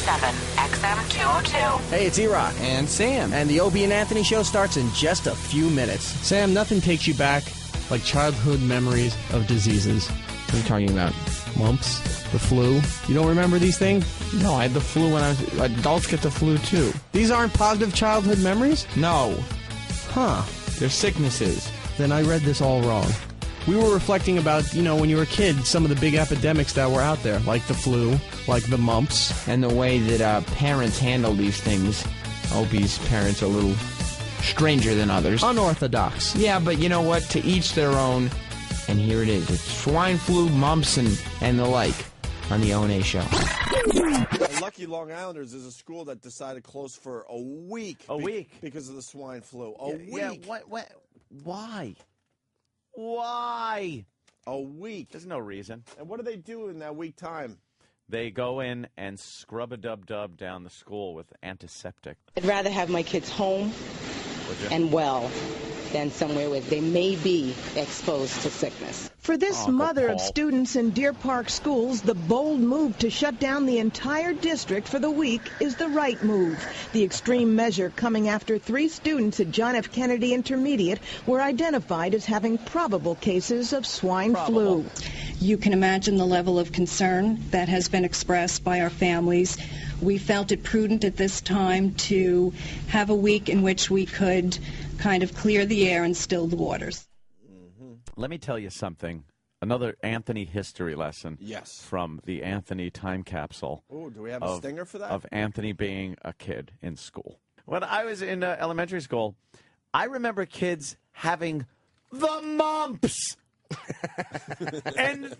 97, XM 202. Hey, it's E-Rock. And Sam. And the Opie and Anthony show starts in just a few minutes. Sam, nothing takes you back like childhood memories of diseases. What are you talking about? Mumps? The flu? You don't remember these things? No, I had the flu when I was... Adults get the flu, too. These aren't positive childhood memories? No. Huh. They're sicknesses. Then I read this all wrong. We were reflecting about, you know, when you were a kid, some of the big epidemics that were out there, like the flu, like the mumps. And the way that parents handle these things. Opie's parents are a little stranger than others. Unorthodox. Yeah, but you know what? To each their own. And here it is. It's swine flu, mumps, and the like on the O&A show. Lucky Long Islanders is a school that decided to close for a week. A week? Because of the swine flu. A week. Yeah, why? Why? A week. There's no reason. And what do they do in that week time? They go in and scrub a dub-dub down the school with antiseptic. I'd rather have my kids home and well than somewhere where they may be exposed to sickness. For this mother of students in Deer Park schools, the bold move to shut down the entire district for the week is the right move. The extreme measure coming after 3 students at John F. Kennedy Intermediate were identified as having probable cases of swine flu. You can imagine the level of concern that has been expressed by our families. We felt it prudent at this time to have a week in which we could kind of clear the air and still the waters. Let me tell you something. Another Anthony history lesson. Yes. From the Anthony time capsule. Oh, do we have a stinger for that? Of Anthony being a kid in school. When I was in elementary school, I remember kids having the mumps and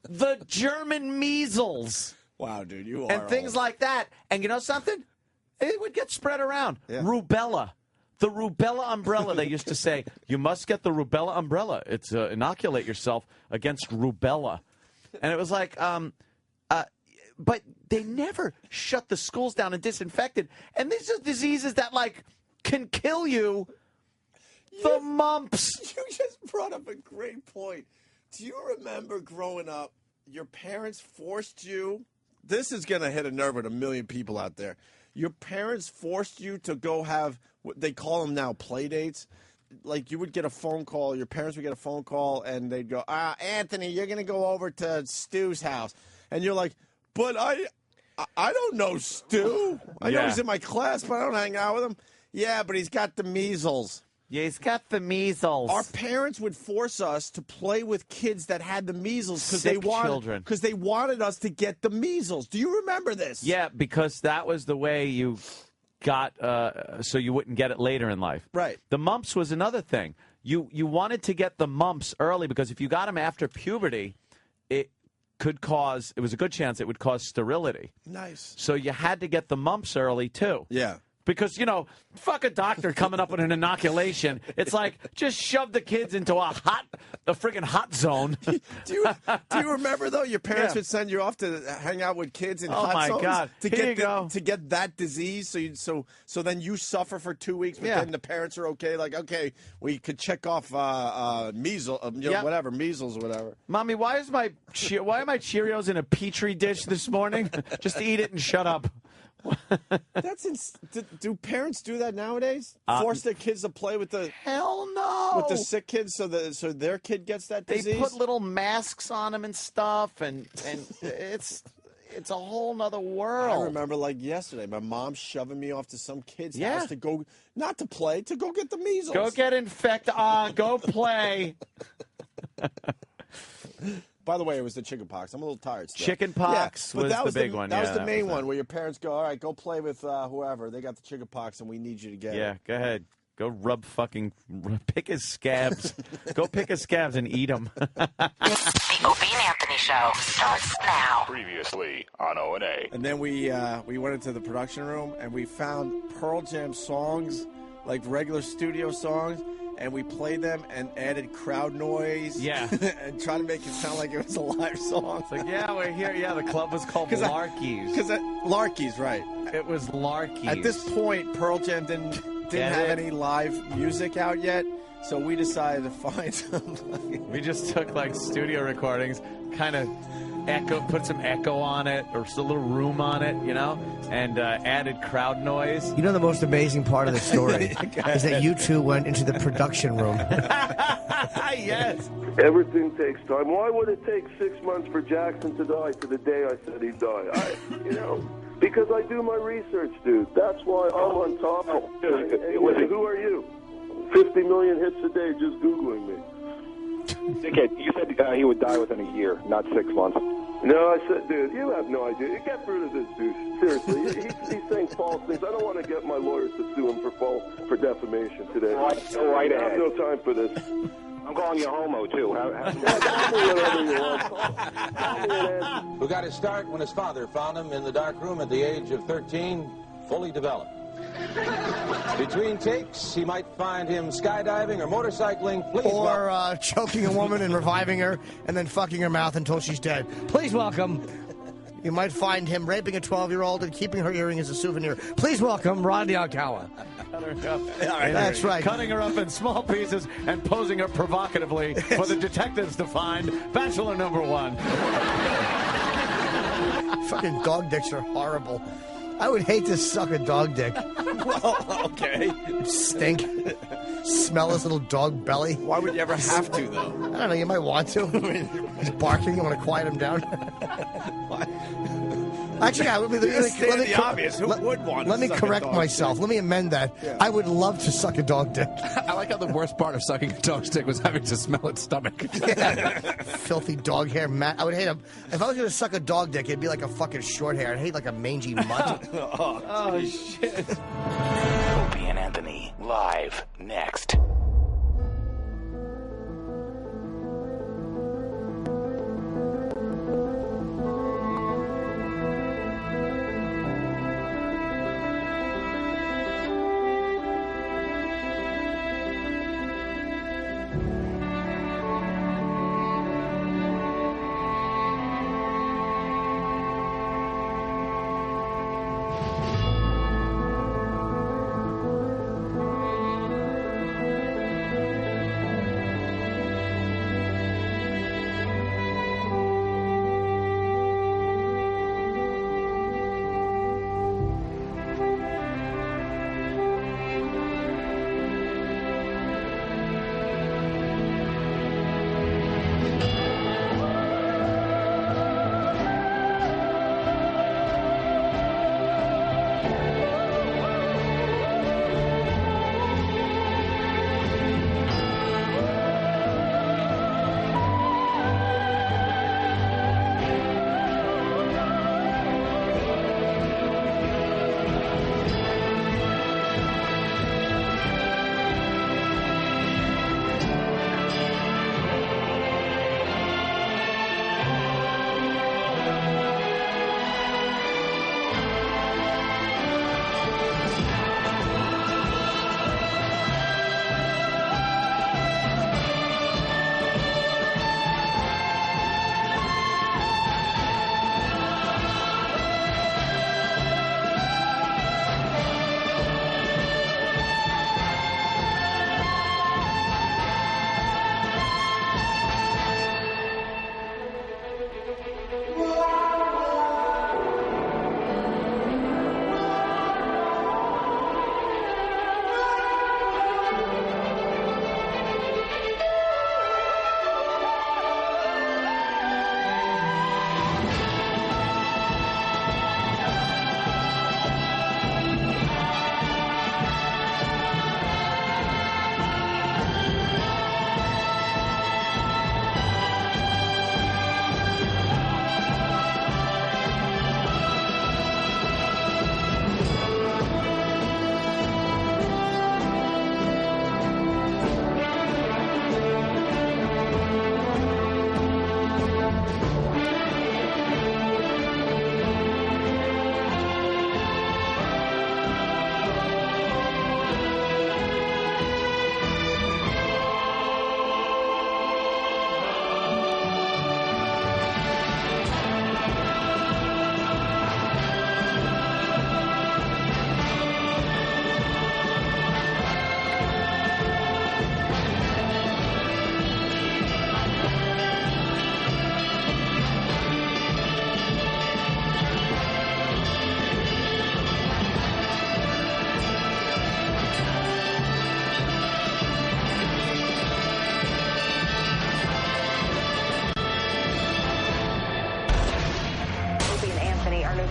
the German measles. Wow, dude, you are and things like that. And you know something? It would get spread around. Yeah. Rubella. The rubella umbrella, they used to say, you must get the rubella umbrella. It's inoculate yourself against rubella. And it was like, but they never shut the schools down and disinfected. And these are diseases that, like, can kill you. The mumps. You just brought up a great point. Do you remember growing up, your parents forced you? This is going to hit a nerve with a million people out there. Your parents forced you to go have what they call them now play dates. Like you would get a phone call, your parents would get a phone call, and they'd go, Anthony, you're going to go over to Stu's house. And you're like, but I don't know Stu. I know he's in my class, but I don't hang out with him. Yeah, but he's got the measles. Yeah, he's got the measles. Our parents would force us to play with kids that had the measles because they wanted us to get the measles. Do you remember this? Yeah, because that was the way you got so you wouldn't get it later in life. Right. The mumps was another thing. You wanted to get the mumps early because if you got them after puberty, it was a good chance it would cause sterility. Nice. So you had to get the mumps early too. Yeah. Because, you know, fuck a doctor coming up with an inoculation. It's like, just shove the kids into a friggin' hot zone. Do you remember, though, your parents would send you off to hang out with kids in hot zones? Oh, my God. To get that disease, so then you suffer for 2 weeks, but then the parents are okay, like, okay, we could check off measles, whatever, measles or whatever. Mommy, why are my Cheerios in a Petri dish this morning? Just eat it and shut up. Do parents do that nowadays? Force their kids to play with the hell no with the sick kids so their kid gets that disease? They put little masks on them and stuff, and it's a whole nother world. I remember like yesterday, my mom shoving me off to some kid's house to go, not to play, to go get the measles. Go get infected. Go play. By the way, it was the chicken pox. I'm a little tired still. Chicken pox was the big one. That was the main one where your parents go, all right, go play with whoever. They got the chicken pox, and we need you to get it. Yeah, go ahead. Go pick his scabs. Go pick his scabs and eat them. The Opie and Anthony Show starts now. Previously on O&A. And then we went into the production room, and we found Pearl Jam songs, like regular studio songs, and we played them and added crowd noise. Yeah. And tried to make it sound like it was a live song. It's like, yeah, we're here. Yeah, the club was called Larky's. Larky's, right. It was Larky's. At this point, Pearl Jam didn't have any live music out yet. So we decided to find some. We just took like studio recordings, kind of put some echo on it, or just a little room on it, you know, and added crowd noise. You know, the most amazing part of the story is that you two went into the production room. Yes. Everything takes time. Why would it take 6 months for Jackson to die to the day I said he'd die? Because I do my research, dude. That's why I'm on top of it. Who are you? 50 million hits a day just Googling me. Dickhead, you said he would die within a year, not 6 months. No, I said, dude, you have no idea. Get rid of this dude. Seriously, he's saying false things. I don't want to get my lawyers to sue him for defamation today. Go right ahead. I have no time for this. I'm calling you homo, too. Who got his start when his father found him in the dark room at the age of 13, fully developed. Between takes, he might find him skydiving or motorcycling. Please or choking a woman and reviving her and then fucking her mouth until she's dead. Please welcome. You might find him raping a 12-year-old and keeping her earring as a souvenir. Please welcome Rodney Alcala. That's right. Cutting her up in small pieces and posing her provocatively for the detectives to find. Bachelor number 1. Fucking dog dicks are horrible. I would hate to suck a dog dick. Well, okay. Stink. Smell his little dog belly. Why would you ever have to, though? I don't know. You might want to. He's barking. You want to quiet him down. Actually, I would be the obvious. Who would want to Let me suck correct a dog myself. dick? Let me amend that. Yeah. I would love to suck a dog dick. I like how the worst part of sucking a dog's dick was having to smell its stomach. Filthy dog hair. I would hate him. If I was going to suck a dog dick, it'd be like a fucking short hair. I'd hate like a mangy mutt. Oh, shit. Opie and Anthony, live next.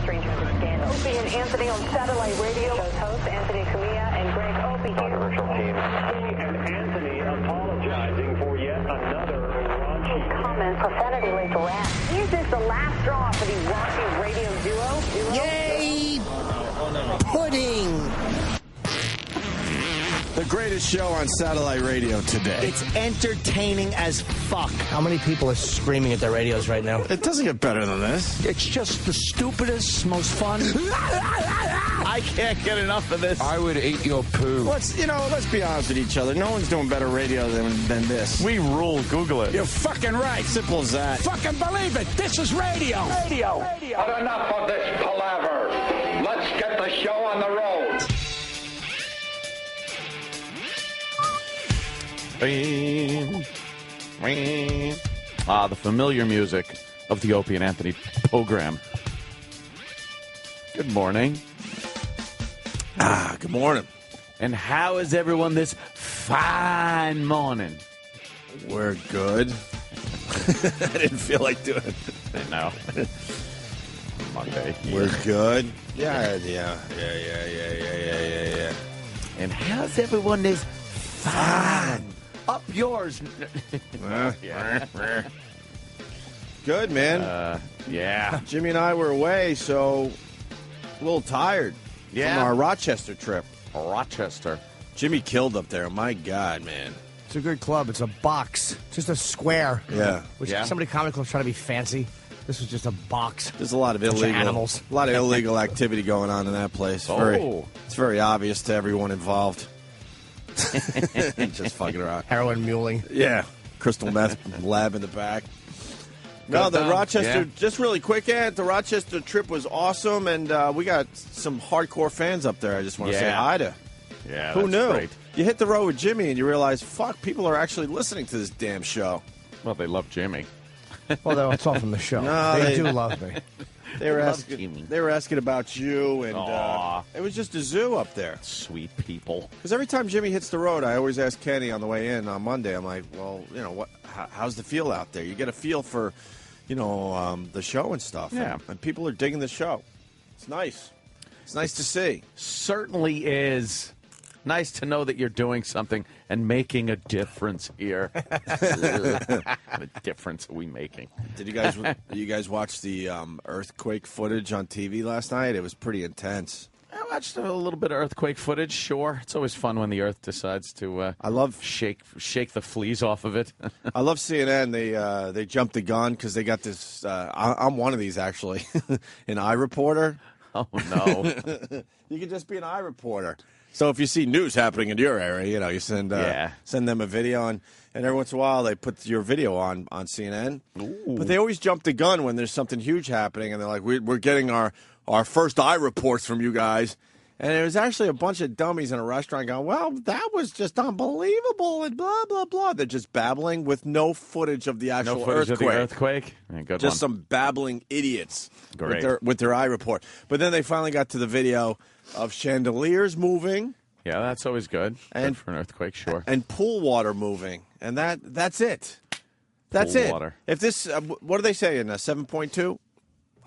Stranger Things scandal. Opie and Anthony on satellite radio. Show's hosts Anthony Camilla and Greg Opie. Controversial team. Opie and Anthony apologizing for yet another raunchy comment profanity to rap. Is this the last straw for the raunchy radio duo? Yay! Pudding! The greatest show on satellite radio today. It's entertaining as fuck. How many people are screaming at their radios right now? It doesn't get better than this. It's just the stupidest, most fun. I can't get enough of this. I would eat your poo. Let's be honest with each other. No one's doing better radio than this. We rule. Google it. You're fucking right. Simple as that. Fucking believe it. This is radio. radio. But enough of this palaver. Let's get the show on the road. The familiar music of the Opie and Anthony program. Good morning. Good morning. And how is everyone this fine morning? We're good. I didn't feel like doing it. I know. Monday. We're good. Yeah. And how's everyone this fine? Up yours. Good, man. Yeah. Jimmy and I were away, so a little tired from our Rochester trip. Rochester. Jimmy killed up there. My God, man. It's a good club. It's a box. Just a square. Yeah. Which somebody comic clubs trying to be fancy. This was just a box. There's a lot of illegal animals. A lot of illegal activity going on in that place. It's very obvious to everyone involved. Just fucking around. Heroin muling. Yeah. Crystal meth lab in the back. No, the Rochester, just really quick, Ed, the Rochester trip was awesome, and we got some hardcore fans up there I just want to say hi to. Yeah, Who knew? Great. You hit the road with Jimmy, and you realize, fuck, people are actually listening to this damn show. Well, they love Jimmy. Well, it's all from the show. No, they do love me. They were asking about you, and it was just a zoo up there. Sweet people. Because every time Jimmy hits the road, I always ask Kenny on the way in on Monday. I'm like, well, how's the feel out there? You get a feel for, the show and stuff. Yeah, and people are digging the show. It's nice. It's nice to see. Certainly is. Nice to know that you're doing something and making a difference here. What difference are we making? Did you guys watch the earthquake footage on TV last night? It was pretty intense. I watched a little bit of earthquake footage. Sure, it's always fun when the Earth decides to. I love shake the fleas off of it. I love CNN. They jumped the gun because they got this. I'm one of these actually, an iReporter. Oh no! You can just be an iReporter. So if you see news happening in your area, you send them a video, and every once in a while they put your video on CNN. Ooh. But they always jump the gun when there's something huge happening, and they're like, we're getting our first iReports from you guys. And there was actually a bunch of dummies in a restaurant going, well, that was just unbelievable, and blah, blah, blah. They're just babbling with no footage of the actual earthquake. Of the earthquake? Yeah, good just one. some babbling idiots. Great. With their iReport. But then they finally got to the video of chandeliers moving. Yeah, that's always good. Good for an earthquake, sure. And pool water moving. And that's it. That's pool it. Water. If this, what do they say in 7.2?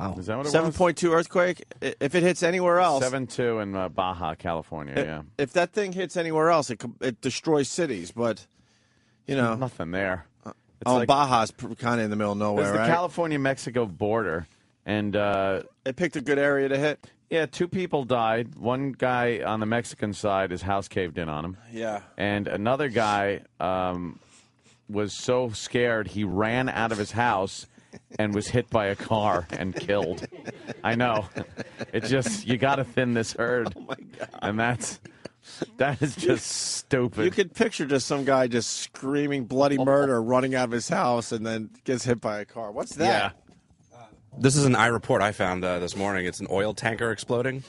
Wow. Is that what it 7.2 earthquake? If it hits anywhere else. 7.2 in Baja, California, yeah. If that thing hits anywhere else, it destroys cities. But, nothing there. Baja's kind of in the middle of nowhere, There's the right? California-Mexico border. And it picked a good area to hit. Yeah, 2 people died. One guy on the Mexican side, his house caved in on him. Yeah. And another guy was so scared he ran out of his house and was hit by a car and killed. I know. It just, you got to thin this herd. Oh, my God. And that is just stupid. You could picture just some guy just screaming bloody murder, running out of his house, and then gets hit by a car. What's that? Yeah. This is an iReport I found this morning. It's an oil tanker exploding.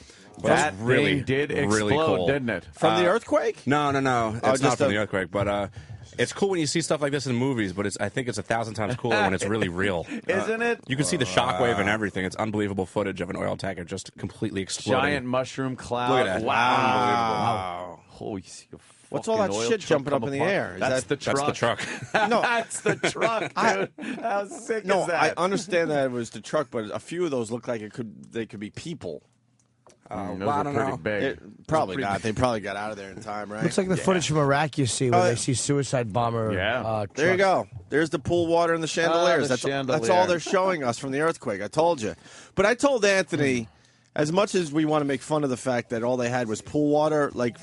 That thing did explode, really cool. didn't it? From the earthquake? No. It's not from the earthquake, but It's cool when you see stuff like this in movies, but I think it's 1,000 times cooler when it's really real. Isn't it? You can see the shockwave and everything. It's unbelievable footage of an oil tanker just completely exploding. Giant mushroom cloud. Look at that. Wow. Oh, you see a What's all that fucking oil shit truck jumping up come in the apart. air? That's the truck. That's the truck. No, That's the truck, dude. How sick is that? I understand that it was the truck, but a few of those look like they could be people. Those well, I are don't pretty know. big. Probably not. They probably got out of there in time, right? Looks like the footage from Iraq you see where they see suicide bomber. There you go. There's the pool water and the chandeliers. the That's chandelier. all they're showing us from the earthquake. I told you. But I told Anthony, as much as we want to make fun of the fact that all they had was pool water, like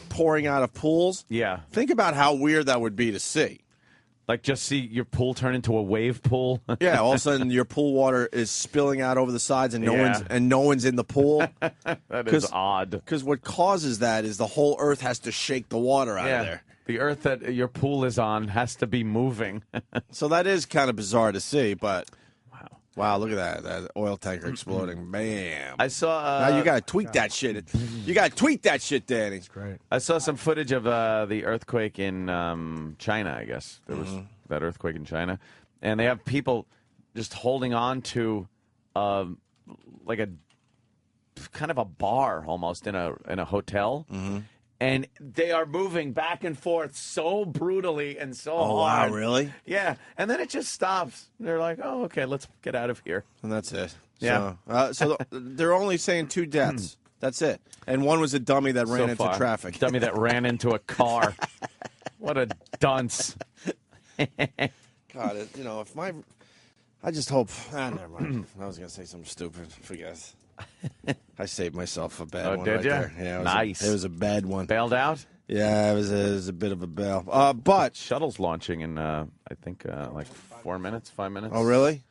pouring out of pools. Yeah. Think about how weird that would be to see. Like, just see your pool turn into a wave pool. Yeah, all of a sudden your pool water is spilling out over the sides, and no one's in the pool. That is odd. Because what causes that is the whole earth has to shake the water out of there. The earth that your pool is on has to be moving. So that is kind of bizarre to see, but wow, look at that oil tanker exploding. Bam. I saw. Now you got to tweet that shit. You got to tweet that shit, Danny. That's great. I saw some footage of the earthquake in China, I guess. There was that earthquake in China. And they have people just holding on to like a kind of a bar almost in a hotel. And they are moving back and forth so brutally and so hard. Wow, really? Yeah. And then it just stops. They're like, oh, okay, let's get out of here. And that's it. Yeah. So they're only saying 2 deaths. That's it. And one was a dummy that ran into traffic. Dummy that ran into a car. What a dunce. God, if I just hope. Never mind. I was going to say something stupid. Forget. I saved myself a bad one did right ya? there. Yeah, Nice. It was a bad one. Bailed out? Yeah, it was a bit of a bail. But Shuttle's launching in, I think, like 4 minutes, 5 minutes. Oh, really?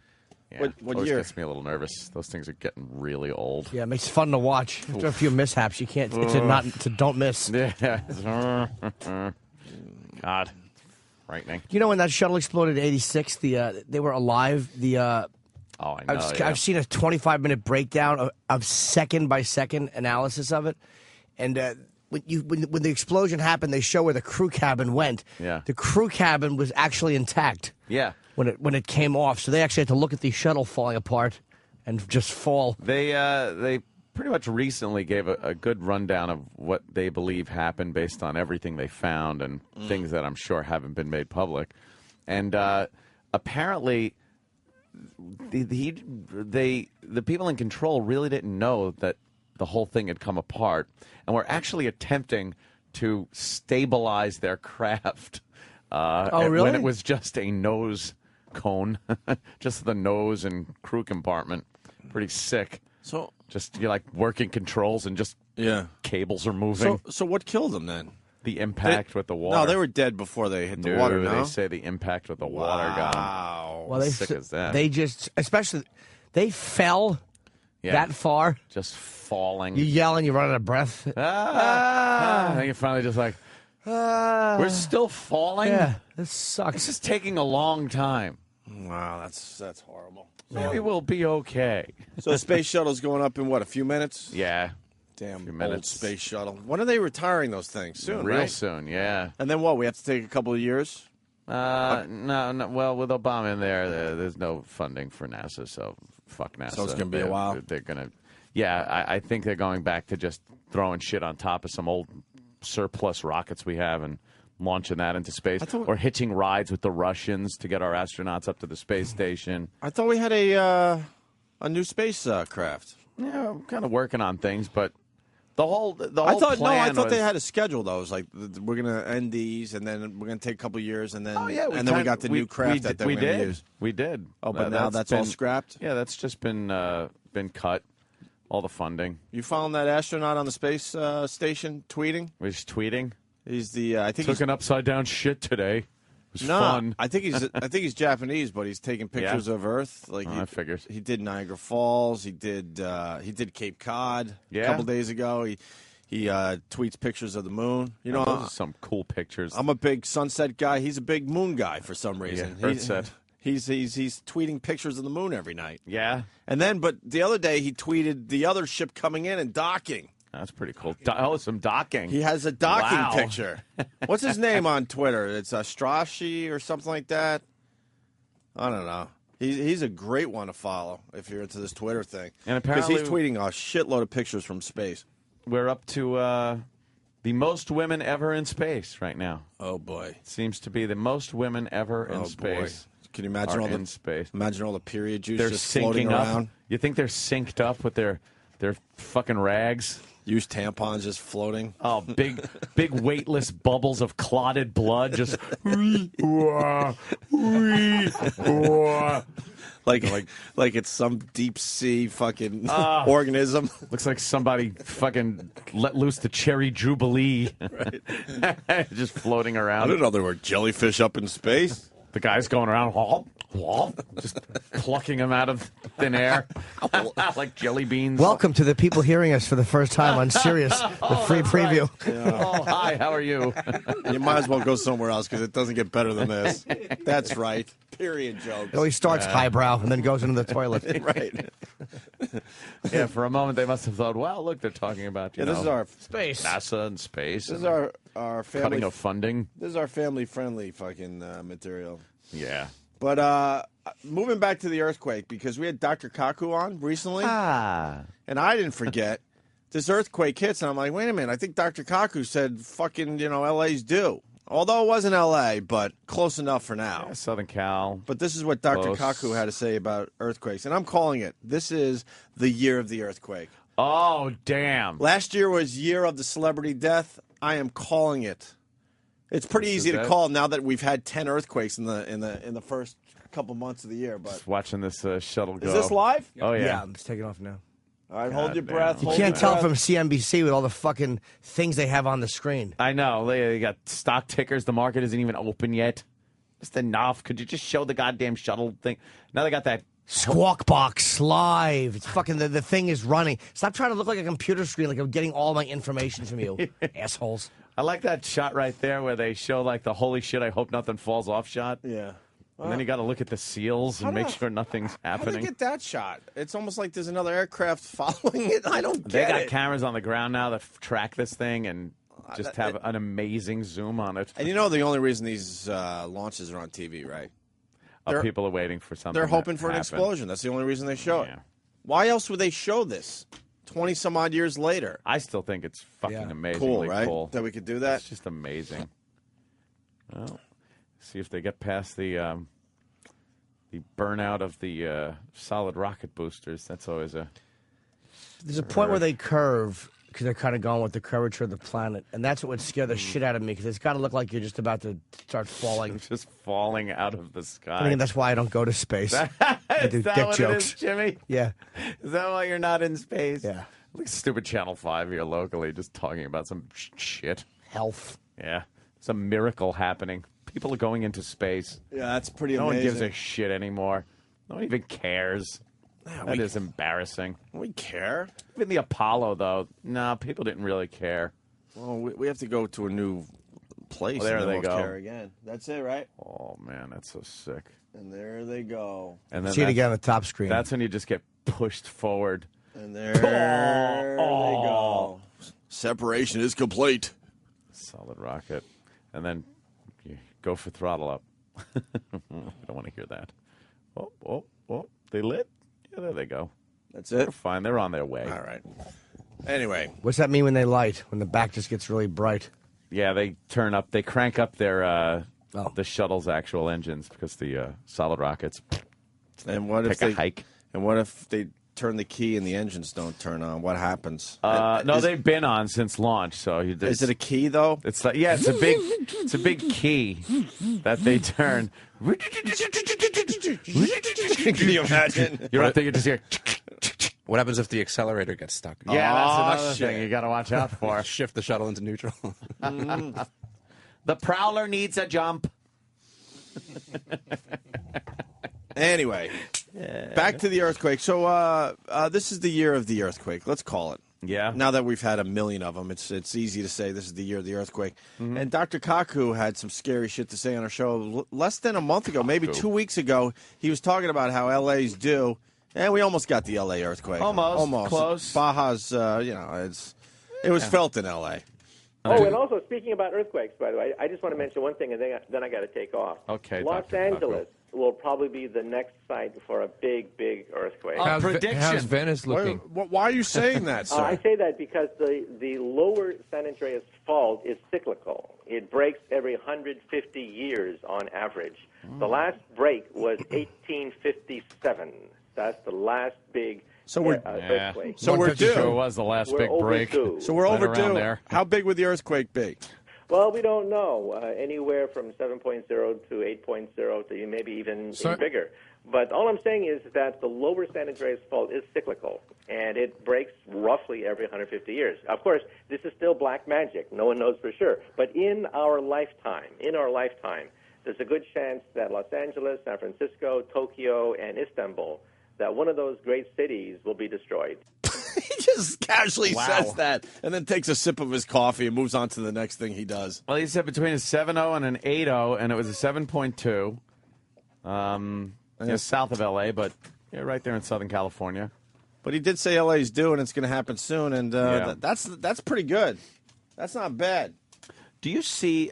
Yeah. What Always year? gets me a little nervous. Those things are getting really old. Yeah, it makes it fun to watch. After a few mishaps, you can't. It's a don't miss. Yeah. God, frightening. You know when that shuttle exploded in *86, they were alive. Oh, I know. I've seen a 25-minute breakdown of second by second analysis of it, and when the explosion happened, they show where the crew cabin went. Yeah. The crew cabin was actually intact. Yeah. When it came off, so they actually had to look at the shuttle falling apart and just fall. They pretty much recently gave a good rundown of what they believe happened based on everything they found and things that I'm sure haven't been made public. And apparently, the people in control really didn't know that the whole thing had come apart, and were actually attempting to stabilize their craft. Really? When it was just a nose cone, just the nose and crew compartment. Pretty sick. So just you're like working controls and just cables are moving. So what killed them then? The impact with the water. No, they were dead before they hit the water. No? They say the impact with the water got them. Well, sick as that. They just, especially, they fell that far. Just falling. You yell and you run out of breath. And you're finally just like, we're still falling? Yeah, this sucks. This is taking a long time. Wow, that's horrible. Maybe we'll be okay. So the space shuttle's going up in, what, a few minutes? Yeah. Damn, few old minutes. space shuttle. When are they retiring those things? Soon, Real right? soon, yeah. And then what, we have to take a couple of years? No. Well, with Obama in there's no funding for NASA, so fuck NASA. So it's going to be a while? They're going to... Yeah, I think they're going back to just throwing shit on top of some old surplus rockets we have and launching that into space. Or hitching rides with the Russians to get our astronauts up to the space station. I thought we had a new space craft. Yeah, I'm kind of working on things, but the whole plan I thought was, they had a schedule, though. It was like, we're going to end these, and then we're going to take a couple of years, and then we got the new craft that we're going to use. We did. Oh, but now that's all scrapped? Yeah, that's just been cut. All the funding. You found that astronaut on the space station tweeting? Was tweeting? He's the I think took an upside down shit today. It was fun. I think he's Japanese, but he's taking pictures of Earth. Like I figured. He did Niagara Falls. He did Cape Cod a couple days ago. He tweets pictures of the moon. You know, those are some cool pictures. I'm a big sunset guy. He's a big moon guy for some reason. Yeah, Earthset. He's tweeting pictures of the moon every night. Yeah. And then, but the other day he tweeted the other ship coming in and docking. That's pretty cool. Some docking. He has a docking Wow. picture. What's his name on Twitter? It's Strashy or something like that. I don't know. He's a great one to follow if you're into this Twitter thing. And because apparently he's tweeting a shitload of pictures from space. We're up to the most women ever in space right now. Oh boy, seems to be the most women ever in space. Boy. Can you imagine all the in space? Imagine all the period juice They're just floating syncing up. around. You think they're synced up with their fucking rags? Used tampons just floating. Oh, big weightless bubbles of clotted blood just like it's some deep sea fucking organism. Looks like somebody fucking let loose the cherry jubilee. Right. Just floating around. I didn't know there were jellyfish up in space. The guy's going around, just plucking them out of thin air like jelly beans. Welcome to the people hearing us for the first time on Sirius, the free preview. Right. Yeah. Oh, hi, how are you? You might as well go somewhere else because it doesn't get better than this. That's right. Period jokes. It always starts highbrow and then goes into the toilet. Right. Yeah, for a moment they must have thought, well, look, they're talking about this is our space, NASA and space. This is our family cutting of funding. This is our family friendly fucking material. Yeah. But moving back to the earthquake, because we had Dr. Kaku on recently. And I didn't forget. This earthquake hits, and I'm like, wait a minute. I think Dr. Kaku said fucking, LA's due. Although it wasn't L.A., but close enough for now. Yeah, Southern Cal. But this is what Dr. Close. Kaku had to say about earthquakes. And I'm calling it. This is the year of the earthquake. Oh, damn. Last year was year of the celebrity death. I am calling it. It's pretty easy to call now that we've had 10 earthquakes in the first couple months of the year. But Just watching this shuttle go. is this live? Oh, yeah. Yeah, it's taking off now. All right, hold your breath. You can't tell from CNBC with all the fucking things they have on the screen. I know. They got stock tickers. The market isn't even open yet. Just enough. Could you just show the goddamn shuttle thing? Now they got that Squawk Box live. It's fucking the thing is running. Stop trying to look like a computer screen like I'm getting all my information from you, assholes. I like that shot right there where they show like the holy shit, I hope nothing falls off shot. Yeah. And then you got to look at the seals and make sure nothing's How happening. do they get that shot? It's almost like there's another aircraft following it. I don't They get got it. cameras on the ground now that track this thing and just have an amazing zoom on it. And the only reason these launches are on TV, right? People are waiting for something. They're hoping for an happen. explosion. That's the only reason they show it. Why else would they show this 20-some-odd years later? I still think it's fucking amazingly Cool, right? cool. That we could do that? It's just amazing. Well, see if they get past the burnout of the solid rocket boosters. That's always a... There's a point where they curve because they're kind of going with the curvature of the planet, and that's what would scare the shit out of me because it's got to look like you're just about to start falling. Just falling out of the sky. I mean, that's why I don't go to space. I do Is that dick what jokes. it is, Jimmy? Yeah. Is that why you're not in space? Yeah. Like stupid Channel 5 here locally just talking about some shit. Health. Yeah. Some miracle happening. People are going into space. Yeah, that's pretty No amazing. one gives a shit anymore. No one even cares. That is embarrassing. We care. Even the Apollo, though, no, people didn't really care. Well, we have to go to a new place. Well, there and then they we'll go. care again. That's it, right? Oh, man, that's so sick. And there they go. And then See it again on the top screen. That's when you just get pushed forward. And there they go. Separation is complete. Solid rocket. And then you go for throttle up. I don't want to hear that. Oh, they lit? Yeah, there they go. That's it? They're fine. They're on their way. All right. Anyway. What's that mean when they light? When the back just gets really bright? Yeah, they turn up. They crank up their the shuttle's actual engines because the solid rockets And what if take a they hike. And what if they turn the key and the engines don't turn on? What happens? No, they've been on since launch. So is it a key though? It's like it's a big key that they turn. Can you imagine? You're up there. You just hear. What happens if the accelerator gets stuck? Yeah, that's another thing you got to watch out for. Shift the shuttle into neutral. The Prowler needs a jump. Anyway, back to the earthquake. So this is the year of the earthquake. Let's call it. Yeah. Now that we've had a million of them, it's easy to say this is the year of the earthquake. Mm-hmm. And Dr. Kaku had some scary shit to say on our show less than a month ago, maybe 2 weeks ago. He was talking about how LA's due, and we almost got the LA earthquake. Almost. Close. Baja's, it's It was felt in L.A. Oh, and also, speaking about earthquakes, by the way, I just want to mention one thing, and then I got to take off. Okay, Los Dr. Angeles will probably be the next site for a big, big earthquake. How's Venice looking? Why are you saying that, sir? I say that because the lower San Andreas Fault is cyclical. It breaks every 150 years on average. The last break was 1857. That's the last big earthquake. So we're due. Sure was the last We're big break. overdue. So we're Right around overdue. there. How big would the earthquake be? Well, we don't know. Anywhere from 7.0 to 8.0 to maybe even bigger. But all I'm saying is that the lower San Andreas Fault is cyclical, and it breaks roughly every 150 years. Of course, this is still black magic. No one knows for sure. But in our lifetime, there's a good chance that Los Angeles, San Francisco, Tokyo, and Istanbul, that one of those great cities will be destroyed. He just casually says that and then takes a sip of his coffee and moves on to the next thing he does. Well, he said between a 7.0 and an 8.0, and it was a 7.2. South of L.A., but right there in Southern California. But he did say L.A.'s due, and it's going to happen soon, and that's pretty good. That's not bad. Do you see?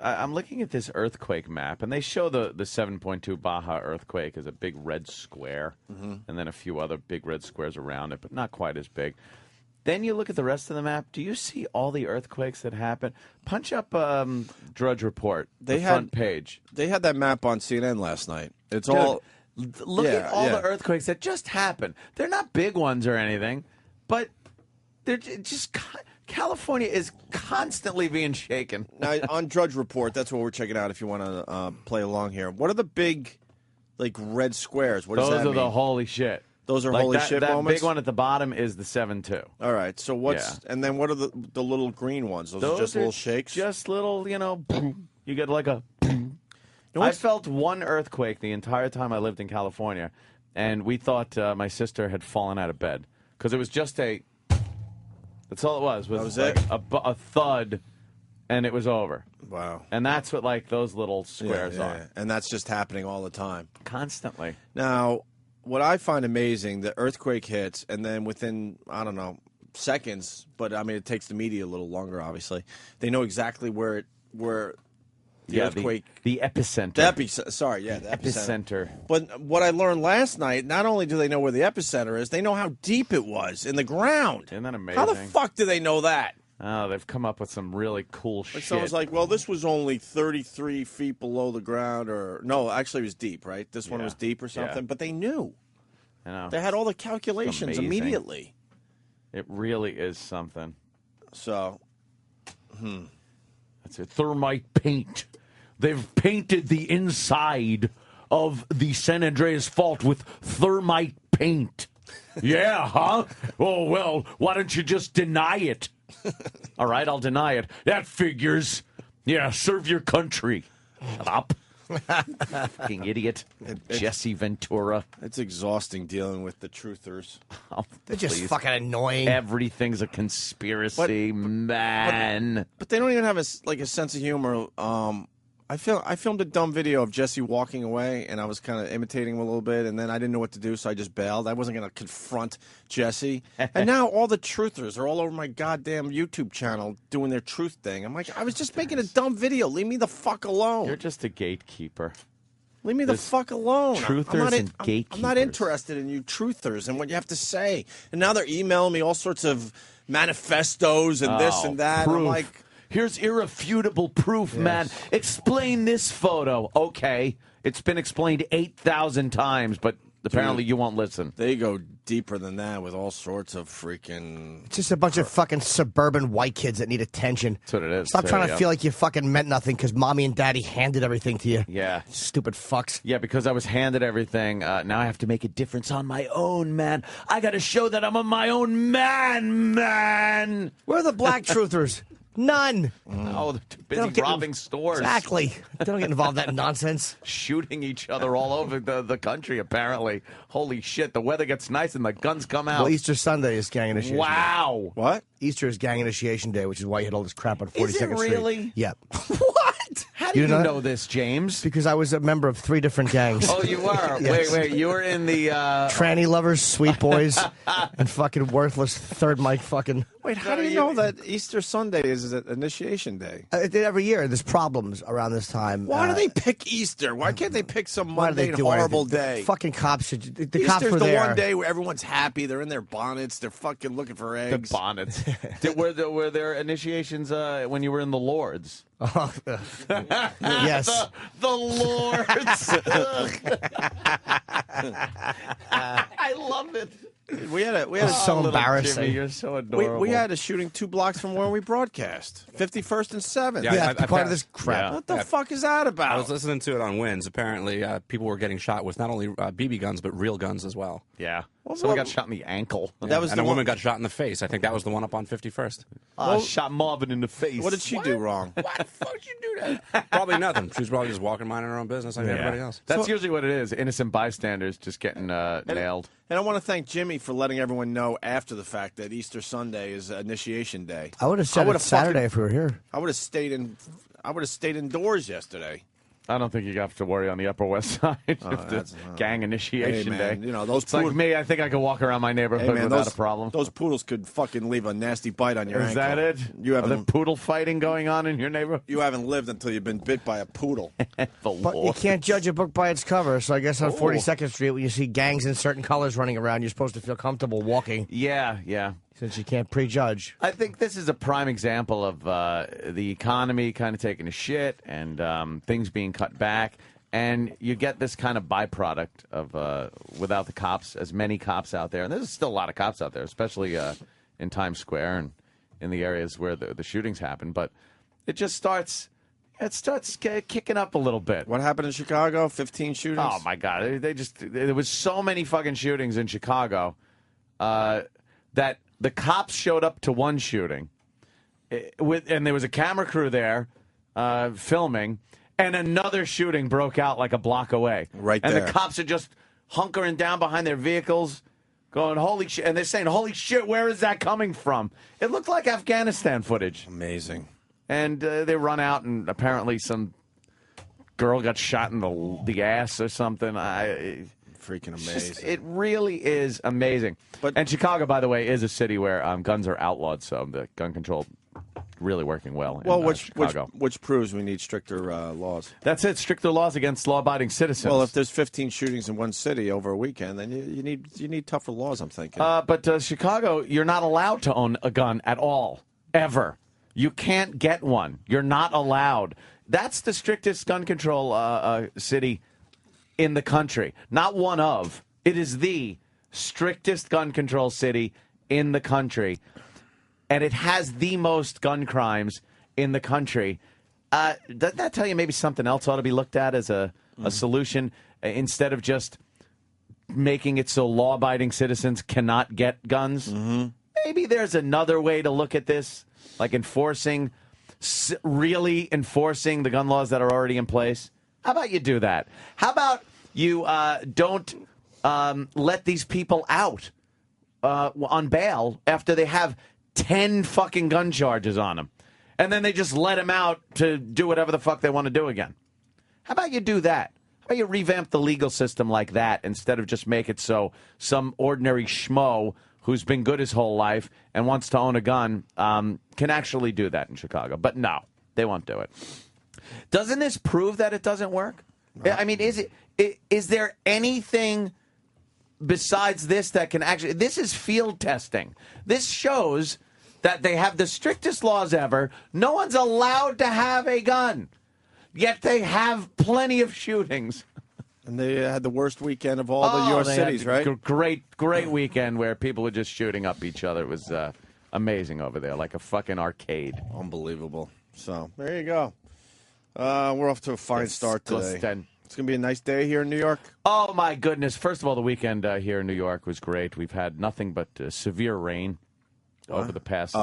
I'm looking at this earthquake map, and they show the 7.2 Baja earthquake as a big red square, and then a few other big red squares around it, but not quite as big. Then you look at the rest of the map. Do you see all the earthquakes that happen? Punch up Drudge Report, front page. They had that map on CNN last night. It's Dude, all... Look at all the earthquakes that just happened. They're not big ones or anything, but they're just... California is constantly being shaken. Now, on Drudge Report, that's what we're checking out if you want to play along here. What are the big, red squares? What does that mean? Those are the holy shit. Those are holy shit that moments? That big one at the bottom is the 7.2. All right, so what's... Yeah. And then what are the little green ones? Those are just little shakes? Just little, you get like a... I felt one earthquake the entire time I lived in California, and we thought my sister had fallen out of bed. Because it was just a... That's all it was. That was like it? A thud, and it was over. Wow. And that's what those little squares are. And that's just happening all the time. Constantly. Now, what I find amazing, the earthquake hits, and then within, I don't know, seconds, but I mean it takes the media a little longer, obviously. They know exactly where the earthquake... The epicenter. The epicenter. Epicenter. But what I learned last night, not only do they know where the epicenter is, they know how deep it was in the ground. Isn't that amazing? How the fuck do they know that? Oh, they've come up with some really cool shit. Someone's like, well, this was only 33 feet below the ground, or... No, actually it was deep, right? This one was deep or something, but they knew. I know. They had all the calculations immediately. It really is something. So, That's it. Thermite paint. They've painted the inside of the San Andreas Fault with thermite paint. Yeah, huh? Oh, well, why don't you just deny it? All right, I'll deny it. That figures. Yeah, serve your country. Shut up. Fucking idiot. Jesse Ventura. It's exhausting dealing with the truthers. Oh, they're just fucking annoying. Everything's a conspiracy, man. But they don't even have a sense of humor. I filmed a dumb video of Jesse walking away, and I was kind of imitating him a little bit, and then I didn't know what to do, so I just bailed. I wasn't going to confront Jesse. And now all the truthers are all over my goddamn YouTube channel doing their truth thing. I'm like, I was just making a dumb video. Leave me the fuck alone. You're just a gatekeeper. Leave me the fuck alone. Truthers and gatekeepers. I'm not interested in you truthers and what you have to say. And now they're emailing me all sorts of manifestos and this and that. Proof. I'm like... Here's irrefutable proof, man. Explain this photo. Okay. It's been explained 8,000 times, but apparently you won't listen. They go deeper than that with all sorts of freaking... It's just a bunch of fucking suburban white kids that need attention. That's what it is. Stop trying to feel like you fucking meant nothing because mommy and daddy handed everything to you. Yeah. Stupid fucks. Yeah, because I was handed everything. Now I have to make a difference on my own, man. I got to show that I'm on my own man. Where are the black truthers? None. Oh, they're too busy robbing stores. Exactly. They don't get involved in that nonsense. Shooting each other all over the country, apparently. Holy shit, the weather gets nice and the guns come out. Well, Easter Sunday is gang initiation Wow. day. What? Easter is gang initiation day, which is why you had all this crap on 42nd Street. Is it really? Yep. What? How do you know this, James? Because I was a member of 3 different gangs. Oh, you were? Yes. Wait. You were in the... Tranny lovers, sweet boys, and fucking worthless third mic fucking... Wait, how do you know that Easter Sunday is initiation day? Every year, there's problems around this time. Why do they pick Easter? Why can't they pick some mundane, horrible day? The fucking cops should... The Easter's cops were the there. one day where everyone's happy. They're in their bonnets. They're fucking looking for eggs. The bonnets. Were there initiations when you were in the Lords? Oh, yes. The Lords. I love it. We had so embarrassing. Jimmy, you're so adorable. We had a shooting 2 blocks from where we broadcast. 51st and 7th. Yeah, part of this crap. Yeah. What the fuck is that about? I was listening to it on Winds. Apparently, people were getting shot with not only BB guns, but real guns as well. Yeah. Someone got shot in the ankle. Yeah. And a woman got shot in the face. I think that was the one up on 51st. Shot Marvin in the face. What did she do wrong? Why the fuck did you do that? Probably nothing. She was probably just walking, minding her own business like everybody else. That's usually what it is. Innocent bystanders just getting nailed. And I want to thank Jimmy for letting everyone know after the fact that Easter Sunday is initiation day. I would have said it Saturday if we were here. I would have stayed indoors yesterday. I don't think you have to worry on the Upper West Side. Gang initiation day. You know, those it's like me. I think I could walk around my neighborhood without a problem. Those poodles could fucking leave a nasty bite on your ankle. Is that it? You haven't Are there poodle fighting going on in your neighborhood? You haven't lived until you've been bit by a poodle. But you can't judge a book by its cover. So I guess on 42nd Street, when you see gangs in certain colors running around, you're supposed to feel comfortable walking. Yeah. Since you can't prejudge. I think this is a prime example of the economy kind of taking a shit and things being cut back. And you get this kind of byproduct of without the cops, as many cops out there. And there's still a lot of cops out there, especially in Times Square and in the areas where the shootings happen. But it just starts kicking up a little bit. What happened in Chicago? 15 shootings? Oh, my God. There was so many fucking shootings in Chicago that the cops showed up to one shooting, and there was a camera crew there filming, and another shooting broke out like a block away. Right there. And the there. cops are just hunkering down behind their vehicles, going, holy shit. And they're saying, holy shit, where is that coming from? It looked like Afghanistan footage. Amazing. And they run out, and apparently some girl got shot in the ass or something. Freaking amazing. It really is amazing. And Chicago, by the way, is a city where guns are outlawed, so the gun control really working well in Chicago. Which proves we need stricter laws. That's it, stricter laws against law-abiding citizens. Well, if there's 15 shootings in one city over a weekend, then you need tougher laws, I'm thinking. But Chicago, you're not allowed to own a gun at all, ever. You can't get one. You're not allowed. That's the strictest gun control city in the country. Not one of. It is the strictest gun control city in the country. And it has the most gun crimes in the country. Doesn't that tell you maybe something else ought to be looked at as a solution instead of just making it so law-abiding citizens cannot get guns? Mm-hmm. Maybe there's another way to look at this, like really enforcing the gun laws that are already in place. How about you do that? How about you don't let these people out on bail after they have 10 fucking gun charges on them, and then they just let them out to do whatever the fuck they want to do again? How about you do that? How about you revamp the legal system like that instead of just make it so some ordinary schmo who's been good his whole life and wants to own a gun can actually do that in Chicago? But no, they won't do it. Doesn't this prove that it doesn't work? No. I mean, is there anything besides this that can actually... This is field testing. This shows that they have the strictest laws ever. No one's allowed to have a gun. Yet they have plenty of shootings. And they had the worst weekend of all the U.S. cities, right? Great weekend where people were just shooting up each other. It was amazing over there, like a fucking arcade. Unbelievable. So, there you go. We're off to a fine start today. It's going to be a nice day here in New York. Oh, my goodness. First of all, the weekend here in New York was great. We've had nothing but severe rain over the past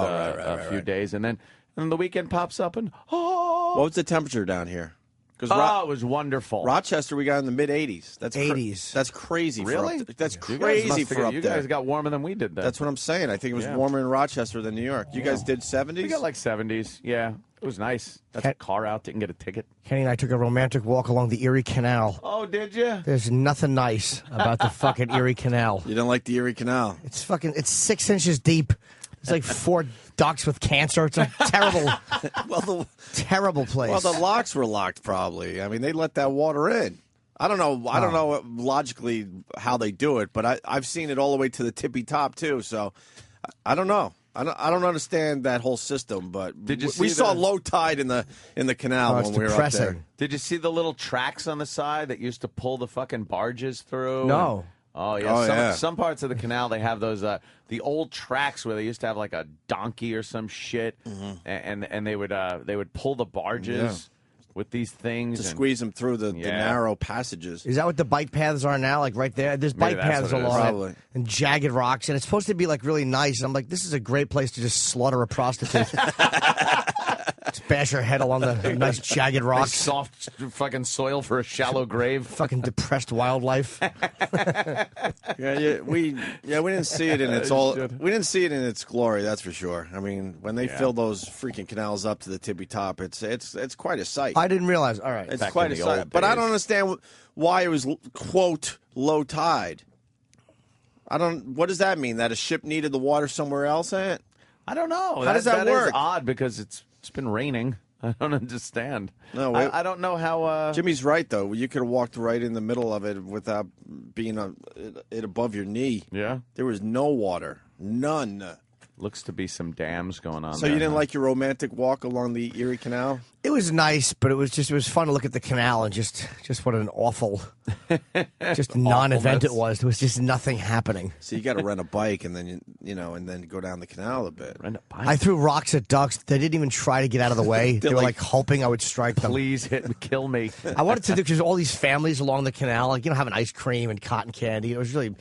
few days. And then the weekend pops up and, What was the temperature down here? It was wonderful. Rochester, we got in the mid 80s. That's 80s. That's crazy. Really? That's You guys crazy must have for got- up You there. guys got warmer than we did then. That's what I'm saying. I think it was Yeah. warmer in Rochester than New York. You guys did 70s? We got like 70s. Yeah, it was nice. That's a car out. Didn't get a ticket. Kenny and I took a romantic walk along the Erie Canal. Oh, did you? There's nothing nice about the fucking Erie Canal. You don't like the Erie Canal? It's 6 inches deep. It's like 4 ducks with cancer. It's a terrible, terrible place. Well, the locks were locked probably. I mean, they let that water in. I don't know. I don't know logically how they do it, but I've seen it all the way to the tippy top too. So I don't know. I don't understand that whole system. But we saw low tide in the canal when we were up there. Did you see the little tracks on the side that used to pull the fucking barges through? No. Oh yeah. Some parts of the canal they have those the old tracks where they used to have like a donkey or some shit, and they would pull the barges with these things To and squeeze them through the narrow passages. Is that what the bike paths are now? Like right there? There's Maybe bike that's paths what it is. along Probably. it and jagged rocks, and it's supposed to be like really nice. And I'm like, this is a great place to just slaughter a prostitute. Just bash her head along the nice jagged rocks. Nice soft fucking soil for a shallow grave. Fucking depressed wildlife. We didn't see it in its we didn't see it in its glory. That's for sure. I mean, when they fill those freaking canals up to the tippy top, it's quite a sight. I didn't realize. All right, It's Back quite in a the sight. old But I days. don't understand why it was quote low tide. What does that mean? That a ship needed the water somewhere else? I don't know. How does that is work? odd because it's been raining. I don't understand. No, I don't know how. Jimmy's right though. You could have walked right in the middle of it without being it above your knee. Yeah, there was no water, none. Looks to be some dams going on. So there, you didn't huh? like your romantic walk along the Erie Canal? It was nice, but it was fun to look at the canal and just what an awful, just non-event it was. There was just nothing happening. So you got to rent a bike and then and then go down the canal a bit. Rent a bike. I threw rocks at ducks. They didn't even try to get out of the way. They were like hoping I would strike them. Please hit and kill me. I wanted to do because all these families along the canal, like having ice cream and cotton candy. It was like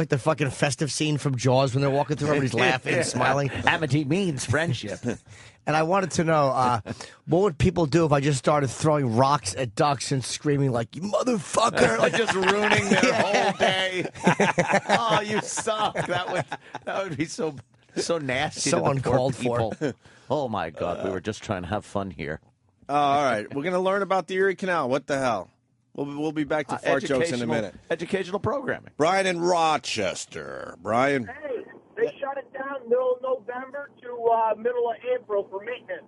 the fucking festive scene from Jaws when they're walking through. Everybody's laughing and smiling. Amity means friendship. And I wanted to know what would people do if I just started throwing rocks at ducks and screaming like, "You motherfucker!" Like just ruining their whole day. Oh, you suck. That would be so nasty. So to the uncalled poor for. people. Oh my God, we were just trying to have fun here. All right, we're gonna learn about the Erie Canal. What the hell? We'll be back to fart jokes in a minute. Educational programming. Brian in Rochester. Brian. Hey, they shut it down middle of November to middle of April for maintenance.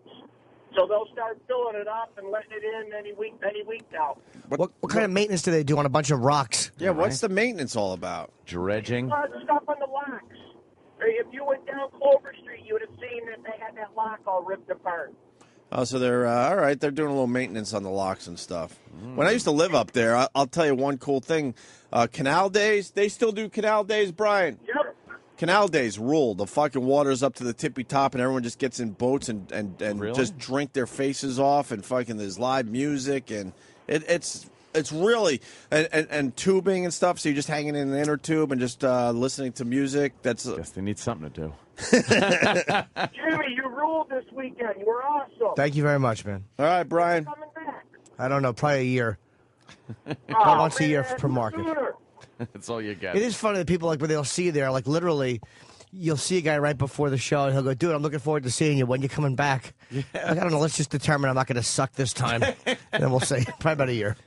So they'll start filling it up and letting it in any week now. What kind of maintenance do they do on a bunch of rocks? Yeah, what's the maintenance all about? Dredging. Stuff on the locks. If you went down Clover Street, you would have seen that they had that lock all ripped apart. Oh, so they're all right. They're doing a little maintenance on the locks and stuff. When I used to live up there, I'll tell you one cool thing. Canal days, they still do canal days, Brian. Yep. Canal days rule. The fucking water's up to the tippy top, and everyone just gets in boats and Really? just drink their faces off, and fucking there's live music, and it's really and tubing and stuff. So you're just hanging in an inner tube and just listening to music. Guess they need something to do. Jimmy, you ruled this weekend. You were awesome. Thank you very much, man. All right, Brian. Coming back. I don't know, probably a year. About once a year per market. That's all you get. It is funny that people like when they'll see you there, like literally, you'll see a guy right before the show and he'll go, "Dude, I'm looking forward to seeing you. When you coming back?" Like, I don't know. Let's just determine I'm not going to suck this time, and then we'll say probably about a year.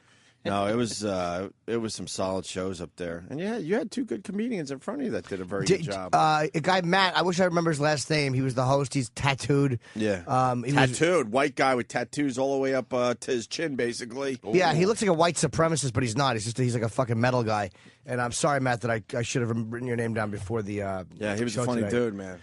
No, it was some solid shows up there, and you had two good comedians in front of you that did a very good job. A guy Matt, I wish I remember his last name. He was the host. He's tattooed. Yeah, he tattooed white guy with tattoos all the way up to his chin, basically. Yeah, he looks like a white supremacist, but he's not. He's like a fucking metal guy. And I'm sorry, Matt, that I should have written your name down before the yeah, he was a funny dude, man.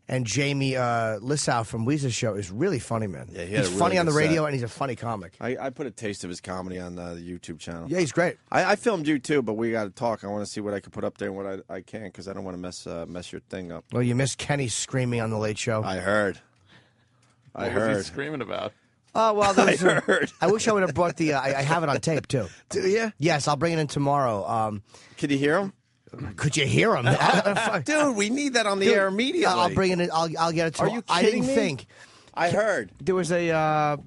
And Jamie Lissau from Weezer's show is really funny, man. Yeah, he had he's a really funny on the good radio, set. and he's a funny comic. I put a taste of his comedy on the YouTube channel. Yeah, he's great. I filmed you too, but we got to talk. I want to see what I can put up there and what I can, because I don't want to mess your thing up. Well, you missed Kenny screaming on the Late Show. I heard. What was he screaming about? Oh, well, I heard. I wish I would have brought the. I have it on tape too. Do you? Yes, I'll bring it in tomorrow. Can you hear him? Could you hear him? Dude, we need that on the air immediately. I'll bring it in. I'll get it tomorrow. Are you I didn't kidding me? think. I heard. There was a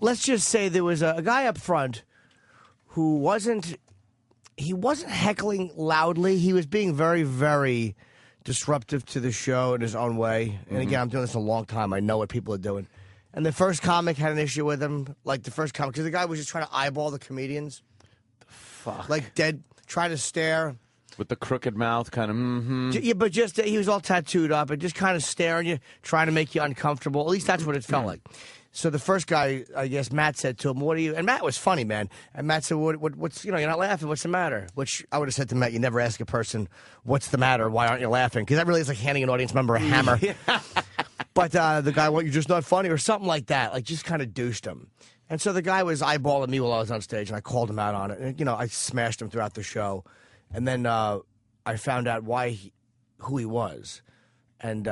let's just say there was a guy up front who wasn't heckling loudly. He was being very, very disruptive to the show in his own way. And again, I'm doing this a long time. I know what people are doing. And the first comic had an issue with him, like the first comic, because the guy was just trying to eyeball the comedians. Fuck. Like dead, trying to stare. With the crooked mouth, kind of, Yeah, but just, he was all tattooed up and just kind of staring you, trying to make you uncomfortable. At least that's what it felt like. So the first guy, I guess, Matt said to him, "What are you?" And Matt was funny, man. And Matt said, "What's you're not laughing? What's the matter?" Which I would have said to Matt, "You never ask a person what's the matter. Why aren't you laughing?" Because that really is like handing an audience member a hammer. But the guy, "Well, you're just not funny," or something like that. Like just kind of douched him. And so the guy was eyeballing me while I was on stage, and I called him out on it. And I smashed him throughout the show. And then I found out who he was, and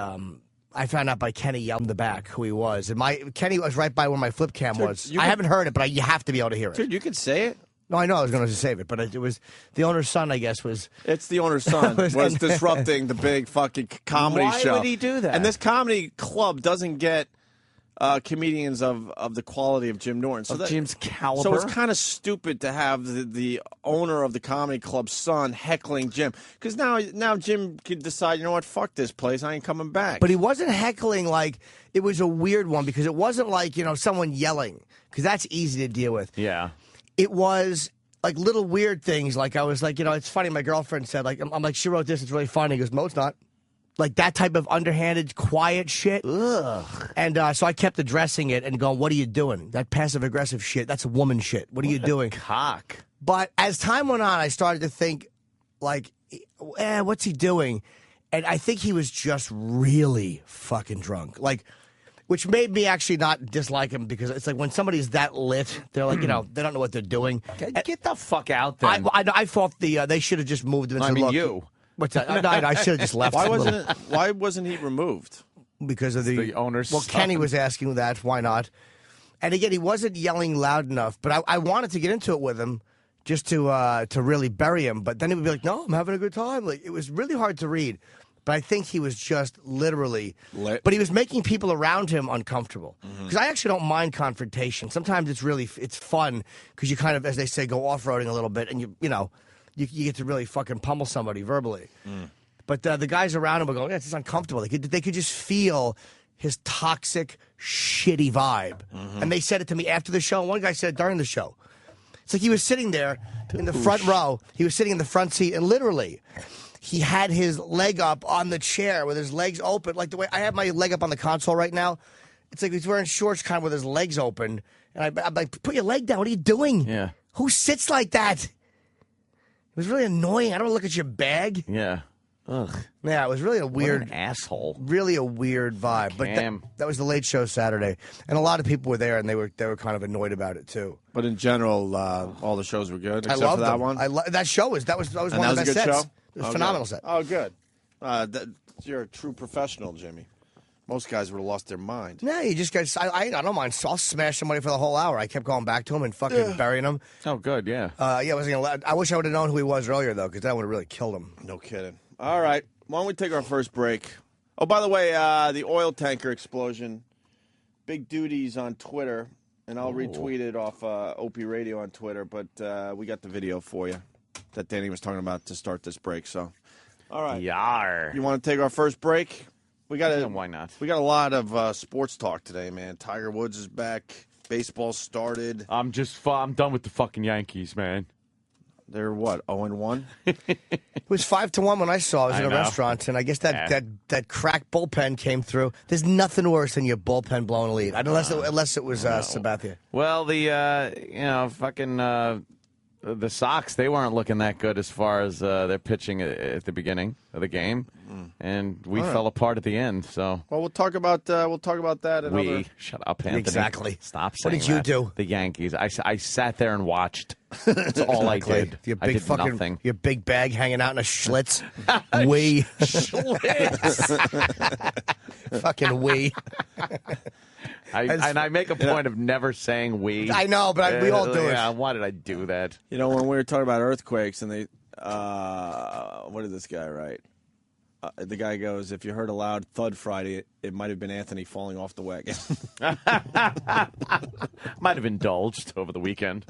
I found out by Kenny yelling in the back who he was. And Kenny was right by where my flip cam was. I haven't heard it, but you have to be able to hear it. Dude, you could say it. No, I know I was going to save it, but it was the owner's son, I guess, was... It's the owner's son was disrupting the big fucking comedy show. Why would he do that? And this comedy club doesn't get comedians of the quality of Jim Norton. So Jim's caliber. So it's kind of stupid to have the owner of the comedy club's son heckling Jim. Because now Jim could decide, you know what, fuck this place, I ain't coming back. But he wasn't heckling like... It was a weird one, because it wasn't like, someone yelling, because that's easy to deal with. Yeah. It was like little weird things. Like I was like, it's funny. My girlfriend said, like, I'm like, she wrote this. It's really funny. He goes, no, it's not. Like that type of underhanded, quiet shit. Ugh. And so I kept addressing it and going, what are you doing? That passive aggressive shit. That's woman shit. What are you doing? Cock. But as time went on, I started to think, like, what's he doing? And I think he was just really fucking drunk. Like, which made me actually not dislike him, because it's like when somebody's that lit, they're like, they don't know what they're doing. Get the fuck out there. I thought they should have just moved him. And said, you. What's that? I should have just left. Why wasn't he removed? Because of the owner's Well, son. Kenny was asking that. Why not? And again, he wasn't yelling loud enough. But I wanted to get into it with him just to really bury him. But then he would be like, "No, I'm having a good time." Like it was really hard to read. But I think he was just literally lit. But he was making people around him uncomfortable. Because I actually don't mind confrontation. Sometimes it's fun because you kind of, as they say, go off-roading a little bit, and you get to really fucking pummel somebody verbally. But the guys around him were going, it's just uncomfortable. They could just feel his toxic, shitty vibe. And they said it to me after the show. One guy said it during the show. It's like he was sitting there in the front row. He was sitting in the front seat, and literally... he had his leg up on the chair with his legs open, like the way I have my leg up on the console right now. It's like he's wearing shorts kind of with his legs open. And I'm like, put your leg down. What are you doing? Yeah. Who sits like that? It was really annoying. I don't look at your bag. Yeah. Ugh. Yeah, it was really a weird... What an asshole. Really a weird vibe. But that was the Late Show Saturday. And a lot of people were there, and they were kind of annoyed about it, too. But in general, all the shows were good, except I loved for that them. one? That show was one of the best sets. That was a good show? It was a phenomenal set. Oh, good. You're a true professional, Jimmy. Most guys would have lost their mind. No, you just guys. I don't mind. I'll smash somebody for the whole hour. I kept going back to him and fucking burying him. Oh, good, yeah. I wasn't gonna. I wish I would have known who he was earlier, though, because that would have really killed him. No kidding. All right. Why don't we take our first break? Oh, by the way, the oil tanker explosion. Big duties on Twitter, and I'll retweet it off Opie Radio on Twitter, but we got the video for you that Danny was talking about to start this break. So, all right. Yar. You want to take our first break? Why not? We got a lot of sports talk today, man. Tiger Woods is back. Baseball started. I'm done with the fucking Yankees, man. They're what, 0-1? It was 5-1 when I saw. I was in a restaurant, and I guess that crack bullpen came through. There's nothing worse than your bullpen blowing a lead, unless it was Sabathia. Well, the Sox, they weren't looking that good as far as their pitching at the beginning of the game, and we fell apart at the end. So, well, we'll talk about that. And shut up, Anthony. Exactly. Stop saying What did you do? The Yankees. I sat there and watched. That's all I did. Your I big did nothing. Your big bag hanging out in a Schlitz. Wee. Schlitz. Fucking wee. I make a point of never saying we. I know, but we all do it. Yeah, why did I do that? You know, when we were talking about earthquakes, and they, what did this guy write? the guy goes, if you heard a loud thud Friday, it might have been Anthony falling off the wagon. Might have indulged over the weekend.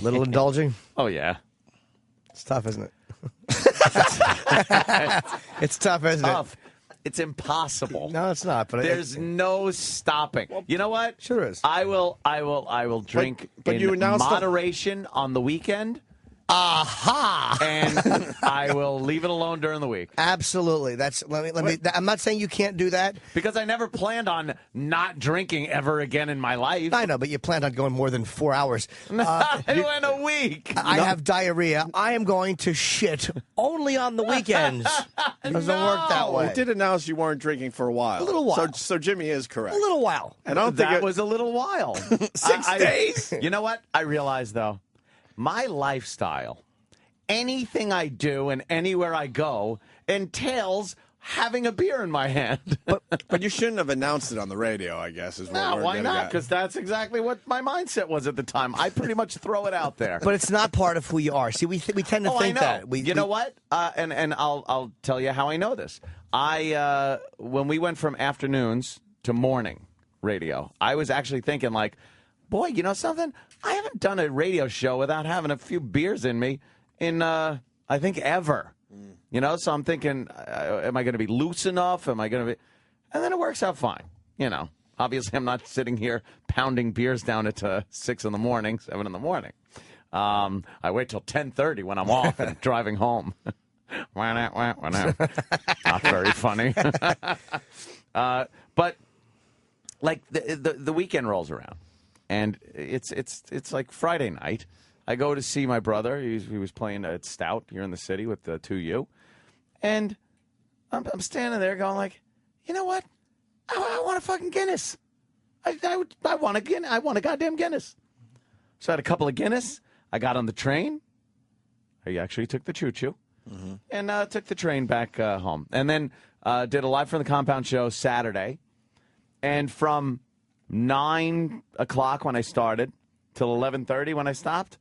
Little indulging? Oh, yeah. It's tough, isn't it? It's tough, isn't it? It's impossible. No, it's not. But there's no stopping. You know what? Sure is. I will drink but in you announced moderation on the weekend. Aha! And I will leave it alone during the week. Absolutely. Let me. I'm not saying you can't do that because I never planned on not drinking ever again in my life. I know, but you planned on going more than 4 hours. Not in a week. I have diarrhea. I am going to shit only on the weekends. Doesn't work that way. You did announce you weren't drinking for a while. A little while. So Jimmy is correct. A little while. And I don't think that was a little while. 6 days. You know what? I realized though. My lifestyle, anything I do and anywhere I go, entails having a beer in my hand. But you shouldn't have announced it on the radio, I guess, is what No, we're why getting not? at. Because that's exactly what my mindset was at the time. I pretty much throw it out there. But it's not part of who you are. See, we tend to think I know. that. You know what? And I'll tell you how I know this. When we went from afternoons to morning radio, I was actually thinking like, boy, you know something? I haven't done a radio show without having a few beers in me in, I think, ever. You know, so I'm thinking, am I going to be loose enough? Am I going to be... And then it works out fine. You know, obviously I'm not sitting here pounding beers down at 6 in the morning, 7 in the morning. I wait till 10:30 when I'm off and driving home. Not very funny. But, like, the weekend rolls around. And it's like Friday night. I go to see my brother. He was playing at Stout here in the city with the 2U. And I'm standing there going like, you know what? I want a fucking Guinness. I want a Guinness. I want a goddamn Guinness. So I had a couple of Guinness. I got on the train. I actually took the choo-choo. Mm-hmm. And took the train back home. And then did a Live from the Compound show Saturday. And from 9 o'clock when I started till 11:30 when I stopped,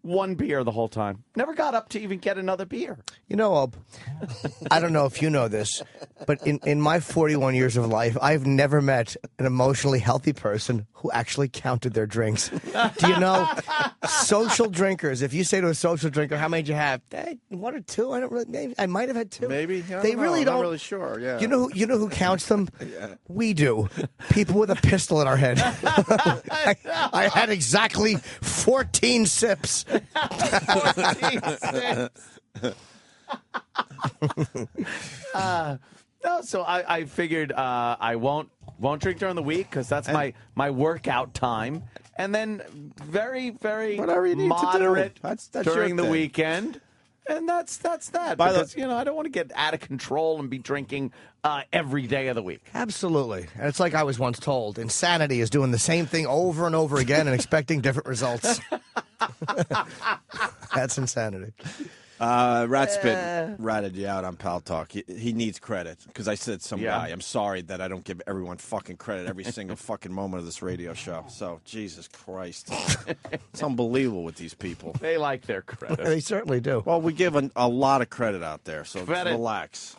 one beer the whole time. Never got up to even get another beer. You know, I don't know if you know this, but in my 41 years of life, I've never met an emotionally healthy person who actually counted their drinks. Do you know, social drinkers, if you say to a social drinker, how many did you have? 1 or 2? I don't really, maybe, I might have had 2. Maybe. They really I'm don't. not really sure, yeah. You know who counts them? Yeah. We do. People with a pistol in our head. I had exactly 14 sips. 14 sips. No, so I figured I won't drink during the week because that's my workout time, and then very, very moderate that's your during the thing. weekend, and that's that. Because I don't want to get out of control and be drinking every day of the week. Absolutely. And it's like I was once told, insanity is doing the same thing over and over again and expecting different results. That's insanity. Ratspit ratted you out on Pal Talk. He needs credit because I said some guy. I'm sorry that I don't give everyone fucking credit every single fucking moment of this radio show. So, Jesus Christ. It's unbelievable with these people. They like their credit. They certainly do. Well, we give a lot of credit out there, so Credit. Relax.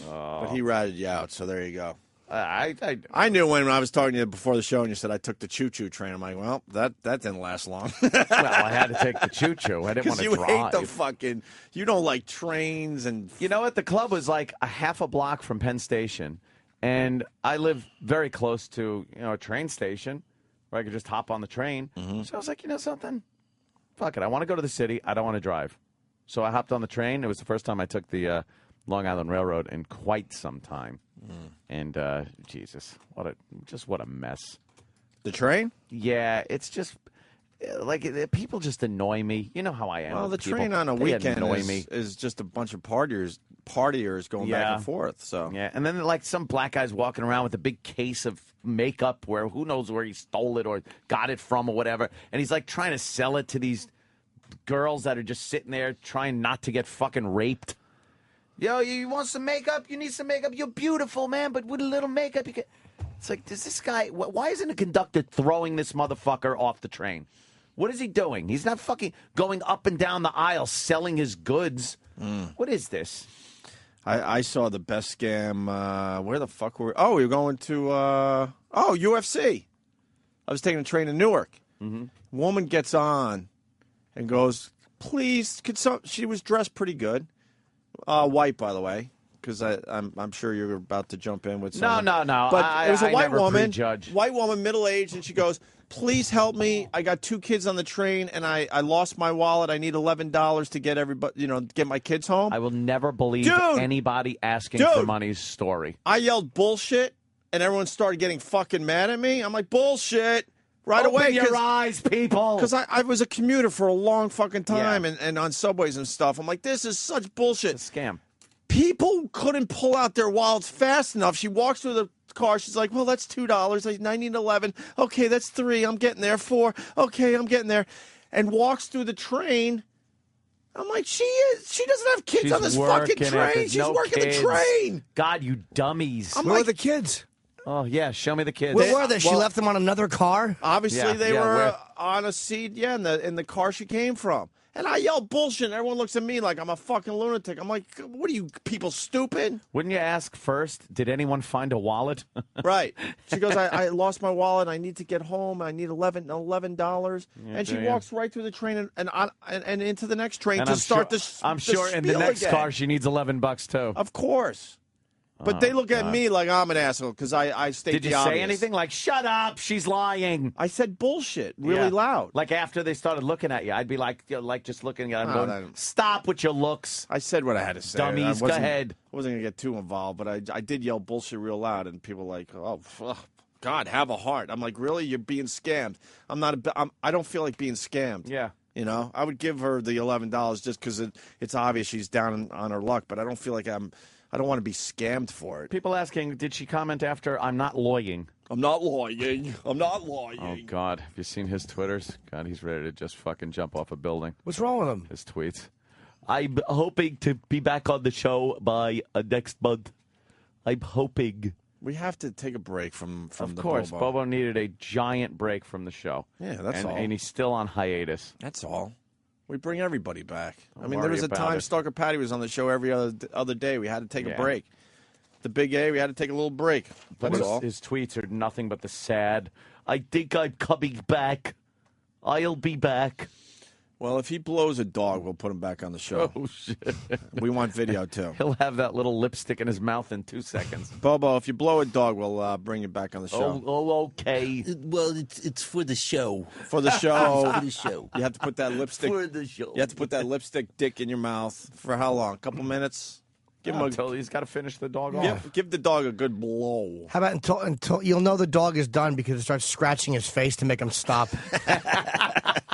But he ratted you out, so there you go. I knew when I was talking to you before the show and you said I took the choo-choo train. I'm like, well, that didn't last long. Well, I had to take the choo-choo. I didn't want to you drive. hate the fucking. You don't like trains and. You know what? The club was like a half a block from Penn Station, and I live very close to a train station where I could just hop on the train. Mm-hmm. So I was like, you know something? Fuck it. I want to go to the city. I don't want to drive. So I hopped on the train. It was the first time I took the Long Island Railroad in quite some time. And Jesus, what a mess. The train? Yeah, it's just like people just annoy me. You know how I am. Well, the with people. train on a They weekend annoy me. is just a bunch of partiers going back and forth. So yeah, and then like some black guy's walking around with a big case of makeup where who knows where he stole it or got it from or whatever, and he's like trying to sell it to these girls that are just sitting there trying not to get fucking raped. Yo, you want some makeup? You need some makeup? You're beautiful, man, but with a little makeup, you can... It's like, does this guy... Why isn't a conductor throwing this motherfucker off the train? What is he doing? He's not fucking going up and down the aisle selling his goods. What is this? I saw the best scam. Where the fuck were we? Oh, we were going to UFC. I was taking a train to Newark. Woman gets on and goes, please, she was dressed pretty good. White, by the way, because I'm sure you're about to jump in with something. No. But it was a white woman, prejudge. white woman, middle-aged, and she goes, please help me. I got 2 kids on the train, and I lost my wallet. I need $11 to get everybody, get my kids home. I will never believe anybody asking for money's story. I yelled bullshit, and everyone started getting fucking mad at me. I'm like, bullshit. Right Open away. your eyes, people. Because I was a commuter for a long fucking time and on subways and stuff. I'm like, this is such bullshit. It's a scam. People couldn't pull out their wallets fast enough. She walks through the car. She's like, well, that's $2. I need 11. Okay, that's 3. I'm getting there. 4. Okay, I'm getting there. And walks through the train. I'm like, she doesn't have kids on this fucking train. She's working the train. God, you dummies. Where are the kids? Oh, yeah, show me the kids. Where were they? She left them on another car? Obviously, they were on a seat, in the car she came from. And I yell bullshit, and everyone looks at me like I'm a fucking lunatic. I'm like, what are you people, stupid? Wouldn't you ask first, did anyone find a wallet? Right. She goes, I lost my wallet. I need to get home. I need $11. Yeah, and she walks right through the train and into the next train And to I'm start sure, this. I'm sure in the next car she needs $11 too. Of course. But they look at me like I'm an asshole because I state the obvious. Did you say anything like, shut up, she's lying? I said bullshit really loud. Like after they started looking at you, I'd be like just looking at them going, stop with your looks. I said what I had to say. Dummies, go ahead. I wasn't going to get too involved, but I did yell bullshit real loud, and people were like, oh, God, have a heart. I'm like, really? You're being scammed. I don't feel like being scammed. Yeah. I would give her the $11 just because it's obvious she's down on her luck, but I don't feel like I don't want to be scammed for it. People asking, did she comment after, I'm not lying? I'm not lying. I'm not lying. Oh, God. Have you seen his Twitters? God, he's ready to just fucking jump off a building. What's wrong with him? His tweets. I'm hoping to be back on the show by next month. I'm hoping. We have to take a break from Of the course. Bobo. Bobo needed a giant break from the show. Yeah, that's all. And he's still on hiatus. That's all. We bring everybody back. Don't there worry was a about time it. Stalker Patty was on the show every other day. We had to take a break. The Big A, we had to take a little break. But That's all. his tweets are nothing but the sad, I think I'm coming back. I'll be back. Well, if he blows a dog, we'll put him back on the show. Oh, shit. We want video, too. He'll have that little lipstick in his mouth in 2 seconds. Bobo, if you blow a dog, we'll bring you back on the show. Oh, okay. Well, it's for the show. For the show. For the show. You have to put that lipstick. For the show. You have to put that lipstick dick in your mouth for how long? A couple minutes? Give him Until he's got to finish the dog off. Give the dog a good blow. How about until you'll know the dog is done because it starts scratching his face to make him stop.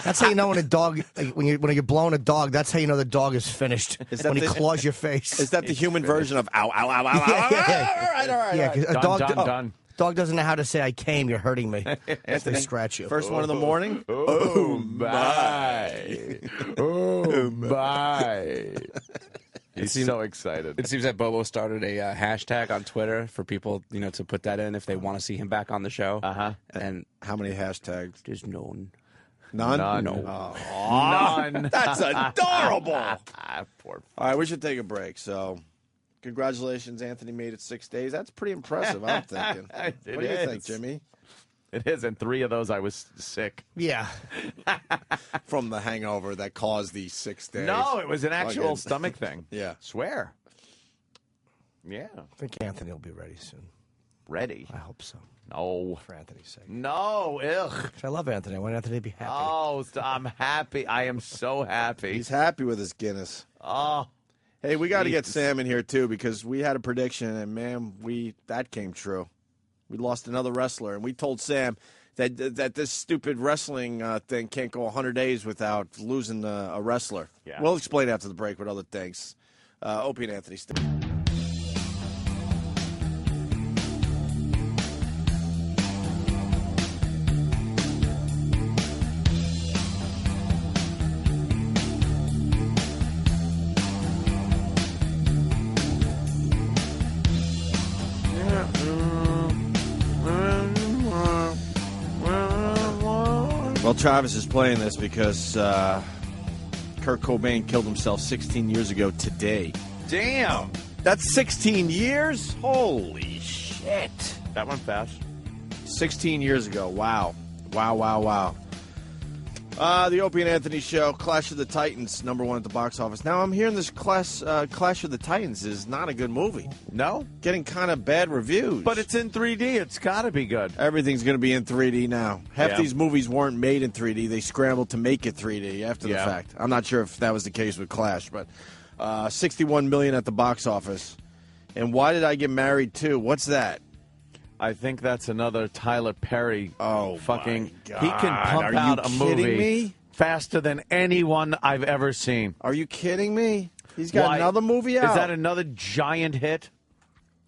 That's how you know when a dog, when you're blowing a dog. That's how you know the dog is finished. When he claws your face. Is that the human version of ow, ow, ow, ow, ow? Yeah. All right. Yeah, 'cause a dog done. Dog doesn't know how to say "I came." You're hurting me. If they scratch you. First one in the morning. Oh, my. Oh, my. He's so excited. It seems that Bobo started a hashtag on Twitter for people, to put that in if they want to see him back on the show. Uh-huh. And how many hashtags? There's none. None? None. No. None. That's adorable. Poor. All right, we should take a break. So, congratulations, Anthony made it 6 days. That's pretty impressive, I'm thinking. What do you think, Jimmy? It is, and 3 of those I was sick. Yeah. From the hangover that caused these 6 days. No, it was an actual Okay. stomach thing. Yeah. Swear. Yeah. I think Anthony will be ready soon. Ready? I hope so. No. For Anthony's sake. No, ugh. I love Anthony. I want Anthony to be happy. Oh, I'm happy. I am so happy. He's happy with his Guinness. Oh. Hey, we got to get Jesus. Sam in here, too, because we had a prediction, and, man, that came true. We lost another wrestler, and we told Sam that this stupid wrestling thing can't go 100 days without losing a wrestler. Yeah. We'll explain after the break what other things. Opie and Anthony still. Well, Travis is playing this because Kurt Cobain killed himself 16 years ago today. Damn. That's 16 years? Holy shit. That went fast. 16 years ago. Wow. Wow. The Opie and Anthony show, Clash of the Titans, #1 at the box office. Now, I'm hearing this Clash of the Titans is not a good movie. No? Getting kind of bad reviews. But it's in 3D. It's got to be good. Everything's going to be in 3D now. Half these movies weren't made in 3D. They scrambled to make it 3D after the fact. I'm not sure if that was the case with Clash, but $61 million at the box office. And Why Did I Get Married Too? What's that? I think that's another Tyler Perry. Oh, fucking! my God. He can pump Are out a you movie kidding me? faster than anyone I've ever seen. Are you kidding me? He's got another movie out. Is that another giant hit?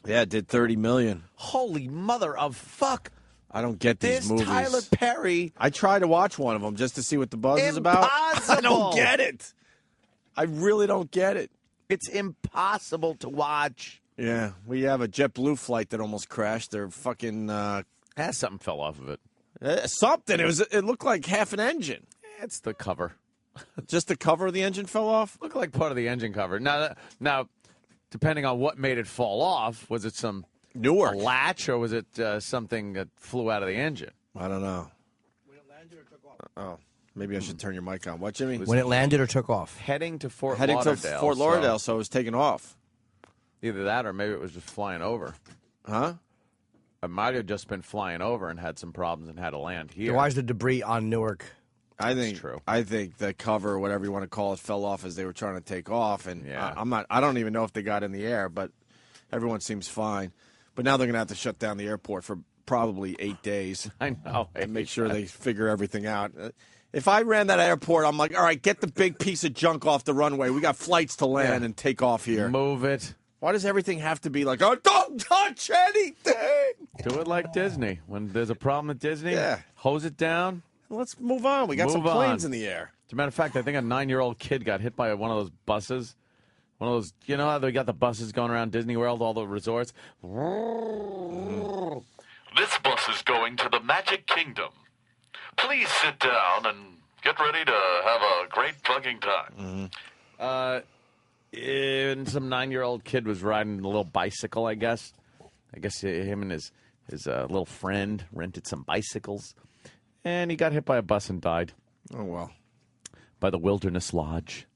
Yeah, it did $30 million. Holy mother of fuck! I don't get these movies. Tyler Perry. I tried to watch one of them just to see what the buzz is about. I don't get it. I really don't get it. It's impossible to watch. Yeah, we have a JetBlue flight that almost crashed. Their fucking something fell off of it. Something. It looked like half an engine. It's the cover. Just the cover of the engine fell off? Looked like part of the engine cover. Now, depending on what made it fall off, was it some Newark latch or was it something that flew out of the engine? I don't know. When it landed or took off? Oh, maybe I should turn your mic on. What, Jimmy? When it landed or took off? Heading to Fort Heading Lauderdale. to Fort Lauderdale, so it was taking off. Either that or maybe it was just flying over. Huh? It might have just been flying over and had some problems and had to land here. Why is the debris on Newark? I think true. I think the cover, or whatever you want to call it, fell off as they were trying to take off, and I don't even know if they got in the air, but everyone seems fine. But now they're going to have to shut down the airport for probably 8 days. I know. And make sure they figure everything out. If I ran that airport, I'm like, all right, get the big piece of junk off the runway. We got flights to land and take off here. Move it. Why does everything have to be like, oh, don't touch anything? Do it like Disney. When there's a problem at Disney, hose it down. Let's move on. We got some planes in the air. As a matter of fact, I think a 9-year-old kid got hit by one of those buses. One of those, you know how they got the buses going around Disney World, all the resorts? This bus is going to the Magic Kingdom. Please sit down and get ready to have a great fucking time. And some 9-year-old kid was riding a little bicycle, I guess. I guess him and his little friend rented some bicycles. And he got hit by a bus and died. Oh, well. By the Wilderness Lodge.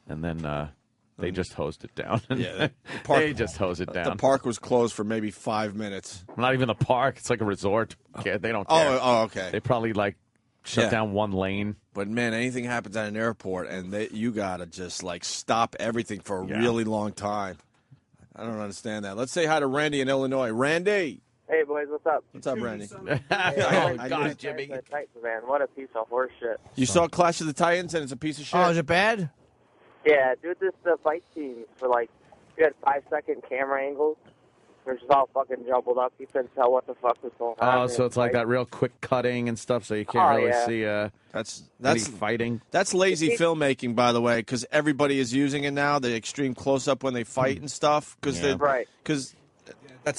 And then they just hosed it down. Yeah, they just hosed it down. The park was closed for maybe 5 minutes. Not even the park. It's like a resort. They don't care. Oh, okay. They probably, shut down one lane. But, man, anything happens at an airport, and you got to just, stop everything for a really long time. I don't understand that. Let's say hi to Randy in Illinois. Randy! Hey, boys, what's up? What's up, Randy? Oh, God, Jimmy. Titans, man. What a piece of horse shit. You saw Clash of the Titans, and it's a piece of shit? Oh, is it bad? Yeah, dude, the fight scenes for, you had 5-second camera angles. They're just all fucking jumbled up. You couldn't tell what the fuck was going on. Oh, so it's like that real quick cutting and stuff, so you can't really see any fighting. That's lazy filmmaking, by the way, because everybody is using it now, the extreme close-up when they fight and stuff. Right.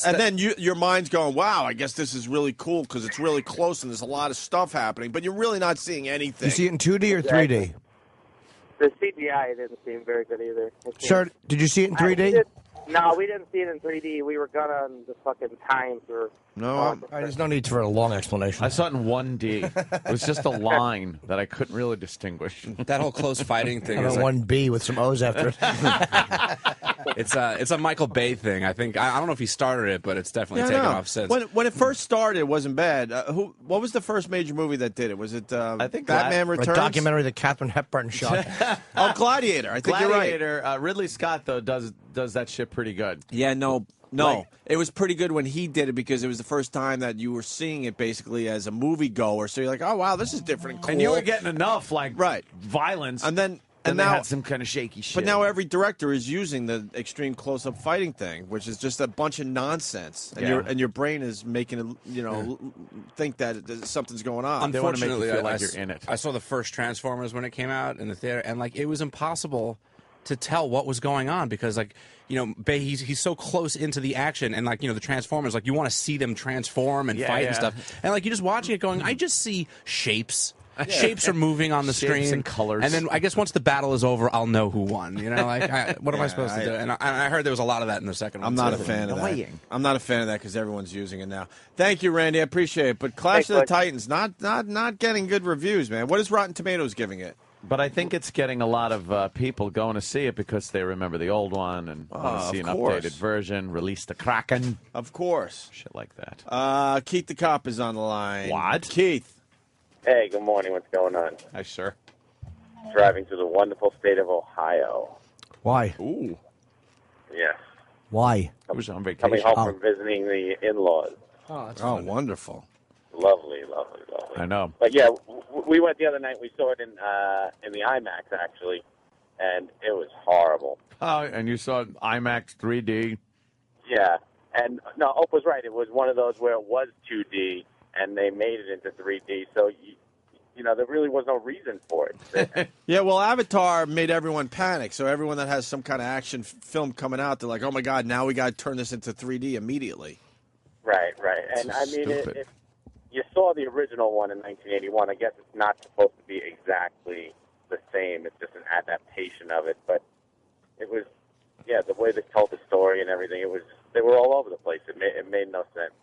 Then your mind's going, wow, I guess this is really cool because it's really close and there's a lot of stuff happening, but you're really not seeing anything. You see it in 2D or 3D? The CGI didn't seem very good either. Sir, did you see it in 3D? No, we didn't see it in 3D. We were gonna the fucking time for. No, there's no need for a long explanation. I saw it in 1D. It was just a line that I couldn't really distinguish. That whole close fighting thing is 1B with some O's after it. It's a Michael Bay thing. I think I don't know if he started it, but it's definitely taken off since. When it first started, it wasn't bad. What was the first major movie that did it? Was it I think Batman Returns? A documentary that Katharine Hepburn shot. Oh, Gladiator. I think Gladiator, you're right. Ridley Scott though does that shit pretty good. Yeah, no. It was pretty good when he did it because it was the first time that you were seeing it basically as a moviegoer. So you're like, oh wow, this is different and cool. And you were getting enough violence, and then they now had some kind of shaky shit. But now every director is using the extreme close-up fighting thing, which is just a bunch of nonsense, and your brain is making it, think that something's going on. Unfortunately, they want to make you feel like you're in it. I saw the first Transformers when it came out in the theater, and it was impossible to tell what was going on because he's so close into the action and the Transformers, you want to see them transform and fight and stuff, and you're just watching it going, I just see shapes Shapes are moving on the Shapes screen. and colors. And then I guess once the battle is over, I'll know who won. You know, like, what am I supposed to do? And I heard there was a lot of that in the second one. I'm not a fan of that. I'm not a fan of that because everyone's using it now. Thank you, Randy. I appreciate it. But Clash of the Titans, not getting good reviews, man. What is Rotten Tomatoes giving it? But I think it's getting a lot of people going to see it because they remember the old one and want to see an updated version. Release the Kraken. Of course. Shit like that. Keith the Cop is on the line. What? Keith. Hey, good morning. What's going on? Hi, sir. Driving through the wonderful state of Ohio. Why? Ooh. Yes. Why? I was on vacation. Coming home from visiting the in-laws. Oh, that's wonderful. Lovely. I know. But yeah, we went the other night. We saw it in the IMAX actually, and it was horrible. Oh, and you saw IMAX 3D. Yeah, and no, Ope was right. It was one of those where it was 2D, and they made it into 3D. So you know, there really was no reason for it. Yeah, well, Avatar made everyone panic. So everyone that has some kind of action film coming out, they're like, "Oh my God, now we got to turn this into 3D immediately." Right. And I mean, if you saw the original one in 1981, I guess it's not supposed to be exactly the same. It's just an adaptation of it. But it was, yeah, the way they told the story and everything, they were all over the place. It made no sense.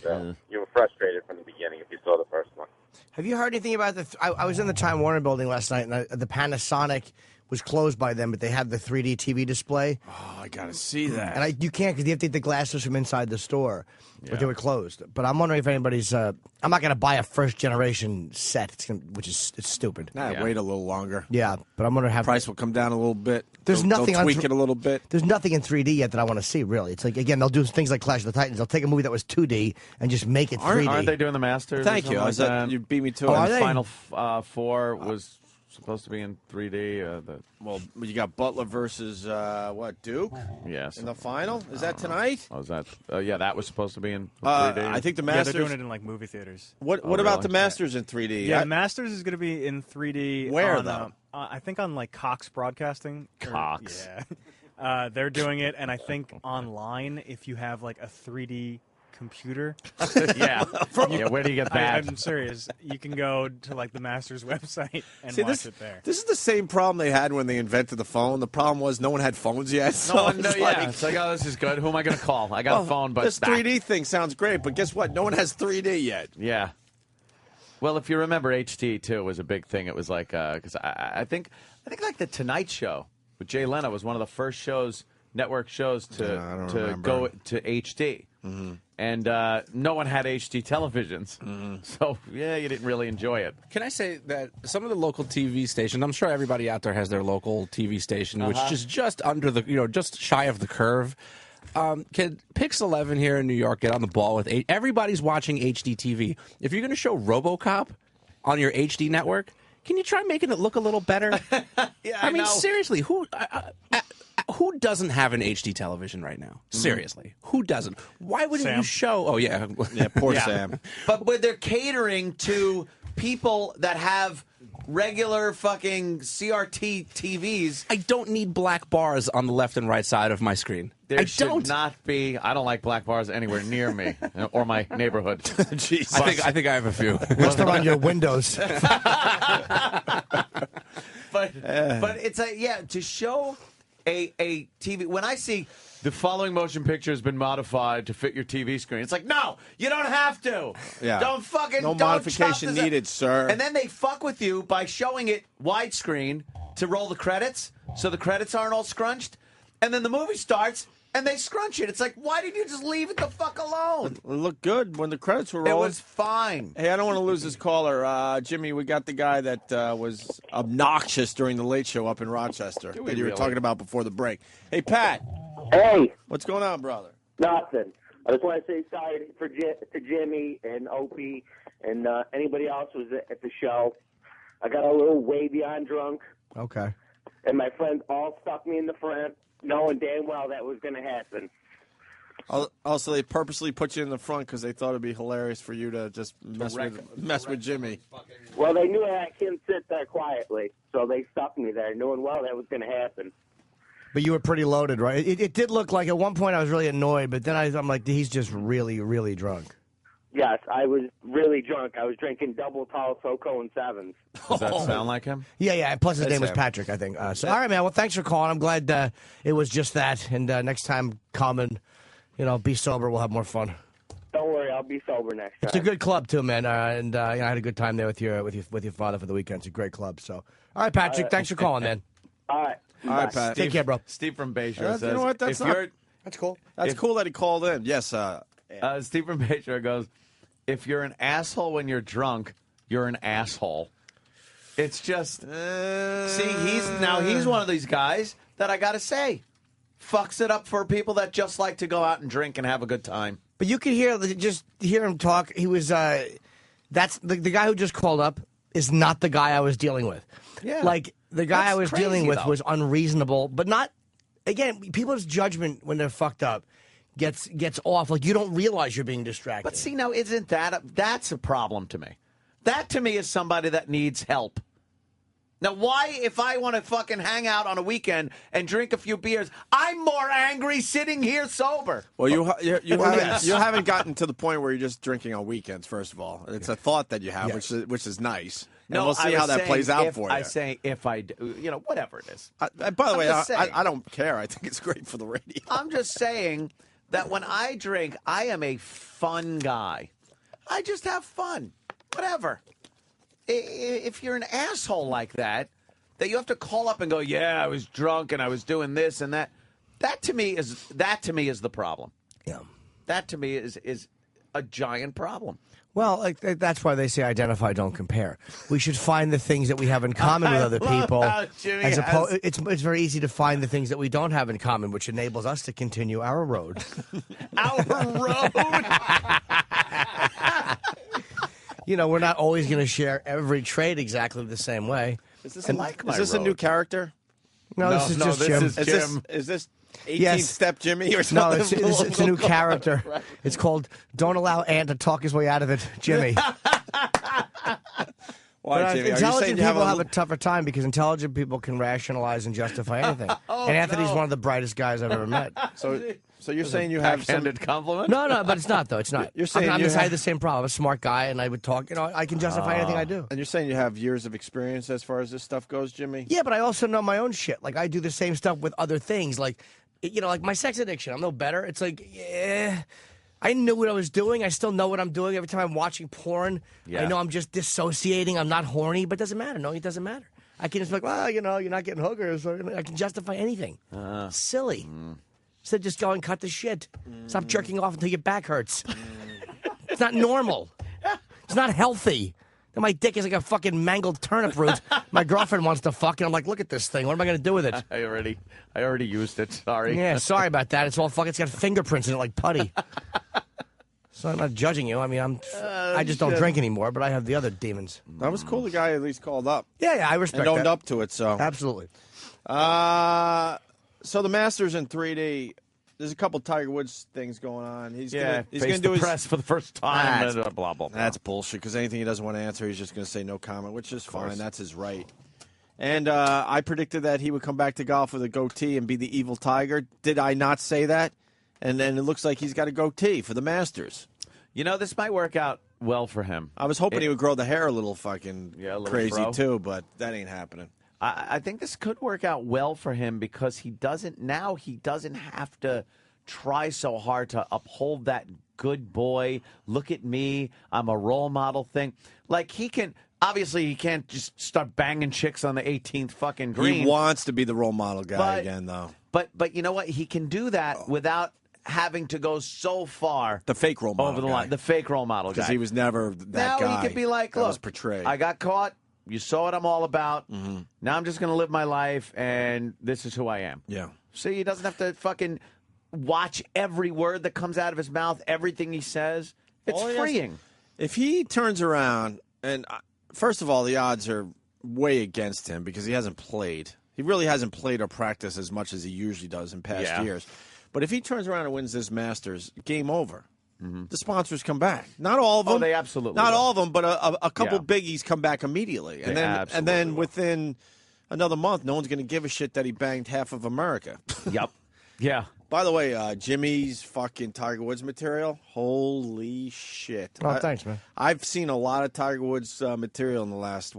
So you were frustrated from the beginning if you saw the first one. Have you heard anything about I was in the Time Warner building last night, and the Panasonic was closed by them, but they had the 3D TV display. Oh, I got to see that. And you can't because you have to get the glasses from inside the store. But they were closed. But I'm wondering if anybody's... I'm not going to buy a first-generation set, which is stupid. Wait a little longer. Yeah, but I'm wondering how... Price will come down a little bit. There's nothing they'll tweak it a little bit. There's nothing in 3D yet that I want to see, really. It's like, again, they'll do things like Clash of the Titans. They'll take a movie that was 2D and just make it 3D. Aren't they doing the Masters? Thank you. You beat me to it. Are they? Final Four was supposed to be in 3D. Well, you got Butler versus, Duke? Yes. In the final? Is that tonight? Oh, is that? Yeah, that was supposed to be in 3D. I think the Masters... Yeah, they're doing it in, like, movie theaters. What about the Masters in 3D? Yeah, the Masters is going to be in 3D. Where, though? I think on, like, Cox Broadcasting. Cox. Yeah. They're doing it, and I think online, if you have, like, a 3D computer. Yeah. Where do you get that? I'm serious. You can go to like the Masters website and watch it there. This is the same problem they had when they invented the phone. The problem was no one had phones yet. So it's like, oh, this is good. Who am I going to call? I got a phone, but this 3D thing sounds great. But guess what? No one has 3D yet. Yeah. Well, if you remember, HD too was a big thing. It was like because I think like the Tonight Show with Jay Leno was one of the first network shows to go to HD. Mm-hmm. And no one had HD televisions. Mm-hmm. So, yeah, you didn't really enjoy it. Can I say that some of the local TV stations, I'm sure everybody out there has their local TV station, which is just under the, just shy of the curve. Can Pix 11 here in New York get on the ball with everybody's watching HD TV. If you're going to show RoboCop on your HD network, can you try making it look a little better? Yeah, I mean, seriously, who doesn't have an HD television right now? Seriously, who doesn't? Why wouldn't you show? Oh yeah, poor Sam. But when they're catering to people that have regular fucking CRT TVs, I don't need black bars on the left and right side of my screen. There should not be. I don't like black bars anywhere near me or my neighborhood. Jeez. I think I have a few. What's on your windows? But it's to show a TV. When I see the following motion picture has been modified to fit your TV screen, it's like, no, you don't have to. Yeah. Don't fucking no modification needed, sir. And then they fuck with you by showing it widescreen to roll the credits, so the credits aren't all scrunched, and then the movie starts. And they scrunch it. It's like, why did you just leave it the fuck alone? It looked good when the credits were rolling. It was fine. Hey, I don't want to lose this caller. Jimmy, we got the guy that was obnoxious during the Late Show up in Rochester that you were talking about before the break. Hey, Pat. Hey. What's going on, brother? Nothing. I just want to say sorry to Jimmy and Opie and anybody else who was at the show. I got a little way beyond drunk. Okay. And my friends all stuck me in the front, knowing damn well that was going to happen. Also, they purposely put you in the front because they thought it'd be hilarious for you to just mess with Jimmy. Well, they knew I couldn't sit there quietly, so they stuck me there, knowing well that was going to happen. But you were pretty loaded, right? It did look like at one point I was really annoyed, but then I'm like, he's just really, really drunk. Yes, I was really drunk. I was drinking double tall SoCo and 7s. Does that sound like him? Yeah. Plus his That's name was him. Patrick, I think. So, all right, man. Well, thanks for calling. I'm glad it was just that. And next time, come and, be sober. We'll have more fun. Don't worry, I'll be sober next time. It's a good club too, man. And I had a good time there with your father for the weekend. It's a great club. So, all right, Patrick. Thanks for calling, man. All right. All right, Pat. Take care, bro. Steve from Bayshore says, you know what? That's cool. That's cool that he called in. Yes. Steve from Bayshore goes, if you're an asshole when you're drunk, you're an asshole. It's just, see, he's one of these guys that I got to say, fucks it up for people that just like to go out and drink and have a good time. But you could hear him talk. He was, that's the guy who just called up is not the guy I was dealing with. Yeah. Like, the guy That's I was crazy, dealing with though. was unreasonable, but not, again, people's judgment when they're fucked up gets off. Like, you don't realize you're being distracted. But see, now, isn't that's a problem to me. That, to me, is somebody that needs help. Now, why, if I want to fucking hang out on a weekend and drink a few beers, I'm more angry sitting here sober? Well, you Yes. haven't gotten to the point where you're just drinking on weekends. First of all, it's a thought that you have, Yes. which is nice. And No, we'll see I how was that saying plays out if, for you. I say if I do, whatever it is. By the way, just saying. I don't care. I think it's great for the radio. I'm just saying that when I drink, I am a fun guy. I just have fun. Whatever. If you're an asshole like that you have to call up and go, yeah, I was drunk and I was doing this and that. That to me is the problem. Yeah. That to me is a giant problem. Well, that's why they say identify, don't compare. We should find the things that we have in common with other people. It's very easy to find the things that we don't have in common, which enables us to continue our road. Our road. We're not always going to share every trait exactly the same way. Is this a new character? No, this is just Jim. Is this 18th Step Jimmy or No, something? it's a new character. Right. It's called Don't Allow Ant to Talk His Way Out of It, Jimmy. Why, Jimmy? Intelligent people have a tougher time because intelligent people can rationalize and justify anything. And Anthony's one of the brightest guys I've ever met. So you're saying you have some backhanded compliment? No, but it's not though. It's not. You're saying I you had the same problem. I'm a smart guy, and I would talk. I can justify anything I do. And you're saying you have years of experience as far as this stuff goes, Jimmy? Yeah, but I also know my own shit. Like I do the same stuff with other things. Like like my sex addiction. I'm no better. It's like, I knew what I was doing. I still know what I'm doing. Every time I'm watching porn, I know I'm just dissociating. I'm not horny, but it doesn't matter. No, it doesn't matter. I can just be like, well, you're not getting hookers. So I can justify anything. Silly. Instead of just going, cut the shit. Stop jerking off until your back hurts. It's not normal. It's not healthy. And my dick is like a fucking mangled turnip root. My girlfriend wants to fuck, and I'm like, look at this thing. What am I going to do with it? I already used it. Sorry. Yeah, sorry about that. It's all fucking. It's got fingerprints in it like putty. So I'm not judging you. I mean, I just don't drink anymore, but I have the other demons. That was cool. The guy at least called up. Yeah, I respect and owned that. up to it. So absolutely. So the Masters in 3D. There's a couple Tiger Woods things going on. He's gonna do his press for the first time. Blah, blah, blah. That's bullshit. Because anything he doesn't want to answer, he's just going to say no comment, which is fine. That's his right. And I predicted that he would come back to golf with a goatee and be the evil tiger. Did I not say that? And then it looks like he's got a goatee for the Masters. This might work out well for him. I was hoping he would grow the hair a little fucking crazy fro. too, but that ain't happening. I think this could work out well for him because he doesn't have to try so hard to uphold that good boy, look at me, I'm a role model thing. Like he can't just start banging chicks on the 18th fucking green. He wants to be the role model guy again, though. But you know what? He can do that without having to go so far. The fake role model over the guy. line. The fake role model guy. Because he was never that now guy. Now he could be like, look, was portrayed. I got caught. You saw what I'm all about. Mm-hmm. Now I'm just going to live my life, and this is who I am. Yeah. See, he doesn't have to fucking watch every word that comes out of his mouth, everything he says. It's freeing. If he turns around, and first of all, the odds are way against him because he hasn't played. He really hasn't played or practiced as much as he usually does in past years. But if he turns around and wins this Masters, game over. Mm-hmm. The sponsors come back. Not all of them. Oh, they absolutely Not will. all of them, but a couple biggies come back immediately. And then within another month, no one's going to give a shit that he banged half of America. Yep. Yeah. By the way, Jimmy's fucking Tiger Woods material, holy shit. Oh, thanks, man. I've seen a lot of Tiger Woods material in the last,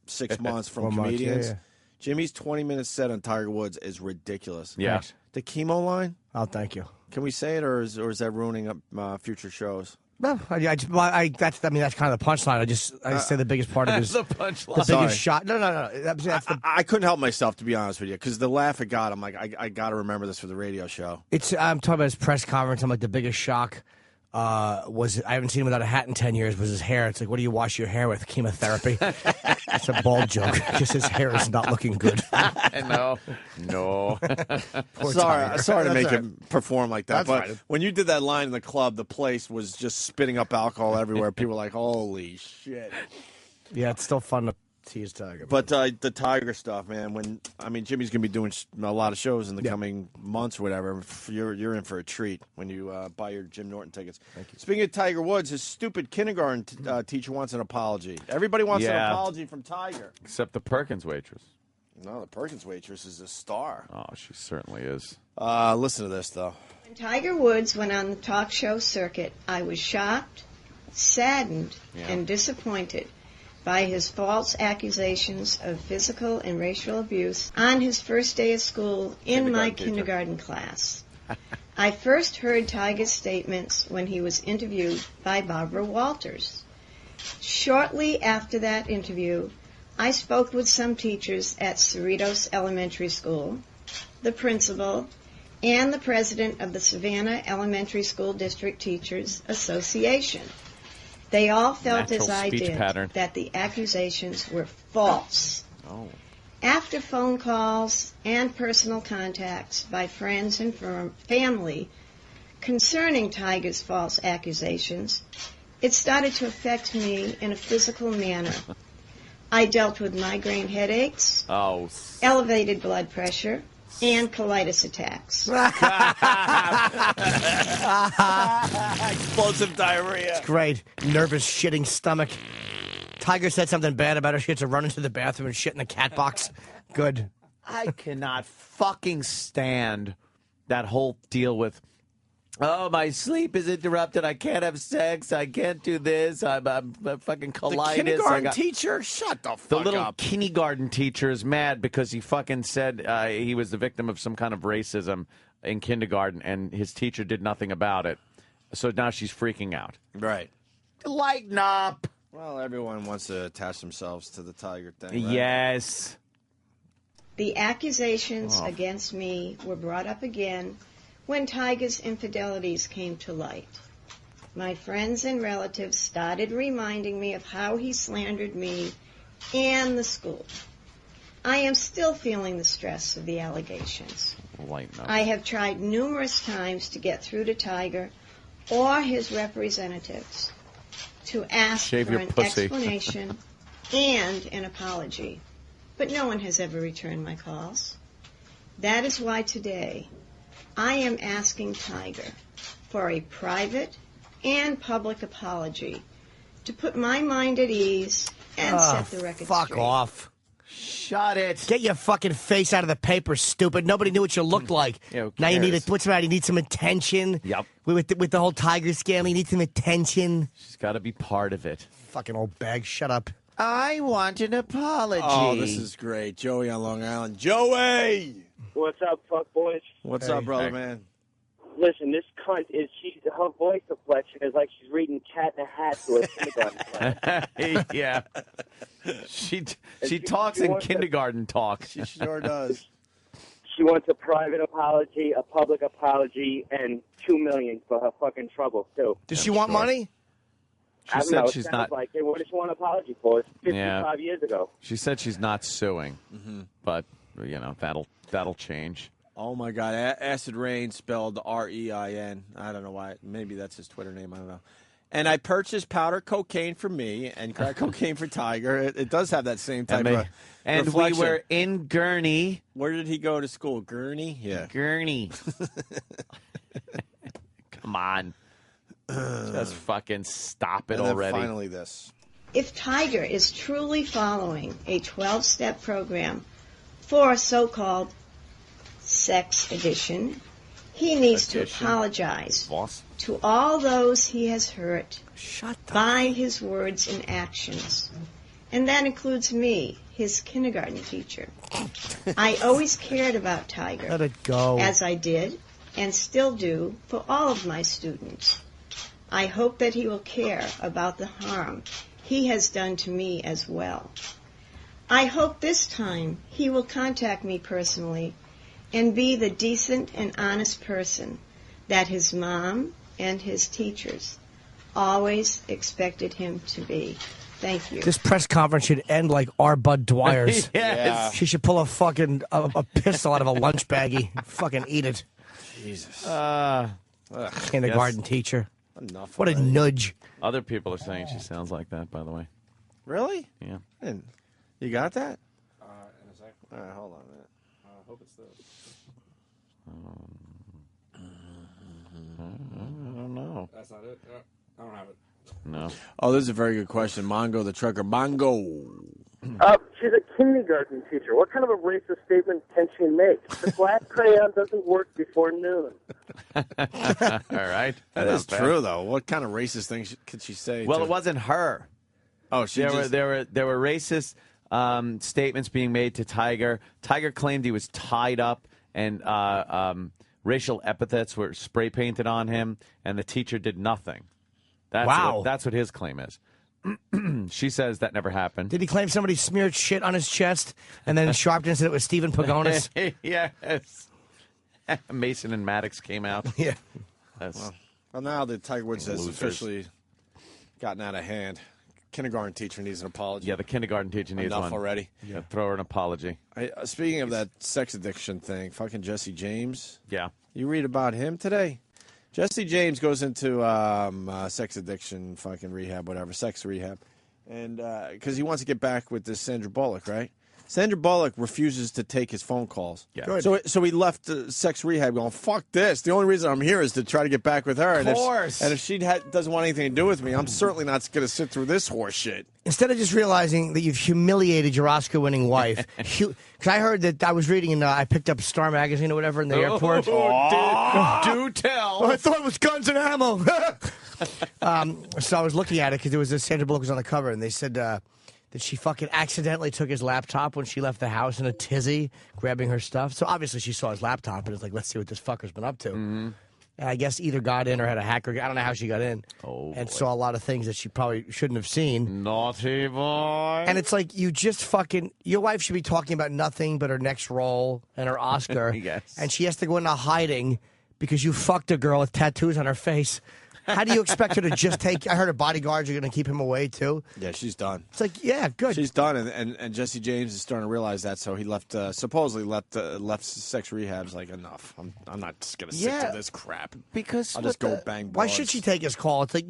6 months from 4 months, comedians. yeah. Jimmy's 20-minute set on Tiger Woods is ridiculous. Yeah. Thanks. The chemo line? Oh, thank you. Can we say it, or is that ruining up future shows? No, that's kind of the punchline. I say the biggest part of it is the punchline. The Sorry. biggest shot. No. That's the. I couldn't help myself, to be honest with you, because the laugh it got, I'm like, I got to remember this for the radio show. I'm talking about his press conference. I'm like, the biggest shock was I haven't seen him without a hat in 10 years. Was his hair? It's like, what do you wash your hair with? Chemotherapy. That's a bald joke. Just his hair is not looking good. No. Sorry to make him perform like that. That's but right. when you did that line in the club, the place was just spitting up alcohol everywhere. People were like, holy shit. Yeah, it's still fun to tease Tiger. But the Tiger stuff, man, Jimmy's going to be doing a lot of shows in the coming months or whatever. You're in for a treat when you buy your Jim Norton tickets. Thank you. Speaking of Tiger Woods, his stupid kindergarten teacher wants an apology. Everybody wants an apology from Tiger. Except the Perkins waitress. No, the Perkins waitress is a star. Oh, she certainly is. Listen to this, though. When Tiger Woods went on the talk show circuit, I was shocked, saddened, and disappointed by his false accusations of physical and racial abuse on his first day of school in my kindergarten class. I first heard Tiger's statements when he was interviewed by Barbara Walters. Shortly after that interview, I spoke with some teachers at Cerritos Elementary School, the principal, and the president of the Savannah Elementary School District Teachers Association. They all felt as I did that the accusations were false. Oh. After phone calls and personal contacts by friends and family concerning Tiger's false accusations, it started to affect me in a physical manner. I dealt with migraine headaches, elevated blood pressure, and colitis attacks. Explosive diarrhea. It's great. Nervous, shitting stomach. Tiger said something bad about her. She had to run into the bathroom and shit in the cat box. Good. I cannot fucking stand that whole deal with, oh, my sleep is interrupted. I can't have sex. I can't do this. I'm fucking colitis. The kindergarten teacher? Shut the fuck up. The little kindergarten teacher is mad because he fucking said he was the victim of some kind of racism in kindergarten, and his teacher did nothing about it. So now she's freaking out. Right. Lighten up. Well, everyone wants to attach themselves to the Tiger thing, right? Yes. The accusations against me were brought up again when Tiger's infidelities came to light. My friends and relatives started reminding me of how he slandered me and the school. I am still feeling the stress of the allegations. Lighten up. I have tried numerous times to get through to Tiger or his representatives to ask for an explanation and an apology, but no one has ever returned my calls. That is why today I am asking Tiger for a private and public apology to put my mind at ease and set the record fuck straight. off. Shut it. Get your fucking face out of the paper, stupid. Nobody knew what you looked like. Now you need what's the matter? You need some attention. Yep. With the whole Tiger scandal, you need some attention. She's got to be part of it. Fucking old bag. Shut up. I want an apology. Oh, this is great. Joey on Long Island. Joey! What's up, fuck boys? What's up, brother, man? Listen, this cunt is her voice inflection is like she's reading Cat in a Hat to a kindergarten class. Yeah. She talks in kindergarten talk. She sure does. She wants a private apology, a public apology, and $2 million for her fucking trouble too. Does she want money? I don't know. It sounds like it. What does she want an apology for? It's 55 years ago. She said she's not suing, but that'll change. Oh my God, Acid Rain spelled R-E-I-N. I don't know why. Maybe that's his Twitter name. I don't know. And I purchased powder cocaine for me and crack cocaine for Tiger. It does have that same type of And reflection. we were in Gurney. Where did he go to school? Gurney? Yeah. Gurney. Come on. Just fucking stop it and then already. Finally this. If Tiger is truly following a 12-step program for so-called sex addiction, He needs to apologize to all those he has hurt by his words and actions. And that includes me, his kindergarten teacher. I always cared about Tiger. Let it go. As I did, and still do, for all of my students. I hope that he will care about the harm he has done to me as well. I hope this time he will contact me personally and be the decent and honest person that his mom and his teachers always expected him to be. Thank you. This press conference should end like R. Bud Dwyer's. Yes. She should pull a fucking a pistol out of a lunch baggie. Fucking eat it. Jesus. Kindergarten teacher. Enough. What a nudge. Other people are saying she sounds like that, by the way. Really? Yeah. And you got that? In a second. All right, hold on a minute. I hope it's this. I don't know. That's not it. I don't have it. No. Oh, this is a very good question. Mongo the trucker. Mongo. She's a kindergarten teacher. What kind of a racist statement can she make? The black crayon doesn't work before noon. All right. That is true, though. What kind of racist thing could she say? Well, to... it wasn't her. Oh, she there were racist statements being made to Tiger. Tiger claimed he was tied up, and racial epithets were spray painted on him, and the teacher did nothing. That's what his claim is. She says that never happened. Did he claim somebody smeared shit on his chest and then Sharpton said it was Stephen Pagonis? Yes. Mason and Maddox came out. Yeah. Well, now that Tiger Woods has officially gotten out of hand, kindergarten teacher needs an apology. Yeah, the kindergarten teacher needs Enough one. already. Yeah, throw her an apology. Speaking of that sex addiction thing, fucking Jesse James. Yeah. You read about him today? Jesse James goes into sex addiction, fucking rehab, whatever, sex rehab, and because he wants to get back with this Sandra Bullock, right? Sandra Bullock refuses to take his phone calls. Yeah. Good. So he left sex rehab going, fuck this. The only reason I'm here is to try to get back with her. Of course. And if she doesn't want anything to do with me, I'm certainly not going to sit through this horse shit. Instead of just realizing that you've humiliated your Oscar-winning wife, because I heard that I was reading, I picked up Star Magazine or whatever in the airport. Do tell. I thought it was guns and ammo. So I was looking at it because there was this Sandra Bullock was on the cover, and they said that she fucking accidentally took his laptop when she left the house in a tizzy, grabbing her stuff. So obviously she saw his laptop and was like, let's see what this fucker's been up to. Mm-hmm. And I guess either got in or had a hacker. I don't know how she got in. And saw a lot of things that she probably shouldn't have seen. Naughty boy. And it's like, you just fucking, your wife should be talking about nothing but her next role and her Oscar. Yes. And she has to go into hiding because you fucked a girl with tattoos on her face. How do you expect her to just take? I heard her bodyguards are going to keep him away too. Yeah, she's done. It's like, yeah, good. She's done, and Jesse James is starting to realize that. So he left, supposedly left sex rehabs. Like, enough. I'm not just going to sit through this crap. Because I'll just go bang. Why broads. should she take his call? It's like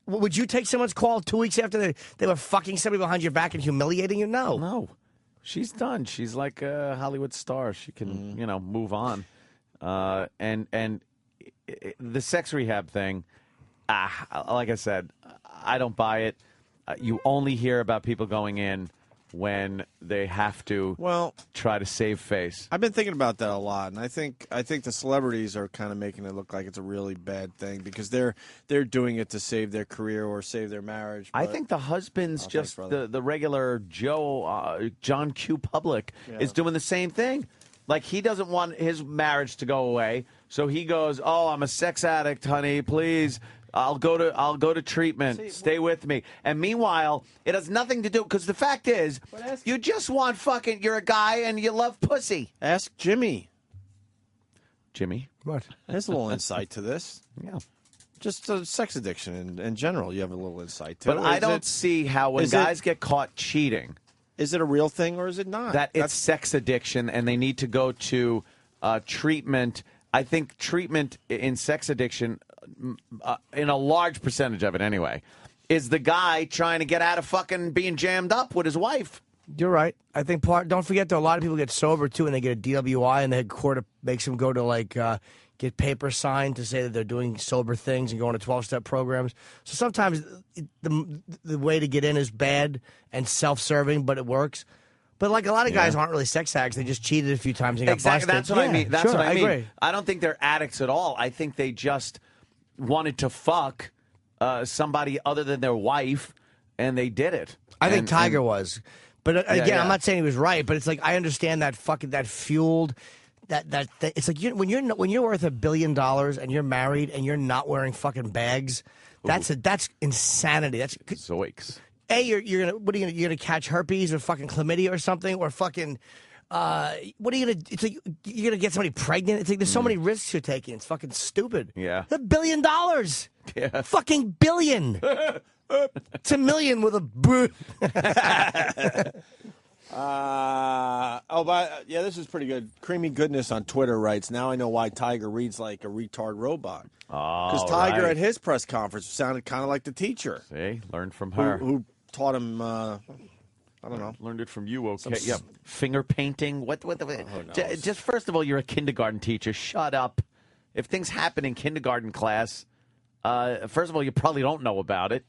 would you take someone's call 2 weeks after they were fucking somebody behind your back and humiliating you? No. She's done. She's like a Hollywood star. She can, move on. And the sex rehab thing. Like I said, I don't buy it. You only hear about people going in when they have to try to save face. I've been thinking about that a lot, and I think the celebrities are kind of making it look like it's a really bad thing because they're doing it to save their career or save their marriage. I think the husband's just the regular Joe, John Q. Public is doing the same thing. Like, he doesn't want his marriage to go away, so he goes, "Oh, I'm a sex addict, honey. Please, I'll go to treatment. Stay with me." And meanwhile, it has nothing to do, because the fact is, you just want fucking. You're a guy and you love pussy. Ask Jimmy. Jimmy, what? There's a little insight to this. Yeah. Just sex addiction in general. You have a little insight to. But I don't see how when guys get caught cheating. Is it a real thing or is it not? It's sex addiction, and they need to go to treatment. I think treatment in sex addiction, in a large percentage of it anyway, is the guy trying to get out of fucking being jammed up with his wife. You're right. I think don't forget, though, a lot of people get sober, too, and they get a DWI, and the court makes them go to, get paper signed to say that they're doing sober things and going to 12-step programs. So sometimes the way to get in is bad and self-serving, but it works. But like a lot of guys Yeah. aren't really sex addicts. They just cheated a few times and got Exactly. busted. That's what I mean. That's sure, what I mean. agree. I don't think they're addicts at all. I think they just wanted to fuck somebody other than their wife, and they did it. I think Tiger was. But again, yeah. I'm not saying he was right, but it's like I understand that fueled that it's like when you're worth $1 billion and you're married and you're not wearing fucking bags, that's insanity. That's zoiks. You're gonna catch herpes or fucking chlamydia or something or fucking what are you gonna? It's like you're gonna get somebody pregnant. It's like there's so many risks you're taking. It's fucking stupid. Yeah. $1 billion. Yeah. Fucking billion. It's a million with a boo. This is pretty good. Creamy Goodness on Twitter writes, now I know why Tiger reads like a retard robot. Because Tiger at his press conference sounded kind of like the teacher. See, learned from her. Who taught him, I don't know. Learned it from you, okay. Yep. Finger painting. What just first of all, you're a kindergarten teacher. Shut up. If things happen in kindergarten class, first of all, you probably don't know about it.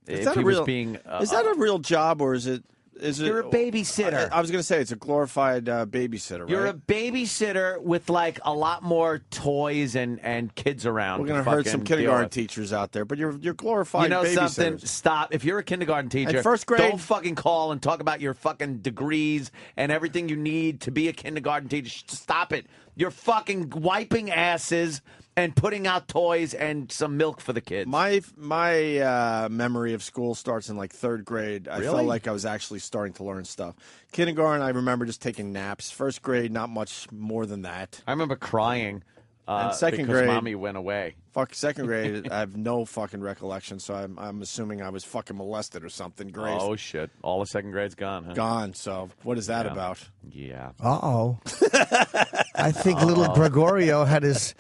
Is that a real job, or is it? You're a babysitter. I was going to say it's a glorified babysitter, right? You're a babysitter with like a lot more toys and kids around. We're going to hurt some kindergarten teachers out there, but you're glorified. You know babysitters. something? Stop. If you're a kindergarten teacher, in first grade, don't fucking call and talk about your fucking degrees and everything you need to be a kindergarten teacher. Stop it. You're fucking wiping asses and putting out toys and some milk for the kids. My memory of school starts in like third grade. I felt like I was actually starting to learn stuff. Kindergarten, I remember just taking naps. First grade, not much more than that. I remember crying and second because grade, mommy went away. Second grade, I have no fucking recollection, so I'm assuming I was fucking molested or something. Great. Oh, shit. All of second grade's gone, huh? Gone, so what is that about? Yeah. Uh-oh. I think little Gregorio had his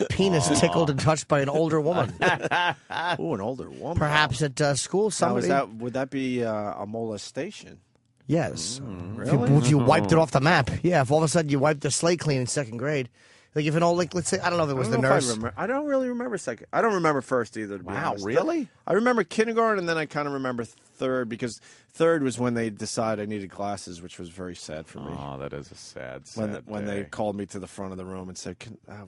penis tickled and touched by an older woman. Ooh, an older woman. Perhaps at school, somebody. Would that be a molestation? Yes. Really? If you wiped it off the map. Yeah, if all of a sudden you wiped the slate clean in second grade. Like if an old, let's say, I don't know if it was the nurse. I don't really remember second. I don't remember first either, to be honest. Really? I remember kindergarten, and then I kind of remember third, because third was when they decided I needed glasses, which was very sad for me. Oh, that is a sad When they called me to the front of the room and said,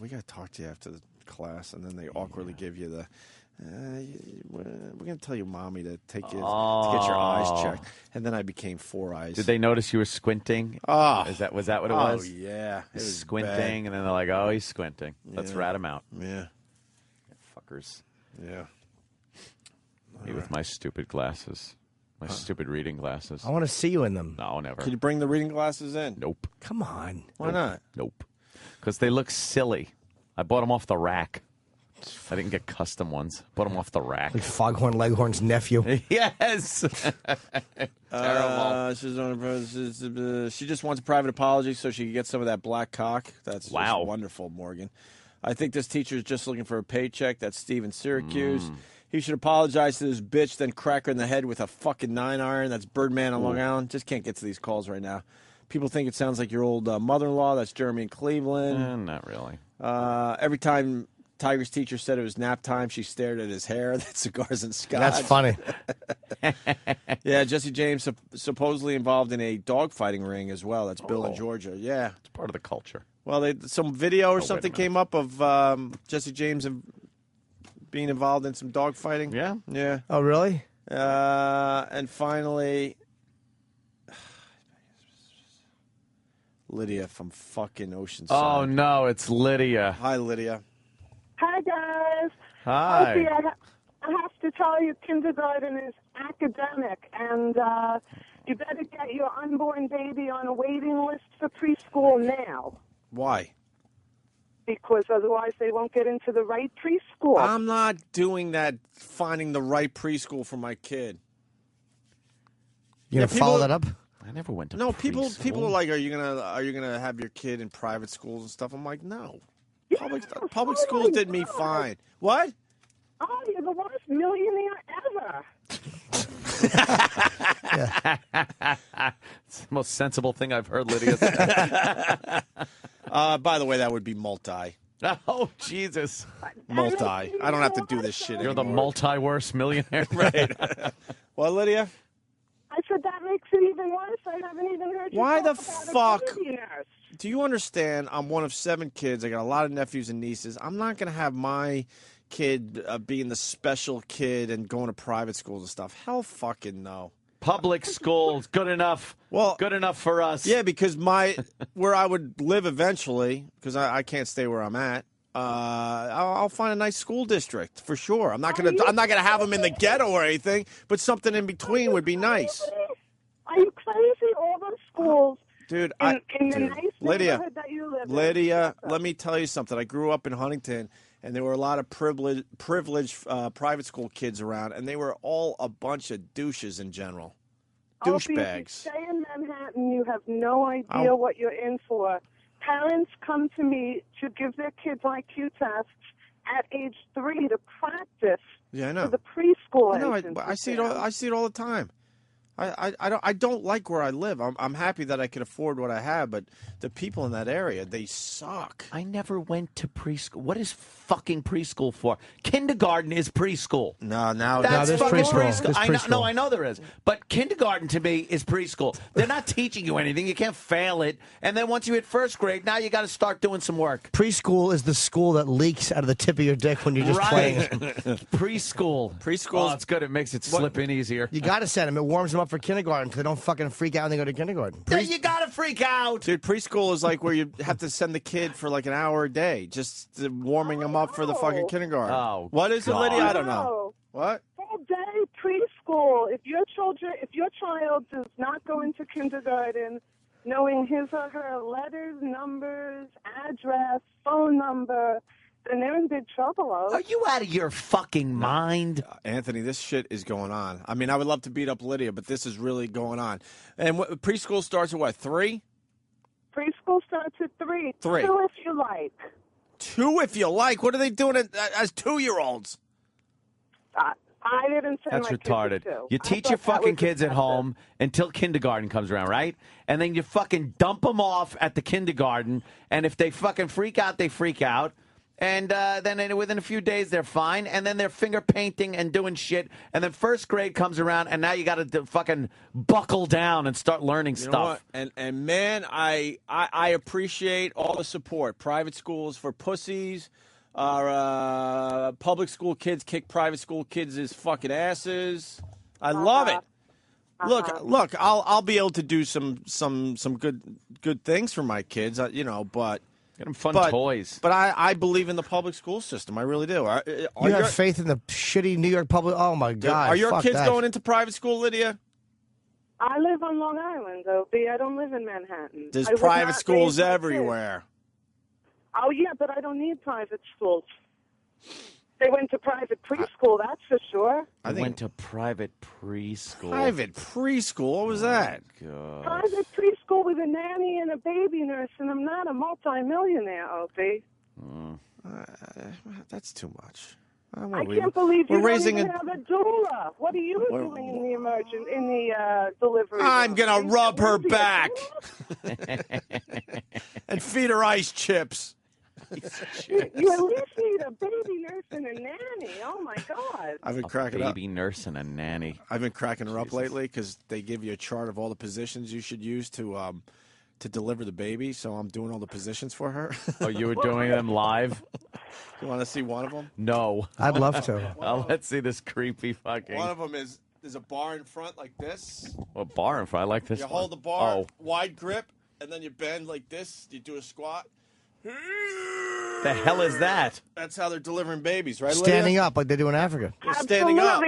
we got to talk to you after the class, and then they awkwardly give you the, we're going to tell your mommy to take you to get your eyes checked. And then I became 4 eyes. Did they notice you were squinting? Oh. Was that what it was? Oh, yeah. It was squinting, bad. and then they're like, oh, he's squinting. Let's rat him out. Yeah. Fuckers. Yeah. Me with my stupid glasses. My stupid reading glasses. I want to see you in them. No, never. Could you bring the reading glasses in? Nope. Come on. Why not? Nope. Because they look silly. I bought them off the rack. I didn't get custom ones. Bought them off the rack. Like Foghorn Leghorn's nephew. Yes. Terrible. She just wants a private apology so she can get some of that black cock. That's just wonderful, Morgan. I think this teacher is just looking for a paycheck. That's Steve in Syracuse. He should apologize to this bitch, then crack her in the head with a fucking 9-iron. That's Birdman on Long Island. Just can't get to these calls right now. People think it sounds like your old mother-in-law. That's Jeremy in Cleveland. Not really. Every time Tiger's teacher said it was nap time, she stared at his hair. That's Cigars and Scotch. That's funny. Yeah, Jesse James supposedly involved in a dogfighting ring as well. That's Bill in Georgia. Yeah. It's part of the culture. Well, some video or something came up of Jesse James being involved in some dogfighting. Yeah. Yeah. Oh, really? And finally, Lydia from fucking Oceanside. Oh, no, it's Lydia. Hi, Lydia. Hi, guys. Hi. Opie, I have to tell you, kindergarten is academic, and you better get your unborn baby on a waiting list for preschool now. Why? Because otherwise they won't get into the right preschool. I'm not doing that, finding the right preschool for my kid. You gonna follow that up? I never went to people preschool. are like, are you gonna have your kid in private schools and stuff? I'm like, no. Public schools did me fine. What? Oh, you're the worst millionaire ever. It's the most sensible thing I've heard Lydia say. By the way, that would be multi. Oh, Jesus. Multi. I don't have to do this shit You're anymore. the multi-worst millionaire. Right. Well, Lydia? I said that makes it even worse. I haven't even heard you Why the talk about a fuck? baby nurse. Do you understand? I'm one of 7 kids. I got a lot of nephews and nieces. I'm not going to have my kid being the special kid and going to private schools and stuff. Hell fucking no. Public schools, good enough. Well, good enough for us. Yeah, because where I would live eventually, because I can't stay where I'm at. I'll find a nice school district for sure. I'm not gonna have them in the ghetto or anything, but something in between would be nice. Are you crazy? All those schools. Dude, in the nice Lydia, neighborhood that you live in. Lydia, let me tell you something. I grew up in Huntington, and there were a lot of privileged private school kids around, and they were all a bunch of douches in general. Douchebags. If you stay in Manhattan, you have no idea what you're in for. Parents come to me to give their kids IQ tests at age 3 to practice for the preschool. I see it all. I see it all the time. I don't like where I live. I'm happy that I can afford what I have, but the people in that area, they suck. I never went to preschool. What is fucking preschool for? Kindergarten is preschool. That's there's fucking preschool. I know there is. But kindergarten to me is preschool. They're not teaching you anything. You can't fail it. And then once you hit first grade, now you got to start doing some work. Preschool is the school that leaks out of the tip of your dick when you're just playing. Preschool. Preschool. Oh, it's good. It makes it slip in easier. You got to send them. It warms them up for kindergarten so they don't fucking freak out when they go to kindergarten. You got to freak out. Dude, preschool is like where you have to send the kid for like an hour a day, just warming them up for the fucking kindergarten. Oh, what is it, Lydia? I don't know. What? All day preschool. If your child does not go into kindergarten knowing his or her letters, numbers, address, phone number, then they're in big trouble. Are you out of your fucking mind? Anthony, this shit is going on. I mean, I would love to beat up Lydia, but this is really going on. And preschool starts at what, 3? Preschool starts at 3. 3. 2 if you like. 2 if you like. What are they doing as 2-year-olds? I didn't say That's my kids retarded. were 2. You teach your fucking kids at home until kindergarten comes around, right? And then you fucking dump them off at the kindergarten, and if they fucking freak out, they freak out. And then within a few days, they're fine. And then they're finger painting and doing shit. And then first grade comes around, and now you got to fucking buckle down and start learning You know stuff. what? And man, I appreciate all the support. Private schools for pussies. Our public school kids kick private school kids' fucking asses. I love it. Look, I'll be able to do some good things for my kids, but. Get them fun toys. But I believe in the public school system. I really do. You have faith in the shitty New York public? Oh, my God. Are your fuck kids that. going into private school, Lydia? I live on Long Island, Opie. I don't live in Manhattan. There's I would private not schools raise my kids. everywhere. Oh, yeah, but I don't need private schools. They went to private preschool, that's for sure. I went to private preschool. Private preschool? What was that? God. Private preschool with a nanny and a baby nurse, and I'm not a multimillionaire, Opie. That's too much. I can't believe you we're raising don't even have a doula. What are you doing in the delivery room? I'm gonna rub her back and feed her ice chips. You at least need a baby nurse and a nanny. Oh, my God. I've been cracking up. Baby nurse and a nanny. I've been cracking her up lately because they give you a chart of all the positions you should use to deliver the baby. So I'm doing all the positions for her. Oh, you were doing them live? You want to see one of them? No. I'd love to. Let's see this creepy fucking. One of them is there's a bar in front like this. A bar in front? I like this. You one. hold the bar, Oh. wide grip, and then you bend like this. You do a squat. The hell is that? That's how they're delivering babies, right? Standing Lydia? up like they do in Africa. They're standing up.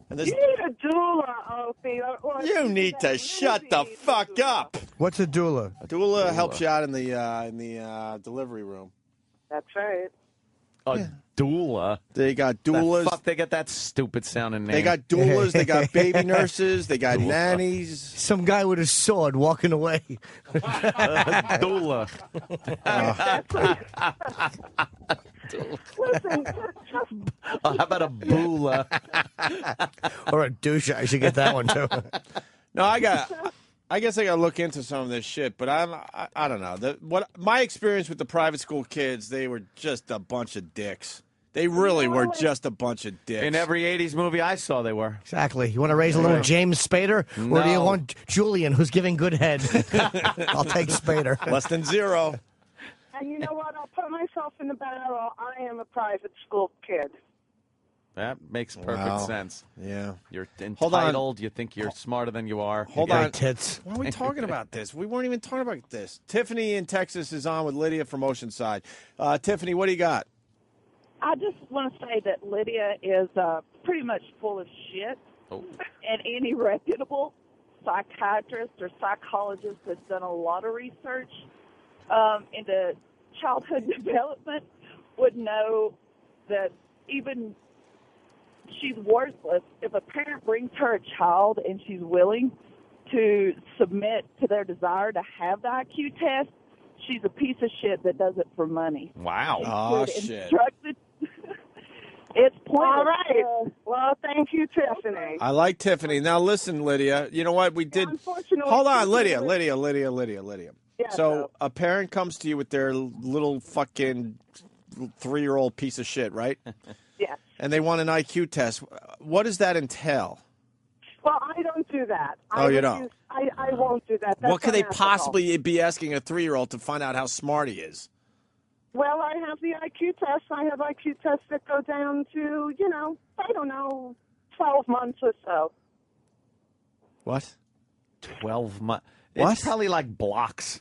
And You need a doula, Opie. You need to shut the fuck up. What's a doula? A doula helps you out in the delivery room. That's right. A doula? They got doulas. The fuck they get that stupid sounding name? They got doulas. They got baby nurses. They got nannies. Some guy with a sword walking away. Doula. Listen, How about a boola? Or a douche. I should get that one, too. No, I guess I got to look into some of this shit, but I don't know. My experience with the private school kids, they were just a bunch of dicks. They really were just a bunch of dicks. In every 80s movie I saw, they were. Exactly. You want to raise a little James Spader? Or do you want Julian, who's giving good head? I'll take Spader. Less than 0. And you know what? I'll put myself in the barrel. I am a private school kid. That makes perfect sense. Yeah. You're Hold on. entitled. You think you're smarter than you are. Hold You on. got tits. Why are we talking about this? We weren't even talking about this. Tiffany in Texas is on with Lydia from Oceanside. Tiffany, what do you got? I just want to say that Lydia is pretty much full of shit, and any reputable psychiatrist or psychologist that's done a lot of research into childhood development would know that even she's worthless. If a parent brings her a child and she's willing to submit to their desire to have the IQ test, she's a piece of shit that does it for money. Wow. Oh, shit. It's pointless. All right. Well, thank you, Tiffany. I like Tiffany. Now, listen, Lydia. You know what? We did. Hold on, Lydia. Yeah, So a parent comes to you with their little fucking 3-year-old piece of shit, right? Yes. And they want an IQ test. What does that entail? Well, I don't do that. Oh, you don't? I won't do that. That's What could they unethical. possibly be asking a 3-year-old to find out how smart he is? Well, I have the IQ test. I have IQ tests that go down to, I don't know, 12 months or so. What? 12 months. What? It's probably like blocks.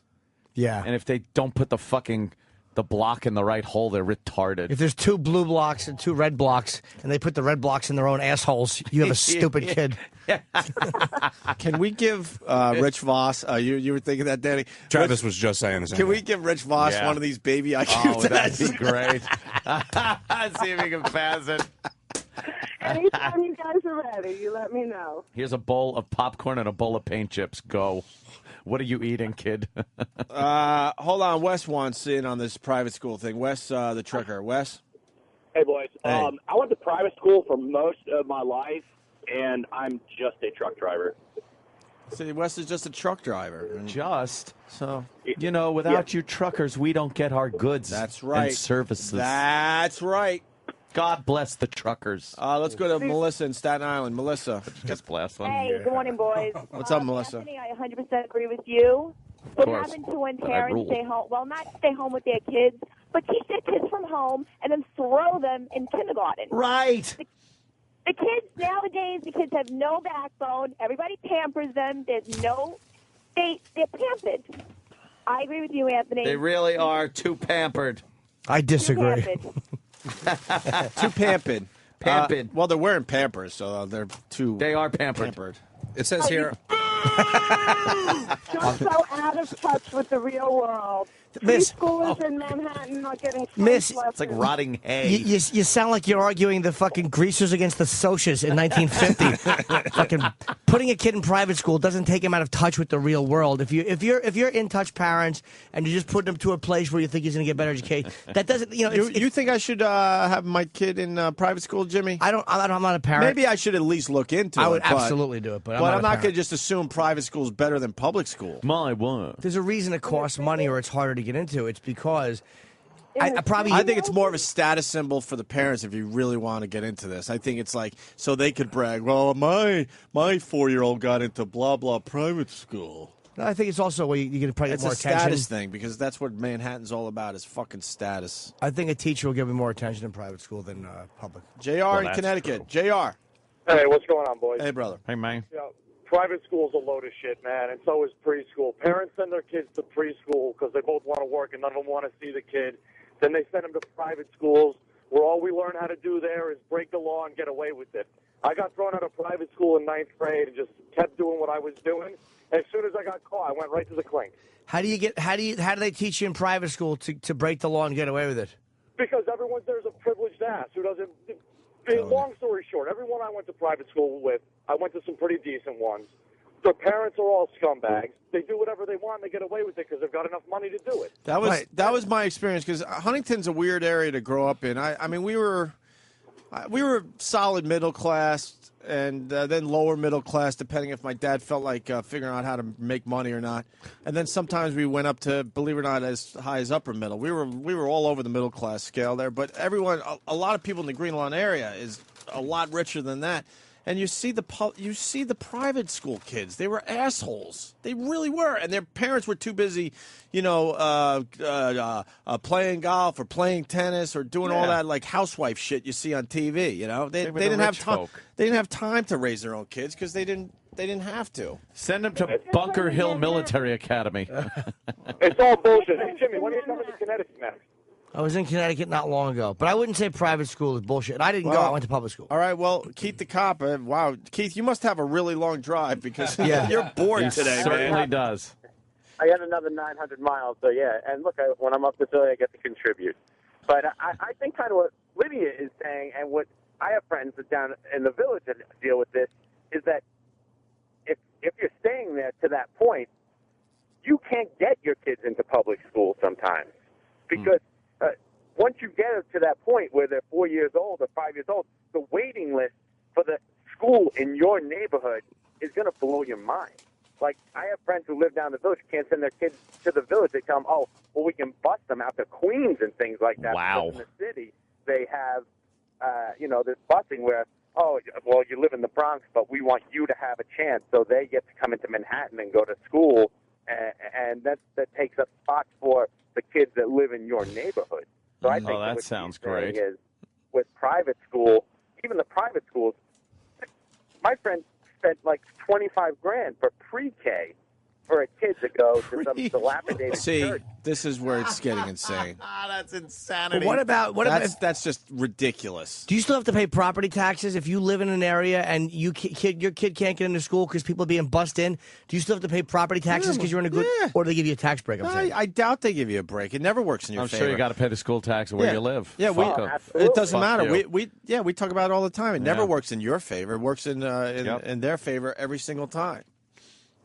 Yeah. And if they don't put the block in the right hole, they're retarded. If there's 2 blue blocks and 2 red blocks, and they put the red blocks in their own assholes, you have a stupid kid. Can we give Rich Voss, you were thinking that, Danny? Travis was just saying the same Can we thing. give Rich Voss one of these baby IQ tests? That'd be great. See if he can pass it. Anytime you guys are ready, you let me know. Here's a bowl of popcorn and a bowl of paint chips. Go. What are you eating, kid? Hold on. Wes wants in on this private school thing. Wes, the trucker. Wes? Hey, boys. Hey. I went to private school for most of my life, and I'm just a truck driver. See, Wes is just a truck driver. So, without you truckers, we don't get our goods That's right. and services. That's right. God bless the truckers. Let's go to Melissa in Staten Island. Melissa. Just bless them. Hey, good morning, boys. What's up, Melissa? Anthony, I 100% agree with you. What course. happened to when But I parents rule. stay home? Well, not stay home with their kids, but keep their kids from home and then throw them in kindergarten. Right. The kids nowadays, the kids have no backbone. Everybody pampers them. They're pampered. I agree with you, Anthony. They really are too pampered. I disagree. Too pampered. Pampered. Well, they're wearing Pampers, so they're too. They are pampered. It says here. Just so out of touch with the real world. Miss- Preschoolers in Manhattan are getting Miss- French It's like lessons. rotting hay. You sound like you're arguing the fucking greasers against the socias in 1950. Fucking putting a kid in private school doesn't take him out of touch with the real world. If you're in touch parents and you just put him to a place where you think he's going to get better education, that doesn't You think I should have my kid in private school, Jimmy? I'm not a parent. Maybe I should at least look into it. I would but- absolutely do it, but I'm I'm not a not parent. going to just assume private school is better than public school. My word. There's a reason it costs money or it's harder to get into. It's because I think it's more of a status symbol for the parents if you really want to get into this. I think it's like so they could brag. Well, my 4-year-old got into blah blah private school. I think it's also where you can probably get It's more a attention. status thing because that's what Manhattan's all about is fucking status. I think a teacher will give me more attention in private school than public. JR in Connecticut. JR. Hey, what's going on, boys? Hey, brother. Hey, man. Private school's a load of shit, man, and so is preschool. Parents send their kids to preschool because they both want to work and none of them want to see the kid. Then they send them to private schools where all we learn how to do there is break the law and get away with it. I got thrown out of private school in 9th grade and just kept doing what I was doing. As soon as I got caught, I went right to the clink. How do they teach you in private school to break the law and get away with it? Because everyone there's a privileged ass who doesn't. Long story short, everyone I went to private school with, I went to some pretty decent ones. Their parents are all scumbags. They do whatever they want and they get away with it because they've got enough money to do it. That was my experience because Huntington's a weird area to grow up in. I We were solid middle class, and then lower middle class, depending if my dad felt like figuring out how to make money or not. And then sometimes we went up to, believe it or not, as high as upper middle. We were all over the middle class scale there. But everyone, a lot of people in the Green Lawn area is a lot richer than that. And you see the private school kids. They were assholes. They really were, and their parents were too busy, playing golf or playing tennis or doing all that like housewife shit you see on TV. They didn't have time. They didn't have time to raise their own kids because they didn't have to. Send them to Bunker Hill Military Academy. It's all bullshit. Hey, Jimmy, when are you coming to Connecticut next? I was in Connecticut not long ago, but I wouldn't say private school is bullshit. I didn't go. I went to public school. All right, well, Keith the cop. Wow, Keith, you must have a really long drive because Yeah. you're bored today, man. Certainly does. I got another 900 miles, so yeah. And look, when I'm up this early, I get to contribute. But I think kind of what Lydia is saying, and what I have friends that down in the village that deal with this, is that if you're staying there to that point, you can't get your kids into public school sometimes because once you get to that point where they're 4 years old or 5 years old, the waiting list for the school in your neighborhood is going to blow your mind. Like, I have friends who live down the village, can't send their kids to the village. They tell them, oh, well, we can bus them out to Queens and things like that. Wow. Because in the city, they have, this busing where, oh, well, you live in the Bronx, but we want you to have a chance. So they get to come into Manhattan and go to school, and that takes up spots for the kids that live in your neighborhood. So I think that sounds great. Is with private school, even the private schools, my friend spent like $25,000 for pre-K for a kid to go to some dilapidated church. This is where it's getting insane. That's insanity. But what about that's just ridiculous. Do you still have to pay property taxes if you live in an area and your kid can't get into school because people are being bussed in? Do you still have to pay property taxes because you're in a good, or do they give you a tax break? I doubt they give you a break. It never works in your favor. I'm sure you got to pay the school tax where you live. Yeah, Absolutely. it doesn't matter. You. We talk about it all the time. It never works in your favor. It works in their favor every single time.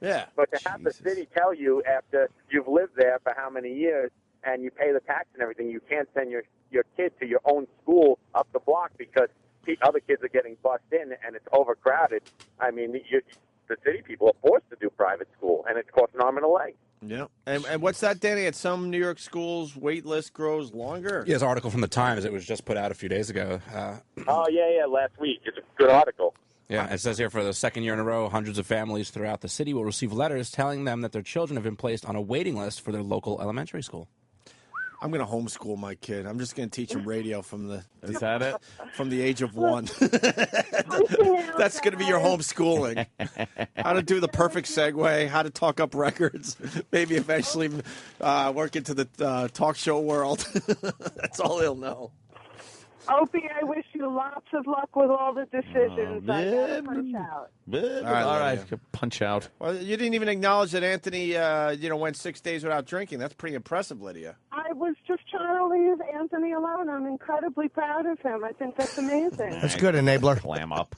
Yeah. But to have the city tell you after you've lived there for how many years and you pay the tax and everything, you can't send your kid to your own school up the block because other kids are getting bussed in and it's overcrowded. I mean, the city people are forced to do private school, and it costs an arm and a leg. Yeah. And what's that, Danny? At some New York schools, wait list grows longer? Yeah, there's an article from the Times. It was just put out a few days ago. Last week. It's a good article. Yeah, it says here for the second year in a row, hundreds of families throughout the city will receive letters telling them that their children have been placed on a waiting list for their local elementary school. I'm going to homeschool my kid. I'm just going to teach him radio from the Is that it? From the age of 1. That's going to be your homeschooling. How to do the perfect segue, how to talk up records, maybe eventually work into the talk show world. That's all he'll know. Opie, I wish you lots of luck with all the decisions. I gotta punch out. All right. Punch out. Well, you didn't even acknowledge that Anthony, went 6 days without drinking. That's pretty impressive, Lydia. I was just trying to leave Anthony alone. I'm incredibly proud of him. I think that's amazing. That's good, enabler. Clam up.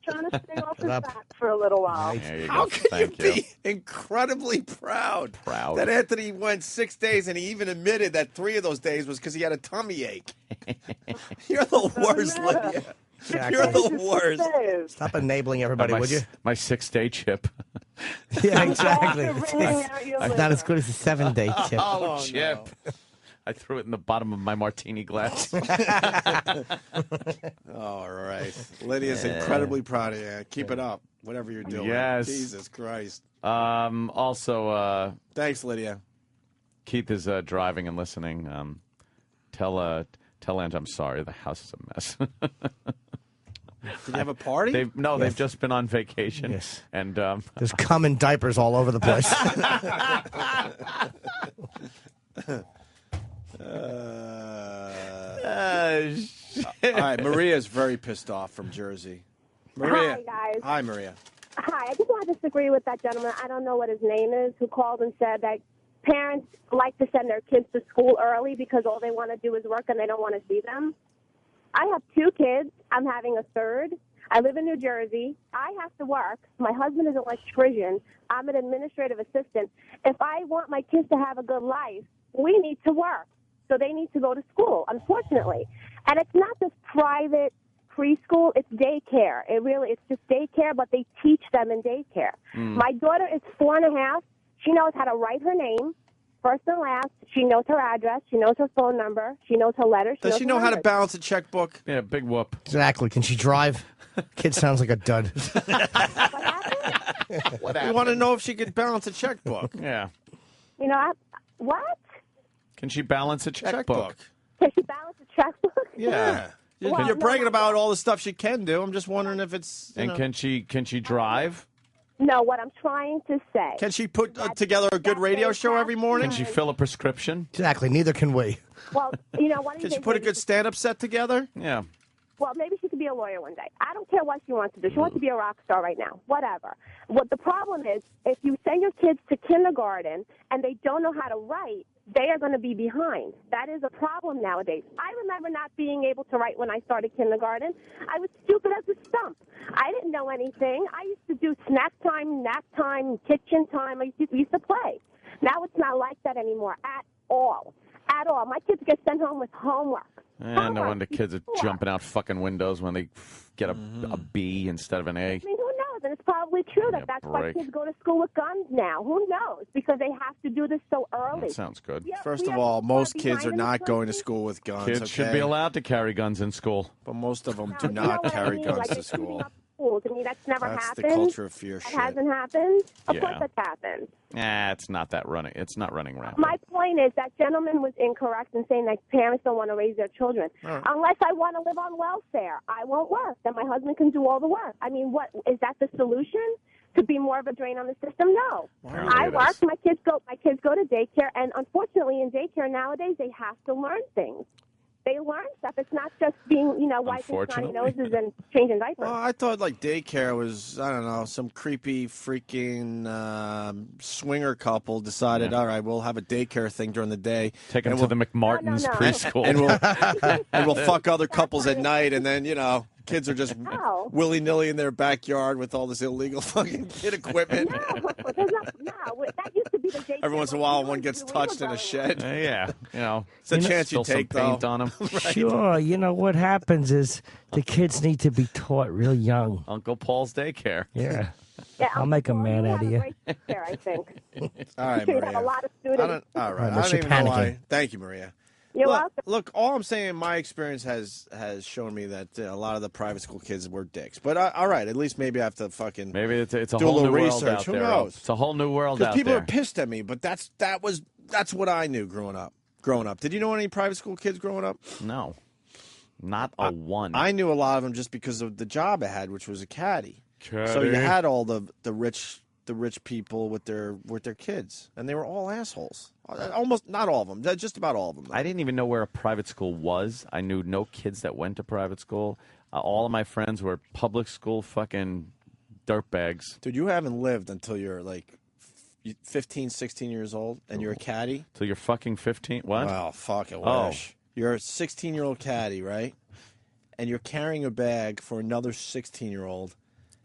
Trying to stay off his back for a little while. There you How go. can Thank you be incredibly proud that Anthony went 6 days and he even admitted that 3 of those days was because he had a tummy ache? You're the worst, Lydia. Exactly. You're the worst. Stop enabling everybody, would you? My 6-day chip. Yeah, exactly. It's not as good as a 7-day chip. Oh, chip. No. I threw it in the bottom of my martini glass. All right. Lydia's incredibly proud of you. Keep it up, whatever you're doing. Yes. Jesus Christ. Also, thanks, Lydia. Keith is driving and listening. Tell Ange I'm sorry. The house is a mess. Did you have a party? They've just been on vacation. Yes. And there's cum and diapers all over the place. All right, Maria's very pissed off from Jersey. Maria. Hi, guys. Hi, Maria. Hi. I just want to disagree with that gentleman. I don't know what his name is, who called and said that parents like to send their kids to school early because all they want to do is work and they don't want to see them. I have 2 kids. I'm having a third. I live in New Jersey. I have to work. My husband is an electrician. I'm an administrative assistant. If I want my kids to have a good life, we need to work. So they need to go to school, unfortunately. And it's not just private preschool. It's daycare. It's just daycare, but they teach them in daycare. My daughter is 4.5. She knows how to write her name, first and last. She knows her address. She knows her phone number. She knows her letters. Does she know how to balance a checkbook? Yeah, big whoop. Exactly. Can she drive? Kid sounds like a dud. We want to know if she could balance a checkbook. Yeah. What? Can she balance a checkbook? Can she balance a checkbook? Yeah. You're bragging about all the stuff she can do. I'm just wondering if it's. And can she drive? No, what I'm trying to say. Can she put together a good radio show every morning? Can she fill a prescription? Exactly. Neither can we. Well, what Can she put a good stand-up set together? Yeah. Well, maybe she could be a lawyer one day. I don't care what she wants to do. She wants to be a rock star right now. Whatever. What the problem is, if you send your kids to kindergarten and they don't know how to write, they are going to be behind. That is a problem nowadays. I remember not being able to write when I started kindergarten. I was stupid as a stump. I didn't know anything. I used to do snack time, nap time, kitchen time. We used to play. Now it's not like that anymore at all. At all. My kids get sent home with homework. No wonder kids are jumping out fucking windows when they get a B instead of an A. I mean, who knows? And it's probably true that's why kids go to school with guns now. Who knows? Because they have to do this so early. That sounds good. First of all, most kids are not going to school with guns. Kids should be allowed to carry guns in school. But most of them do not carry guns to school. To me, that's never That's happened. the culture of fear shit. It hasn't happened. Of Yeah. course that's happened. It's not that running. It's not running rampant. My point is that gentleman was incorrect in saying that parents don't want to raise their children. Right. Unless I want to live on welfare, I won't work. Then my husband can do all the work. I mean, what is that the solution? To be more of a drain on the system? No. Apparently I it work. is. My kids go to daycare, and unfortunately, in daycare nowadays, they have to learn things. They learn stuff. It's not just being, wiping snotty noses and changing diapers. Well, I thought daycare was, I don't know, some creepy freaking swinger couple decided, all right, we'll have a daycare thing during the day. Take them to the McMartin's preschool. And we'll fuck other couples at night, and then, kids are just willy-nilly in their backyard with all this illegal fucking kid equipment. That used to be the daycare. Every once in a while, one gets touched in a shed. Yeah, It's a chance you spill some take, paint though. on them. Sure. What happens is the kids need to be taught real young. Uncle Paul's daycare. Yeah. Yeah, I'll make a man out of you. There, I think. All right, You Maria. have a lot of students. All right. Unless I don't you're even know why. panicking. Thank you, Maria. You're welcome. Look, all I'm saying, my experience has shown me that a lot of the private school kids were dicks. But all right, at least maybe I have to fucking Maybe it's a do a whole little new research. world out Who there. knows? It's a whole new world Because out people there. are pissed at me. But that's what I knew growing up. Did you know any private school kids growing up? No, not a one. I knew a lot of them just because of the job I had, which was a caddy. Caddy. So you had all the rich people with their kids, and they were all assholes. Almost not all of them, just about all of them. I didn't even know where a private school was. I knew no kids that went to private school. All of my friends were public school fucking dirtbags. Dude, you haven't lived until you're like 15, 16 years old, and you're a caddy. Till you're fucking 15? What? Well, fuck it. Oh. Wish. You're a 16-year-old caddy, right? And you're carrying a bag for another 16-year-old.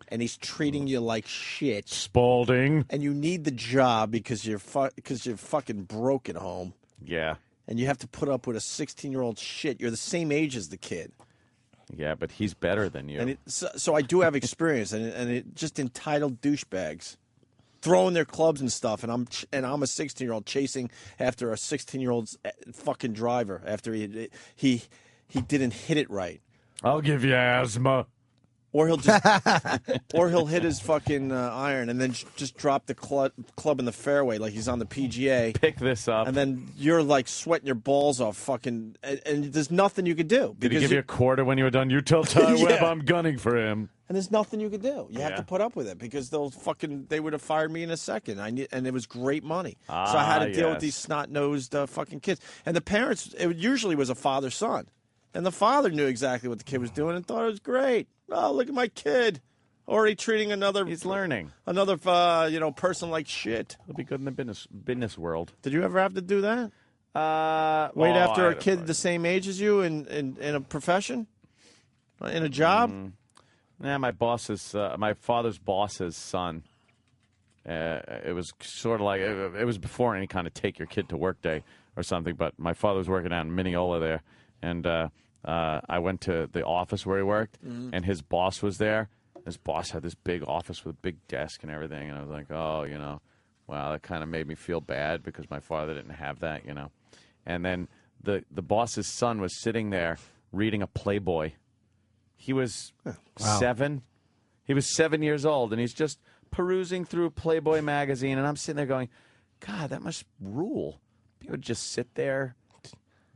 And he's treating you like shit. Spalding. And you need the job because you're fucking broke at home. Yeah. And you have to put up with a 16-year-old shit. You're the same age as the kid. Yeah, but he's better than you. And so I do have experience, and it just entitled douchebags throwing their clubs and stuff. And I'm a 16-year-old chasing after a 16-year-old's fucking driver after he didn't hit it right. I'll give you asthma. Or he'll just, or he'll hit his fucking iron and then just drop the club in the fairway like he's on the PGA. Pick this up, and then you're like sweating your balls off, fucking, and there's nothing you could do. Did he give you a quarter when you were done? You tell Ty Webb I'm gunning for him. And there's nothing you could do. You have to put up with it because they would have fired me in a second. And it was great money, so I had to deal with these snot-nosed fucking kids. And the parents, it usually was a father-son. And the father knew exactly what the kid was doing and thought it was great. Oh, look at my kid. Already treating another... He's learning. Another, person like shit. He'll be good in the business world. Did you ever have to do that? Wait after a kid the same age as you in a profession? In a job? Yeah, my father's boss's son. It was sort of like... It was before any kind of take your kid to work day or something, but my father was working out in Mineola there. And I went to the office where he worked, and his boss was there. His boss had this big office with a big desk and everything, and I was like, oh, wow, that kind of made me feel bad because my father didn't have that, And then the boss's son was sitting there reading a Playboy. He was 7. He was 7 years old, and he's just perusing through Playboy magazine, and I'm sitting there going, God, that must rule. You would just sit there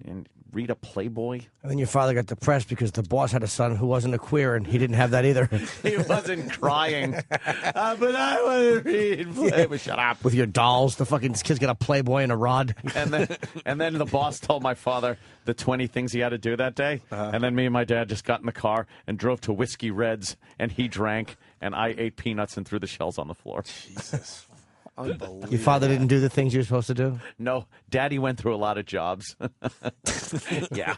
and read a Playboy. And then your father got depressed because the boss had a son who wasn't a queer, and he didn't have that either. He wasn't crying. But I want to read Playboy. Shut up. With your dolls, the fucking kid's got a Playboy and a rod. And then the boss told my father the 20 things he had to do that day. And then me and my dad just got in the car and drove to Whiskey Red's, and he drank, and I ate peanuts and threw the shells on the floor. Jesus. Unbelievable. Your father didn't do the things you were supposed to do? No. Daddy went through a lot of jobs. Yeah.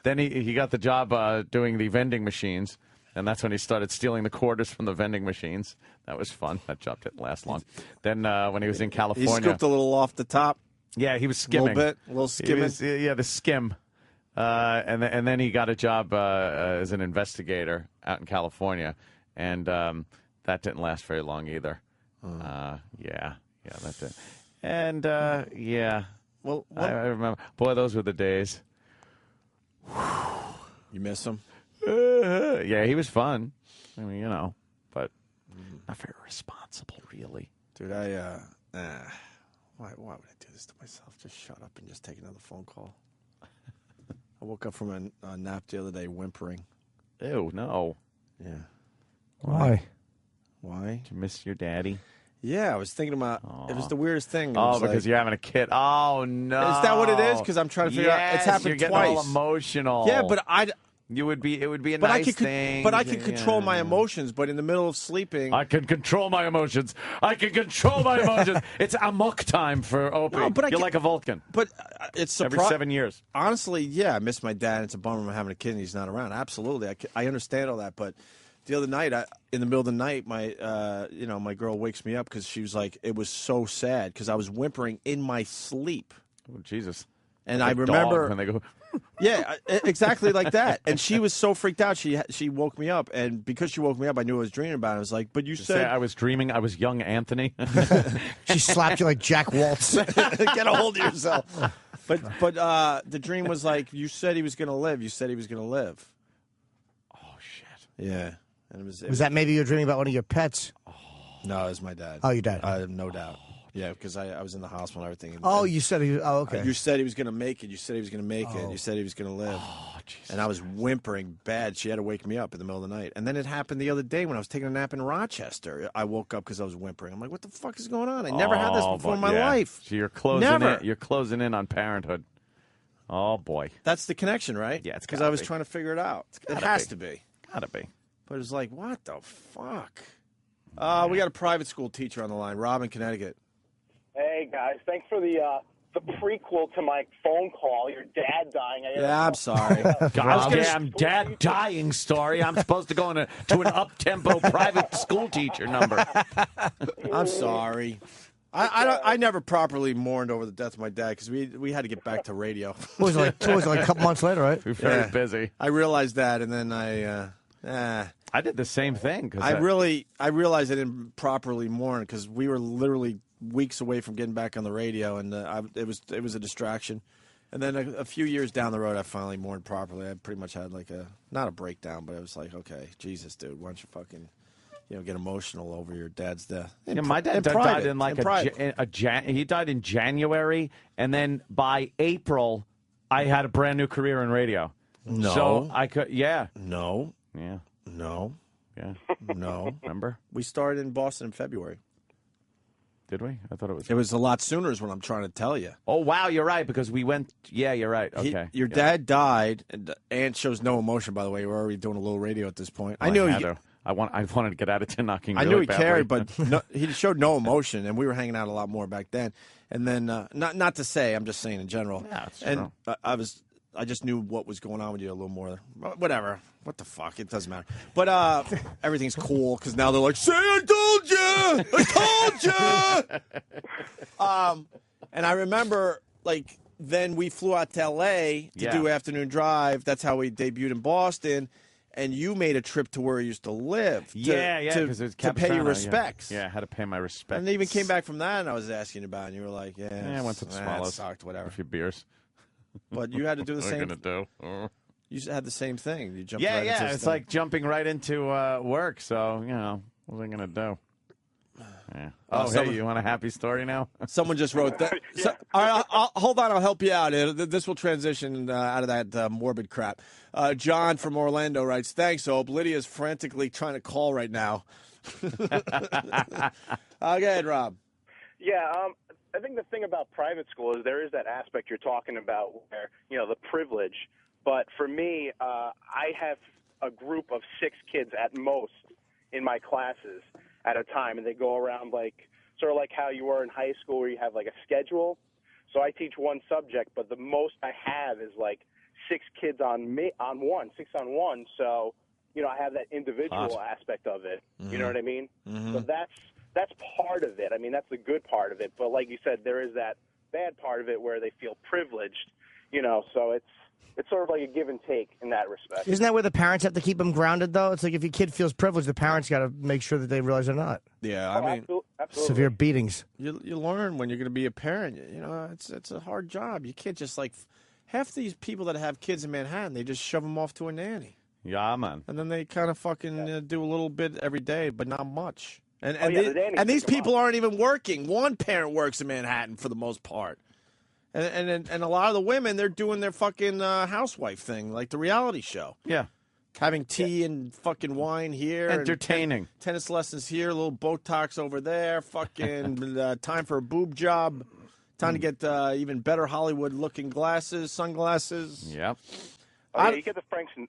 Then he got the job doing the vending machines, and that's when he started stealing the quarters from the vending machines. That was fun. That job didn't last long. Then when he was in California. He scooped a little off the top. Yeah, he was skimming. A little skimming. The skim. And then he got a job as an investigator out in California, and that didn't last very long either. Yeah, that did. And yeah, well, I remember. Boy, those were the days. You miss him? Yeah, he was fun. I mean, but not very responsible, really. Dude, why would I do this to myself? Just shut up and just take another phone call. I woke up from a nap the other day whimpering. Ew, no. Yeah. Why? Did you miss your daddy? Yeah, I was thinking about it was the weirdest thing. Because you're having a kid. Oh, no. Is that what it is? Because I'm trying to figure out. It's happened you're getting twice. all emotional. Yeah, but it would be a nice thing. But I could control my emotions. But in the middle of sleeping, I can control my emotions. It's amok time for Opie. No, but you're like a Vulcan. But it's every 7 years. Honestly, yeah, I miss my dad. It's a bummer I'm having a kid and he's not around. Absolutely, I understand all that. But the other night, in the middle of the night, my girl wakes me up because she was like, it was so sad because I was whimpering in my sleep. Oh, Jesus. And like I remember when they go. Yeah, exactly like that. And she was so freaked out. She woke me up, and because she woke me up, I knew I was dreaming about it. I was like, "But you said I was dreaming. I was young Anthony." She slapped you like Jack Waltz. Get a hold of yourself. But the dream was like, you said he was going to live. You said he was going to live. Oh shit. Yeah, and it was that maybe you were dreaming about one of your pets? No, it was my dad. Oh, your dad. No doubt. Yeah, because I was in the hospital and everything. You said he was... Oh, okay. You said he was going to make it. You said he was going to make it. You said he was going to live. Oh, Jesus. And I was whimpering bad. She had to wake me up in the middle of the night. And then it happened the other day when I was taking a nap in Rochester. I woke up because I was whimpering. I'm like, what the fuck is going on? I never had this before in my life. So you're closing in on parenthood. Oh, boy. That's the connection, right? Yeah, it's because I was trying to figure it out. It has to be. Gotta be. But it was like, what the fuck? We got a private school teacher on the line. Rob in Connecticut. Hey, guys. Thanks for the prequel to my phone call. Your dad dying. I'm sorry. Goddamn dad dying story. I'm supposed to go to an up-tempo private school teacher number. I'm sorry. I never properly mourned over the death of my dad because we had to get back to radio. It was like a couple months later, right? We were very busy. I realized that, and then I did the same thing. I realized I didn't properly mourn because we were literally weeks away from getting back on the radio, and it was a distraction. And then a few years down the road, I finally mourned properly. I pretty much had like not a breakdown, but it was like, okay, Jesus, dude, why don't you fucking get emotional over your dad's death? My dad died in like he died in January, and then by April, I had a brand new career in radio. No, so I could, no, yeah, no, yeah, no. Remember, we started in Boston in February. Did we? I thought it was. It was a lot sooner is what I'm trying to tell you. Oh, wow, you're right, because we went... Yeah, you're right. Okay. Your dad died, and Aunt shows no emotion, by the way. We're already doing a little radio at this point. I wanted to get out of knocking. I really knew he badly. cared, but he showed no emotion, and we were hanging out a lot more back then. And then, not to say, I'm just saying in general. Yeah, it's and true. I just knew what was going on with you a little more. Whatever. What the fuck? It doesn't matter. But everything's cool because now they're like, "Say I told you! I told you!" And I remember, like, then we flew out to L.A. to do Afternoon Drive. That's how we debuted in Boston. And you made a trip to where you used to live. To pay your respects. Yeah, I had to pay my respects. And even came back from that, and I was asking about it, and you were like, I went to the Swallows. Sucked, whatever. A few beers. But you had to do the same. What are you going to do? You had the same thing. You jumped Yeah, right into it's like jumping right into work. So, what was I going to do? Yeah. Hey, you want a happy story now? Someone just wrote that. All right, hold on. I'll help you out. This will transition out of that morbid crap. John from Orlando writes, thanks, Hope. Lydia's frantically trying to call right now. Go ahead, Rob. Yeah, I think the thing about private school is there is that aspect you're talking about where, the privilege. But for me, I have a group of 6 kids at most in my classes at a time, and they go around sort of like how you were in high school where you have like a schedule. So I teach one subject, but the most I have is 6 kids on one. So, I have that individual aspect of it. Mm-hmm. You know what I mean? Mm-hmm. So that's part of it. I mean, that's the good part of it. But like you said, there is that bad part of it where they feel privileged, so it's sort of like a give and take in that respect. Isn't that where the parents have to keep them grounded, though? It's like if your kid feels privileged, the parents got to make sure that they realize they're not. Yeah, I mean, absolutely. Severe beatings. You learn when you're going to be a parent. It's a hard job. You can't just half these people that have kids in Manhattan, they just shove them off to a nanny. Yeah, man. And then they kind of fucking do a little bit every day, but not much. And these pick 'em people aren't even working. One parent works in Manhattan for the most part. And a lot of the women, they're doing their fucking housewife thing, like the reality show. Yeah. Having tea and fucking wine here. Entertaining. And tennis lessons here, a little Botox over there. Fucking time for a boob job. Time to get even better Hollywood-looking sunglasses. Yep. Oh, yeah, you get the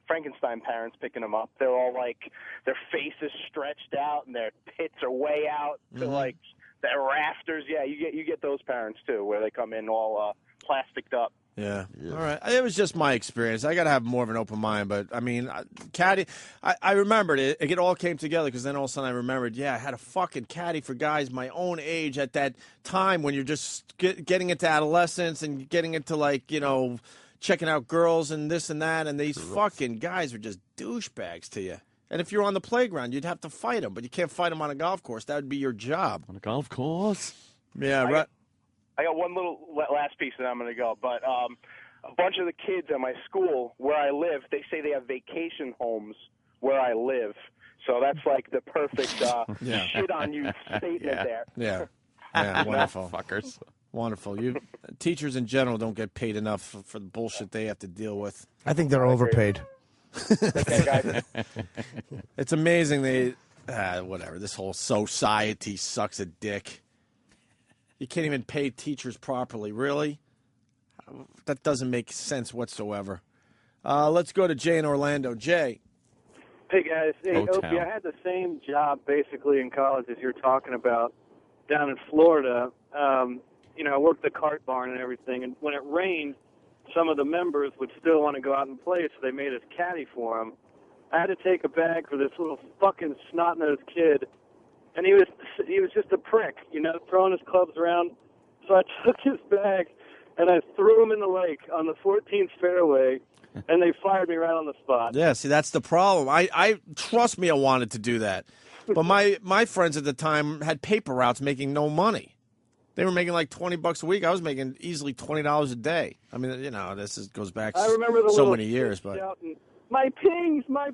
Frankenstein parents picking them up. They're all their faces stretched out and their pits are way out to their rafters. Yeah, you get those parents too, where they come in all plasticed up. Yeah. All right. It was just my experience. I got to have more of an open mind. But, I mean, caddy, I remembered it. It all came together because then all of a sudden I remembered, I had a fucking caddy for guys my own age at that time when you're just getting into adolescence and getting into, checking out girls and this and that. And these fucking guys were just douchebags to you. And if you're on the playground, you'd have to fight them. But you can't fight them on a golf course. That would be your job. On a golf course? Yeah, right. I got one little last piece and I'm going to go. But a bunch of the kids at my school where I live, they say they have vacation homes where I live. So that's the perfect shit on you statement there. Yeah. Yeah, wonderful. Fuckers. Wonderful. Teachers in general don't get paid enough for the bullshit they have to deal with. I think they're overpaid. It's amazing whatever. This whole society sucks a dick. You can't even pay teachers properly. Really? That doesn't make sense whatsoever. Let's go to Jay in Orlando. Jay. Hey, guys. Hey, Opie, I had the same job basically in college as you're talking about down in Florida. I worked the cart barn and everything, and when it rained, some of the members would still want to go out and play, so they made us caddy for them. I had to take a bag for this little fucking snot-nosed kid, and he was just a prick, throwing his clubs around. So I took his bag, and I threw him in the lake on the 14th fairway, and they fired me right on the spot. Yeah, see, that's the problem. I trust me, I wanted to do that. But my friends at the time had paper routes making no money. They were making $20 a week. I was making easily $20 a day. I mean, goes back I remember the so many years. But my pings! I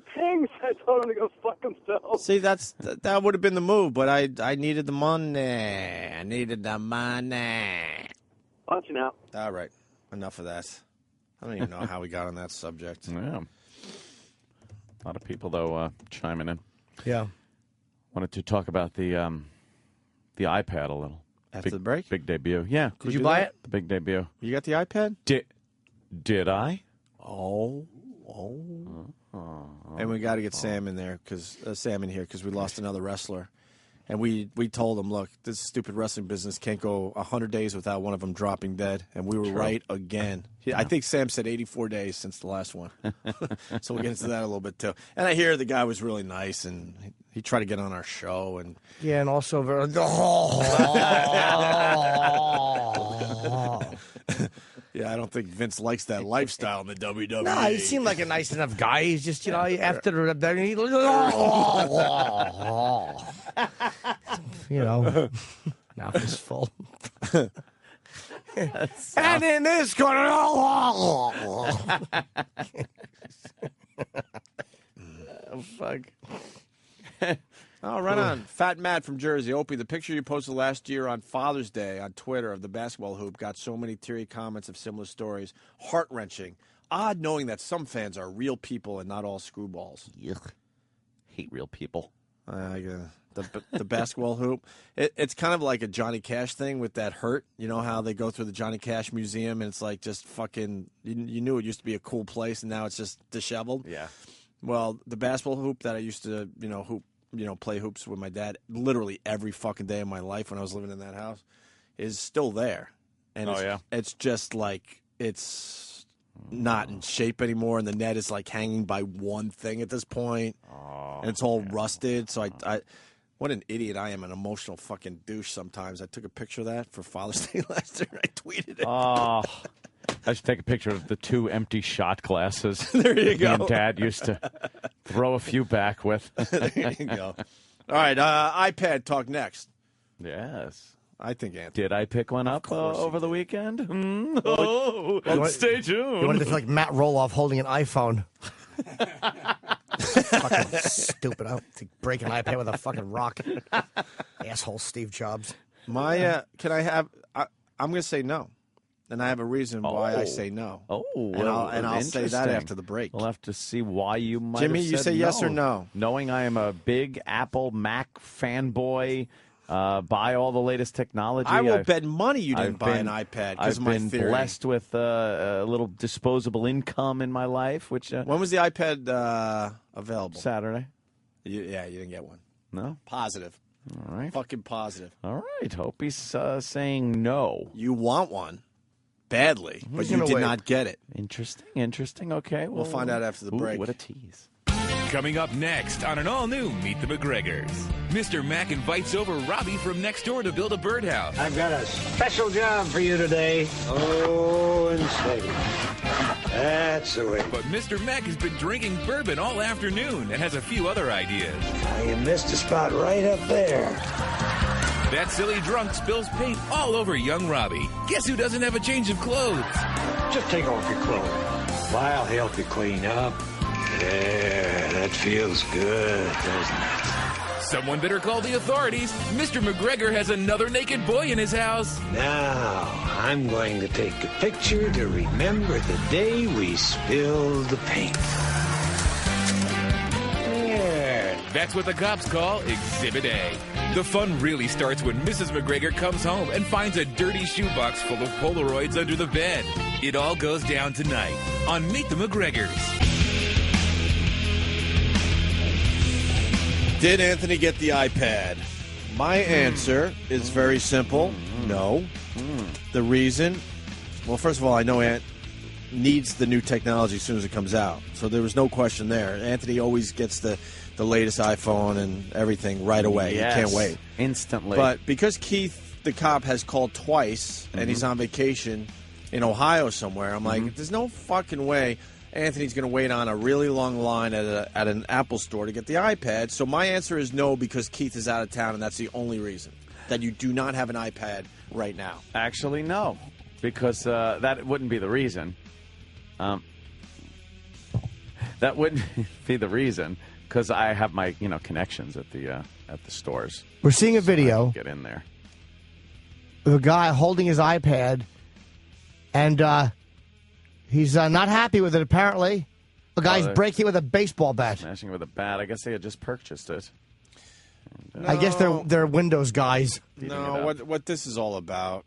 told them to go fuck themselves. See, that would have been the move. But I needed the money. I needed the money. Watching out. All right, enough of that. I don't even know how we got on that subject. Yeah, a lot of people though chiming in. Yeah, wanted to talk about the iPad a little. After the break? Big debut. Yeah. Did you buy it? The big debut. You got the iPad? Did I? Oh. And we got to get Sam in there Sam in here because we lost another wrestler, and we told him, look, this stupid wrestling business can't go 100 days without one of them dropping dead, and we were right again. I think Sam said 84 days since the last one, so we'll get into that a little bit too. And I hear the guy was really nice, and he tried to get on our show, and and also very. Yeah, I don't think Vince likes that lifestyle in the WWE. No, he seemed like a nice enough guy. He's just, after the he, mouth is full. And in this corner, oh, fuck. Oh, right on. Fat Matt from Jersey. Opie, the picture you posted last year on Father's Day on Twitter of the basketball hoop got so many teary comments of similar stories. Heart-wrenching. Odd knowing that some fans are real people and not all screwballs. Yuck. Hate real people. The basketball hoop. It's kind of like a Johnny Cash thing with that hurt. You know how they go through the Johnny Cash Museum and it's like just fucking, you knew it used to be a cool place and now it's just disheveled? Yeah. Well, the basketball hoop that I used to, play hoops with my dad literally every fucking day of my life when I was living in that house is still there. And it's just like, it's not in shape anymore. And the net is like hanging by one thing at this point. And it's all rusted. So I what an idiot I am, an emotional fucking douche sometimes. I took a picture of that for Father's Day last year and I tweeted it. Oh, I should take a picture of the 2 empty shot glasses. There you go. Me and Dad used to throw a few back with. There you go. All right, iPad talk next. Yes. I think Anthony. Did I pick one up over the weekend? Stay tuned. You wanted to feel like Matt Roloff holding an iPhone. Fucking stupid. I don't think break an iPad with a fucking rock. Asshole Steve Jobs. I'm going to say no. And I have a reason why I say no. Oh, and I'll say that after the break. We'll have to see why you might Jimmy, have said you say yes or no? Knowing I am a big Apple Mac fanboy, buy all the latest technology. I will bet money you didn't buy an iPad because of my I've been theory. blessed with a little disposable income in my life. Which when was the iPad available? Saturday. You didn't get one. No? Positive. All right. Fucking positive. All right. Hope he's saying no. You want one. Badly, but you did not get it. Interesting. Okay, we'll find out after the break. What a tease. Coming up next on an all-new Meet the McGregors. Mr. Mac invites over Robbie from next door to build a birdhouse. I've got a special job for you today. Oh, and steady. That's the way. But Mr. Mac has been drinking bourbon all afternoon and has a few other ideas. You missed a spot right up there. That silly drunk spills paint all over young Robbie. Guess who doesn't have a change of clothes? Just take off your clothes. I'll help you clean up. There, that feels good, doesn't it? Someone better call the authorities. Mr. McGregor has another naked boy in his house. Now, I'm going to take a picture to remember the day we spilled the paint. There. That's what the cops call Exhibit A. The fun really starts when Mrs. McGregor comes home and finds a dirty shoebox full of Polaroids under the bed. It all goes down tonight on Meet the McGregors. Did Anthony get the iPad? My answer is very simple. No. The reason? Well, first of all, I know Ant needs the new technology as soon as it comes out. So there was no question there. Anthony always gets the latest iPhone and everything right away. Yes, he can't wait. Instantly. But because Keith, the cop, has called twice and he's on vacation in Ohio somewhere, I'm like, there's no fucking way Anthony's going to wait on a really long line at an Apple store to get the iPad. So my answer is no, because Keith is out of town, and that's the only reason that you do not have an iPad right now. Actually, no, because that wouldn't be the reason. That wouldn't be the reason, because I have my connections at the stores. We're seeing a video. Get in there. Of a guy holding his iPad, and he's not happy with it, apparently. The guy's breaking it with a baseball bat. Smashing it with a bat. I guess they had just purchased it. And, I guess they're Windows guys. No, what this is all about.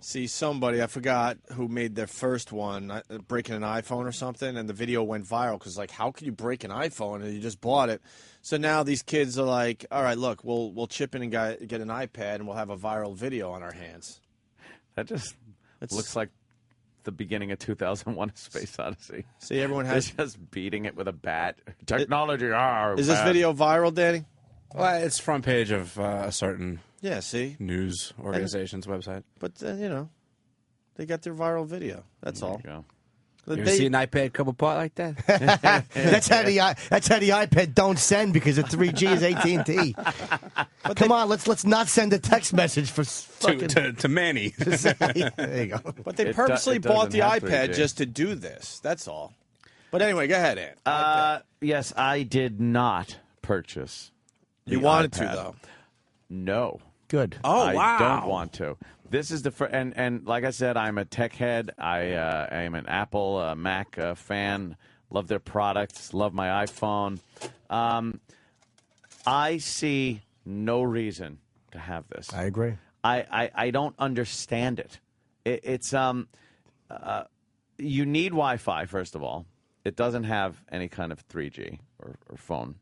See, somebody, I forgot who made their first one, breaking an iPhone or something, and the video went viral because, like, how could you break an iPhone and you just bought it? So now these kids are like, all right, look, we'll chip in and get an iPad and we'll have a viral video on our hands. That just looks like the beginning of 2001: A Space Odyssey. See, everyone has just beating it with a bat. Technology. Is this video viral, Danny? Well, it's front page of a certain see news organization's website. But They got their viral video. That's all. You ever see an iPad come apart like that? That's how the iPad don't send because the 3G is AT&T. But come on, let's not send a text message for to Manny. There you go. But they purposely bought the iPad just to do this. That's all. But anyway, go ahead, Ant. Yes, I did not purchase. You wanted to, though. No. Good. Oh, wow. I don't want to. This is the and like I said, I'm a tech head. I am an Apple Mac fan. Love their products. Love my iPhone. I see no reason to have this. I agree. I don't understand it. It's you need Wi-Fi, first of all. It doesn't have any kind of 3G or phone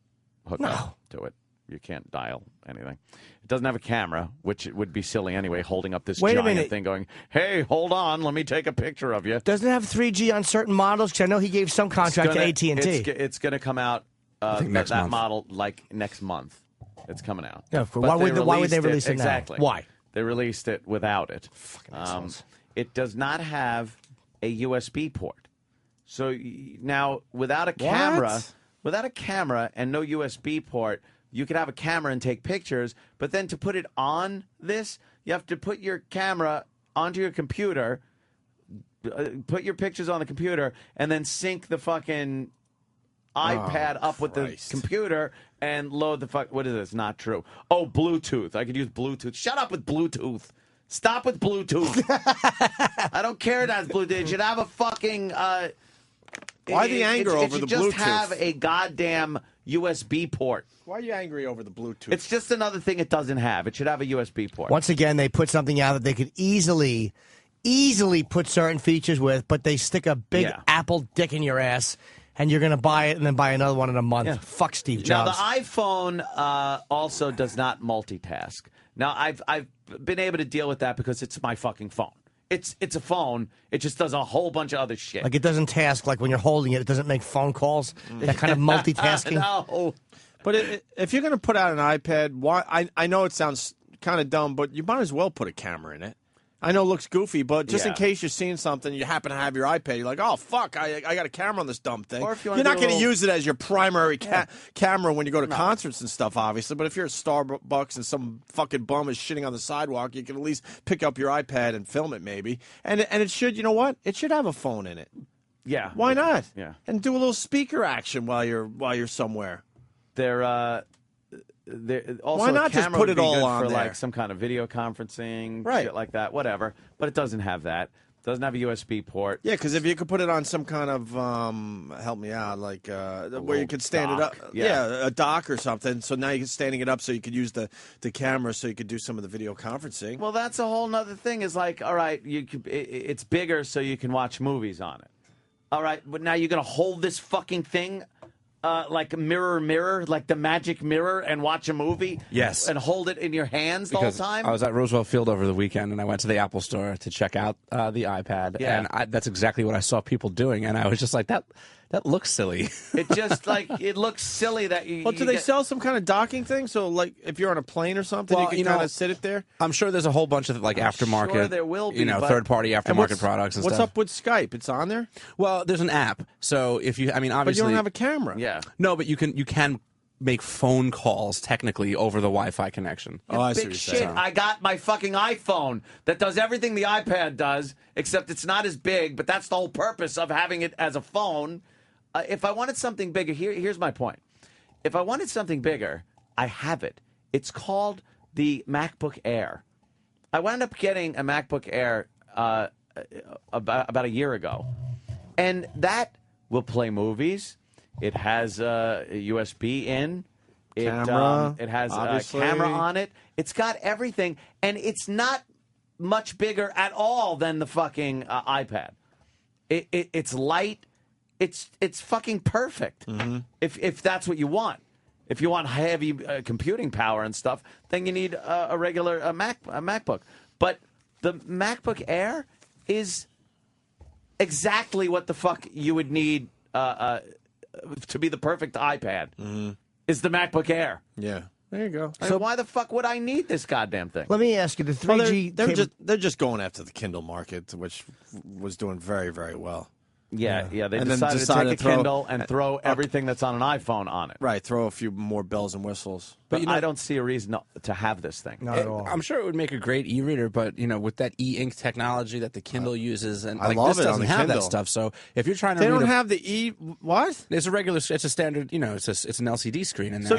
hookup to it. You can't dial anything. It doesn't have a camera, which would be silly anyway, holding up this giant thing going, hey, hold on, let me take a picture of you. Doesn't it have 3G on certain models? Because I know he gave some contract to AT&T. It's going to come out, next month. model, like next month. It's coming out. Yeah, why would they release it now? Exactly. Why? They released it without it. Fucking it does not have a USB port. So now, without a camera and no USB port, you could have a camera and take pictures, but then to put it on this, you have to put your camera onto your computer, put your pictures on the computer, and then sync the fucking iPad up with the computer and load the fuck. What is this? Not true. Oh, Bluetooth. I could use Bluetooth. Shut up with Bluetooth. Stop with Bluetooth. I don't care that's Bluetooth. It should have a fucking. Why the anger over the Bluetooth? Just have a goddamn USB port. Why are you angry over the Bluetooth? It's just another thing it doesn't have. It should have a USB port. Once again, they put something out that they could easily put certain features with, but they stick a big Apple dick in your ass, and you're going to buy it and then buy another one in a month. Yeah. Fuck Steve Jobs. Now, the iPhone also does not multitask. Now, I've been able to deal with that because it's my fucking phone. It's a phone. It just does a whole bunch of other shit. Like it doesn't task like when you're holding it. It doesn't make phone calls. That kind of multitasking. No. But if you're going to put out an iPad, why? I know it sounds kind of dumb, but you might as well put a camera in it. I know it looks goofy, but just in case you're seeing something, you happen to have your iPad, you're like, oh, fuck, I got a camera on this dumb thing. Or if you're not going to use it as your primary camera when you go to concerts and stuff, obviously, but if you're at Starbucks and some fucking bum is shitting on the sidewalk, you can at least pick up your iPad and film it maybe. And it should, you know what? It should have a phone in it. Yeah. Why not? Yeah. And do a little speaker action while you're somewhere. Also, why not just put it all on for there? like some kind of video conferencing, right? Shit like that, whatever. But it doesn't have that. It doesn't have a USB port. Yeah, because if you could put it on some kind of help me out, like where you could stand it up, a dock or something. So now you're standing it up, so you could use the camera, so you could do some of the video conferencing. Well, that's a whole nother thing. Is like, all right, it's bigger, so you can watch movies on it. All right, but now you're gonna hold this fucking thing. Like a mirror, like the magic mirror, and watch a movie? Yes. And hold it in your hands the whole time? I was at Roosevelt Field over the weekend, and I went to the Apple store to check out the iPad. Yeah. And that's exactly what I saw people doing, and I was just like, that looks silly. It just, like, it looks silly that you... Well, do they sell some kind of docking thing? So, like, if you're on a plane or something, you can kind of sit it there? I'm sure there's a whole bunch of, like, aftermarket... Sure there will be, third-party aftermarket products and what's stuff. What's up with Skype? It's on there? Well, there's an app. So, if you... I mean, obviously... But you don't have a camera. Yeah. No, but you can make phone calls, technically, over the Wi-Fi connection. Oh, I see what you're saying. I got my fucking iPhone that does everything the iPad does, except it's not as big, but that's the whole purpose of having it as a phone. If I wanted something bigger, here's my point. If I wanted something bigger, I have it. It's called the MacBook Air. I wound up getting a MacBook Air about a year ago, and that will play movies. It has a USB in. Camera. It has a camera on it. It's got everything, and it's not much bigger at all than the fucking iPad. It's light. It's fucking perfect. Mm-hmm. If that's what you want. If you want heavy computing power and stuff, then you need a regular MacBook. But the MacBook Air is exactly what the fuck you would need to be the perfect iPad. Mm-hmm. Is the MacBook Air. Yeah. There you go. So why the fuck would I need this goddamn thing? Let me ask you, the 3G... they're just going after the Kindle market, which was doing very, very well. Yeah. They And then decided to decided take to a throw- Kindle and throw everything that's on an iPhone on it. Right, throw a few more bells and whistles. But I don't see a reason to have this thing. Not at all. I'm sure it would make a great e-reader, but with that e-ink technology that the Kindle uses, and I like love this it on doesn't the have that Kindle. stuff. So if you're trying to, They read don't have the what? It's a regular. It's a standard. It's an LCD screen in there.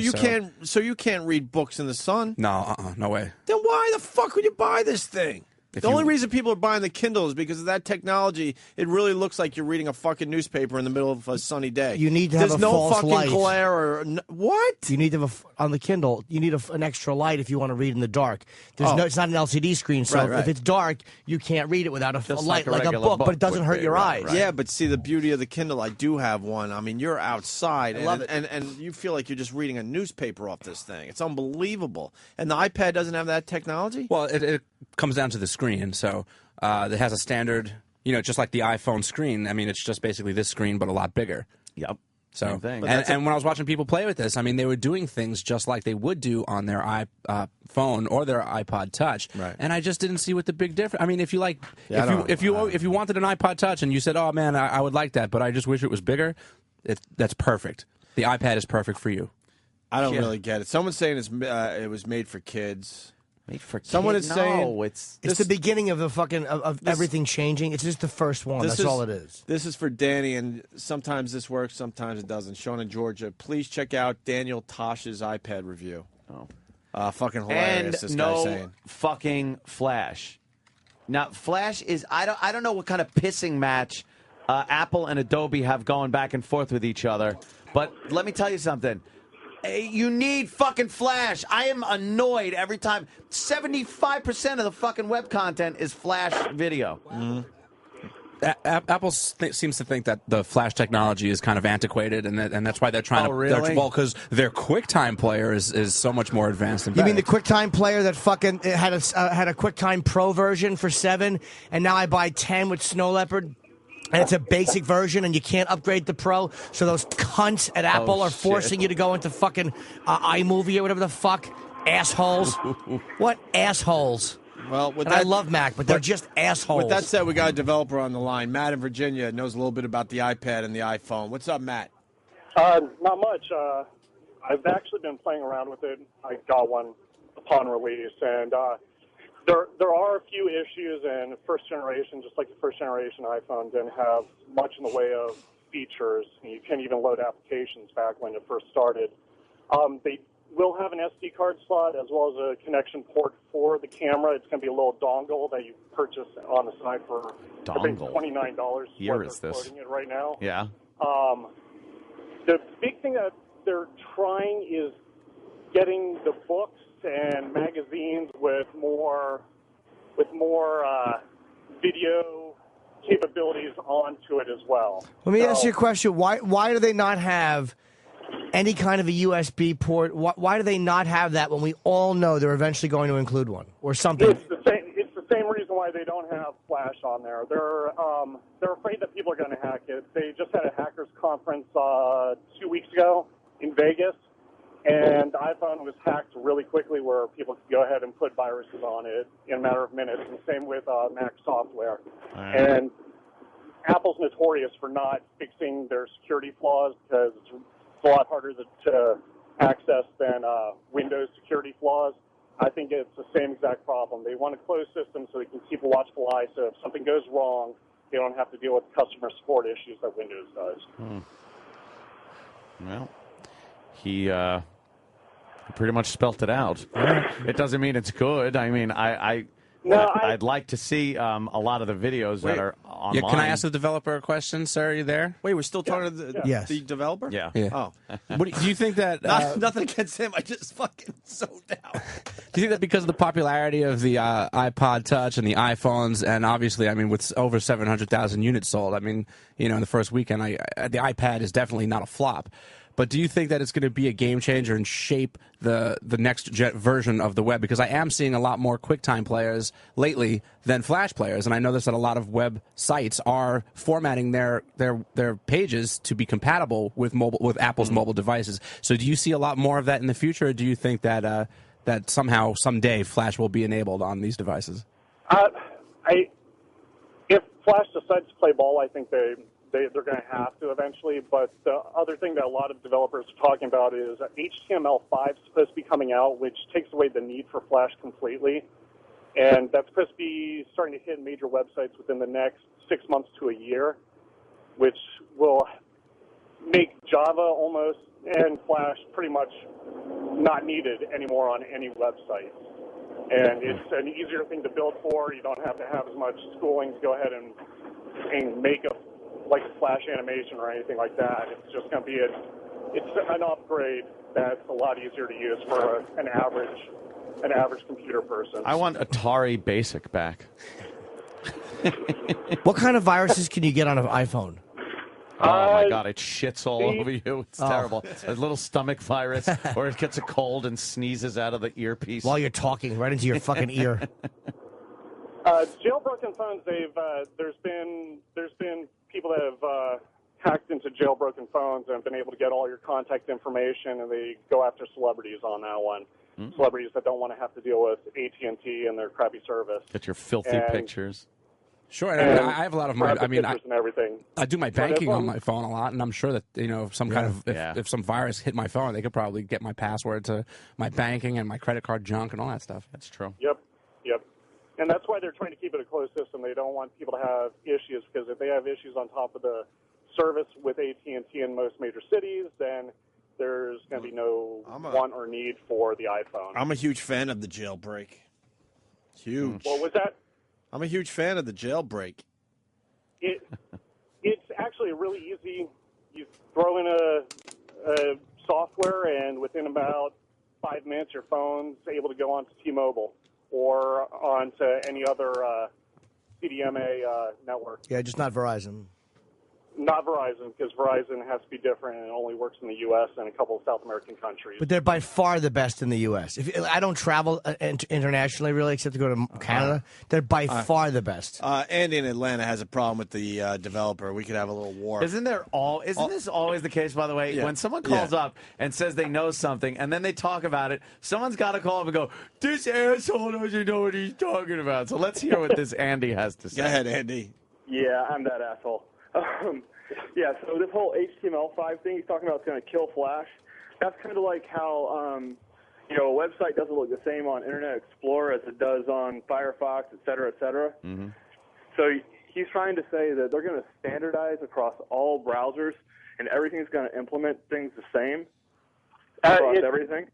So you can't read books in the sun. No, no way. Then why the fuck would you buy this thing? If The you- only reason people are buying the Kindle is because of that technology. It really looks like you're reading a fucking newspaper in the middle of a sunny day. You need to have There's a no false fucking light. glare or what? You need to have on the Kindle. You need an extra light if you want to read in the dark. Oh. It's not an LCD screen, so Right. if it's dark, you can't read it without a Just light, like a like a regular book. But it doesn't book hurt would be, your right, eyes. right. Yeah, but see the beauty of the Kindle. I do have one. I mean, you're outside, I love it. and you feel like you're just reading a newspaper off this thing. It's unbelievable. And the iPad doesn't have that technology. Well, it comes down to the screen. So it has a standard, just like the iPhone screen. I mean, it's just basically this screen, but a lot bigger. Yep. So, Same thing. and when I was watching people play with this, I mean, they were doing things just like they would do on their iPhone or their iPod Touch. Right. And I just didn't see what the big difference. I mean, if you like, Yeah, I don't- if you wanted an iPod Touch and you said, "Oh man, I would like that," but I just wish it was bigger, that's perfect. The iPad is perfect for you. I don't Yeah. really get it. Someone's saying it was made for kids. Made for Someone kids? is saying No, it's It's the beginning of the fucking of everything changing. It's just the first one. That's all it is. This is for Danny, and sometimes this works, sometimes it doesn't. Sean in Georgia, please check out Daniel Tosh's iPad review. Fucking hilarious. and This guy's no saying. fucking Flash. Now, Flash is I don't know what kind of pissing match Apple and Adobe have going back and forth with each other, but let me tell you something. You need fucking Flash. I am annoyed every time. 75% of the fucking web content is Flash video. Apple seems to think that the Flash technology is kind of antiquated, and that's why they're trying Oh, to. really? Well, because their QuickTime player is so much more advanced. And You mean better. the QuickTime player that fucking had a QuickTime Pro version for 7, and now I buy 10 with Snow Leopard? And it's a basic version, and you can't upgrade the Pro. So those cunts at Apple are forcing you to go into fucking iMovie or whatever the fuck. Assholes. What assholes? Well, with and I love Mac, but they're just assholes. With that said, we got a developer on the line. Matt in Virginia knows a little bit about the iPad and the iPhone. What's up, Matt? Not much. I've actually been playing around with it. I got one upon release, and there are a few issues. And first generation, just like the first generation iPhone, didn't have much in the way of features. You can't even load applications back when it first started. They will have an SD card slot as well as a connection port for the camera. It's going to be a little dongle that you purchase on the side for I think $29. Year is this? Quoting it right now. Yeah. The big thing that they're trying is getting the books and magazines with more video capabilities onto it as well. Let me ask you a question. Why do they not have any kind of a USB port? Why do they not have that when we all know they're eventually going to include one or something? It's the same reason why they don't have Flash on there. They're afraid that people are going to hack it. They just had a hackers conference 2 weeks ago in Vegas, and the iPhone was hacked really quickly where people could go ahead and put viruses on it in a matter of minutes, and same with Mac software. And Apple's notorious for not fixing their security flaws because it's a lot harder to access than Windows security flaws. I think it's the same exact problem. They want a closed system so they can keep a watchful eye, so if something goes wrong, they don't have to deal with customer support issues that Windows does. Well, he pretty much spelt it out. It doesn't mean it's good. I mean, I'd like to see a lot of the videos that are online. Yeah, can I ask the developer a question, sir? Are you there? Wait, we're still talking to the developer? Yeah. Oh. Do you think that... Nothing against him. I just fucking zoned out. Do you think that because of the popularity of the iPod Touch and the iPhones, and obviously, I mean, with over 700,000 units sold, I mean, in the first weekend, the iPad is definitely not a flop. But do you think that it's going to be a game changer and shape the next version of the web? Because I am seeing a lot more QuickTime players lately than Flash players, and I noticed that a lot of web sites are formatting their pages to be compatible with Apple's mobile devices. So do you see a lot more of that in the future, or do you think that that somehow someday Flash will be enabled on these devices? If Flash decides to play ball, I think they're going to have to eventually. But the other thing that a lot of developers are talking about is HTML5 is supposed to be coming out, which takes away the need for Flash completely. And that's supposed to be starting to hit major websites within the next 6 months to a year, which will make Java almost and Flash pretty much not needed anymore on any website. And it's an easier thing to build for. You don't have to have as much schooling to go ahead and make a Flash animation or anything like that. It's just going to be an upgrade that's a lot easier to use for an average computer person. I want Atari Basic back. What kind of viruses can you get on an iPhone? Oh, my God, it shits all over you. It's terrible. A little stomach virus, or it gets a cold and sneezes out of the earpiece. While you're talking, right into your fucking ear. Jailbroken phones, there's been people that have hacked into jailbroken phones and have been able to get all your contact information, and they go after celebrities on that one. Mm-hmm. Celebrities that don't want to have to deal with AT&T and their crappy service. Get your filthy pictures. Sure, and I have a lot of my. I mean, everything. I do my banking on my phone a lot, and I'm sure that if some if some virus hit my phone, they could probably get my password to my banking and my credit card junk and all that stuff. That's true. Yep. And that's why they're trying to keep it a closed system. They don't want people to have issues, because if they have issues on top of the service with AT&T in most major cities, then there's going to be no want or need for the iPhone. I'm a huge fan of the jailbreak. Huge. What was that? I'm a huge fan of the jailbreak. It's actually really easy. You throw in a software, and within about 5 minutes, your phone's able to go onto T-Mobile or onto any other CDMA network. Yeah, just not Verizon. Not Verizon, because Verizon has to be different, and it only works in the U.S. and a couple of South American countries. But they're by far the best in the U.S. I don't travel internationally, really, except to go to Canada. They're by far the best. Andy in Atlanta has a problem with the developer. We could have a little war. Isn't this always the case, by the way? Yeah. When someone calls up and says they know something, and then they talk about it, someone's got to call up and go, this asshole doesn't know what he's talking about. So let's hear what this Andy has to say. Go ahead, Andy. Yeah, I'm that asshole. Yeah, so this whole HTML5 thing he's talking about is going to kill Flash. That's kind of like how, a website doesn't look the same on Internet Explorer as it does on Firefox, et cetera, et cetera. Mm-hmm. So he's trying to say that they're going to standardize across all browsers, and everything's going to implement things the same across everything.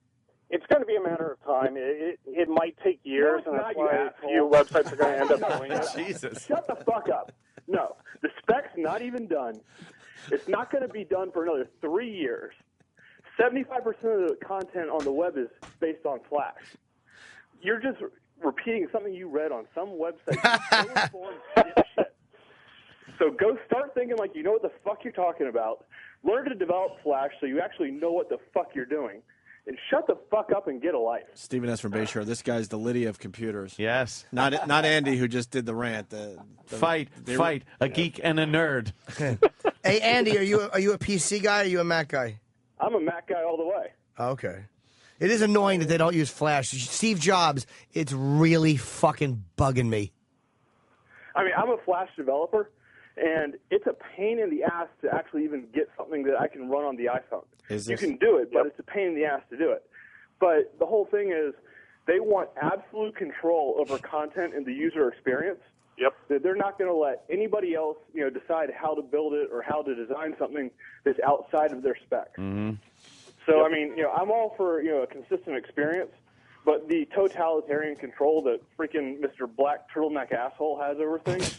It's going to be a matter of time. It might take years, No, and it's that's not, why you a few websites are going to end up doing it. Jesus. Shut the fuck up. No, the spec's not even done. It's not going to be done for another 3 years. 75% of the content on the web is based on Flash. You're just repeating something you read on some website. So go start thinking like you know what the fuck you're talking about. Learn to develop Flash so you actually know what the fuck you're doing. And shut the fuck up and get a life. Stephen S. from Bayshore. This guy's the Lydia of computers. Yes. Not Andy, who just did the rant. Fight, a geek and a nerd. Hey, Andy, are you a PC guy or are you a Mac guy? I'm a Mac guy all the way. Okay. It is annoying that they don't use Flash. Steve Jobs, it's really fucking bugging me. I mean, I'm a Flash developer, and it's a pain in the ass to actually even get something that I can run on the iPhone. You can do it, but it's a pain in the ass to do it. But the whole thing is they want absolute control over content and the user experience. Yep. They're not going to let anybody else, decide how to build it or how to design something that's outside of their spec. Mm-hmm. So, I mean, I'm all for, a consistent experience, but the totalitarian control that freaking Mr. Black Turtleneck asshole has over things,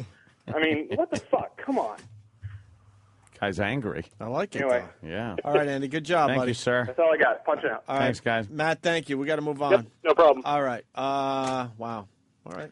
I mean, what the fuck? Come on. Guy's angry. I like it. Anyway. Though. Yeah. All right, Andy. Good job, Thank buddy. you, sir. That's all I got. Punch out. All Thanks, right. guys. Matt, thank you. We got to move on. Yep, no problem. All right. Wow. All right.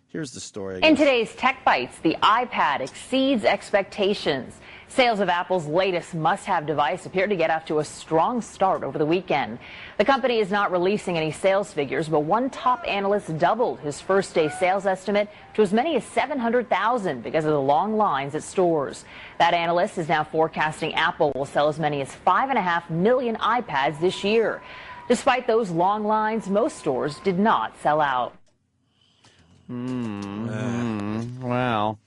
Here's the story. I In guess. today's Tech Bites, the iPad exceeds expectations. Sales of Apple's latest must-have device appear to get off to a strong start over the weekend. The company is not releasing any sales figures, but one top analyst doubled his first-day sales estimate to as many as 700,000 because of the long lines at stores. That analyst is now forecasting Apple will sell as many as 5.5 million iPads this year. Despite those long lines, most stores did not sell out. Wow.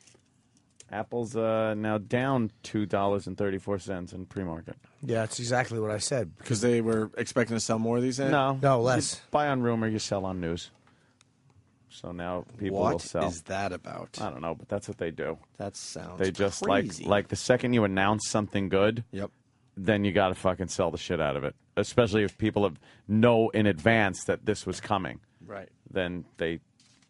Apple's now down $2.34 in pre-market. Yeah, that's exactly what I said. Because they were expecting to sell more of these? No, less. You buy on rumor, you sell on news. So now people will sell. What is that about? I don't know, but that's what they do. That sounds They just crazy. like the second you announce something good. Yep. Then you got to fucking sell the shit out of it. Especially if people know in advance that this was coming. Right. Then they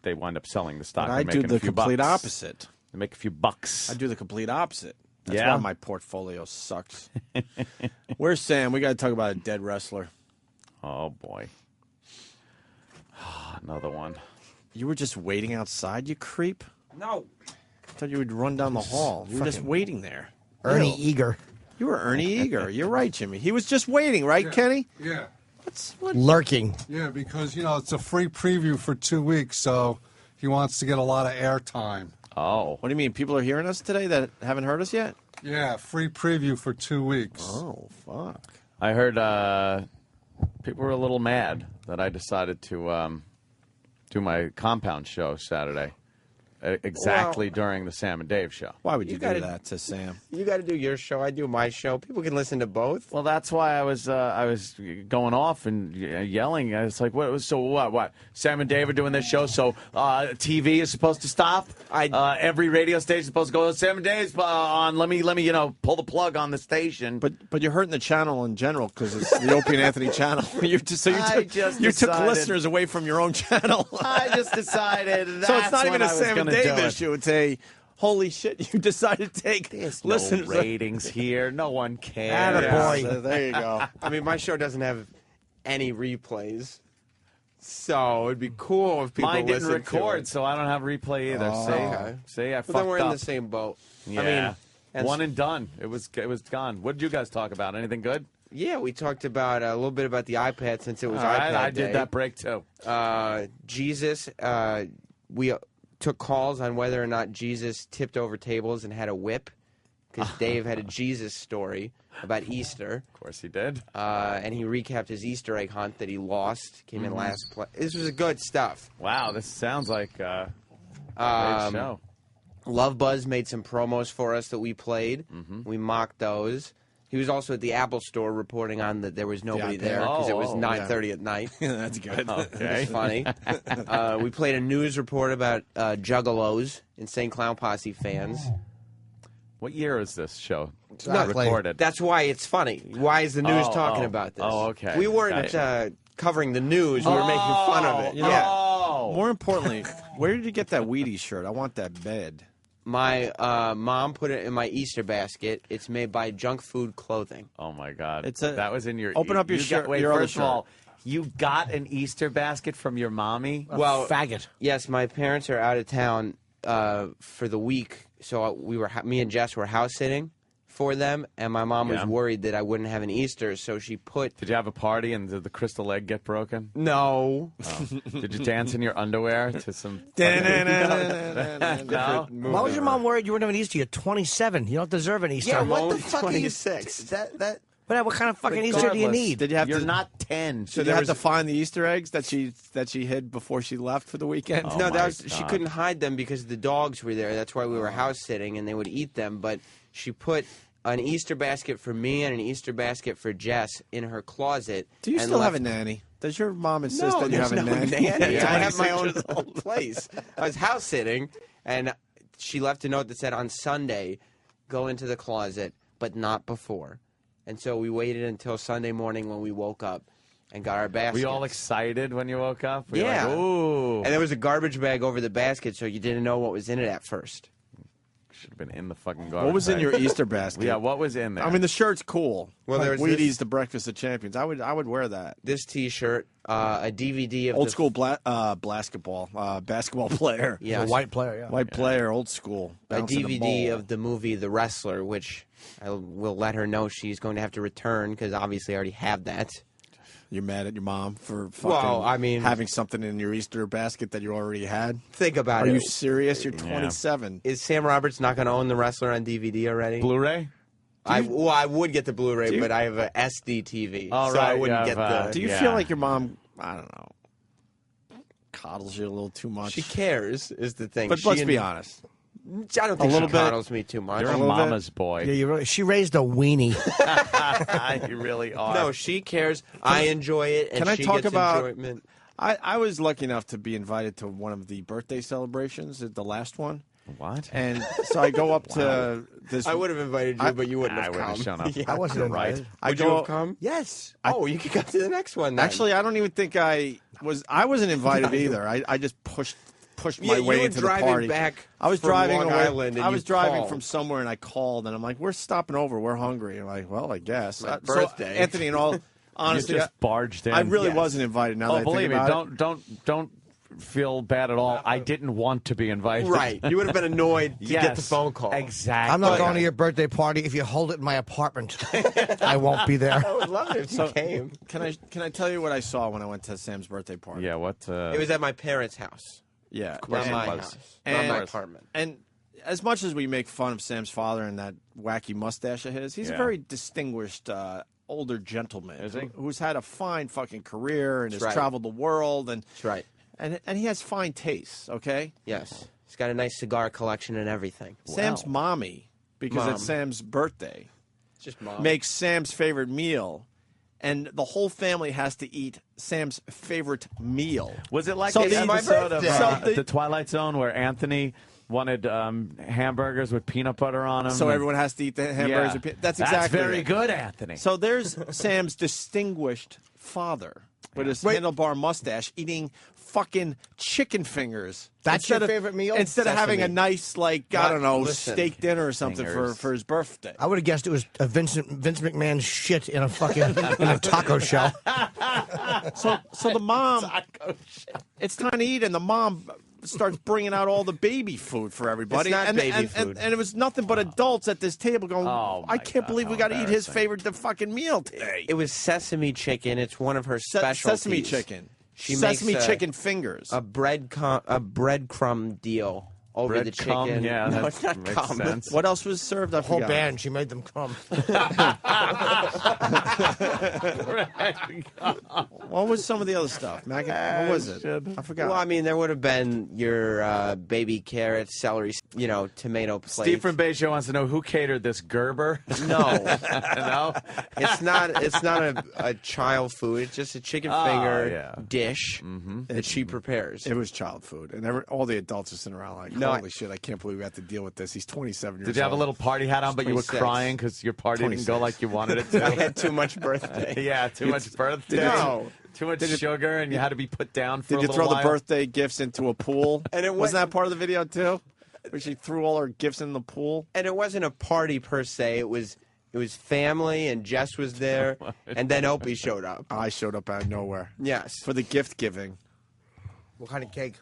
wind up selling the stock. But I and do making the a few complete bucks. opposite. They make a few bucks. I do the complete opposite. That's Yeah? why my portfolio sucks. Where's Sam? We got to talk about a dead wrestler. Oh, boy. Another one. You were just waiting outside, you creep? No. I thought you would run down the hall. You were just waiting there. Ernie Eager. You were Ernie Eager. You're right, Jimmy. He was just waiting, right, Kenny? Yeah. Lurking. Yeah, because, it's a free preview for 2 weeks, so he wants to get a lot of airtime. Oh. What do you mean? People are hearing us today that haven't heard us yet? Yeah, free preview for 2 weeks. Oh, fuck. I heard people were a little mad that I decided to do my compound show Saturday. Exactly during the Sam and Dave show. Why would you, You do gotta- that to Sam? You got to do your show. I do my show. People can listen to both. Well, that's why I was going off and yelling. It's like, what? Sam and Dave are doing this show, so TV is supposed to stop. Every radio station is supposed to go. Sam and Dave's on. Let me pull the plug on the station. But you're hurting the channel in general because it's the Opie and Anthony channel. you took listeners away from your own channel. I just decided. So it's not even a Sam and Dave do it. issue. It's a holy shit. You decided to take listeners. No ratings here. No one cares. Attaboy. So there you go. I mean, my show doesn't have any replays, so it'd be cool if people Mine didn't listened to record, it. so I don't have replay either. Oh, See, okay. see, I fucked Well, then we're in up. the same boat. Yeah, I mean, and one and done. It was gone. What did you guys talk about? Anything good? Yeah, we talked about a little bit about the iPad since it was All right, iPad I day. did that break too. Jesus, we took calls on whether or not Jesus tipped over tables and had a whip, because Dave had a Jesus story about Easter. Of course he did. And he recapped his Easter egg hunt that he lost, came in last place. This was good stuff. Wow, this sounds like a great show. Love Buzz made some promos for us that we played. Mm-hmm. We mocked those. He was also at the Apple store reporting on that there was nobody there because it was 9:30 at night. That's good. Okay. It's funny. We played a news report about Juggalos, Insane Clown Posse fans. What year is this show Exactly. recorded? That's why it's funny. Why is the news talking about this? Oh, okay. We weren't Got covering the news. We were making fun of it. You know, Yeah. More importantly, where did you get that Wheaties shirt? I want that bed. My mom put it in my Easter basket. It's made by Junk Food Clothing. Oh my God! It's a- that was in your. Open up your you shirt- Got, wait, your other first of all, shirt. you got an Easter basket from your mommy. Well, faggot. Yes, my parents are out of town for the week, so me and Jess were house sitting for them, and my mom was Yeah. worried that I wouldn't have an Easter, so she put. Did you have a party and did the crystal egg get broken? No. Oh. Did you dance in your underwear to some? No? Why was your mom worried you wouldn't have an Easter? You're 27. You don't deserve an Easter. Yeah, what the only fuck are you 26. That What kind of fucking Easter do you need? Did you have You're to, not 10. So did you have to find the Easter eggs that she hid before she left for the weekend? Oh no, my she God. couldn't hide them because the dogs were there. That's why we were house sitting, and they would eat them. But she put an Easter basket for me and an Easter basket for Jess in her closet. Do you and still have a left- nanny? Does your mom insist No, that you have a there's no nanny? nanny. I have my 26 own place. I was house sitting, and she left a note that said, on Sunday, go into the closet, but not before. And so we waited until Sunday morning when we woke up and got our basket. Were you all excited when you woke up? Were you Yeah. Like, ooh. And there was a garbage bag over the basket, so you didn't know what was in it at first. Should have been in the fucking garbage. What was in bag. your Easter basket? Yeah, what was in there? I mean, the shirt's cool. Well, Like there's Wheaties, this- the Breakfast of Champions. I would wear that. This T-shirt, a DVD of Old the school basketball player. Yes. A white player, yeah. White player, old school. a bouncing the DVD ball. of the movie The Wrestler, which I will let her know she's going to have to return because obviously I already have that. You're mad at your mom for fucking Well, I mean- having something in your Easter basket that you already had? Think about Are it. you serious? You're 27. Is Sam Roberts not going to own The Wrestler on DVD already? Blu-ray? I would get the Blu-ray, but I have a SD TV, Oh, so I right, wouldn't you get have, the. Do you feel like your mom, I don't know, coddles you a little too much? She cares, is the thing. But let's be honest. I don't think little she bit. coddles me too much. You're a mama's boy. Yeah, she raised a weenie. You really are. No, she cares. I enjoy it, and Can I she talk gets about? enjoyment. I was lucky enough to be invited to one of the birthday celebrations, the last one. What? And so I go up to this. I would have invited you, but you wouldn't have wouldn't come. have shown up. Yeah. I wasn't invited. Would I you go have come? Yes. Oh, you could go to the next one then. Actually, I don't even think I wasn't invited either. I just pushed my Yeah, you way were into the driving party. back I was from driving Long away. Island and I you was driving called. from somewhere and I called and I'm like, "We're stopping over. We're hungry." I'm like, "Well, I guess." My So, birthday. Anthony, and all honestly, you just barged in. I really Yes. wasn't invited. Now Oh, that I believe think me, about it. don't feel bad at all. I didn't want to be invited. Right. You would have been annoyed to get the Yes, phone call. Exactly. I'm not going to your birthday party if you hold it in my apartment. I won't be there. I would love it if you came. Can I tell you what I saw when I went to Sam's birthday party? Yeah. What? It was at my parents' house. Yeah, Not it my was. house. And- Not my apartment. And as much as we make fun of Sam's father and that wacky mustache of his, he's a Yeah. very distinguished older gentleman Is he? who's had a fine fucking career and That's has right. traveled the world and That's right. and he has fine tastes. Okay, Yes. He's got a nice cigar collection and everything. Sam's mommy, because Mom. it's Sam's birthday, It's just mom. makes Sam's favorite meal. And the whole family has to eat Sam's favorite meal. Was it like So the the- episode of so the- the Twilight Zone where Anthony wanted hamburgers with peanut butter on them? So everyone has to eat the hamburgers. Yeah. with That's exactly very it. good, Anthony. So there's Sam's distinguished father with his handlebar mustache eating fucking chicken fingers. That's your Instead of- favorite meal? Instead of having a Sesame. nice, like, I What? don't know, Listen. steak dinner or something Fingers. for his birthday. I would have guessed it was a Vince McMahon shit in a fucking in a taco shell. So the mom, it's time to eat, and the mom starts bringing out all the baby food for everybody. It's not and, baby and, food. And it was nothing but adults at this table going, Oh, I my can't God, believe we how got to eat his embarrassing. the fucking meal today. It was sesame chicken. It's one of her specialties. Sesame chicken. She Sesame makes chicken fingers. a breadcrumb deal over the Bread cum, chicken. yeah, no, that it's not makes cum. sense. What else was served? I Whole forgot. band, she made them come. What was some of the other stuff? What was it? I forgot. Well, I mean, there would have been your baby carrots, celery, tomato plate. Steve from Bay Show wants to know who catered this Gerber. No, No, it's not. It's not a child food. It's just a chicken finger dish that she prepares. It was child food, and all the adults are sitting around like, No, holy shit, I can't believe we have to deal with this. He's 27 years old. did you have a little party hat on, but you were 26. crying because your party didn't go 26. like you wanted it I to? had too much birthday. Yeah, too much birthday. No. Too much sugar, and you had to be put down for Did a you little throw while. the birthday gifts into a pool? And it Wasn't that part of the video, too? Where she threw all her gifts in the pool? And it wasn't a party per se. It was family, and Jess was there, and then Opie showed up. I showed up out of nowhere. Yes. For the gift giving. What kind of cake?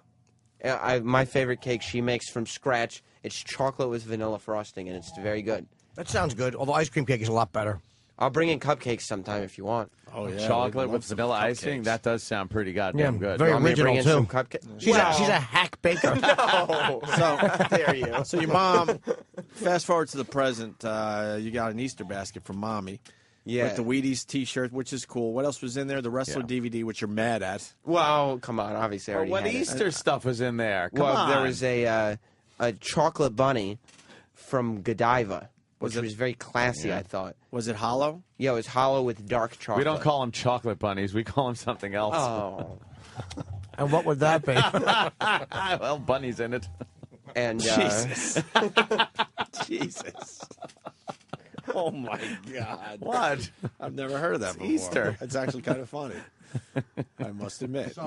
My favorite cake she makes from scratch. It's chocolate with vanilla frosting, and it's very good. That sounds good, although ice cream cake is a lot better. I'll bring in cupcakes sometime if you want. Oh, yeah. Chocolate we'd with love some vanilla icing. cupcakes. That does sound pretty goddamn good. Very Want me to original, bring in too. some cupcakes? She's a hack baker. No. So, Dare you. So your mom, fast forward to the present, you got an Easter basket from Mommy. Yeah. With the Wheaties T-shirt, which is cool. What else was in there? The Wrestler DVD, which you're mad at. Well, come on. Obviously, I already What had it. Easter stuff was in there? Come Well, on. there was a chocolate bunny from Godiva, which was very classy, I thought. Was it hollow? Yeah, it was hollow with dark chocolate. We don't call them chocolate bunnies. We call them something else. Oh. And what would that be? Well, bunnies in it. And Jesus. Jesus. Oh, my God. What? I've never heard of that before. Easter. It's actually kind of funny. I must admit.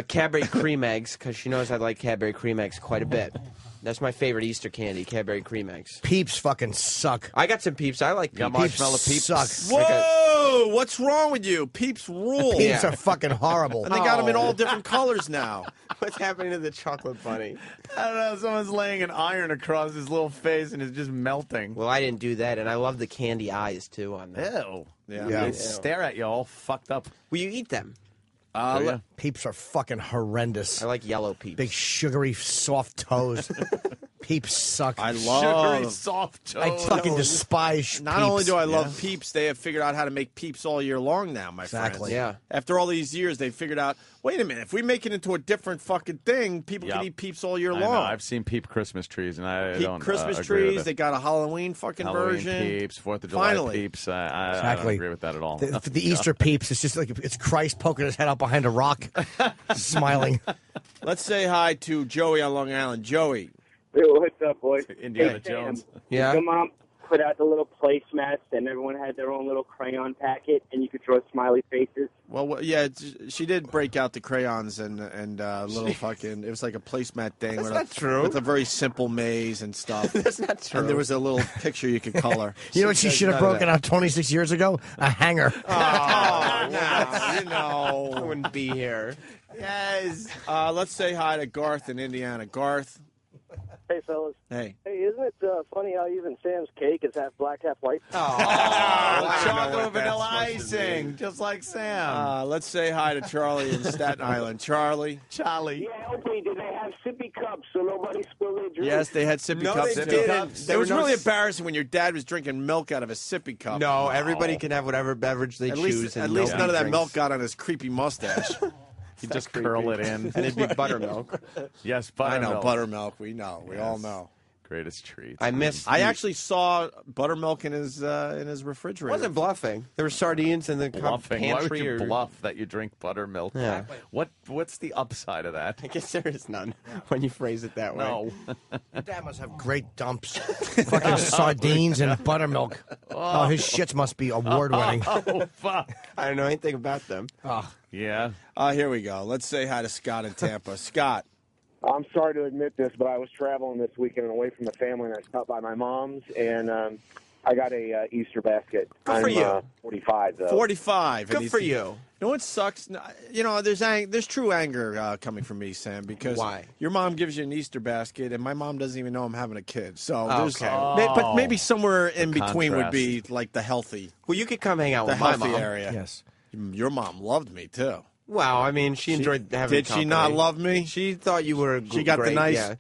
Cadbury cream eggs, because she knows I like Cadbury cream eggs quite a bit. That's my favorite Easter candy, Cadbury Cream Eggs. Peeps fucking suck. I got some Peeps. I like Peeps. Got marshmallow Peeps. Suck. Whoa! What's wrong with you? Peeps rule. Peeps are fucking horrible. And they got them in all different colors now. What's happening to the chocolate bunny? I don't know. Someone's laying an iron across his little face and it's just melting. Well, I didn't do that, and I love the candy eyes, too, on them. Ew. Yeah. They stare at you all fucked up. Will you eat them? Peeps are fucking horrendous. I like yellow Peeps. Big sugary soft toes. Peeps suck. I love sugary soft toes. I fucking despise Peeps. Not only do I love Peeps, they have figured out how to make Peeps all year long now, my Exactly. friends. Yeah. After all these years, they figured out, wait a minute, if we make it into a different fucking thing, people can eat Peeps all year I long. know. I've seen Peep Christmas trees, and I Peep don't Christmas agree with trees, it. they got a Halloween fucking Halloween version. Peeps, 4th of July Finally. Peeps. I don't Exactly. agree with that at all. The Easter Peeps, it's just like it's Christ poking his head out behind a rock, smiling. Let's say hi to Joey on Long Island. Joey. Hey, what's up, boys? Indiana Hey, Jones. Sam, Yeah? Your mom put out the little placemats, and everyone had their own little crayon packet, and you could draw smiley faces. Well, yeah, she did break out the crayons and little fucking. It was like a placemat thing. That's with not true. With a very simple maze and stuff. That's not true. And there was a little picture you could color. You know what she should have broken out 26 years ago? A hanger. You know. I wouldn't be here. Yes. Let's say hi to Garth in Indiana. Garth. Hey, fellas. Hey. Hey, isn't it funny how even Sam's cake is half black, half white? Chocolate vanilla icing, just like Sam. Let's say hi to Charlie in Staten Island. Charlie. Charlie. Yeah, Opie, did they have sippy cups so nobody spilled their drink? Yes, they had sippy No, cups. they too. didn't. It was really embarrassing when your dad was drinking milk out of a sippy cup. No, everybody can have whatever beverage they At choose. least, and at least nobody none of that drinks. milk got on his creepy mustache. You just curl it in. And it'd be buttermilk. Yes, I buttermilk. know, buttermilk. We know. We all know. Greatest treat. I actually saw buttermilk in his refrigerator. Wasn't bluffing. There were sardines in the Bluffing. Why would pantry. you or... bluff that you drink buttermilk? Yeah. What's the upside of that? I guess there is none when you phrase it that way. No. Your dad must have great dumps. Fucking sardines and buttermilk. Oh, his shits must be award-winning. Oh, fuck. I don't know anything about them. Oh. Yeah. Here we go. Let's say hi to Scott in Tampa. Scott. I'm sorry to admit this, but I was traveling this weekend away from the family, and I stopped by my mom's, and I got a Easter basket. Good for you. 45, though. 45. Good And for he's- you. You know what sucks? You know, there's true anger coming from me, Sam, because Why? your mom gives you an Easter basket, and my mom doesn't even know I'm having a kid. So, Okay. but maybe somewhere in between would contrast. be like the healthy, Well, you could come hang out the with my healthy mom. area. Yes. Your mom loved me too. Well, I mean, she enjoyed having Did she company. not love me? She thought you were She got great, the nice, yeah.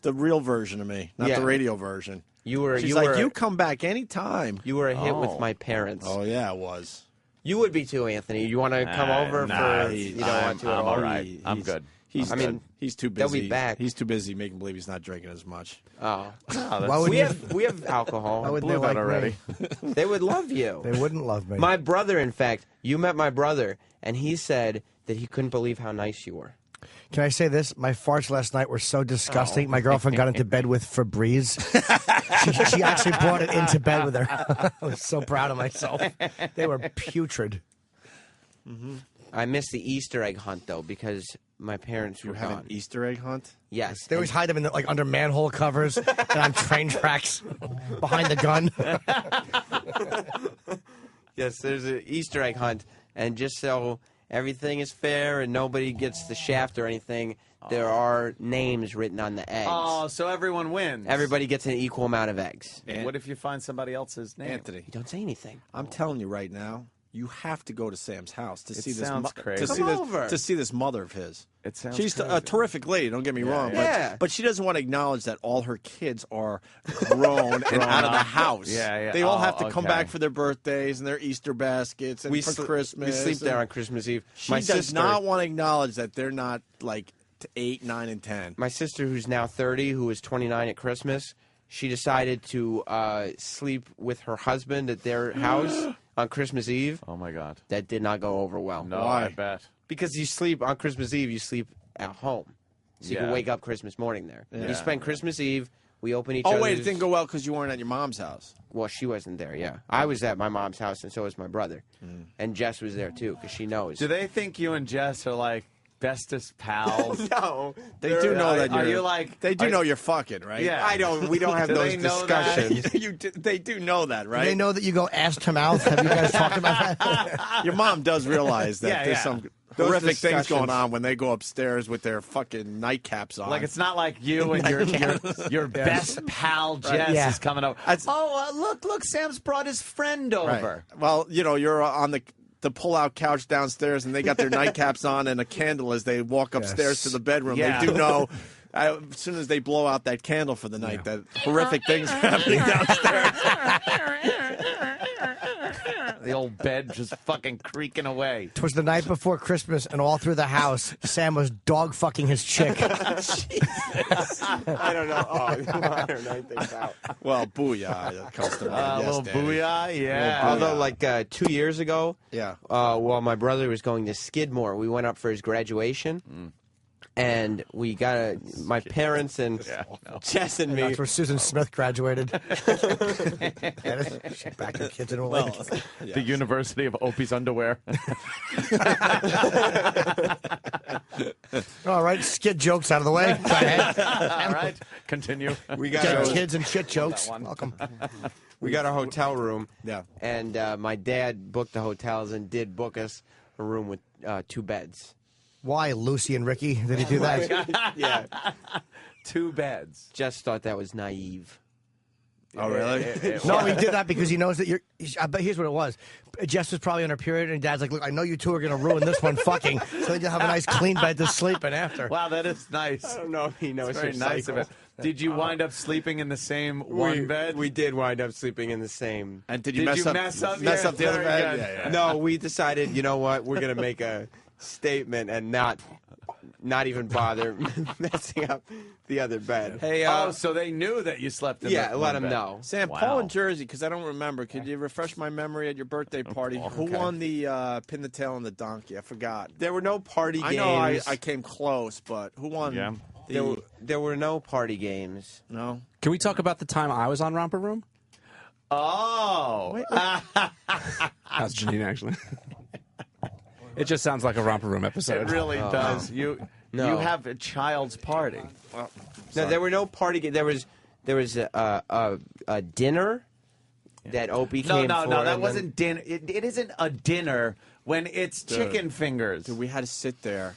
the real version of me, not Yeah. the radio version. You were. She's you like, were, you come back anytime. You were a hit Oh. with my parents. Oh yeah, it was. You would be too, Anthony. You want to come over for? You don't want to at I'm all. all right. I'm good. He's. I mean, he's too they'll busy. be back. He's too busy making believe he's not drinking as much. Oh, Why would we you? have alcohol. Why would Blew they that like already. me? They would love you. They wouldn't love me. My brother, in fact, you met my brother, and he said that he couldn't believe how nice you were. Can I say this? My farts last night were so disgusting. My girlfriend got into bed with Febreze. she actually brought it into bed with her. I was so proud of myself. They were putrid. I missed the Easter egg hunt though because my parents You were have gone. an Easter egg hunt? Yes, They always hide them in like under manhole covers and on train tracks behind the gun. yes. There's an Easter egg hunt, and just so everything is fair and nobody gets the shaft or anything, there are names written on the eggs. Oh, so everyone wins. Everybody gets an equal amount of eggs. What if you find somebody else's name? Anthony, You don't say anything. I'm telling you right now, you have to go to Sam's house to see this. sounds crazy. To see Come this, over. to see this mother of his. It sounds She's a crazy. terrific lady. Don't get me wrong, yeah. but she doesn't want to acknowledge that all her kids are grown and out of the up. house. Yeah, yeah. They all Oh, have to come okay. back for their birthdays and their Easter baskets and for Christmas. We sleep there and on Christmas Eve. She My does sister, not want to acknowledge that they're not like 8, 9, and 10. my sister, who's now 30, who was 29 at Christmas, she decided to sleep with her husband at their house on Christmas Eve. Oh my God. That did not go over well. No, Why? I bet. Because you sleep on Christmas Eve, you sleep at home. So you can Yeah. wake up Christmas morning there. Yeah. You spend Christmas Eve, we open each Oh other's... wait, it didn't go well because you weren't at your mom's house. Well, she wasn't there, yeah. I was at my mom's house, and so was my brother. And Jess was there, too, because she knows. Do they think you and Jess are like bestest pals? No, they do know that you're. Are you like? They do know you're fucking, right? Yeah. We don't have those discussions. They do know that, right? They know that you go ass to mouth. Have you guys talked about that? Your mom does realize that there's some horrific things going on when they go upstairs with their fucking nightcaps on. Like it's not like you and your best pal Jess is coming over. Look, Sam's brought his friend over. Right. Well, you're on the pull-out couch downstairs, and they got their nightcaps on and a candle as they walk upstairs to the bedroom. Yeah. They do know. As soon as they blow out that candle for the night, that horrific things are happening downstairs. The old bed just fucking creaking away. 'Twas the night before Christmas, and all through the house, Sam was dog fucking his chick. I don't know. Oh, I don't know anything about. Well, booyah comes to mind. A little booyah, yeah. Although, like 2 years ago, yeah. While my brother was going to Skidmore, we went up for his graduation. And we got my parents and Jess and me. That's where Susan Smith graduated. Back your kids in a lake. The University of Opie's underwear. All right, skid jokes out of the way. Go ahead. All right, continue. We got Get kids and shit jokes. Welcome. We got a hotel room. Yeah. And my dad booked the hotels and did book us a room with 2 beds. Why, Lucy and Ricky? Did he do that? Yeah. 2 beds. Just thought that was naive. Oh, really? No, he did that because he knows that you're. I bet here's what it was. Jess was probably on her period, and Dad's like, "Look, I know you two are going to ruin this one, fucking." So they just have a nice clean bed to sleep in after. Wow, that is nice. I don't know if he knows. It's very nice of it. Did you wind up sleeping in the same one bed? We did wind up sleeping in the same. And did you mess up the other bed? Yeah. No, we decided. You know what? We're going to make a statement and not even bother messing up the other bed. Hey, so they knew that you slept in yeah, the let one them bed. know. Sam, Wow. Paul in Jersey, because I don't remember. Could you refresh my memory at your birthday party? Who won the pin the tail on the donkey? I forgot. There were no party games. I know I came close, but who won? Yeah. There were no party games. No. Can we talk about the time I was on Romper Room? Oh. That's Janine, actually. It just sounds like a Romper Room episode. It really does. You have a child's party. No, there were no party games. There was a dinner that Opie came for. No, that wasn't dinner. It isn't a dinner when it's chicken fingers. Dude, we had to sit there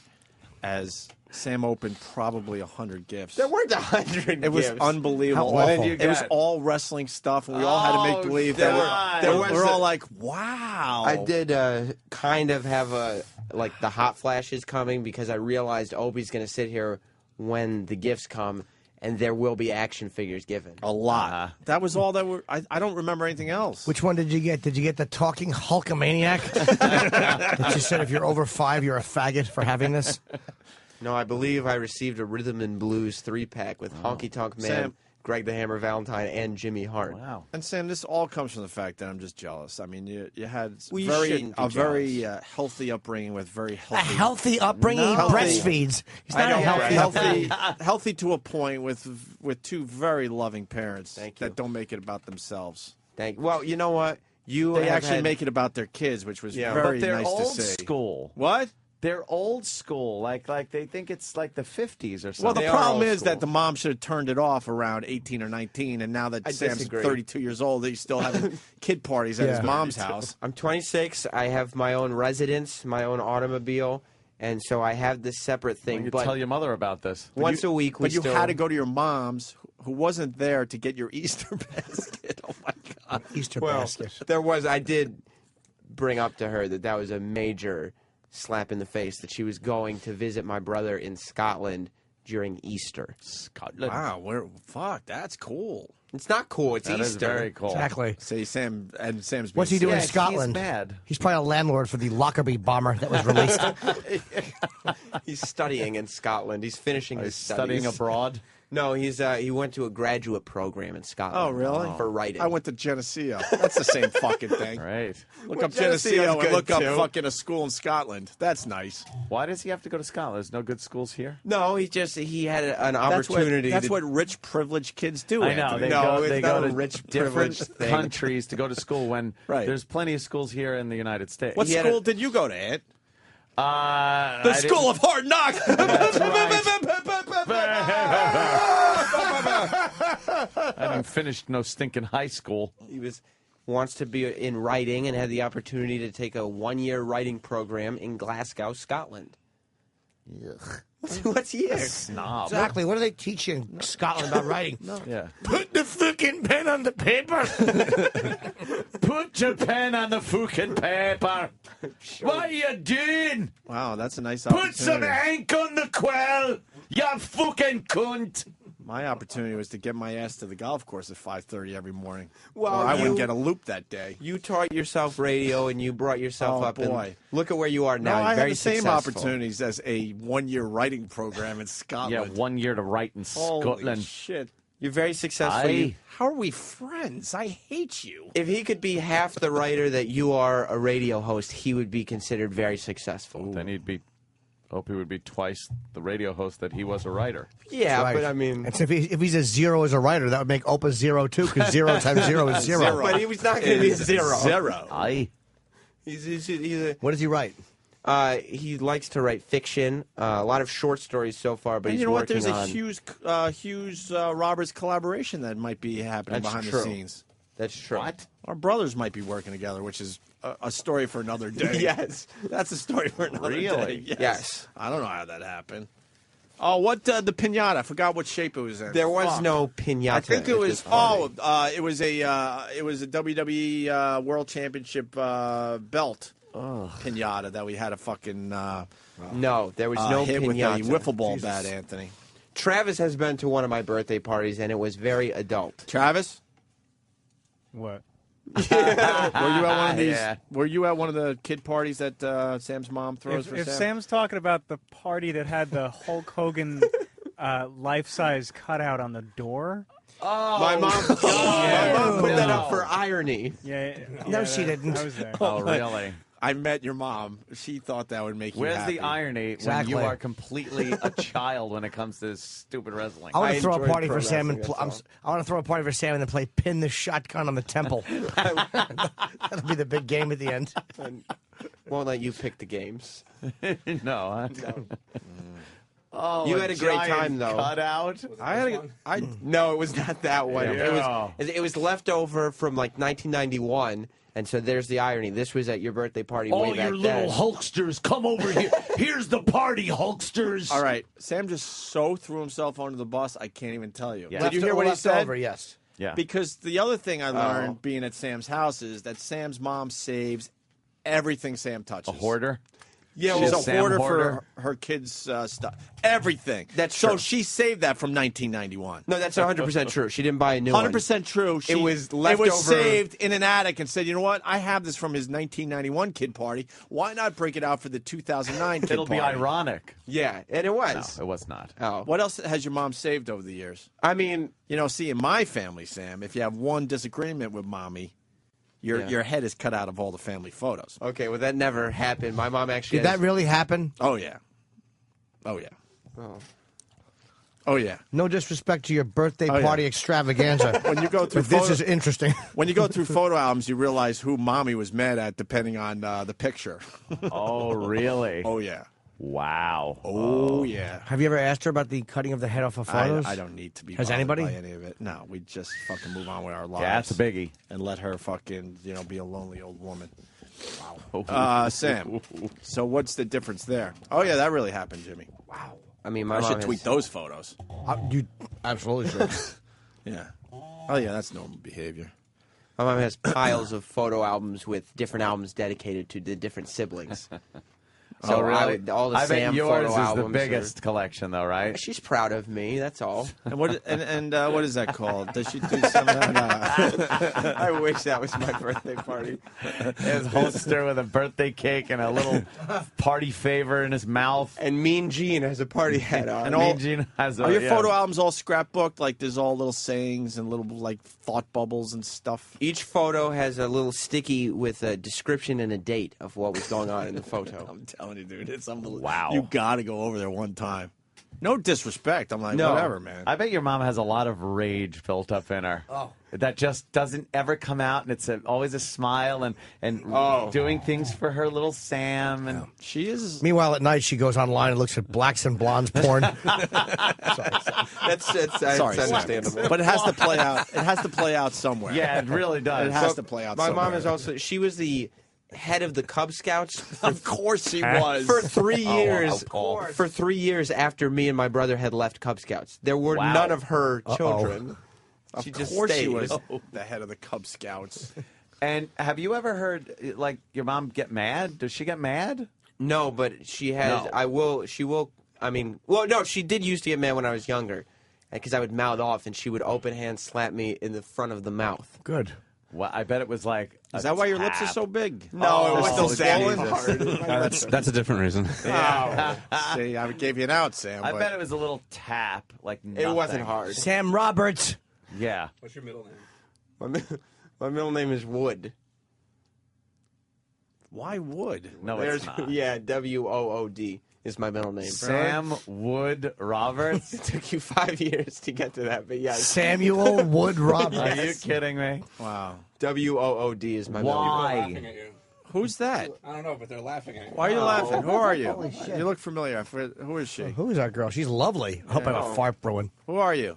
as Sam opened probably 100 gifts. There weren't 100 gifts. It was unbelievable. How awful. It was all wrestling stuff, and we all had to make believe that we're all like, wow. I did kind of have the hot flashes coming because I realized Opie's going to sit here when the gifts come, and there will be action figures given. A lot. That was all that were. I don't remember anything else. Which one did you get? Did you get the talking Hulkamaniac? That you said if you're over 5, you're a faggot for having this? No, I believe I received a Rhythm and Blues 3-pack with Honky Tonk Man, Sam. Greg the Hammer Valentine, and Jimmy Hart. Wow. And Sam, this all comes from the fact that I'm just jealous. I mean, you had We very shouldn't be very healthy upbringing with very healthy. A healthy upbringing. He breastfeeds. He's not healthy to a point with 2 very loving parents that don't make it about themselves. Well, you know what? They actually make it about their kids, which was very but they're nice old to see. school. What? They're old school. Like they think it's like the 50s or something. Well, the problem is that the mom should have turned it off around 18 or 19, and now that Sam's disagree. 32 years old, he's still having kid parties at his mom's house. I'm 26. I have my own residence, my own automobile, and so I have this separate thing. You but tell your mother about this. Once a week, you had to go to your mom's, who wasn't there to get your Easter basket. Oh my God, Easter basket. I did bring up to her that was a major slap in the face, that she was going to visit my brother in Scotland during Easter. Scotland. Wow, that's cool. It's not cool. It's That Easter. is very cool. Exactly. See, Sam's being What's he doing in Scotland? He's mad. He's probably a landlord for the Lockerbie bomber that was released. He's studying in Scotland. He's finishing his studying studies. abroad? No, he went to a graduate program in Scotland. Oh, really? For writing. I went to Geneseo. That's the same fucking thing. Right. Look up Geneseo's Geneseo and good, look up too. fucking a school in Scotland. That's nice. Why does he have to go to Scotland? There's no good schools here? No, he had an opportunity. That's what rich, privileged kids do. I know. Anthony. They it's go not to a rich, different privileged thing. countries to go to school when Right. there's plenty of schools here in the United States. What school did you go to, Ed? The School of Hard Knocks. I didn't finish no stinking high school. He wants to be in writing and had the opportunity to take a 1-year writing program in Glasgow, Scotland. Ugh. What's year? Snob. Exactly. What do they teach you in Scotland about writing? Yeah. Put the fucking pen on the paper. Put your pen on the fucking paper. What are you doing? Wow, that's a nice Put opportunity. some ink on the quill, you fucking cunt. My opportunity was to get my ass to the golf course at 5:30 every morning. Well, or I you- wouldn't get a loop that day. You taught yourself radio and you brought yourself Oh, up. boy. And look at where you are now. No, I Very had the same successful. opportunities as a 1-year writing program in Yeah, Scotland. 1 year to write in Holy Scotland. shit. You're very successful. Aye. How are we friends? I hate you. If he could be half the writer that you are a radio host, he would be considered very successful. Then Opie would be twice the radio host that he was a writer. Yeah, Right. but I mean... And so if he's a 0 as a writer, that would make Opa 0 too, because 0 times 0 is 0. But he was not going to be a zero. Zero. Aye. He's a, What does he write? he likes to write fiction, a lot of short stories so far, but And he's you know what? working There's a on... Hughes Roberts collaboration that might be happening That's behind true. the scenes. That's true. What? Our brothers might be working together, which is a story for another day. Yes. That's a story for another Really? day. Yes. I don't know how that happened. Oh, what the pinata? I forgot what shape it was in. There was Fuck. no pinata. I think it at was. this party. It was a WWE World Championship belt pinata that we had a fucking. No, there was no hit with a pinata. wiffle ball Jesus. bat, Anthony. Travis has been to one of my birthday parties, and it was very adult. Travis, What? were you at one of these? Yeah. Were you at one of the kid parties that Sam's mom throws for If Sam? Sam's talking about the party that had the Hulk Hogan life-size cutout on the door. Oh, my mom put that up for irony. Yeah. No, she didn't. I was there. Oh, really? I met your mom. She thought that would make you Where's happy. the irony Exactly. when you are completely a child when it comes to this stupid wrestling? I want to throw a enjoyed party pro for Sam and wrestling, that's I want to throw a party for Sam and then play pin the shotgun on the temple. That'll be the big game at the end. And won't let you pick the games. No. Oh, You had a great giant time, though. Cutout. No, it was not that one. Yeah. It was left over from like 1991, and so there's the irony. This was at your birthday party All way back your then. little Hulksters, come over here. Here's the party, Hulksters. All right, Sam just so threw himself under the bus. I can't even tell you. Yeah. Did you hear what he said? Over, yes. Yeah. Because the other thing I learned being at Sam's house is that Sam's mom saves everything Sam touches. A hoarder? Yeah, She's well, a Sam hoarder hoarder? for her kids' stuff. Everything. That's so true. she saved that from 1991. No, that's 100% true. She didn't buy a new one. 100% true. It was left It was over- saved in an attic and said, you know what? I have this from his 1991 kid party. Why not break it out for the 2009 kid It'll party? be ironic. Yeah, and it was. No, it was not. Oh. What else has your mom saved over the years? I mean, You know, see, in my family, Sam, if you have one disagreement with mommy, your head is cut out of all the family photos. okay, well, that never happened. My mom actually Did that really happen? Oh, yeah. Oh, yeah. Oh. Oh, yeah. No disrespect to your birthday Oh, yeah. party extravaganza. When you go through but this photo- is interesting. When you go through photo albums, you realize who mommy was mad at depending on the picture. Oh, really? Oh, yeah. Wow. Oh, yeah. Have you ever asked her about the cutting of the head off of photos? I don't need to be Has bothered anybody? by any of it. No, we just fucking move on with our lives. Yeah, that's a biggie. And let her fucking, be a lonely old woman. Wow. Sam, so what's the difference there? Oh, yeah, that really happened, Jimmy. Wow. I mean, my I mom should has- tweet those photos. You absolutely should. Yeah. Oh, yeah, that's normal behavior. My mom has piles of photo albums with different albums dedicated to the different siblings. So Oh, really? all the I Sam bet yours photo is the albums biggest collection, though, right? She's proud of me. That's all. And what is that called? Does she do something? I wish that was my birthday party. His holster with a birthday cake and a little party favor in his mouth. And Mean Gene has a party hat on. And Mean Gene has a, Are your yeah. photo albums all scrapbooked? Like there's all little sayings and little like thought bubbles and stuff? Each photo has a little sticky with a description and a date of what was going on in the photo. I'm telling you, dude, it's unbelievable. Wow. You got to go over there one time. No disrespect. I'm like, No. whatever, man. I bet your mom has a lot of rage built up in her. Oh. That just doesn't ever come out, and it's always a smile and doing things for her little Sam. And she is. Meanwhile, at night, she goes online and looks at blacks and blondes porn. That's understandable. But it has to play out. It has to play out somewhere. Yeah, it really does. It has So to play out My somewhere. mom is also, she was the head of the Cub Scouts. Of course she was. For 3 years. of course. For 3 years after me and my brother had left Cub Scouts. There were Wow. none of her children. Of She just course stayed. she was the head of the Cub Scouts. And have you ever heard, like, your mom get mad? Does she get mad? No, but she has. No. She will. I mean, well, no, she did used to get mad when I was younger, because I would mouth off, and she would open hand slap me in the front of the mouth. Good. Well, I bet it was like. Is that why your lips are so big? No, it was still swollen. That's a different reason. Oh, see, I gave you an out, Sam. I but bet it was a little tap, like nothing. It wasn't hard. Sam Roberts. Yeah. What's your middle name? My middle name is Wood. Why Wood? No, it's not. Yeah, Wood is my middle name. Sam Wood Roberts. It took you 5 years to get to that, but yes. Samuel Wood Roberts. Are you kidding me? Wow. Wood is my middle name. Why? Who's that? I don't know, but they're laughing at you. Why are you laughing? Who are you? Holy shit. You look familiar. I forget, who is she? Who is that girl? She's lovely. I hope I have a fart brewing. Who are you?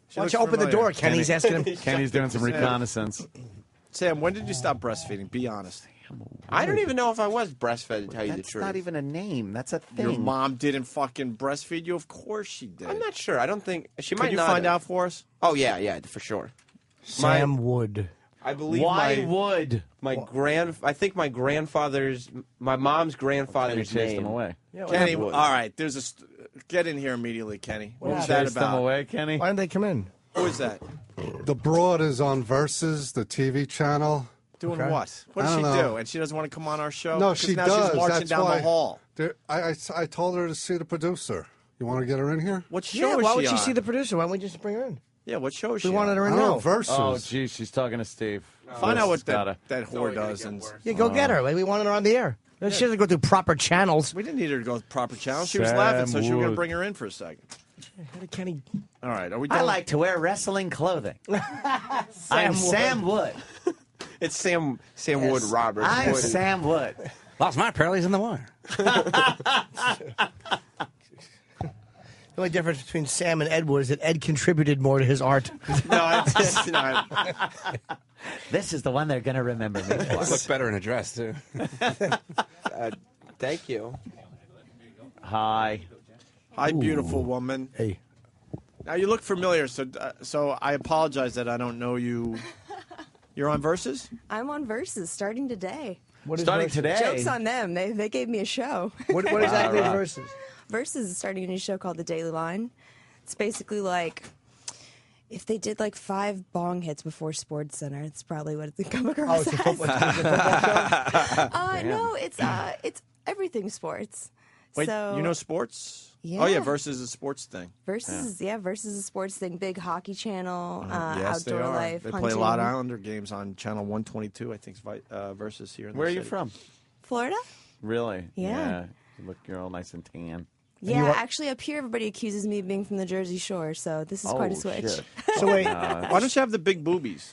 She Why don't looks you open the familiar. door? Kenny's asking him. Kenny's doing some reconnaissance. Sam, when did you stop breastfeeding? Be honest. I don't even know if I was breastfed, to tell you the That's truth. not even a name. That's a thing. Your mom didn't fucking breastfeed you? Of course she did. I'm not sure. I don't think she might Could you not find have. out for us? Oh yeah, for sure. Sam Wood. I believe Why my Wood? I think my mom's grandfather's Kenny chased name. him away. Kenny, Wood. all right. Get in here immediately, Kenny. What was Chased that them about? away, Kenny? Why didn't they come in? Who is that? The Broad is on Versus, the TV channel. Doing Okay. what? What I does she don't know. do? And she doesn't want to come on our show? No, 'Cause she now does. She's marching That's down why the hall. I told her to see the producer. You want to get her in here? What show Yeah, is why she would she on? see the producer? Why don't we just bring her in? Yeah, what show is she We on? wanted her I in don't know, now. Versus. Oh, geez, she's talking to Steve. Find out what Gotta- that whore does. And Yeah, go get her. We wanted her on the air. She doesn't go through proper channels. we didn't need her to go with proper channels. She was Sam laughing, so she was going to Wood. bring her in for a second. How did Kenny? All right, are we I done? like to wear wrestling clothing. I'm Sam Wood. It's Sam Wood Roberts. I'm Wood. Sam Wood. Lost my pearlies in the water. The only difference between Sam and Ed was that Ed contributed more to his art. No, it's not. This is the one they're going to remember me for. Look better in a dress, too. Thank you. Hi. Hi, beautiful woman. Hey. Now you look familiar, so I apologize that I don't know you. You're on Versus? I'm on Versus starting today. What is Starting Versus? today. Joke's on them. They gave me a show. What exactly is right. Versus? Versus is starting a new show called The Daily Line. It's basically like if they did like 5 bong hits before Sports Center. It's probably what it's come across Oh, it's a football, it's a football show? No, it's everything sports. Wait, so, you know sports? Yeah. Oh, yeah, Versus is a sports thing. Versus Versus is a sports thing. Big Hockey Channel, Yes, Outdoor they are. Life, They hunting. play a lot of Islander games on Channel 122, I think, Versus here in the Where are you city. from? Florida? Really? Yeah. You're all nice and tan. Yeah, actually, up here, everybody accuses me of being from the Jersey Shore, so this is quite a switch. Shit. So wait, Why don't you have the big boobies?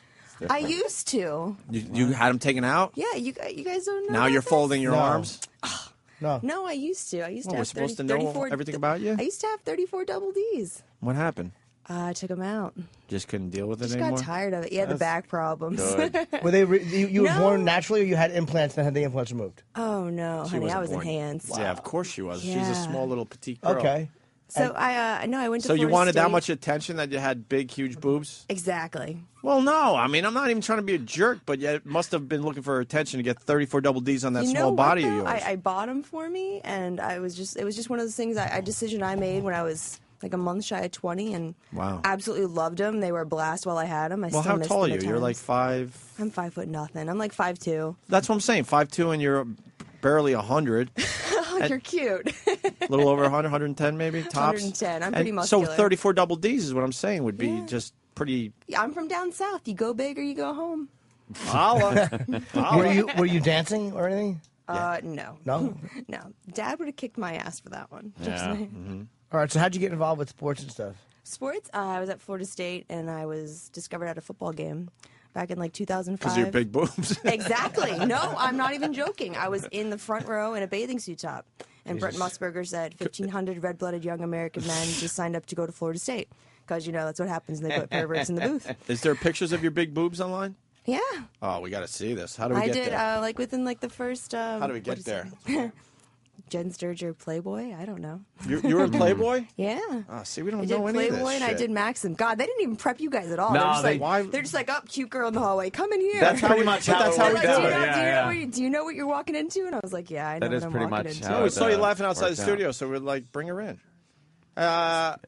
I used to. You had them taken out? Yeah, you guys don't know. Now about you're this? folding your No. arms? No, I used to. I used Well, to we're have supposed 30, to know 34 everything about you? I used to have 34 double Ds. What happened? I took them out. Just couldn't deal with it Just anymore? got tired of it. Yeah, the back problems. Were they? You were No. born naturally, or you had implants and had the implants removed? Oh no, She honey, I wasn't was born. enhanced. Yeah, of course she was. She's Yeah. a small little petite girl. Okay. So I went to. So you Florida wanted that State. much attention that you had big, huge boobs? Exactly. Well, no. I mean, I'm not even trying to be a jerk, but you must have been looking for attention to get 34 double Ds on that You know small what, body of though? yours. I bought them for me, and it was just one of those things. A decision I made when I was like a month shy of 20, and Wow. absolutely loved them. They were a blast while I had them. I Well, still how miss tall are them you? at You're like times. 5. I'm 5 foot nothing. I'm like 5'2". That's what I'm saying. 5'2", and you're barely 100. Oh, you're cute. A little over 100, 110 maybe, tops. 110. I'm And pretty muscular. So 34 double Ds is what I'm saying would be Yeah. just pretty. I'm from down south. You go big or you go home. Holla. Were you dancing or anything? No. No? No. Dad would have kicked my ass for that one. Yeah. Just saying. Mm-hmm. All right, so how'd you get involved with sports and stuff? Sports, I was at Florida State, and I was discovered at a football game back in like 2005. Because of your big boobs. Exactly. No, I'm not even joking. I was in the front row in a bathing suit top. And Brett Jesus. Musburger said 1,500 red-blooded young American men just signed up to go to Florida State. Because, you know, that's what happens when they put perverts in the booth. Is there pictures of your big boobs online? Yeah. Oh, we got to see this. How do we I get did, there? like, within, like, the first... How do we get there? Jen Sturger, Playboy? I don't know. You were in Playboy? Yeah. Oh, see, we don't I know did any Playboy of this and shit. I did Maxim. God, they didn't even prep you guys at all. No, They're just like, oh, cute girl in the hallway. Come in here. That's pretty much how That's it how worked we out. do it. Yeah. Do you know what you're walking into? And I was like, yeah, I know That is what I'm pretty walking much into. how No, we saw you laughing outside the worked out. studio, so we're like, bring her in.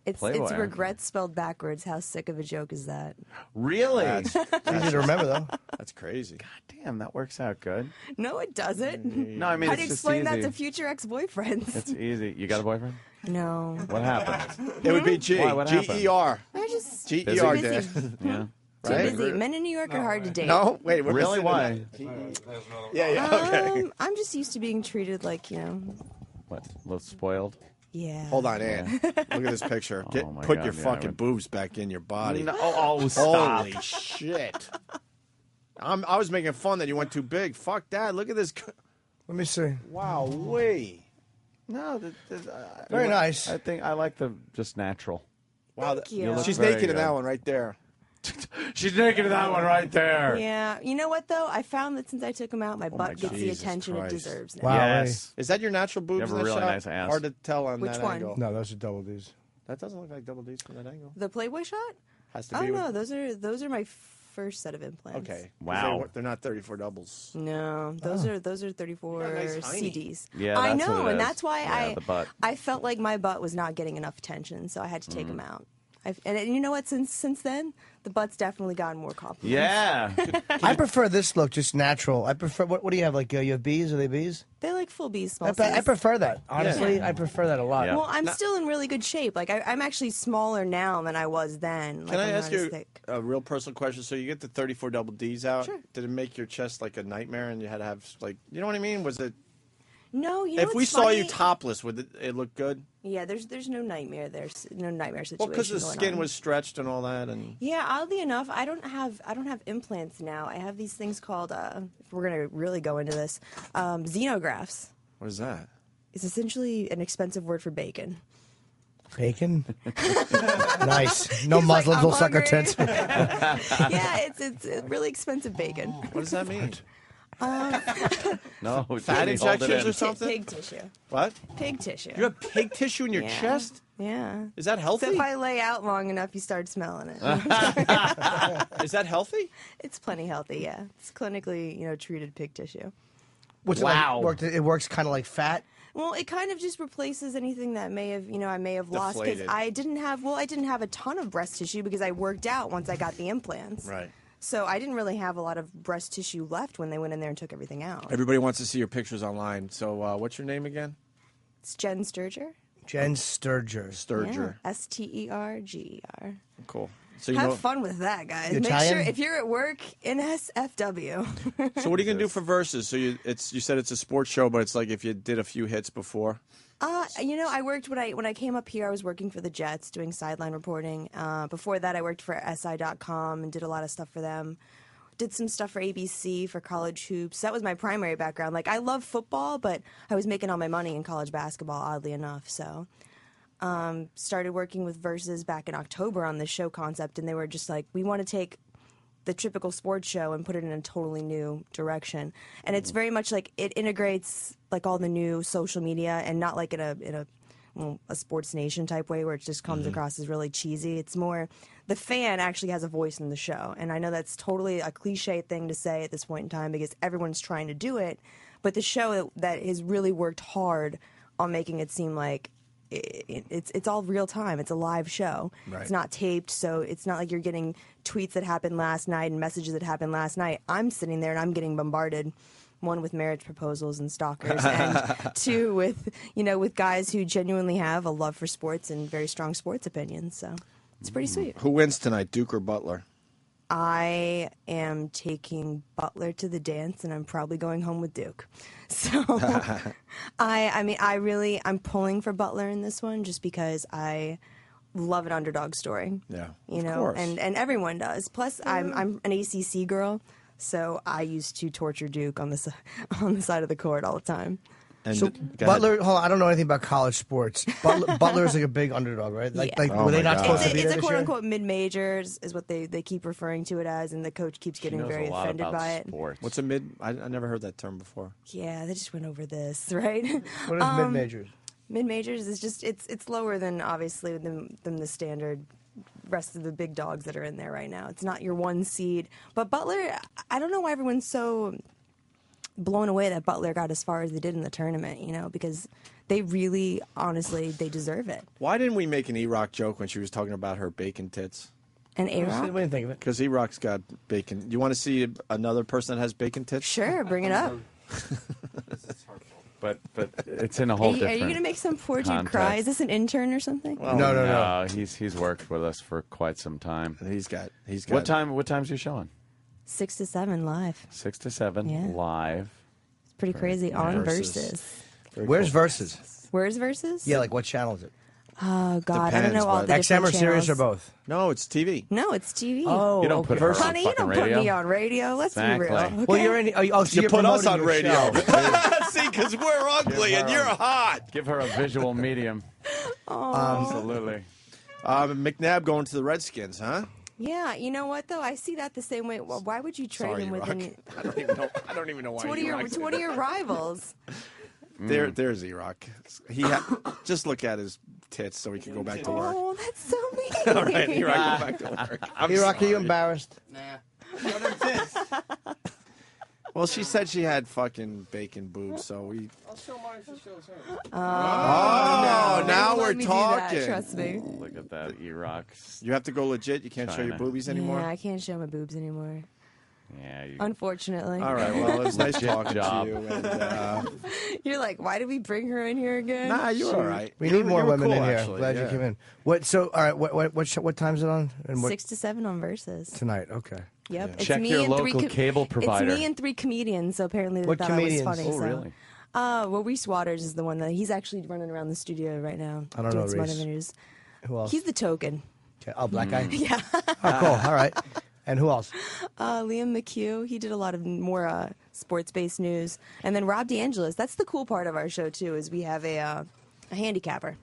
It's Playboy. regrets spelled backwards. How sick of a joke is that? Really? That's easy to remember, though. That's crazy. God damn, that works out good. No, it doesn't. No, I mean, How it's do you just explain that easy. to future ex-boyfriends? It's easy. You got a boyfriend? No. What happened? It would be G. Why, what happened? G-E-R. They're just G-E-R, too Dad. busy. Yeah. Too Right? busy. Men in New York are hard to date. No? Wait, we're Really? missing Why? Yeah, okay. I'm just used to being treated like, you know, What? A little spoiled? yeah. Hold on, Ann. Look at this picture. Oh, my Put God, your yeah, I fucking would- boobs back in your body. No, oh, stop. Holy shit. I was making fun that you went too big. Fuck that. Look at this. Let me see. Wow, way. No, Very nice. I think I like the just natural. Wow, Thank you. look she's very naked in good. that one right there. She's naked in that one right there. Yeah. You know what, though? I found that since I took them out, my my butt gets God. the Jesus attention Christ. it deserves now. Wow. Yes. Is that your natural boobs have in a the really shot? nice ass. Hard to tell on Which that one? angle. No, those are double D's. That doesn't look like double D's from that angle. The Playboy shot? Has to Oh be. no, those are my first set of implants. Okay. 'Cause Wow. They're not 34 doubles. No, those are 34 You got a nice hiney. CDs. Yeah, I that's know, what it and is. that's why Yeah, the butt. I felt like my butt was not getting enough attention, so I had to take them out. And you know what? Since then, the butt's definitely gotten more compliments. Yeah. I prefer this look, just natural. I prefer. What do you have? Like you have bees? Are they bees? They like full B's, small I C's. prefer that. Honestly, Yeah. I prefer that a lot. Yeah. Well, I'm still in really good shape. Like I'm actually smaller now than I was then. Like, Can I I'm ask not as you thick. a real personal question? So you get the 34 double D's out. Sure. Did it make your chest like a nightmare and you had to have, like, you know what I mean? Was it. No, you know If what's we saw funny? you topless, would it look good? Yeah, there's no nightmare there, no nightmare Well, situation. because the going skin on. was stretched and all that. And Yeah, oddly enough, I don't have implants now. I have these things called, if we're gonna really go into this, xenografts. what is that? It's essentially an expensive word for bacon. Bacon. Nice. No He's like, Muslims "I'm will suck our hungry." tits. Yeah, it's really expensive bacon. What does that mean? No. Fat Jamie, hold it injections in. or something? Pig tissue. What? Pig tissue. You have pig tissue in your Yeah. chest? Yeah. Is that healthy? So if I lay out long enough, you start smelling it. Is that healthy? It's plenty healthy, yeah. It's clinically, treated pig tissue. What's Wow. It works kind of like fat. Well, it kind of just replaces anything that may have, I may have lost because Deflated. I didn't have a ton of breast tissue because I worked out once I got the implants. Right. So I didn't really have a lot of breast tissue left when they went in there and took everything out. Everybody wants to see your pictures online. So what's your name again? It's Jen Sturger. Jen Sturger. Sturger. Yeah. Sterger. Cool. So Have fun with that, guys. You Make Italian? sure if you're at work, NSFW. So what are you gonna do for Versus? So you said it's a sports show, but it's like if you did a few hits before. I worked when I came up here. I was working for the Jets doing sideline reporting. Before that, I worked for SI.com and did a lot of stuff for them. Did some stuff for ABC for college hoops. That was my primary background. Like I love football, but I was making all my money in college basketball, oddly enough. So started working with Versus back in October on this show concept, and they were just like, we want to take the typical sports show and put it in a totally new direction. And it's very much like it integrates like all the new social media and not like in a Sports Nation type way where it just comes across as really cheesy. It's more the fan actually has a voice in the show. And I know that's totally a cliche thing to say at this point in time because everyone's trying to do it. But the show that has really worked hard on making it seem like it's all real time. It's a live show. Right. It's not taped, so it's not like you're getting tweets that happened last night and messages that happened last night. I'm sitting there and I'm getting bombarded. One with marriage proposals and stalkers, and two with guys who genuinely have a love for sports and very strong sports opinions. So it's pretty sweet. Who wins tonight, Duke or Butler? I am taking Butler to the dance, and I'm probably going home with Duke. So, I'm pulling for Butler in this one just because I love an underdog story. Yeah, you know, of course. and everyone does. Plus, I'm an ACC girl, so I used to torture Duke on the side of the court all the time. And so Butler, hold on, I don't know anything about college sports. Butler is like a big underdog, right? Like, were they not supposed to be there It's a this quote year? unquote mid-majors is what they keep referring to it as, and the coach keeps getting very offended by it. What's a mid? I never heard that term before. Yeah, they just went over this, right? What is mid-majors? Mid-majors is just it's lower than obviously than the standard rest of the big dogs that are in there right now. It's not your one seed, but Butler. I don't know why everyone's so blown away that Butler got as far as they did in the tournament, you know, because they really, honestly, they deserve it. Why didn't we make an E-Rock joke when she was talking about her bacon tits? An A-Rock? What do you think of it? Because E-Rock's got bacon. You want to see another person that has bacon tits? Sure, bring it up. But it's in a whole different Are you going to make some poor dude cry? context. Is this an intern or something? Well, no. He's worked with us for quite some time. He's got. What time's your show on? 6 to 7 live. 6 to 7 live. It's pretty crazy. On Versus. Where's Versus? Where's Versus? Yeah, like what channel is it? Oh God, I don't know all the different XM or channels. Sirius or both? No, it's TV. No, it's TV. Oh, You don't put her on honey, you fucking don't put radio. me on radio. Let's be real. Exactly. Okay? Well, you're in. So You you're put us promoting on your radio. show. See, because we're ugly and you're hot. Give her a visual medium. Absolutely. McNabb going to the Redskins, huh? Yeah, you know what though? I see that the same way. Well, why would you trade Sorry, him with Rock. any? I don't even know why. It's one of your rivals. There's E-Rock. Just look at his tits so he can go back to work. Oh, that's so mean. All right, E-Rock, go back to work. E-Rock, are you embarrassed? Well, she said she had fucking bacon boobs, so we. I'll show mine. She shows her. Oh, now we're Let me do that, talking. trust me. Look at that, E-Rock. You have to go legit. You can't show your China. boobies anymore. Yeah, I can't show my boobs anymore. Yeah. Unfortunately. All right. Well, it was nice Legit talking job. to you. And, You're like, why did we bring her in here again? nah, you're all right. We You need were- more you were women cool, in here. actually, Glad yeah. you came in. What? So, all right. What time is it on? And what 6 to 7 on Versus. tonight? Okay. Yep. It's Check me your and local cable provider. It's me and 3 comedians, so apparently they What thought comedians? I was funny. Oh, so. really? Well, Reese Waters is the one that he's actually running around the studio right now. I don't doing know some Reese. other interviews. Who else? He's the token. Okay. Oh, black guy. Yeah. Oh, cool. All right. And who else? Liam McHugh. He did a lot of more sports-based news. And then Rob DeAngelis. That's the cool part of our show, too, is we have a handicapper.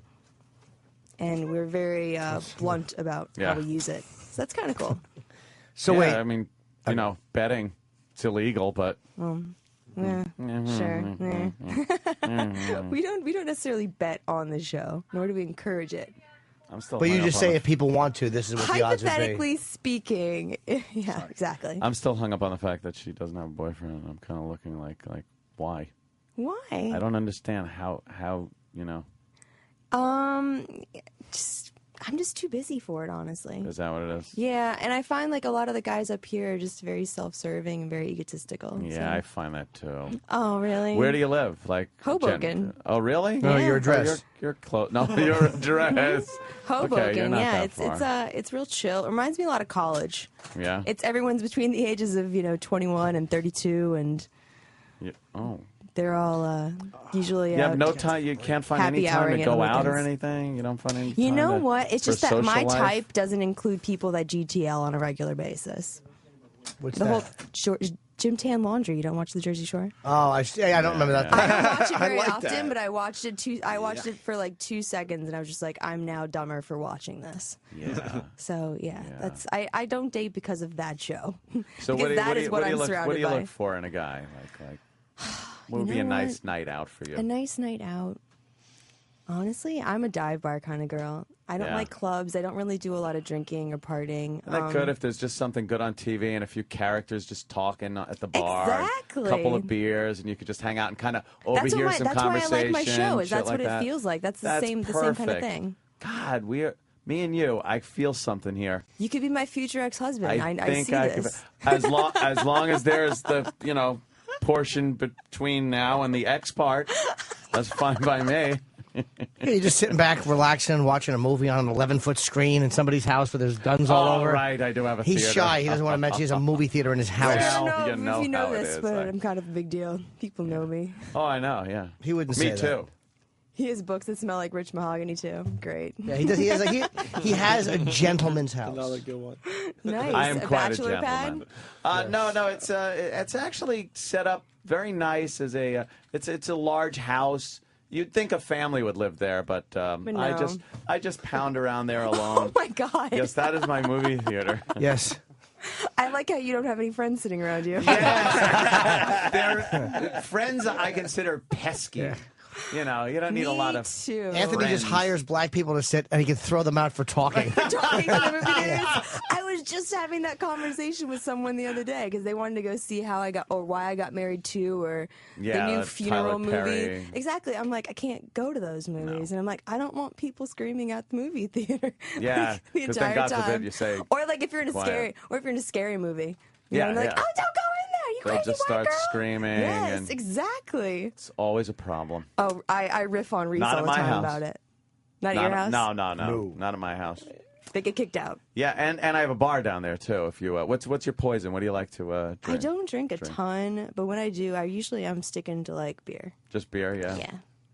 And we're very blunt about how we use it. So that's kind of cool. So yeah, wait. I mean, you know, betting it's illegal, but Yeah, sure. Yeah. we don't necessarily bet on the show, nor do we encourage it. I'm still. But you hung just up say on if people want to, this is what the odds would be. Hypothetically speaking, yeah, exactly. I'm still hung up on the fact that she doesn't have a boyfriend. I'm kind of looking like why? Why? I don't understand how you know. I'm just too busy for it, honestly. Is that what it is? Yeah, and I find like a lot of the guys up here are just very self-serving and very egotistical. Yeah, so. I find that too. Oh, really? Where do you live? Like Hoboken. Oh, really? No, your address. You're close. No, your address. Hoboken, Okay, you're not yeah, that far. it's real chill. It reminds me a lot of college. Yeah. It's everyone's between the ages of 21 and 32, and Yeah. Oh. they're all usually You out. have no time. You can't find any happy time houring to on go out or weekends. anything. You don't find any. You time know to- what? It's for just that my social life? type doesn't include people that GTL on a regular basis. What's the that? whole Jim Tan Laundry. You don't watch the Jersey Shore? Oh, I don't remember that. I don't watch it very like often, that. but I watched it it for like 2 seconds, and I was just like, I'm now dumber for watching this. Yeah. So that's I don't date because of that show. So because what do is you, what what do you I'm look? surrounded What do you by. look for in a guy? Like what would You be a know nice what? night out for you? A nice night out. Honestly, I'm a dive bar kind of girl. I don't Yeah. like clubs. I don't really do a lot of drinking or partying. Isn't that good if there's just something good on TV and a few characters just talking at the bar, Exactly. a couple of beers, and you could just hang out and kind of That's overhear what some that's why I conversation. like my show. Is shit that's like what that. it feels like. That's the That's same kind of perfect. thing. God, me and you. I feel something here. You could be my future ex-husband. I think see I this. could. As long as there's the portion between now and the X part, that's fine by me. You're just sitting back, relaxing, watching a movie on an 11-foot screen in somebody's house with his guns all over. Right, I do have a He's theater. shy. He doesn't want to mention he has a movie theater in his house. I don't know you if you know how it this, is, but like- I'm kind of a big deal. People know me. Oh, I know. Yeah, he wouldn't Me say too. that. He has books that smell like rich mahogany too. Great. Yeah, he does. He has he has a gentleman's house. Another good one. Nice. I am a quite a bachelor gentleman. pad? No, it's actually set up very nice as a it's a large house. You'd think a family would live there, but no. I just pound around there alone. Oh my God. Yes, that is my movie theater. Yes. I like how you don't have any friends sitting around you. They're friends I consider pesky. You know, you don't need a lot of too. Anthony just hires black people to sit, and he can throw them out for talking. Talking to the movie theaters. I was just having that conversation with someone the other day because they wanted to go see how I got or why I got married to or Yeah, the new that's funeral Tyler movie. Perry. Exactly. I'm like, I can't go to those movies, and I'm like, I don't want people screaming at the movie theater. Yeah, the 'cause then entire God time. forbid you say or like if you're in a quiet. scary movie. You Yeah, know, and they're yeah. like, oh, don't go in there. You They'll crazy just white start girl. screaming. Yes, and exactly. It's always a problem. Oh, I riff on Reese Not all at the my time house. about it. Not at your house? No, not at my house. They get kicked out. Yeah, and I have a bar down there too. If you what's your poison? What do you like to drink? I don't drink a ton, but when I do, I'm sticking to like beer. Just beer, yeah. Yeah.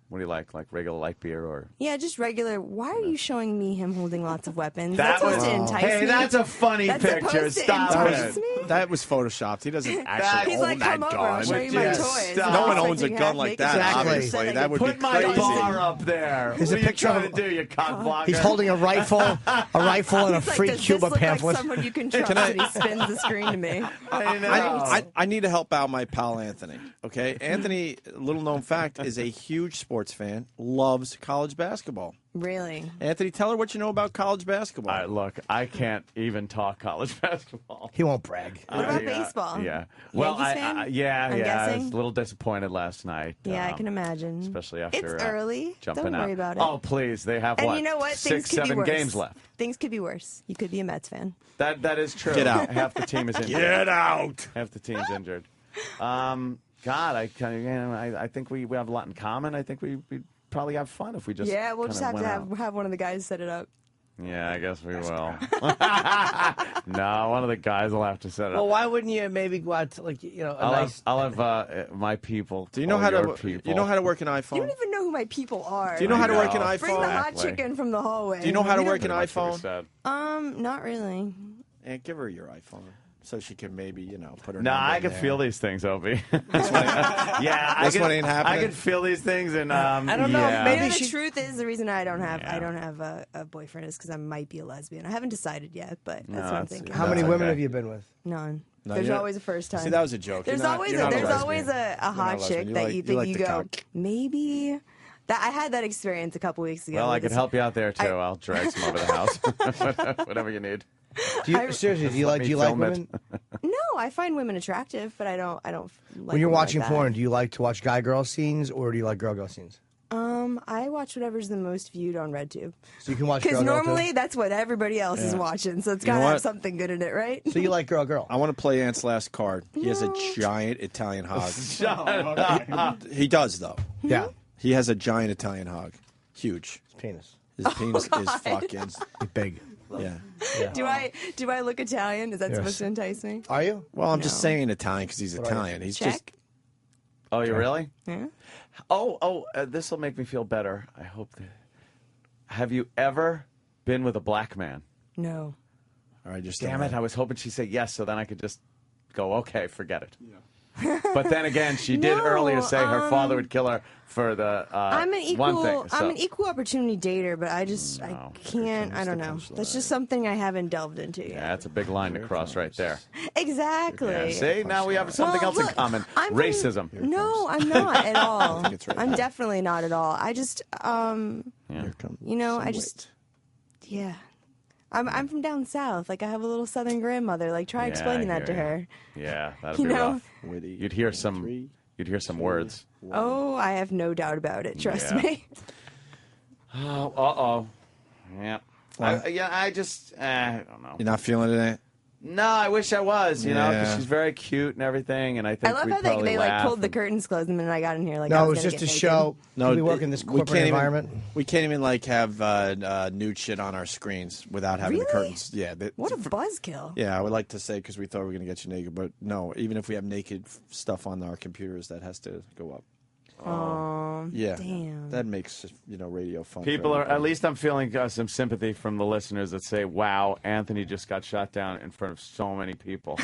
What do you like regular light beer or? Yeah, just regular. Why are you showing me him holding lots of weapons? That That's supposed to was- entice Hey, me. that's a funny That's picture. supposed to Stop entice it. me? That was photoshopped. He doesn't actually He's own like, that come over, gun. I'll show you my toys. No one owns a gun like that. Exactly. Obviously, that would Put be my crazy. bar up there. There's what a are picture you of trying to do, you cock blocker? He's holding a rifle and a He's like, free does Cuba this look pamphlet. Like someone you can trust, and he spins the screen to me. I need to help out my pal Anthony. Okay, Anthony, little known fact, is a huge sports fan. Loves college basketball. Really? Anthony, tell her what you know about college basketball. All right, look, I can't even talk college basketball. He won't brag. What about Yeah, baseball? Yeah. Well, Yankees fan? I I'm was guessing? a little disappointed last night. Yeah, I can imagine. Especially after It's early. jumping Don't worry out. about it. Oh, please, they have And what? you know what? 6, Things could be 7 worse. games left. Things could be worse. You could be a Mets fan. That is true. Get out. Half the team is injured. Get out. Half the team's injured. God, I think we have a lot in common. I think we'd probably have fun if we just Yeah, we'll just kinda have to went out. have one of the guys set it up. Yeah, I guess we will. No, one of the guys will have to set it Well, up. why wouldn't you maybe go out to I'll have my people. Do you know all how your to? people. You know how to work an iPhone? You don't even know who my people are. Do you know how to work an know. iPhone? Bring the hot Exactly. chicken from the hallway. Do you know how to work an Pretty much what we iPhone? said. Not really. And give her your iPhone so she can maybe put her. No, number I in can there. feel these things, Opie. Yeah, This one ain't happening? I can feel these things, and I don't know, yeah. maybe The truth is, the reason I don't have a boyfriend is because I might be a lesbian. I haven't decided yet, but that's what I'm thinking. How many women have you been with? None. No, There's you're- always a first time. See, that was a joke. There's You're not- always you're not a lesbian. always a You're hot not a lesbian. chick You that like- you you think like you the go cock. maybe. That I had that experience a couple weeks ago. Well, I with could this- help you out there too. I'll drag some over the house, whatever you need. Do you, seriously, do you like women? No, I find women attractive, but I don't. Like When you're women watching like that. porn, do you like to watch guy-girl scenes or do you like girl-girl scenes? I watch whatever's the most viewed on RedTube. So you can watch Because girl-girl normally too? that's what everybody else is Yeah. watching, so it's You know got to have what? something good in it, right? So you like girl-girl? I want to play Ant's last card. He has a giant Italian hog. He does though. Yeah. He has a giant Italian hog. Huge. His penis. His penis is fucking big. Yeah. Do I look Italian? Is that Yes. supposed to entice me? Are you? Well, I'm just saying Italian because he's Italian. He's Check. just. Oh, you really? Yeah. This will make me feel better. I hope that. Have you ever been with a black man? No. All right, just Damn it! I was hoping she'd say yes, so then I could just go, okay, forget it. But then again, she did No, earlier say her father would kill her for the I'm an equal. one thing. I'm so- an equal opportunity dater, but I can't. I don't know. That's just something I haven't delved into yet. Yeah, that's a big line to cross right there. Exactly. Yeah, see, now we have something Well, else in look, common: I'm from- racism. No, I'm not at all. think it's right I'm there. definitely not at all. I just, Yeah. you know, I just, yeah. I'm from down south. Like I have a little southern grandmother. Like try Yeah, explaining I that to hear her. you. Yeah, that'd You be know? rough. You'd hear some. You'd hear some words. Oh, I have no doubt about it. Trust Yeah. me. Oh, Yeah. What? I just. I don't know. You're not feeling it, Ant? No, I wish I was, you know, because Yeah. she's very cute and everything, and I think I love we'd how probably they laugh. pulled the curtains closed and then I got in here like No, I it was was gonna just a get naked. show. No, we work in this we corporate can't environment. We can't even like have nude shit on our screens without having the Really? curtains. Yeah. What a buzzkill. Yeah, I would like to say because we thought we were going to get you naked, but no. Even if we have naked stuff on our computers, that has to go up. Oh, Yeah, damn. that makes radio fun. for People are, everybody. at least I'm feeling some sympathy from the listeners that say, wow, Anthony just got shot down in front of so many people.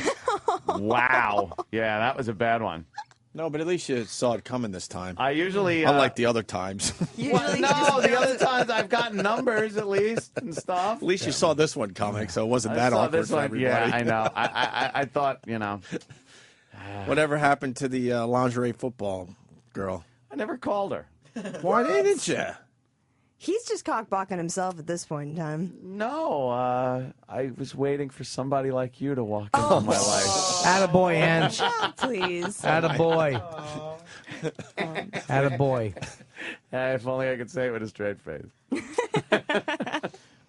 Wow. Yeah, that was a bad one. No, but at least you saw it coming this time. I usually... Unlike the other times. Well, no, the other times I've gotten numbers at least and stuff. At least you saw this one coming, so it wasn't that saw awkward this for one. everybody. Yeah, I know. I thought, you know... Whatever happened to the lingerie football girl? I never called her. Why didn't you? He's just cockblocking himself at this point in time. No, I was waiting for somebody like you to walk into my life. Attaboy, Ann. Oh, please. Attaboy. Attaboy. If only I could say it with a straight face.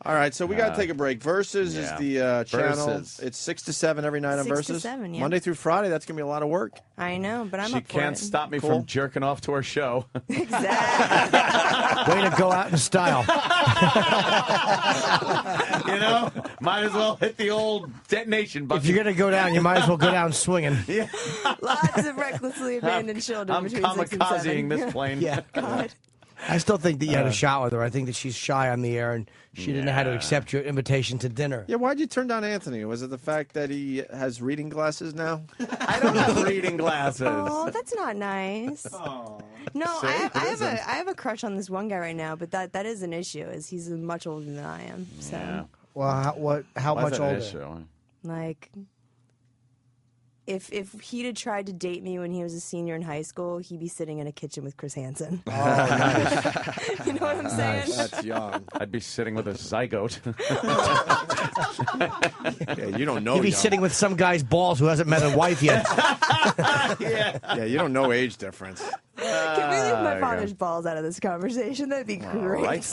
All right, so we got to take a break. Versus is the channel. Versus. It's 6 to 7 every night on 6 to Versus. 7, yeah. Monday through Friday. That's going to be a lot of work. I know, but I'm She up for can't it. stop me from jerking off to her show. Way to go out in style. You know, might as well hit the old detonation button. If you're going to go down, you might as well go down swinging. Yeah. Lots of recklessly abandoned children I'm between 6 and 7. kamikazing this plane. Yeah. God. I still think that you had a shot with her. I think that she's shy on the air and she didn't know how to accept your invitation to dinner. Yeah, why'd you turn down Anthony? Was it the fact that he has reading glasses now? I don't have reading glasses. Oh, that's not nice. No, See, I have a crush on this one guy right now, but that is an issue. Is he's much older than I am. So, Yeah. Well, how Why is much that an older? issue? like, if he'd have tried to date me when he was a senior in high school, he'd be sitting in a kitchen with Chris Hansen. Oh, nice. You know what I'm saying? That's young. I'd be sitting with a zygote. Yeah, you don't know. You'd be young. sitting with some guy's balls who hasn't met a wife yet. Yeah, you don't know age difference. Can we leave my father's balls out of this conversation? That'd be great. right.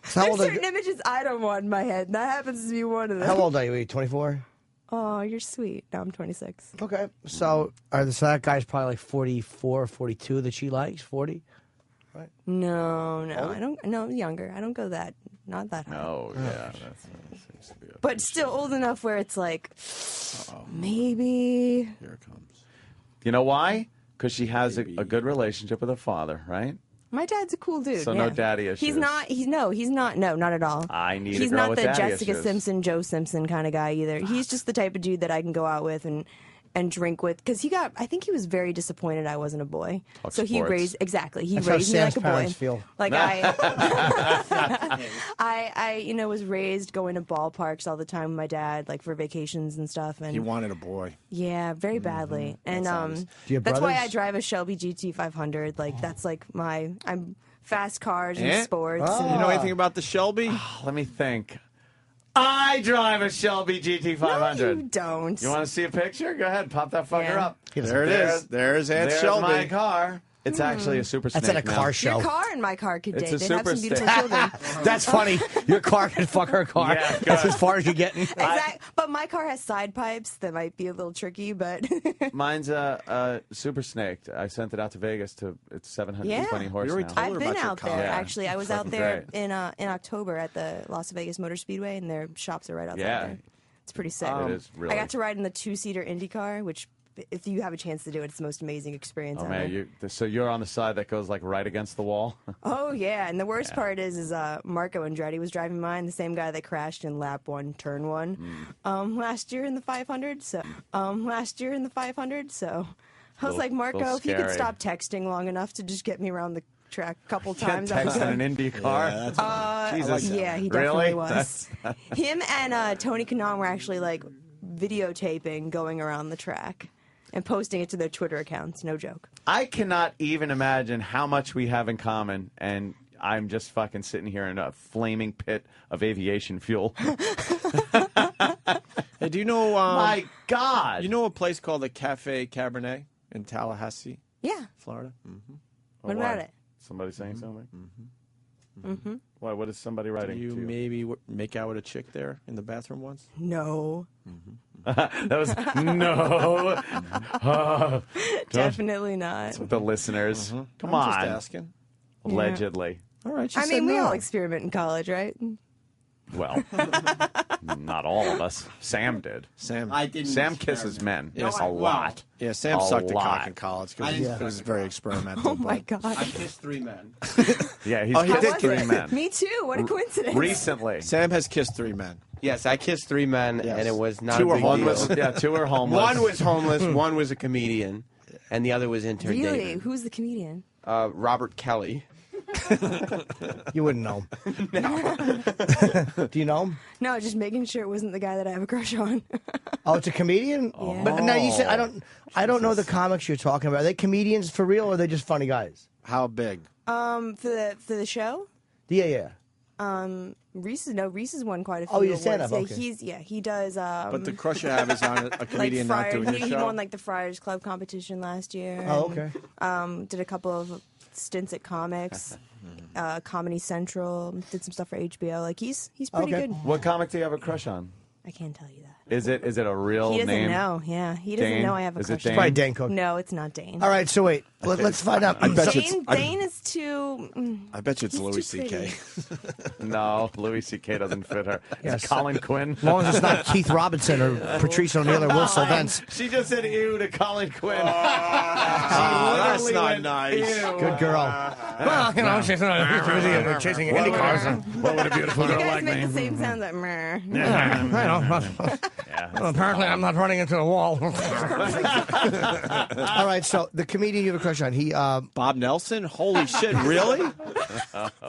So how There's old are certain images I don't want in my head, and that happens to be one of them. How old are you? 24? Oh, you're sweet. No, I'm 26. Okay. So, so that guy's probably like 44, 42 that she likes? 40? No, I don't. No, younger. I don't go that. Not that high. Oh, yeah. That seems to be a But still old enough where it's like, maybe. Here it comes. You know why? Because she has a good relationship with her father, right? My dad's a cool dude. So yeah. no daddy issues. He's not. No, not at all. I need a He's girl not with the daddy Jessica issues. Simpson, Joe Simpson kind of guy either. He's just the type of dude that I can go out with and drink with. Because I think he was very disappointed I wasn't a boy. Talk so he sports. raised That's how me like Sam's a boy. parents feel. Like I was raised going to ballparks all the time with my dad, like for vacations and stuff. And He wanted a boy. yeah, very badly. And Do you have that's why brothers? I drive a Shelby GT 500. Like that's like I'm fast cars and Eh? sports. Oh. and- You know anything about the Shelby? Let me think. I drive a Shelby GT 500. No, you don't. You want to see a picture? Go ahead, pop that fucker Yeah. up. There it is. There's Aunt There's Shelby. my car. It's actually a super snake That's at a now. car Your show. car and my car could It's date. a They have super some beautiful stick. children. That's funny. Your car can fuck her car. Yeah, That's good. as far as you're getting. Exactly. But my car has side pipes that might be a little tricky, but Mine's a super snake. I sent it out to Vegas it's 720 Yeah. horse We already now. told I've her been about your out there car. Yeah. actually. I was out Fucking there great. in October at the Las Vegas Motor Speedway, and their shops are right outside Yeah. there. It's pretty sick. It is really. I got to ride in the 2-seater Indy car, which, if you have a chance to do it, it's the most amazing experience Oh ever. man, so you're on the side that goes like right against the wall. Oh yeah, and the worst part is Marco Andretti was driving mine, the same guy that crashed in lap 1, turn 1, last year in the 500. So I was like, Marco, little if you could scary. stop texting long enough to just get me around the track a couple times. Can't I was text in an like, Indy car. Jesus. yeah, he definitely Really? was. Him and Tony Kanaan were actually like videotaping going around the track and posting it to their Twitter accounts. No joke. I cannot even imagine how much we have in common, and I'm just fucking sitting here in a flaming pit of aviation fuel. Hey, do you know? My God. You know a place called the Cafe Cabernet in Tallahassee, Yeah. Florida? Mm-hmm. What about it? Somebody saying something? Mm-hmm. Why? What is somebody writing? Did you to maybe make out with a chick there in the bathroom once? No. That was no. Definitely not. That's what the listeners. Come I'm on. just asking. Allegedly. All right. I mean, we all experiment in college, right? Well, not all of us. Sam did. Sam. I didn't Sam experiment. kisses men. Yes, a lot. Yeah, Sam A sucked a lot. cock in college because it was very experimental. Oh my but- god. I kissed 3 men. Yeah, he's Oh, he kissed did 3 men. Me too. What a coincidence. Recently. Sam has kissed 3 men. Yes, I kissed 3 men, Yes. and it was not 2 a are big homeless. deal. Yeah, 2 are homeless. One was homeless, one was a comedian, and the other was intern Really? David. Who's the comedian? Robert Kelly. You wouldn't know him. Do you know him? No, just making sure it wasn't the guy that I have a crush on. Oh, it's a comedian. Yeah. But now you said I don't know the comics you're talking about. Are they comedians for real, or are they just funny guys? How big? For the show? Yeah. Reese has won quite a few Oh, he's awards. stand-up, Yeah, okay. he does. But the crush you have is on a comedian like not doing your he show. won like the Friars Club competition last year. Oh, and, okay. Did a couple of stints at comics, Comedy Central. Did some stuff for HBO. Like he's pretty good. What comic do you have a crush on? I can't tell you that. Is it a real He doesn't name? know. Yeah, he doesn't Dane? know I have a Is it crush on Dane? him. Probably Dane Cook. No, it's not Dane. All right, so wait. Let's find out. I bet you Dane is too. I bet you it's Louis too C.K. No, Louis C.K. doesn't fit her. Yes. Is it Colin Quinn? As long as it's not Keith Robinson or Patrice O'Neill or Will Sylvance. She just said ew to Colin Quinn. That's She not went, nice. "Ew." Good girl. Well, you know, she's busy chasing Indy cars. What would a beautiful You girl guys like make me? the same sound like meh. I know. Well, apparently, I'm not running into the wall. All right, so the comedian you have a crush on, he Bob Nelson? Holy shit, really?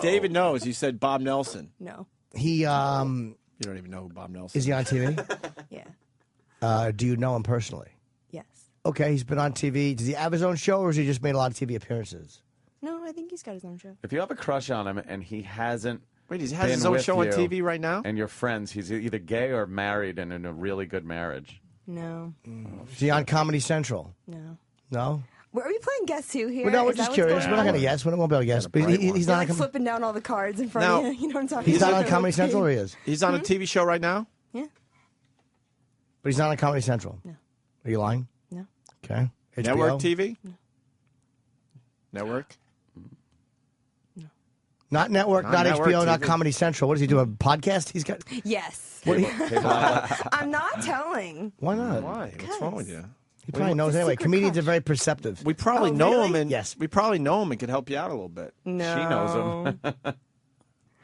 David knows. He said Bob Nelson. No. he You don't even know who Bob Nelson is he on TV? Yeah. Do you know him personally? Yes. Okay, he's been on TV. Does he have his own show, or has he just made a lot of TV appearances? No, I think he's got his own show. If you have a crush on him and he hasn't Wait, he has been his own with show on you TV right now? and you're friends, he's either gay or married and in a really good marriage. No. Is he on Comedy Central? No. No? Are we playing Guess Who here? Well, no, we're Is that just what's curious. going We're not on? going to guess. We won't be able to guess. But he's You're not like on flipping down all the cards in front Now- of you. You know what I'm talking He's about? not on Comedy Central, or he is? He's on a TV show right now? Yeah. But he's not on Comedy Central? No. Are you lying? No. Okay. HBO? Network TV? No. Network? Not network, Not not network HBO, not TV. Comedy Central. What does he do, a podcast? He's got... Yes. What, I'm not telling. why not? Why? What's wrong with you? He probably knows anyway. Comedians are very perceptive. We probably Oh, know really? him, and Yes. we probably know him and can help you out a little bit. No. She knows him.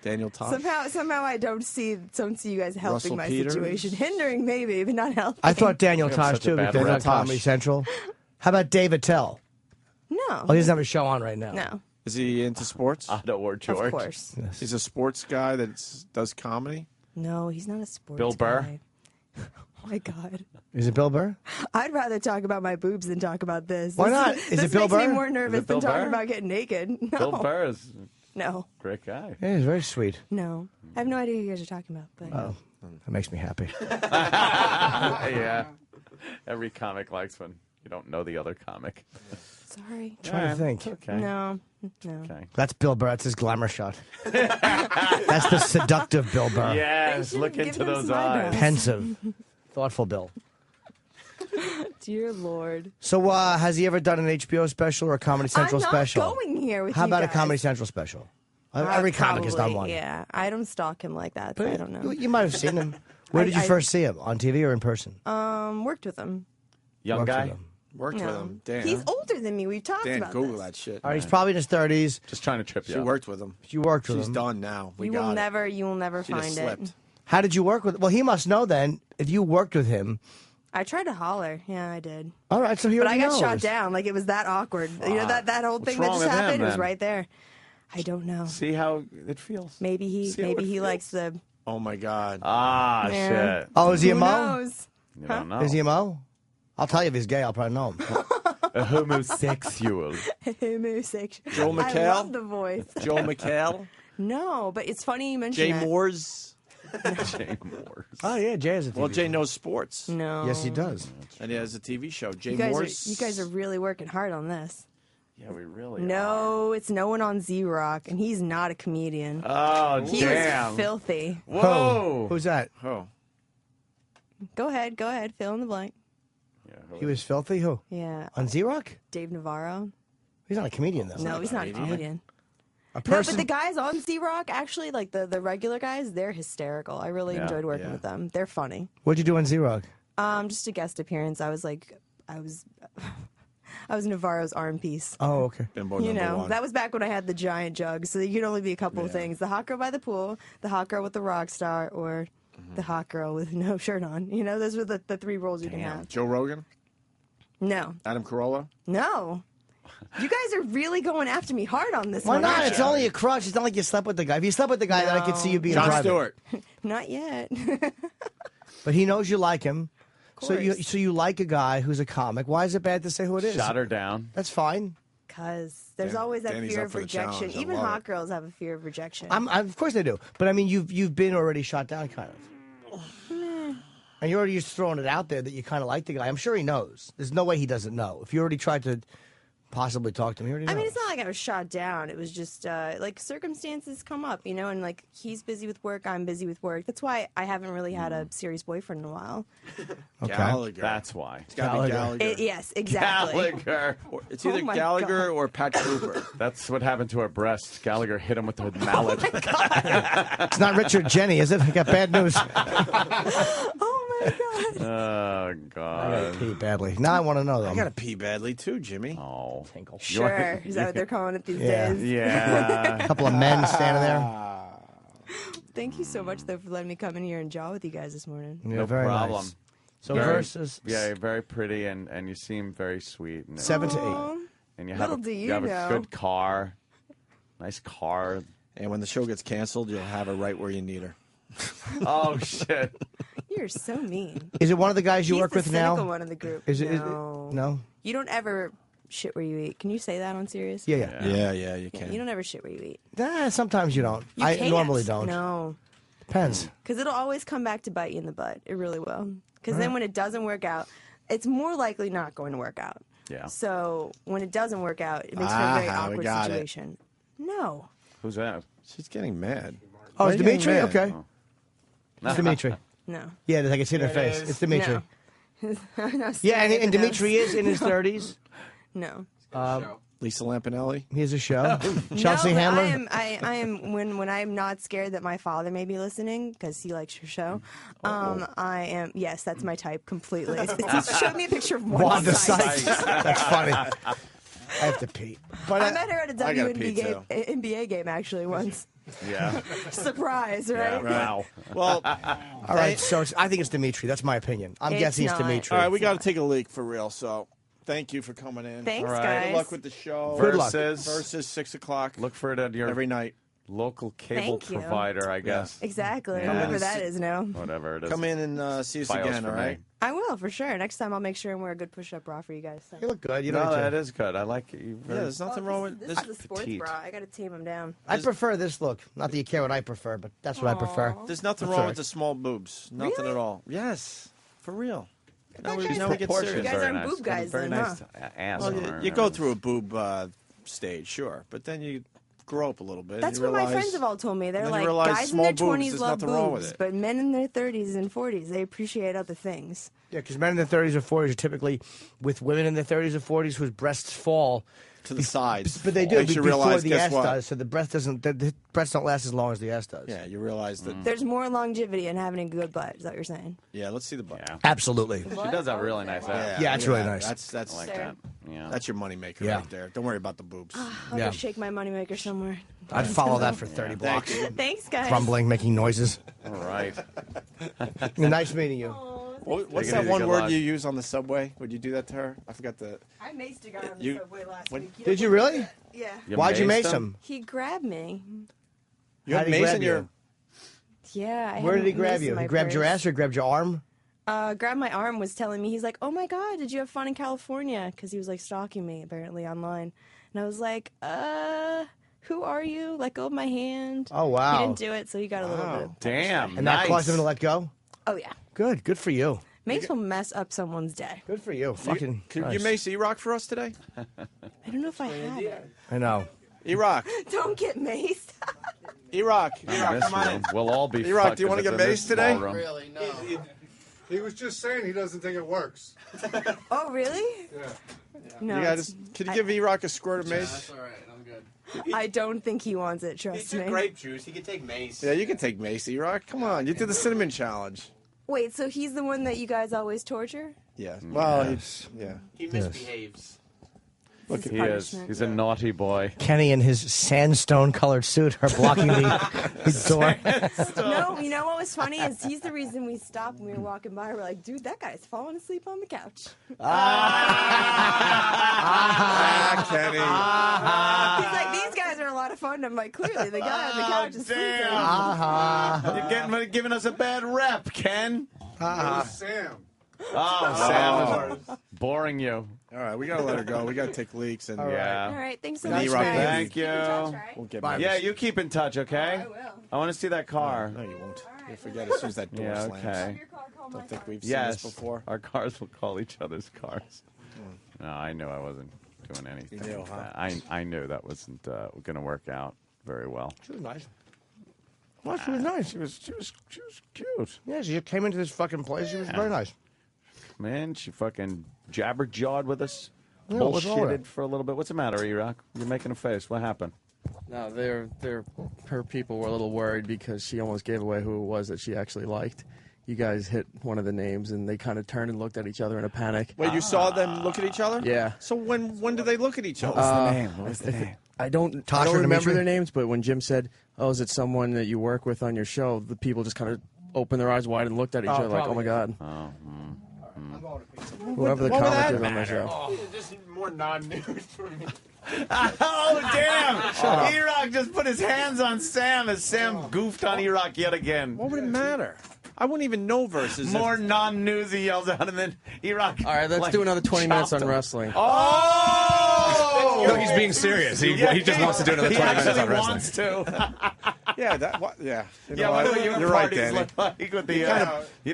Daniel Tosh. Somehow I don't see you guys helping Russell my Peters? situation. Hindering maybe, but not helping. I thought Daniel You have Tosh, such a too, bad because rep. on Comedy Tosh. Central. How about David Tell? No. Oh, he doesn't have a show on right now. No. Is he into sports? Otto or George. Of course. He's a sports guy that does comedy? No, he's not a sports Bill Burr? guy. Oh my God. Is it Bill Burr? I'd rather talk about my boobs than talk about this. Why not? This Is it Bill makes Burr? me more nervous Bill than talking Burr? about getting naked. No. Bill Burr is No. a great guy. Yeah, he's very sweet. No. I have no idea who you guys are talking about. But Oh, that makes me happy. Yeah. Every comic likes when you don't know the other comic. sorry. Trying to think. Okay. No. No. Okay. That's Bill Burr. That's his glamour shot. That's the seductive Bill Burr. Yes, look give into him those some eyebrows. eyes. Pensive. Thoughtful Bill. Dear Lord. So, has he ever done an HBO special or a Comedy Central I'm not special? going here with How you about a guys. Comedy Central special? Every comic has done Probably, one. Yeah. I don't stalk him like that, so I don't know. You might have seen him. Where did you I- first see him? On TV or in person? Worked with him. Young Worked with guy? him. Worked No. with him. Dan. He's older than me. We've talked Dan, about Google this. that shit. All right, he's probably in his 30s. Just trying to trip you She up. worked with him. You worked with She's him. done now. We You got will it. never She find just it. slipped. How did you work with? Well, he must know then. If you worked with him, I tried to holler. Yeah, I did. all right. So he But I already got knows. shot down. Like it was that awkward. You know that whole What's thing that wrong just with him, happened was then? right there. I don't know. See how it feels. Maybe he See how it feels? likes the. Oh, my God. Ah, Yeah. shit. Oh, is he a Who mo? knows? You don't know. Is he a mo? I'll tell you if he's gay. I'll probably know him. A homosexual. Homosexual. Joe I McHale? love the voice. Joe McHale? No, but it's funny you mention Jay that. Moores? Jay Moores. Oh yeah, Jay has a TV. Well, Jay knows sports. No. Yes, he does. And he has a TV show. Jay You guys, Moores. you guys are really working hard on this. Yeah, we really No, it's no one on Z-Rock, and he's not a comedian. Oh, he damn. was filthy. Whoa. Who's that? Oh. Go ahead, fill in the blank. He was filthy? Who? Yeah. On Z-Rock? Dave Navarro. He's not a comedian, though. No, he's not a comedian. A No, person? but the guys on Z-Rock, actually, like the regular guys, they're hysterical. I really enjoyed working with them. They're funny. What'd you do on Z-Rock? Just a guest appearance. I was Navarro's arm piece. Oh, okay. Bimbo You number know, one. that was back when I had the giant jug, so you could only be a couple of things. The hot girl by the pool, the hot girl with the rock star, or the hot girl with no shirt on. You know, those were the three roles you can have. Joe Rogan? No. Adam Carolla? No. You guys are really going after me hard on this Why one. not? aren't It's you? only a crush. It's not like you slept with the guy. If you slept with the guy, then I could see you being Jon private. Stewart. Not yet. But he knows you like him. So course. you like a guy who's a comic. Why is it bad to say who it is? Shot her down. That's fine. Because there's always that Danny's fear up of for the rejection. challenge. I Even love hot it. girls have a fear of rejection. Of course they do. But I mean, you've been already shot down, kind of. And you're already just throwing it out there that you kind of like the guy. I'm sure he knows. There's no way he doesn't know. If you already tried to possibly talk to him, he already knows. I mean, it's not like I was shot down. It was just like circumstances come up, you know, and like he's busy with work, I'm busy with work. That's why I haven't really had a serious boyfriend in a while. Okay. Gallagher. That's why. It's got to be Gallagher. Yes, exactly. Gallagher. It's either Oh my Gallagher God. or Pat Cooper. That's what happened to her breasts. Gallagher hit him with the mallet. It's not Richard Jenny, is it? I got bad news. Oh, I God. gotta pee badly. Now I want to know, though. I got to pee badly, too, Jimmy. Oh. Sure. Is that what they're calling it these Yeah. days? Yeah. A couple of men standing there. Thank you so much, though, for letting me come in here and jaw with you guys this morning. Yeah, No very problem. nice. So Very- versus Yeah, you're very pretty, and you seem very sweet. And 7 to 8. Aw, And you have, little do you you have know. a good car. Nice car. And when the show gets canceled, you'll have her right where you need her. Oh, shit. You're so mean. Is it one of the guys you He's work the with now? cynical one in the group. Is it? No. No. You don't ever shit where you eat. Can you say that on Sirius? Yeah, yeah. Yeah, you Yeah, can. you don't ever shit where you eat. Sometimes you don't. You I can't. normally don't. No. Depends. Because it'll always come back to bite you in the butt. It really will. Because then Right. when it doesn't work out, it's more likely not going to work out. Yeah. So when it doesn't work out, it makes for a very we awkward got it. situation. No. Who's that? She's getting mad. Oh, Why it's are you getting Dimitri? mad? Okay. It's Dimitri. No. Yeah, I can see in her face. It's Dimitri. No, Yeah, and, straight and up Dimitri is in his 30s. No. Lisa Lampanelli? He has a show. Chelsea no, but Handler? I am when I'm not scared that my father may be listening because he likes your show. I am. Yes, that's my type completely. He showed me a picture of Wanda Sykes. Sykes. That's funny. I have to pee. But I met her at a I gotta pee, NBA game actually once. Yeah. Surprise, right? Wow. Well, all right. So I think it's Dimitri. That's my opinion. I'm It's guessing it's not. Dimitri. All right, we got to take a leak for real, so thank you for coming in. Thanks, All right. guys. Good luck with the show. Good luck. Versus 6 o'clock. Look for it at your every night. local cable Thank you. provider, I guess. Exactly. Yeah. Whatever that is now. Whatever it is. Come in and see us Files again, for all me. right? I will for sure. Next time I'll make sure and wear a good push-up bra for you guys. So. You look good. You No, don't. that is good. I like it. You Yeah, there's nothing wrong with This is a sports petite. bra. I got to tame them down. I prefer this look. Not that you care what I prefer, but that's what I prefer. There's nothing That's wrong all with the small boobs. Nothing Really? at all. Yes, for real. Now we She's get proportions serious. You guys very aren't nice. boob guys Very then, nice huh? ass. Well, on her you and go everything. through a boob stage, sure, but then you grow up a little bit. That's and you what my realize- friends have all told me. They're and then you like, realize guys in small their boobs, 20s there's love nothing wrong with boobs, it. but men in their 30s and 40s, they appreciate other things. Yeah, because men in their 30s or 40s are typically with women in their 30s or 40s whose breasts fall to the sides. But they do Makes you before realize, the guess ass what? does. So the breast doesn't. The breasts don't last as long as the ass does. Yeah, you realize that. There's more longevity in having a good butt. Is that what you're saying? Yeah, let's see the butt. Yeah, Absolutely. She does have a really nice ass. Yeah, it's look really at nice. that. That's I like that. Yeah. That's your moneymaker Yeah. right there. Don't worry about the boobs. I'll Yeah. go shake my moneymaker somewhere. I'd follow that for 30 blocks. Thanks, guys. Crumbling, making noises. All right. Nice meeting you. What's Take it that easy, one good word luck. you use on the subway? Would you do that to her? I forgot the. I maced a guy on the You- subway last when- week. Did you really? Yeah. Why'd you mace him? He grabbed me. You How'd have he mace grab in you? your. Yeah. I Where had did he a grab mace in you? my He grabbed your purse. ass or grabbed your arm? Grabbed my arm, was telling me, he's like, oh my God, did you have fun in California? Because he was like stalking me apparently online. And I was like, who are you? Let go of my hand. Oh, wow. He didn't do it, so he got a little bit. Damn. And nice. that caused him to let go? Oh, yeah. Good. Good for you. Mace will mess up someone's day. Good for you. Fucking. Could nice. you mace E-Rock for us today? I don't know if I have it. I know. E-Rock. Don't get maced. E-Rock. I miss Come on you. in. We'll all be E-Rock, do you want to get maced today? Really? No. He was just saying he doesn't think it works. Oh, really? Yeah. No. Could you give E-Rock a squirt of mace? That's all right. I'm good. I don't think he wants it, trust me. Grape juice. He could take mace. Yeah, you can take mace, E-Rock. Come on. You did the cinnamon challenge. Wait, so he's the one that you guys always torture? Yeah. Well, He misbehaves. Look, he is. He's a naughty boy. Kenny in his sandstone-colored suit are blocking the door. No, you know what was funny is he's the reason we stopped when we were walking by. We're like, dude, that guy's falling asleep on the couch. Kenny. He's like, these guys are a lot of fun. I'm like, clearly, the guy on the couch is sleeping. You're giving us a bad rep, Ken. Sam. Oh, Sam is boring you. All right, we got to let her go. We got to take leaks. And Yeah. All right, thanks so And much, E-Rock, guys. Thank you. Keep in touch, right? We'll get Yeah, married. you keep in touch, okay? I will. I want to see that car. No, you won't. You'll forget as soon as that door Yeah, slams. okay. Don't think we've seen Yes, this before. our cars will call each other's cars. No, I knew I wasn't doing anything. You knew, with huh? that. I knew that wasn't going to work out very well. She was nice. Well, she was nice. She was cute. Yeah, she came into this fucking place. She was very nice. Man, she fucking jabber-jawed with us. Yeah, what's wrong with Bullshitted for a little bit. What's the matter, E-Rock? You're making a face. What happened? No, her people were a little worried because she almost gave away who it was that she actually liked. You guys hit one of the names, and they kind of turned and looked at each other in a panic. Wait, you saw them look at each other? Yeah. So when do they look at each other? What was the name? I don't remember their names, but when Jim said, "Oh, is it someone that you work with on your show?" the people just kind of opened their eyes wide and looked at each other like, "Oh my god." Whoever the comic is on my show. Just more non-news for me. Oh, damn! E-Rock just put his hands on Sam as Sam goofed on E-Rock yet again. What would it matter? I wouldn't even know verses. More non-news, he yells out, and then E-Rock... All right, let's do another 20 minutes on wrestling. Oh! No, he's being serious. He just wants to do another 20 minutes on wrestling. He actually wants to. Yeah. You know Yeah, what? what your You're right, parties Danny. look like with the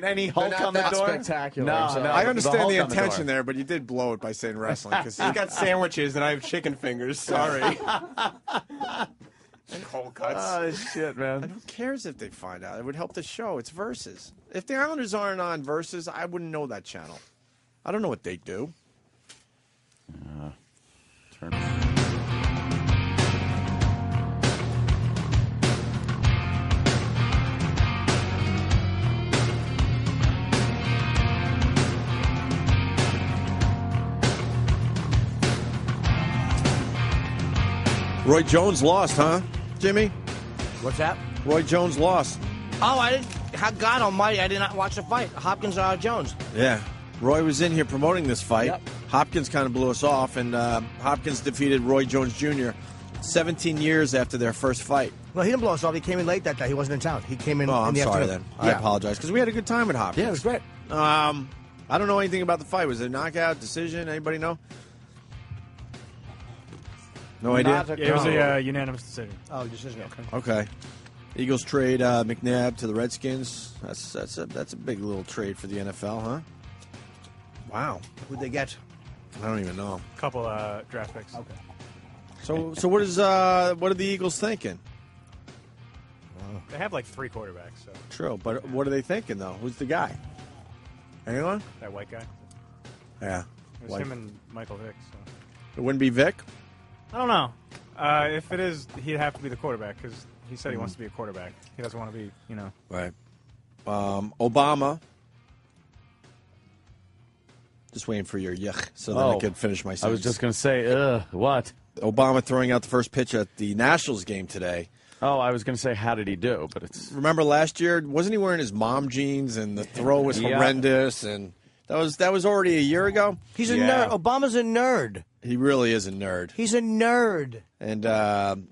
any Hulk on the door? Spectacular. No, so. no. I the understand Hulk the on door. intention there, but you did blow it by saying wrestling. Cause He's got sandwiches and I have chicken fingers. Sorry. And cold cuts. Oh, shit, man. who cares if they find out? It would help the show. It's Versus. If the Islanders aren't on Versus, I wouldn't know that channel. I don't know what they do. Turn. Roy Jones lost, huh, Jimmy? What's that? Roy Jones lost. Oh, I didn't. God Almighty! I did not watch the fight. Hopkins Jones. Yeah. Roy was in here promoting this fight. Yep. Hopkins kind of blew us off, and Hopkins defeated Roy Jones Jr. 17 years after their first fight. Well, he didn't blow us off. He came in late that day. He wasn't in town. He came in. Oh, I'm in the sorry afternoon. then. I apologize because we had a good time at Hopkins. Yeah, it was great. I don't know anything about the fight. Was it a knockout, decision? Anybody know? No idea. Yeah, it was a unanimous decision. Oh, decision. Okay. Okay. Eagles trade McNabb to the Redskins. That's a big little trade for the NFL, huh? Wow. Who'd they get? I don't even know. Couple draft picks. Okay. So what are the Eagles thinking? They have like 3 quarterbacks. So True, but what are they thinking though? Who's the guy? Anyone? that white guy. Yeah. It was White. him and Michael Vick. So It wouldn't be Vic? I don't know. If it is, he'd have to be the quarterback because he said he wants to be a quarterback. He doesn't want to be, Right. Obama. Just waiting for your yuck so that I could finish my sentence. I was just going to say, what? Obama throwing out the first pitch at the Nationals game today. Oh, I was going to say, how did he do? But it's Remember last year, wasn't he wearing his mom jeans and the throw was Yeah. horrendous and that was already a year ago? He's a nerd. Obama's a nerd. He really is a nerd. He's a nerd. And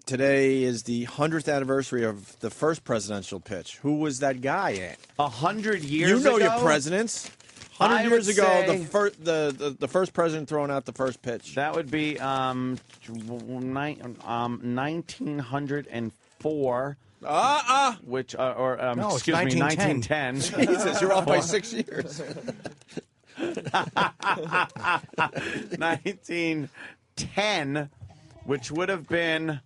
today is the 100th anniversary of the first presidential pitch. Who was that guy at? 100 years You know ago? your presidents. I 100 years would ago, say- the first president throwing out the first pitch. That would be 1904. Which, No, it's excuse me, 1910. 1910. Jesus, you're off by 6 years. 1910. 10, which would have been,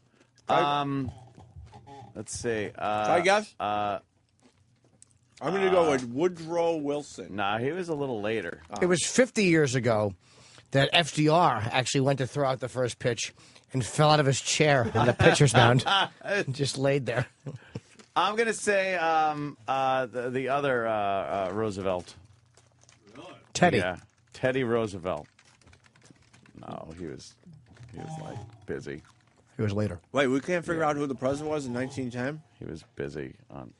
let's see. Try guess? I'm going to go with Woodrow Wilson. Nah, he was a little later. It was 50 years ago that FDR actually went to throw out the first pitch and fell out of his chair on the pitcher's mound. Just laid there. I'm going to say the other Roosevelt. Teddy. Yeah, Teddy Roosevelt. No, he was like busy. He was later. Wait, we can't figure out who the president was in 1910? He was busy on.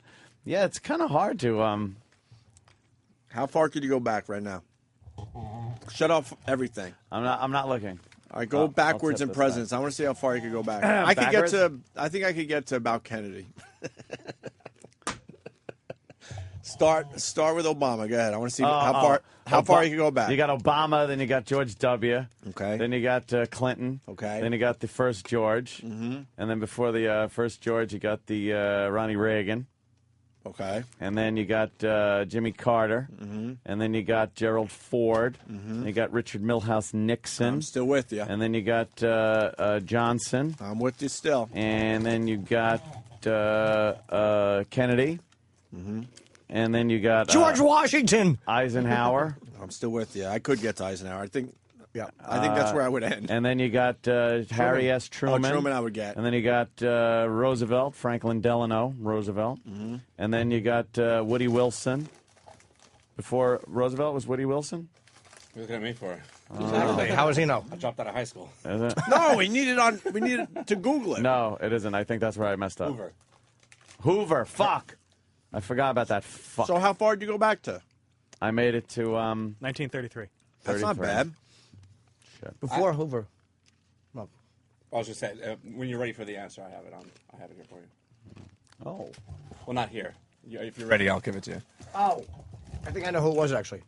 Yeah, it's kind of hard to. How far could you go back right now? Shut off everything. I'm not looking. All right, go backwards in presidents. I want to see how far you could go back. I think I could get to about Kennedy. Start with Obama. Go ahead. I want to see how far you can go back. You got Obama, then you got George W. Okay. Then you got Clinton. Okay. Then you got the first George. Mm-hmm. And then before the first George, you got the Ronnie Reagan. Okay. And then you got Jimmy Carter. Mm-hmm. And then you got Gerald Ford. Mm-hmm. And you got Richard Milhouse Nixon. I'm still with you. And then you got Johnson. I'm with you still. And then you got Kennedy. Mm-hmm. And then you got George Washington. Eisenhower. I'm still with you. I could get to Eisenhower. I think that's where I would end. And then you got Harry S. Truman. Oh, Truman I would get. And then you got Roosevelt, Franklin Delano Roosevelt. Mm-hmm. And then you got Woody Wilson. Before Roosevelt was Woody Wilson? What are you looking at me for? Exactly. How does he know? I dropped out of high school. Is it? No, we needed to Google it. No, it isn't. I think that's where I messed up. Hoover. Fuck. I forgot about that. Fuck. So how far did you go back to? I made it to 1933. That's not bad. Shit. Before Hoover. I was just saying, when you're ready for the answer, I have it on. I have it here for you. Oh. Well, not here. If you're ready, I'll give it to you. Oh. I think I know who it was, actually.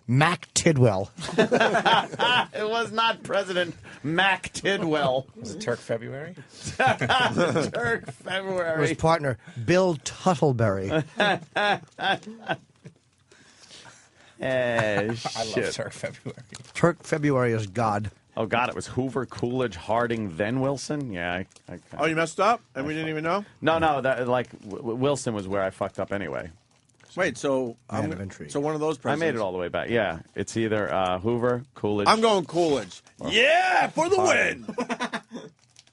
Mac Tidwell. It was not President Mac Tidwell. Was it Turk February? Turk February. His partner, Bill Tuttleberry. I Shit. love Turk February. Turk February is God. Oh, God, it was Hoover, Coolidge, Harding, then Wilson? Yeah. Oh, you messed up? And we didn't even know? No, Wilson was where I fucked up anyway. Wait, so Man of intrigue. So one of those presidents. I made it all the way back. Yeah, it's either Hoover, Coolidge. I'm going Coolidge. Yeah, for the win.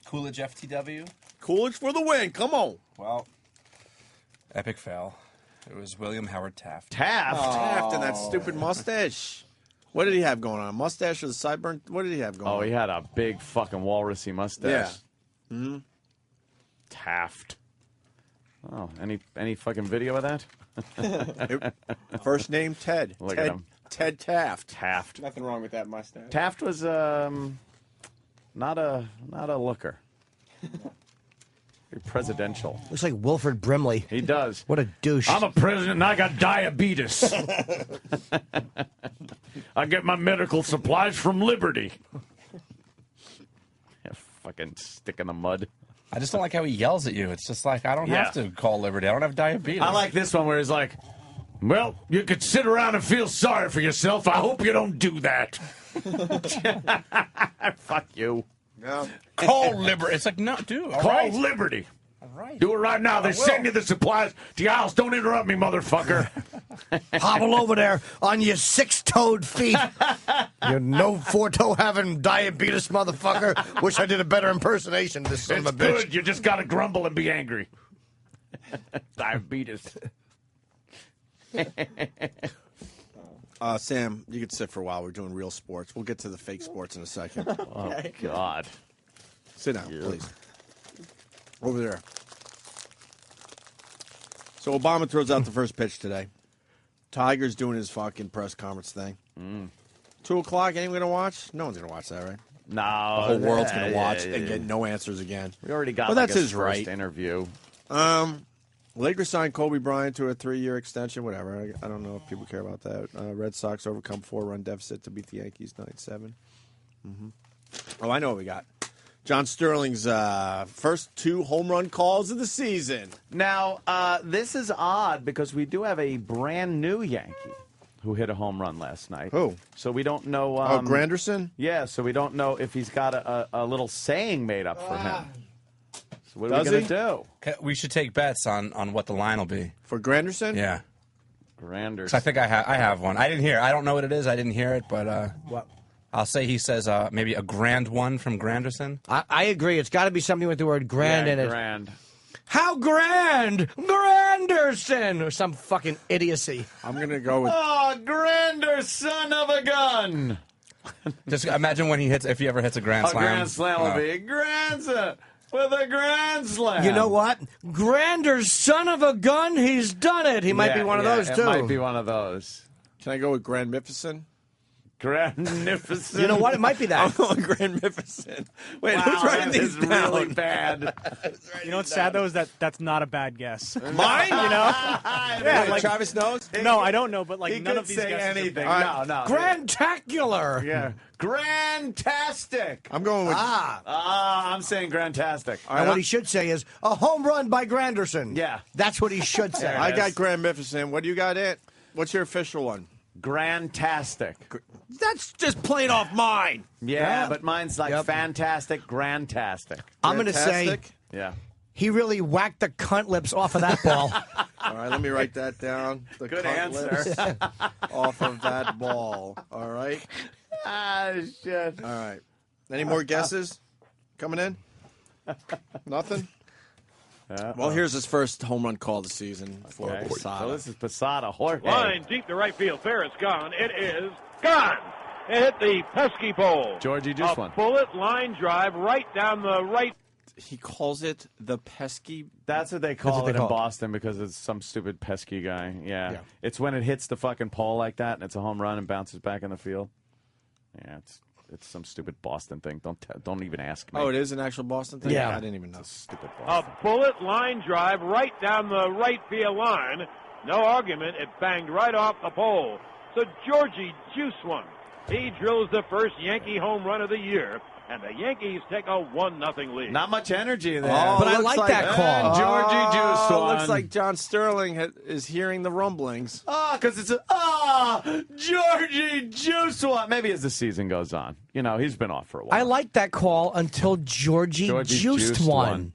Coolidge FTW? Coolidge for the win. Come on. Well, epic fail. It was William Howard Taft. Taft and that stupid mustache. What did he have going on? A mustache or the sideburn? What did he have going on? Oh, he had a big fucking walrusy mustache. Yeah. Mm-hmm. Taft. Oh, any fucking video of that? First name Ted. Look at him. Ted Taft. Taft. Nothing wrong with that mustache. Taft was not a looker. Very presidential. Looks like Wilford Brimley. He does. What a douche. I'm a president and I got diabetes. I get my medical supplies from Liberty. Yeah, fucking stick in the mud. I just don't like how he yells at you. It's just like, I don't have to call Liberty. I don't have diabetes. I like this one where he's like, well, you could sit around and feel sorry for yourself. I hope you don't do that. Fuck you. No. Call Liberty. It's like, no, dude. Call Liberty. All right. Do it right now. They send you the supplies to your house. Don't interrupt me, motherfucker. Hobble over there on your six-toed feet. You no four-toe having diabetes, motherfucker. Wish I did a better impersonation of this son of a bitch. Good. You just got to grumble and be angry. Diabetes. Sam, you could sit for a while. We're doing real sports. We'll get to the fake sports in a second. Oh, God. Sit down, please. Over there. So Obama throws out the first pitch today. Tiger's doing his fucking press conference thing. 2 o'clock, anyone going to watch? No one's going to watch that, right? No. The whole world's going to watch and get no answers again. We already got but like that's his first right. interview. Lakers signed Kobe Bryant to a 3-year extension, whatever. I don't know if people care about that. Red Sox overcome 4-run deficit to beat the Yankees 9-7. Oh, I know what we got. John Sterling's first 2 home run calls of the season. Now, this is odd because we do have a brand new Yankee who hit a home run last night. Who? So we don't know. Granderson? Yeah, so we don't know if he's got a little saying made up for him. So what are Does we he? going to do? We should take bets on what the line will be. For Granderson? Yeah. Granderson. 'Cause I think I have one. I didn't hear it. I don't know what it is. I didn't hear it, but what? I'll say he says maybe a grand one from Granderson. I agree. It's got to be something with the word grand in it. Grand. How grand! Granderson! Or some fucking idiocy. I'm going to go with... Oh, Grander, son of a gun! Just imagine when if he ever hits a grand slam. A grand slam will be Grandson with a grand slam. You know what? Grander's son of a gun, he's done it. He might be one of those, too. It might be one of those. Can I go with Grandmificent? Grandnificent. You know what? It might be that. I'm going Grandmificent. Wait, Wow, who's writing that these is down? really bad. You know what's sad though is that's not a bad guess. Mine? You know? Yeah, like, Travis knows? No, I don't know, but like He none could of these say guesses anything. Are bad. No. Grantacular. Yeah. Grantastic. I'm going with... I'm saying Grantastic. And what he should say is, a home run by Granderson. Yeah. That's what he should say. I got Grandmificent. What do you got, Ant? What's your official one? Grantastic. That's just plain off mine. Yeah, but mine's like fantastic, Grantastic. I'm going to say Yeah. he really whacked the cunt lips off of that ball. All right, let me write that down. The Good cunt lips answer. off of that ball. All right. Shit. All right. Any more guesses coming in? Nothing? Well, here's his first home run call of the season for Posada. So this is Posada. Jorge. Line deep to right field. Fair, it's gone. It is gone. It hit the pesky pole. Georgie Juice A one. bullet line drive right down the right. He calls it the pesky. That's what they call it in Boston because it's some stupid pesky guy. Yeah. It's when it hits the fucking pole like that and it's a home run and bounces back in the field. Yeah, it's some stupid Boston thing. Don't even ask me. Oh, it is an actual Boston thing? Yeah. I didn't even know. It's a stupid A Boston. bullet line drive right down the right field line. No argument. It banged right off the pole. So Georgie Juice one. He drills the first Yankee home run of the year, and the Yankees take a 1-0 lead. Not much energy there. But I like that call. Georgie Juice one. Looks like John Sterling is hearing the rumblings. Because it's Georgie Juice one. Maybe as the season goes on. You know, he's been off for a while. I like that call until Georgie juiced one.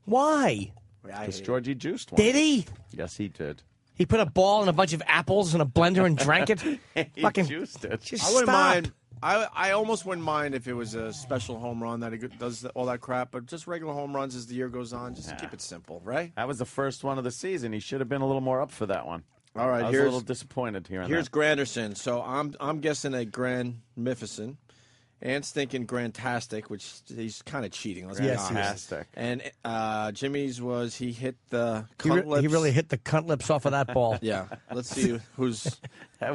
Why? Because Georgie juiced one. Did he? Yes, he did. He put a ball and a bunch of apples in a blender and drank it? He Fucking juiced it. Just I wouldn't stop. mind. I almost wouldn't mind if it was a special home run that he does all that crap, but just regular home runs as the year goes on. Just keep it simple, right? That was the first one of the season. He should have been a little more up for that one. All right, I was a little disappointed here. Here's Granderson. So I'm guessing a Grandmificent. Ant's thinking Grantastic, which he's kind of cheating. Let's be honest. Grantastic. And Jimmy's was he hit the cunt lips. He really hit the cunt lips off of that ball. Yeah. Let's see who's.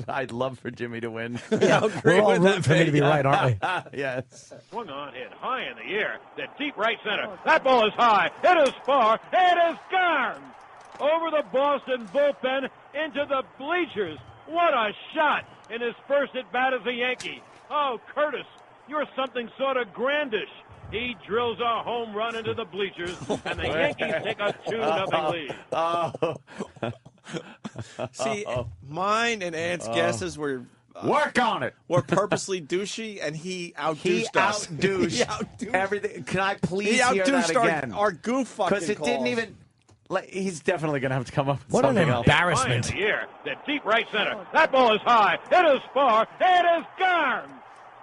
I'd love for Jimmy to win. Yeah, we're all rooting for me to be right, aren't we? Yes. Swung on, hit high in the air. The deep right center. That ball is high. It is far. It is gone. Over the Boston bullpen into the bleachers. What a shot in his first at bat as a Yankee. Oh, Curtis, you're something sort of grandish. He drills a home run into the bleachers, and the Yankees take a 2-0 lead. See, mine and Ant's guesses were. Work on it. Were purposely douchey, and he outdouched us. He outdouched everything. Can I please He hear that outdouched again? our goof fucking Because it didn't calls. even. He's definitely going to have to come up with What an something else. embarrassment. High in the air. The deep right center. That ball is high. It is far. It is gone.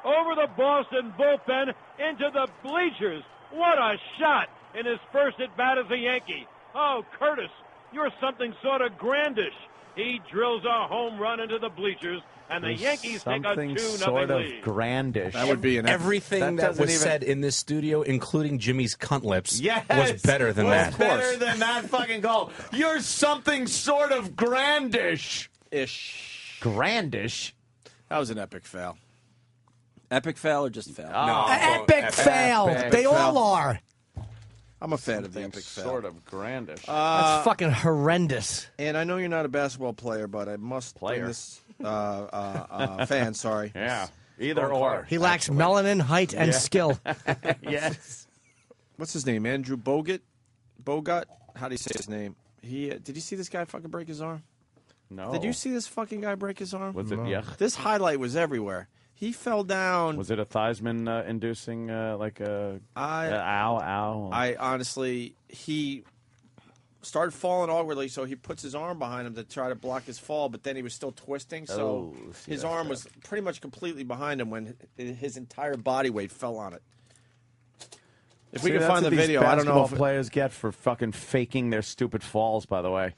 Over the Boston bullpen into the bleachers. What a shot in his first at bat as a Yankee. Oh, Curtis, you're something sort of grandish. He drills a home run into the bleachers, and the Yankees take a 2-0 sort of lead. grandish. That would be an Everything that was said in this studio, including Jimmy's cunt lips, was better than that. Better than that fucking call. You're something sort of grandish. Grandish? That was an epic fail. Epic fail or just fail? Epic fail. They all are. I'm a fan of the epic fail. Sort of grandish. That's fucking horrendous. And I know you're not a basketball player, but I must bring this fan. Sorry. Yeah. Either or. He lacks melanin, height, and skill. Yes. What's his name? Andrew Bogut? Bogut? How do you say his name? Did you see this guy fucking break his arm? No. Did you see this fucking guy break his arm? Was it yuck? This highlight was everywhere. He fell down. Was it a Theismann inducing like a ow? I honestly, he started falling awkwardly, so he puts his arm behind him to try to block his fall, but then he was still twisting, so his arm was pretty much completely behind him when his entire body weight fell on it. If we can find the video, I don't know if players get for fucking faking their stupid falls. By the way,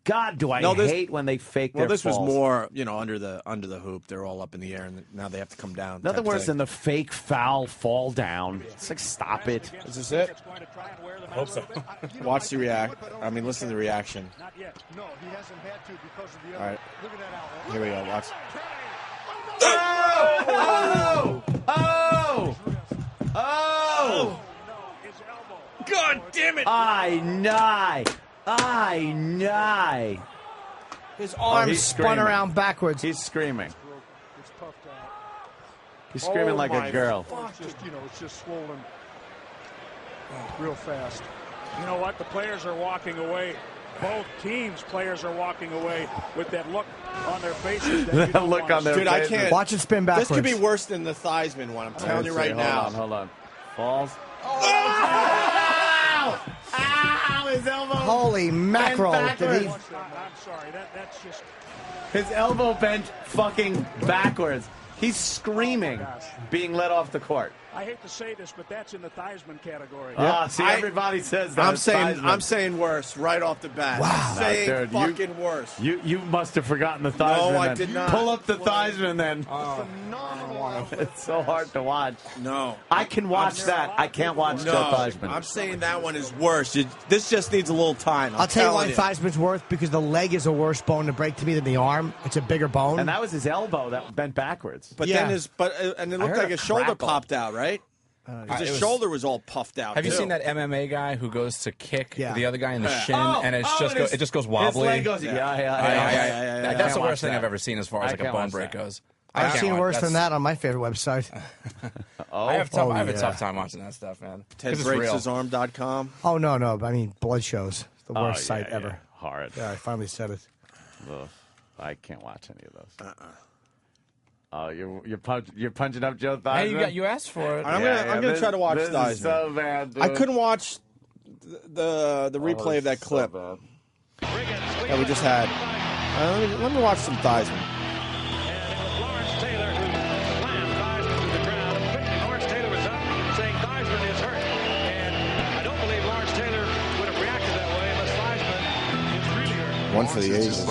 God, do I hate when they fake their falls. Well, this was more, under the hoop. They're all up in the air, and now they have to come down. Nothing worse than the fake foul fall down. It's like, stop it. Is this it? I hope so. Watch the listen to the reaction. Not yet. No, he hasn't had to because of the All right. Look at that out. Here we go. Watch. Oh! God damn it! I nigh. His arm spun around backwards. He's screaming. He's screaming like a girl. It's just swollen real fast. You know what? The players are walking away. Both teams' players are walking away with that look on their faces. That look on their faces. Dude, I can't. Watch it spin backwards. This could be worse than the Theismann one. I'm telling you right now. Hold on. Falls. Ow! His elbow. Holy mackerel. I'm sorry. That's just. His elbow bent fucking backwards. He's screaming, being let off the court. I hate to say this, but that's in the Theismann category. Everybody says that. I'm saying worse right off the bat. Wow. I'm saying fucking worse. You must have forgotten the Theismann. No, I did not. Pull up the Theismann then. Phenomenal. It's so hard to watch. No. I can watch that. I can't watch Joe Theismann. I'm saying that one is worse. This just needs a little time. I'll tell you why Theismann's worse, because the leg is a worse bone to break to me than the arm. It's a bigger bone. And that was his elbow that bent backwards. But then and it looked like his shoulder popped out, right? His shoulder was all puffed out. Have you seen that MMA guy who goes to kick the other guy in the shin, and it just goes wobbly? His leg goes, yeah. That's the worst thing I've ever seen as far as like a bone break goes. I've seen worse than that on my favorite website. I have a tough time watching that stuff, man. TedBreaksHisArm.com. Oh, no. I mean, Blood Shows. It's the worst site ever. Yeah. Hard. Yeah, I finally said it. Ugh. I can't watch any of those. Oh, you're punching up Joe Theismann? Hey, you asked for it. I'm gonna try to watch Theismann. This is so bad, dude. I couldn't watch the replay of that clip that we just had. Let me watch some Theismann. Lawrence Taylor, who slammed Theismann to the ground. Quickly, Lawrence Taylor was up, saying Theismann is hurt. And I don't believe Lawrence Taylor would have reacted that way unless Theismann is really hurt. One for the ages.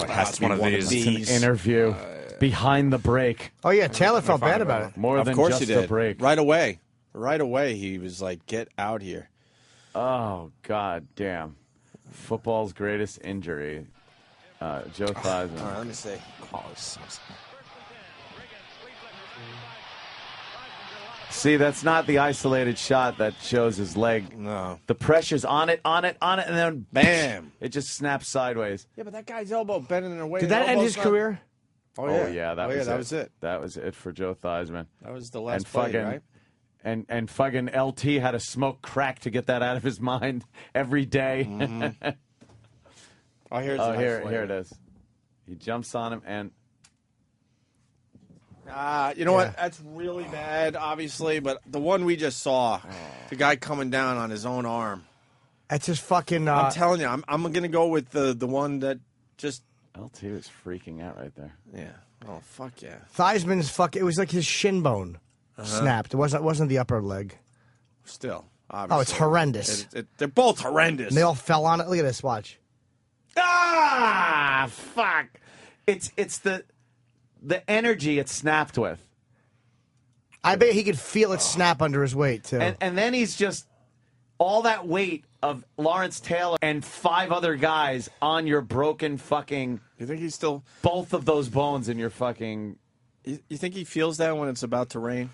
It has to be one of these. It's an interview behind the break. Oh, yeah, Taylor felt bad about it. More than just the break. Right away. Right away, he was like, get out here. Oh, God damn. Football's greatest injury. Joe Theismann. All right, let me see. See, that's not the isolated shot that shows his leg. No. The pressure's on it, and then bam! It just snaps sideways. Yeah, but that guy's elbow bending in a way. Did that end his career? Oh, yeah. That was it. That was it for Joe Theismann. That was the last play, right? And fucking LT had to smoke crack to get that out of his mind every day. Mm-hmm. Here it is. He jumps on him and... you know what? That's really bad, obviously, but the one we just saw, the guy coming down on his own arm. That's just fucking... I'm telling you, I'm going to go with the one that just... LT was freaking out right there. Yeah. Oh, fuck yeah. Theismann's it was like his shin bone snapped. It wasn't the upper leg. Still, obviously. Oh, it's horrendous. They're both horrendous. And they all fell on it. Look at this. Watch. Ah, fuck. It's the energy it snapped with. I bet he could feel it snap under his weight, too. And then he's just... all that weight of Lawrence Taylor and 5 other guys on your broken fucking... You think he's still... both of those bones in your fucking... You think he feels that when it's about to rain?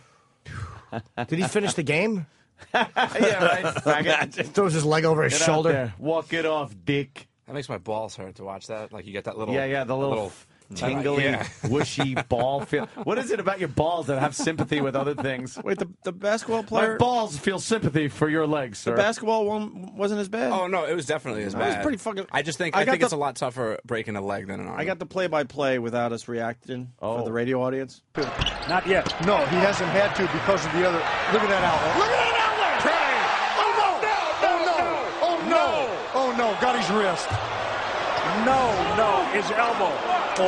Did he finish the game? Yeah, right. Throws his leg over his shoulder. Walk it off, dick. That makes my balls hurt to watch that. Like you get that little... Yeah, the little tingly, whooshy ball feel. What is it about your balls that have sympathy with other things? Wait, the basketball player. My balls feel sympathy for your legs, sir. The basketball one wasn't as bad. Oh no, it was definitely as bad. It was pretty fucking. I think it's a lot tougher breaking a leg than an arm. I got the play-by-play without us reacting for the radio audience. Not yet. No, he hasn't had to because of the other. Look at that outlet. Look at that outlet. Oh no! Got his wrist. No, his elbow.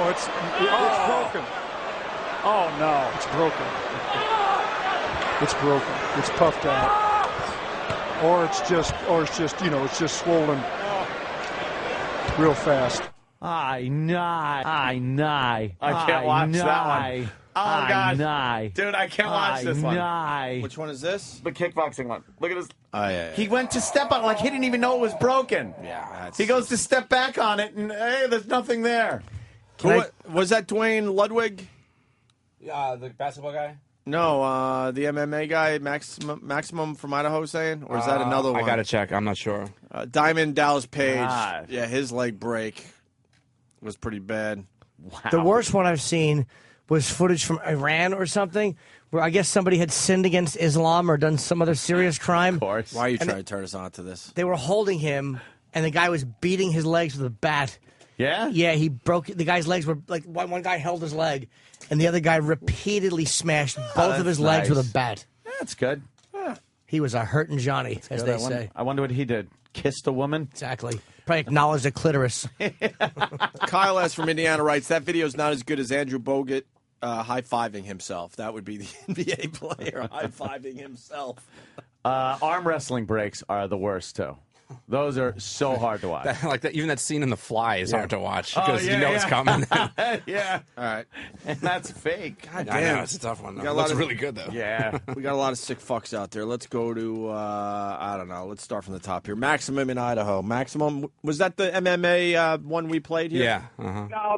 It's broken. Oh no, it's broken. It's broken. It's puffed out. Or it's just it's just swollen real fast. I can't watch that one. Oh, God. Dude, I can't watch this one. Which one is this? The kickboxing one. Look at this. Oh, yeah. He went to step on it like he didn't even know it was broken. Yeah. He goes to step back on it, and, hey, there's nothing there. Was that Dwayne Ludwig? The basketball guy? No, the MMA guy, Maximum from Idaho saying? Or is that another one? I got to check. I'm not sure. Diamond Dallas Page. God. Yeah, his leg break was pretty bad. Wow. The worst one I've seen was footage from Iran or something, where I guess somebody had sinned against Islam or done some other serious crime. Of course. Why are you trying to turn us on to this? They were holding him, and the guy was beating his legs with a bat. Yeah? Yeah, he broke. The guy's legs were like one guy held his leg, and the other guy repeatedly smashed both of his legs with a bat. That's good. He was a hurtin' Johnny, as they say. I wonder what he did. Kissed a woman? Exactly. Probably acknowledged a clitoris. Kyle S. from Indiana writes, that video's not as good as Andrew Bogut high-fiving himself. That would be the NBA player high-fiving himself. Arm wrestling breaks are the worst, too. Those are so hard to watch. Even that scene in The Fly is hard to watch because you know it's coming. Yeah. All right. And that's fake. God I damn. know, it's a tough one. Though. It looks really good, though. Yeah. We got a lot of sick fucks out there. Let's go to, I don't know. Let's start from the top here. Maximum in Idaho. Maximum, was that the MMA one we played here? Yeah. Uh-huh. No,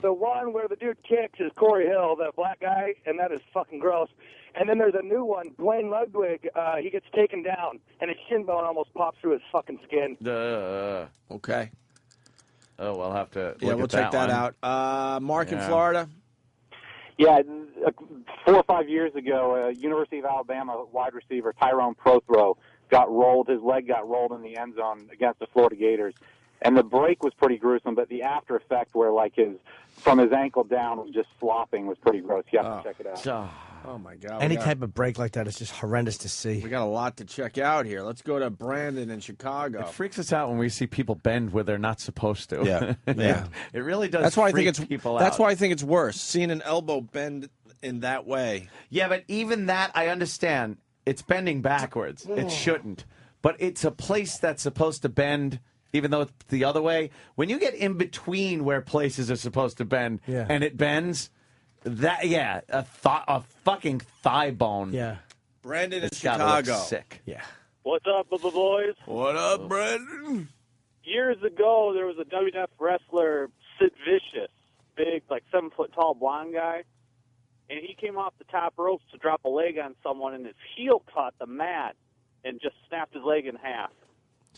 the one where the dude kicks is Corey Hill, the black guy, and that is fucking gross. And then there's a new one, Dwayne Ludwig. He gets taken down, and his shin bone almost pops through his fucking skin. Okay. Oh, we'll have to. Yeah, we'll check that out. Mark in Florida. Yeah, 4 or 5 years ago, University of Alabama wide receiver Tyrone Prothro got rolled. His leg got rolled in the end zone against the Florida Gators. And the break was pretty gruesome, but the after effect where, from his ankle down was just flopping was pretty gross. You have to check it out. Oh, my God. Any type of break like that is just horrendous to see. We got a lot to check out here. Let's go to Brandon in Chicago. It freaks us out when we see people bend where they're not supposed to. Yeah. Yeah. It really does. That's why I think people That's out. why I think it's worse, seeing an elbow bend in that way. Yeah, but even that, I understand. It's bending backwards. It shouldn't. But it's a place that's supposed to bend, even though it's the other way. When you get in between where places are supposed to bend and it bends, a fucking thigh bone. Yeah. Brandon in It's gotta look Chicago. sick. Yeah. What's up, boys? What up, Brandon? Years ago, there was a WWF wrestler, Sid Vicious, big, 7 foot tall blonde guy, and he came off the top ropes to drop a leg on someone, and his heel caught the mat and just snapped his leg in half.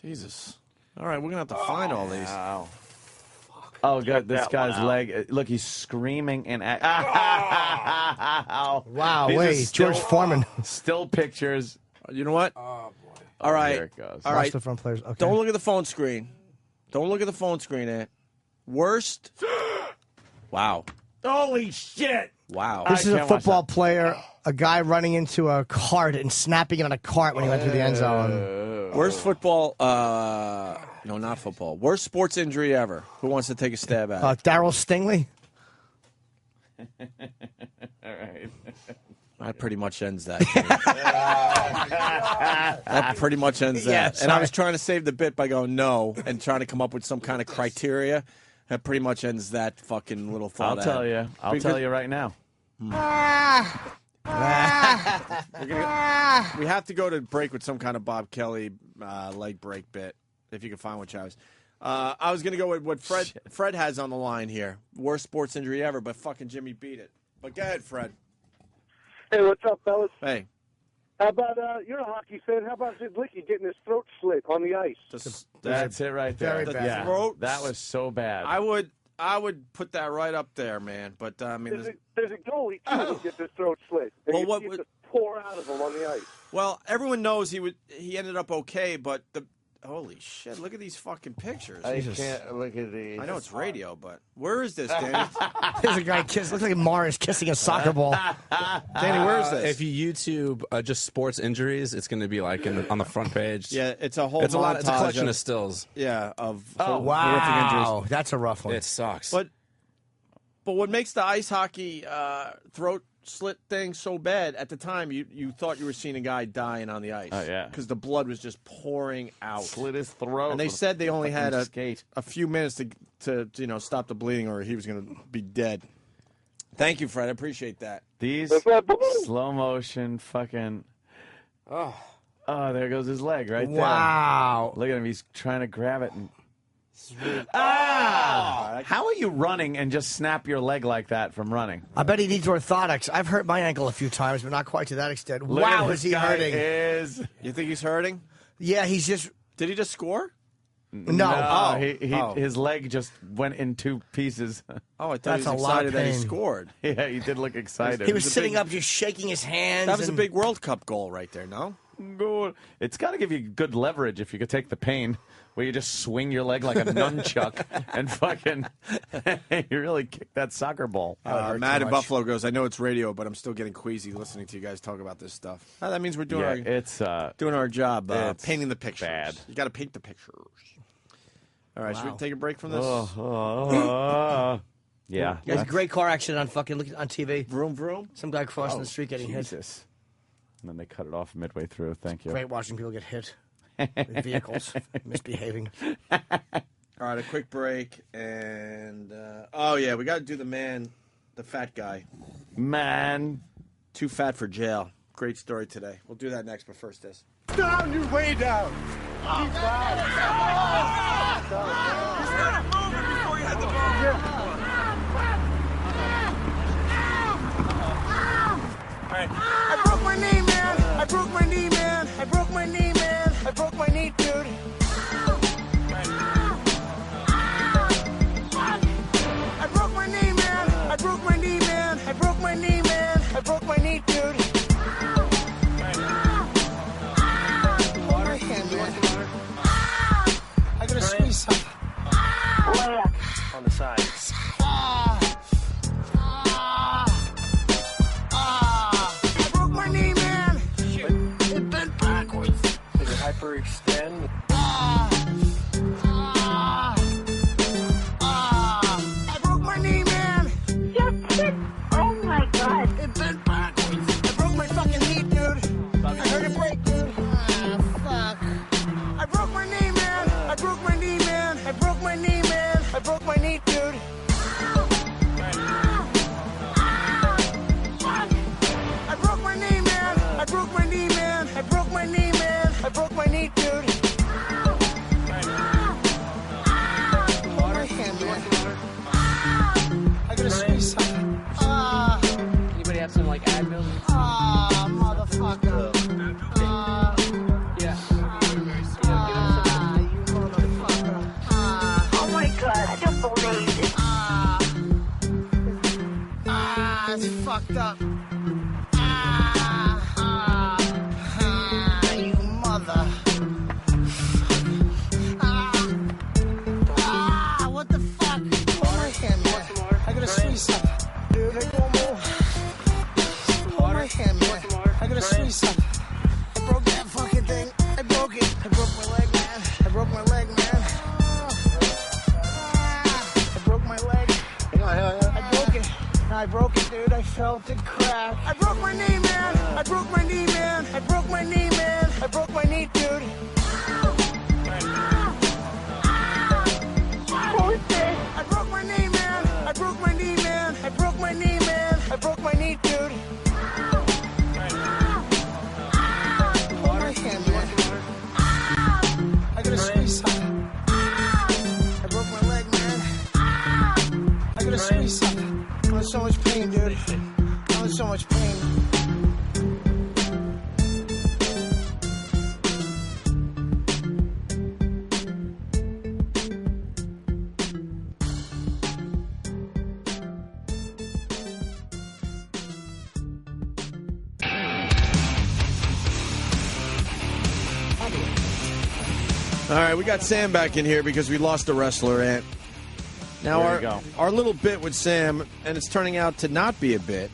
Jesus. All right, we're going to have to find all these. Wow. Oh, good. This that guy's one out. leg. Look, he's screaming and. Wow. Wow, These are wait, George Foreman. Still pictures. You know what? Oh, boy. All right. There it goes. All Watch right. the front players. Okay. Don't look at the phone screen. Don't look at the phone screen, Ant. Worst. Wow. Holy shit. Wow. This is a football player, a guy running into a cart and snapping it on a cart when he went through the end zone. Worst football, no, not football. Worst sports injury ever. Who wants to take a stab at it? Darryl Stingley. All right. That pretty much ends that. That pretty much ends that. Yeah, and sorry. I was trying to save the bit by going no and trying to come up with some kind of criteria. That pretty much ends that fucking little thought. I'll tell you. I'll tell you right now. We have to go to break with some kind of Bob Kelly leg break bit, if you can find one, Travis. I was going to go with what Fred has on the line here. Worst sports injury ever, but fucking Jimmy beat it. But go ahead, Fred. Hey, what's up, fellas? Hey. How about, you're a hockey fan, how about Sid Licky getting his throat slit on the ice? That's it right there. Very bad. Yeah, Throat. that was so bad. I would I would put that right up there, man. But I mean, There's a goalie too who gets his throat slit. And Well, you what see it would- just pour out of him on the ice. well, everyone knows he ended up okay, but holy shit! Look at these fucking pictures. I can't look at these. I know it's radio, but where is this, Danny? There's a guy looks like Morris kissing a soccer ball. Danny, where is this? If you YouTube just sports injuries, it's going to be like on the front page. Yeah, it's a whole. It's a lot. It's a montage collection of stills. Yeah, of Oh, horrific injuries. wow. That's a rough one. It sucks. But what makes the ice hockey throat slit thing so bad, at the time you thought you were seeing a guy dying on the ice. Oh, yeah. Because the blood was just pouring out. Slit his throat. And they with said they only had skate. a few minutes to stop the bleeding or he was going to be dead. Thank you, Fred. I appreciate that. These slow motion fucking. Oh, there goes his leg right there. Wow. Look at him. He's trying to grab it. And... How are you running and just snap your leg like that from running? I bet he needs orthotics. I've hurt my ankle a few times, but not quite to that extent. Look Wow, at is this he guy hurting? You think he's hurting? Yeah, he's just. Did he just score? No. His leg just went in two pieces. Oh, I thought That's he was a lot of excited that he pain. scored. Yeah, he did look excited. He was sitting up, just shaking his hands. That was a and- big World Cup goal right there, no? Goal. It's got to give you good leverage if you could take the pain, where you just swing your leg like a nunchuck and fucking you really kick that soccer ball. Matt in Buffalo goes, I know it's radio, but I'm still getting queasy listening to you guys talk about this stuff. That means we're doing doing our job, painting the pictures. Bad. You got to paint the pictures. All right, should we Wow. take a break from this? Yeah. There's a great car accident on on TV. Vroom, vroom. Some guy crossing the street getting hit. Jesus. And then they cut it off midway through. Thank you. Great watching people get hit with vehicles misbehaving. All right, a quick break. And, we got to do the fat guy. Man. Too fat for jail. Great story today. We'll do that next, but first this. Down, you way down. He's not moving before he had the ball. I broke my knee, man. I broke my knee, man. I broke my knee, man. I broke my knee, dude. I broke my knee, man. I broke my knee, man. I broke my knee, man. I broke my knee, dude. I gotta squeeze something. On the side. I broke my knee, man. It bent backwards. Did it hyperextend? I broke my knee, man. Oh my god. It bent backwards. I broke my fucking knee, dude. I heard it break, dude. Fuck. I broke my knee, man. I broke my knee, man. I broke my knee, man. I broke my knee, dude. I broke my knee, man. I broke my knee, man. I broke my knee, man. I broke my knee, dude. I gotta squeeze something. Anybody have some like Advil? Motherfucker. Yeah. Oh my god, I don't believe it. It's fucked up. You mother. What the fuck? Hold my hand, man. I gotta squeeze something. Dude, I don't know. Hold my hand, man. I gotta squeeze something. I broke that fucking thing. I broke it. I broke my leg, man. I broke my leg, man. I broke my leg. I broke it. I broke it, dude. I felt it crack. I broke my knee, man. I broke my knee, man. I broke my knee, man. I broke my knee, dude. I broke my knee, man. I broke my knee, man. I broke my knee, man. I broke my knee, dude. Hold my hand, man. I gotta squeeze something. I broke my leg, man. I gotta squeeze something. I'm in so much pain, dude. I'm in so much pain. All right, we got Sam back in here because we lost a wrestler, Ant. Now, There you go. our little bit with Sam, and it's turning out to not be a bit.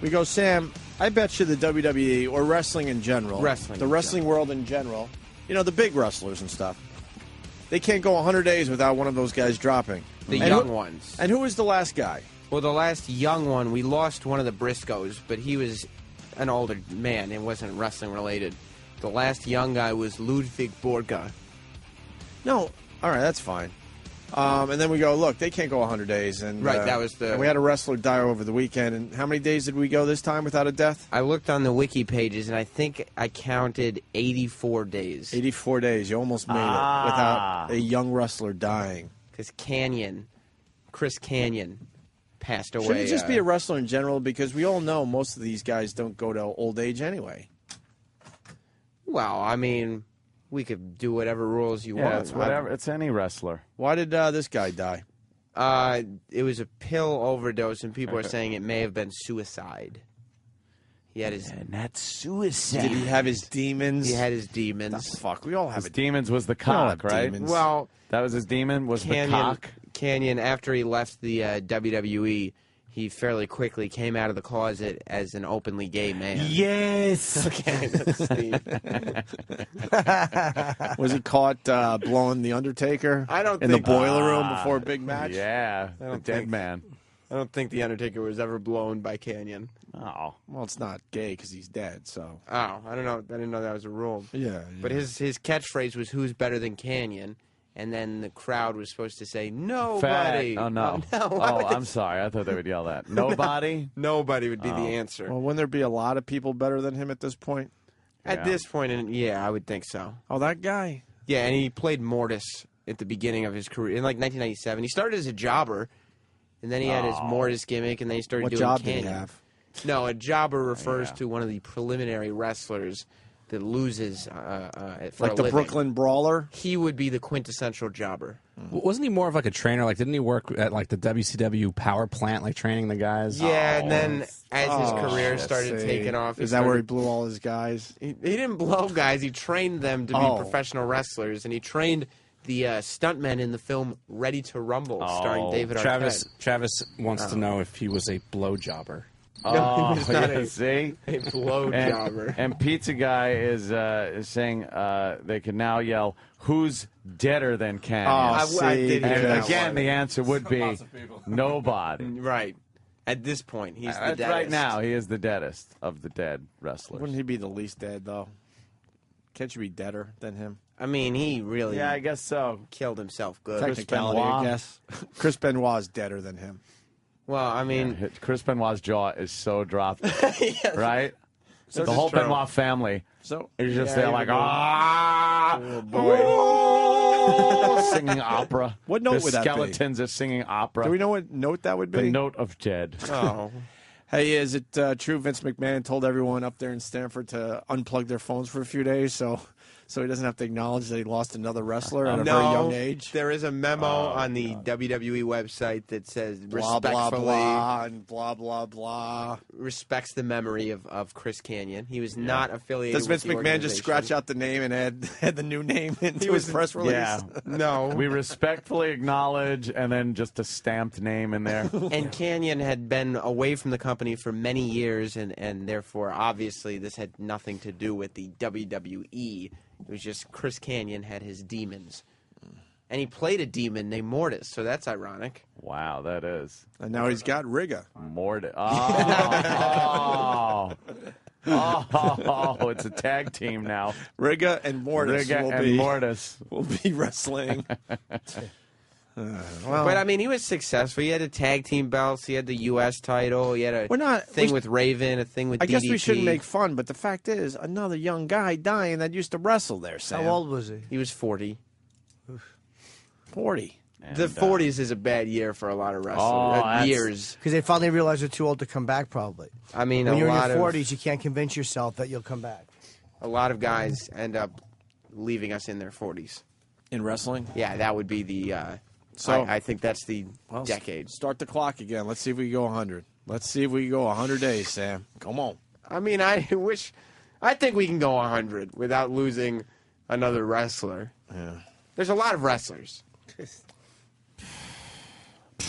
We go, Sam, I bet you the WWE, or wrestling in general, the wrestling world in general, you know, the big wrestlers and stuff, they can't go 100 days without one of those guys dropping. The young ones. And who was the last guy? Well, the last young one, we lost one of the Briscoes, but he was an older man and wasn't wrestling related. The last young guy was Ludwig Borga. No, all right, that's fine. And then we go, look, they can't go 100 days. And, Right, that was the... And we had a wrestler die over the weekend. And how many days did we go this time without a death? I looked on the wiki pages, and I think I counted 84 days. 84 days. You almost made it without a young wrestler dying. Because Chris Canyon, passed away. Should it just be a wrestler in general? Because we all know most of these guys don't go to old age anyway. Well, I mean... We could do whatever rules you want. It's whatever. It's any wrestler. Why did this guy die? It was a pill overdose, and people are saying it may have been suicide. He had his... not suicide. Did he have his demons? He had his demons. Fuck, we all have His it. demons was the cock, right? demons. Well... That was his demon, was the cock? Canyon, after he left the WWE, he fairly quickly came out of the closet as an openly gay man. Yes! Okay, that's Steve. Was he caught blowing the Undertaker in the boiler room before a big match? Yeah, the dead man. I don't think the Undertaker was ever blown by Canyon. Oh. Well, it's not gay because he's dead, so... Oh, I don't know. I didn't know that was a rule. Yeah. But his catchphrase was, "Who's better than Canyon?" And then the crowd was supposed to say, "Nobody." Fat. Oh, no. Oh, I'm sorry. I thought they would yell that. Nobody? Nobody would be the answer. Well, wouldn't there be a lot of people better than him at this point? At this point, yeah, I would think so. Oh, that guy? Yeah, and he played Mortis at the beginning of his career in like 1997. He started as a jobber, and then he had his Mortis gimmick, and then he started What doing job Canyon. did he have? No, a jobber refers to one of the preliminary wrestlers that loses for Like a the living. Brooklyn Brawler? He would be the quintessential jobber. Wasn't he more of like a trainer? Like, didn't he work at like the WCW power plant, like training the guys? Yeah, and then as his career started taking off... Is that where he blew all his guys? He didn't blow guys. He trained them to be professional wrestlers, and he trained the stuntmen in the film Ready to Rumble, starring David Arquette. Travis wants to know if he was a blow jobber. No, he was not see? a blow jobber. And Pizza Guy is saying they can now yell, "Who's deader than Canyon?" I did hear and that again, one. the answer would be nobody. Right. At this point, he's the deadest. Right now, he is the deadest of the dead wrestlers. Wouldn't he be the least dead, though? Can't you be deader than him? I mean, he really... Yeah, I guess so. Killed himself good. Technicality, I guess. Chris Benoit is deader than him. Well, I mean... Chris Benoit's jaw is so dropped, right? So the whole true. Benoit family is just there like, oh, boy. singing opera. What note the would that be? Skeletons are singing opera. Do we know what note that would be? The note of dead. Oh. Hey, is it true Vince McMahon told everyone up there in Stanford to unplug their phones for a few days so he doesn't have to acknowledge that he lost another wrestler at a very young age? There is a memo on the WWE website that says Blah, blah, respectfully blah, and blah, blah, blah. respects the memory of Chris Canyon. He was not affiliated Does Vince with the McMahon just organization. scratch out the name and add the new name into his press release? Yeah. No. We respectfully acknowledge, and then just a stamped name in there. And Canyon had been away from the company for many years, and therefore, obviously, this had nothing to do with the WWE. It was just Chris Canyon had his demons. And he played a demon named Mortis, so that's ironic. Wow, that is. And now he's got Riga. Mortis. Oh. It's a tag team now. Riga and Mortis will be wrestling. But I mean, he was successful. He had a tag team belts. He had the U.S. title. He had a thing with Raven, a thing with I DDP. guess we shouldn't make fun, but the fact is, another young guy dying that used to wrestle there, Sam. How old was he? He was 40. 40. The 40s is a bad year for a lot of wrestlers. Years. Because they finally realize they're too old to come back, probably. I mean, when a you're in lot your of 40s, you can't convince yourself that you'll come back. a lot of guys end up leaving us in their 40s. In wrestling? Yeah, that would be the... So I think that's the decade. Start the clock again. Let's see if we can go 100. Let's see if we can go 100 days, Sam. Come on. I mean, I think we can go 100 without losing another wrestler. Yeah. There's a lot of wrestlers.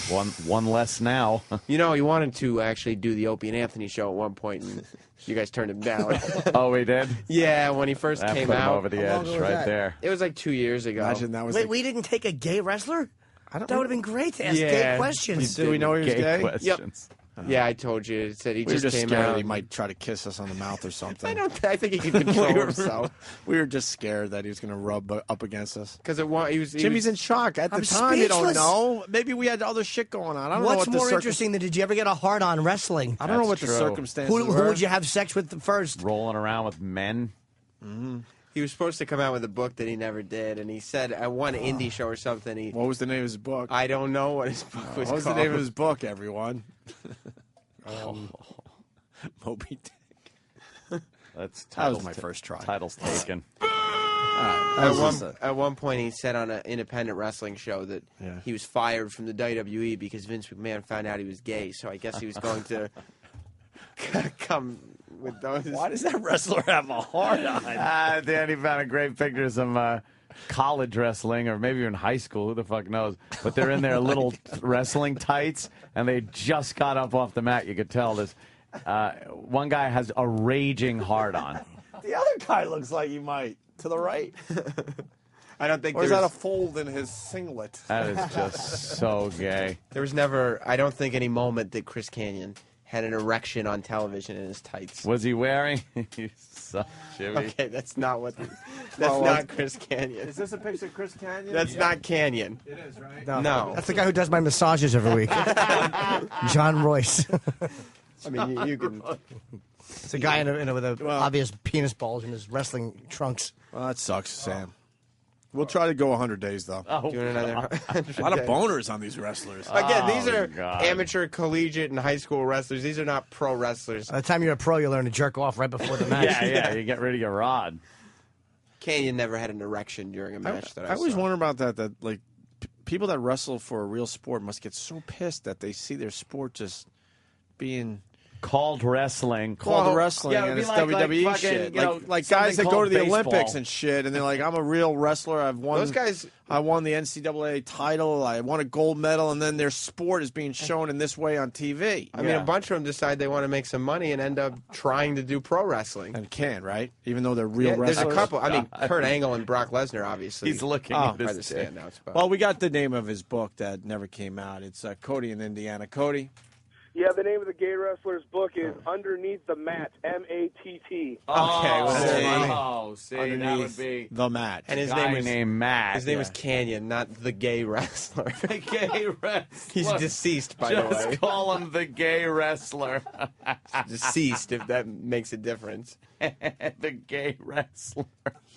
One less now. You know, he wanted to actually do the Opie and Anthony show at one point, and you guys turned him down. Oh, we did? Yeah, when he first That came put him out. over the edge right there. It was like 2 years ago. Imagine that was Wait, we didn't take a gay wrestler? That would have been great to ask Yeah. gay questions. Did we know he was gay? Questions. Yep. Yeah, I told you. It said he We were just just came scared out. he might try to kiss us on the mouth or something. I think he can control himself. We were just scared that he was going to rub up against us. Because Jimmy's in shock. At the I'm time, you don't speechless. know. Maybe we had other shit going on. I don't know What's what more the interesting than did you ever get a hard on wrestling? I don't know what the circumstances Who were. would you have sex with first? Rolling around with men. Mm-hmm. He was supposed to come out with a book that he never did, and he said at one indie show or something. What was the name of his book? I don't know what his book was What was called. the name of his book, everyone? Moby Dick. That was my first try. Title's taken. At one point, he said on an independent wrestling show that Yeah. he was fired from the WWE because Vince McMahon found out he was gay. So I guess he was going to come with those. Why does that wrestler have a hard on? Danny found a great picture of some college wrestling, or maybe even high school. Who the fuck knows? But they're in their little wrestling tights, and they just got up off the mat. You could tell this. One guy has a raging hard on. The other guy looks like he might. To the right. I don't think Or is that a there's- fold in his singlet? That is just so gay. There was never, I don't think, any moment that Chris Canyon had an erection on television in his tights. Was he wearing? You suck, Jimmy. Okay, that's not what. That's Well, not Chris Canyon. Is this a picture of Chris Canyon? That's not Canyon. It is, right? No. That's the guy who does my massages every week. John Royce. I mean, you can. It's a guy with a obvious penis balls in his wrestling trunks. Well, that sucks, Sam. We'll try to go 100 days, though. Doing another a lot of boners on these wrestlers. Again, these are God. amateur, collegiate, and high school wrestlers. These are not pro wrestlers. By the time you're a pro, you learn to jerk off right before the match. Yeah, you get rid of your rod. Canyon never had an erection during a match that I always saw. wonder about that. That like people that wrestle for a real sport must get so pissed that they see their sport just being called wrestling. called wrestling, yeah, it would and be it's like WWE fucking, shit. you know, Like something guys that go called to the baseball. Olympics and shit, and they're like, "I'm a real wrestler. I've won." Those guys. I won the NCAA title. I won a gold medal, and then their sport is being shown in this way on TV. I mean, a bunch of them decide they want to make some money and end up trying to do pro wrestling. And can, right? Even though they're real Yeah, there's wrestlers. a couple. I mean, Kurt Angle and Brock Lesnar, obviously. He's looking are at the this. standouts. But. Well, we got the name of his book that never came out. It's Cody in Indiana. Cody. Yeah, the name of the gay wrestler's book is Underneath the Mat, M-A-T-T. See, that would be the Mat. And his guy name was named Matt. His name was Canyon, not the gay wrestler. The gay wrestler. He's deceased, by the way. Just call him the gay wrestler. Deceased, if that makes a difference. The gay wrestler.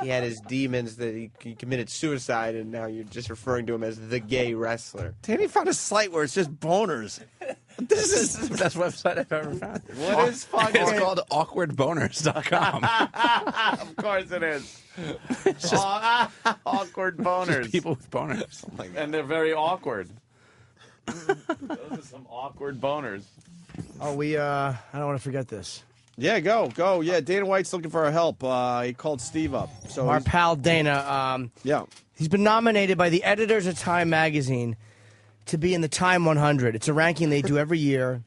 He had his demons that he committed suicide, and now you're just referring to him as the gay wrestler. Danny found a site where it's just boners. This is the best website I've ever found. What is fucking? It's called awkwardboners.com. Of course it is. Awkward boners. People with boners. And they're very awkward. Those are some awkward boners. Oh, I don't want to forget this. Yeah, go. Yeah, Dana White's looking for our help. He called Steve up. So Our pal Dana. Yeah. He's been nominated by the editors of Time magazine to be in the Time 100. It's a ranking they do every year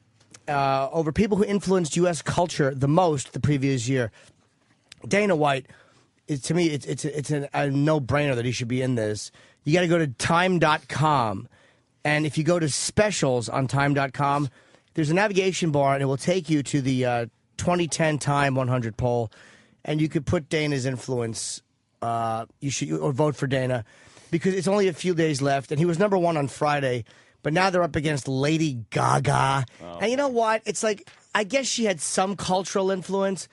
over people who influenced U.S. culture the most the previous year. Dana White, to me, it's a no-brainer that he should be in this. You got to go to time.com, and if you go to specials on time.com, there's a navigation bar, and it will take you to the 2010 Time 100 poll, and you could put Dana's influence. You should or vote for Dana, because it's only a few days left, and he was number one on Friday, but now they're up against Lady Gaga. Oh. And you know what? It's like, I guess she had some cultural influence,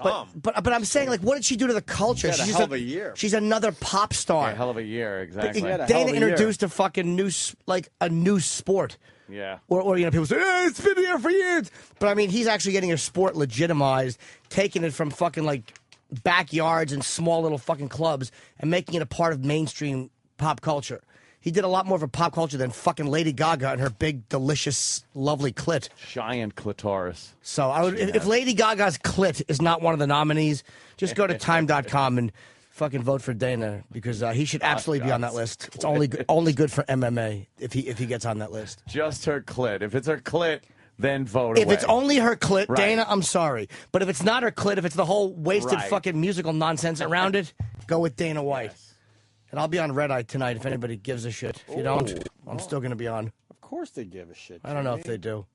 but I'm saying, like, what did she do to the culture? She had a She's hell of a year. She's another pop star. Yeah, hell of a year, exactly. Dana introduced a fucking a new sport. Yeah. Or people say, it's been here for years. But I mean, he's actually getting a sport legitimized, taking it from fucking like backyards and small little fucking clubs and making it a part of mainstream pop culture. He did a lot more of a pop culture than fucking Lady Gaga and her big, delicious, lovely clit. Giant clitoris. So I would, if Lady Gaga's clit is not one of the nominees, just go to time.com and fucking vote for Dana because he should absolutely be on that list. It's only good for MMA if he gets on that list. Just her clit. If it's her clit, then vote away. If it's only her clit, Right. Dana, I'm sorry. But if it's not her clit, if it's the whole wasted Right. fucking musical nonsense around it, go with Dana White. And I'll be on Red Eye tonight if anybody gives a shit. If you don't, I'm still going to be on. Of course they give a shit. I don't know if Jimmy. they do.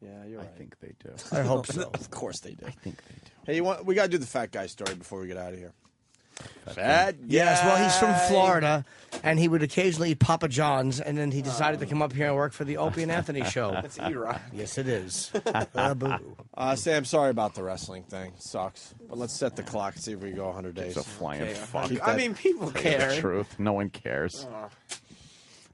Yeah, you're right. I think they do. I hope so. Of course they do. I think they do. Hey, we got to do the fat guy story before we get out of here. Fat guy. Yes, well, he's from Florida, and he would occasionally eat Papa John's, and then he decided to come up here and work for the Opie and Anthony show. That's Erie. Yes, it is. Sam, sorry about the wrestling thing. Sucks. But let's set the clock and see if we go 100 days. It's a flying fuck. Keep I that- mean, people care. The truth. No one cares.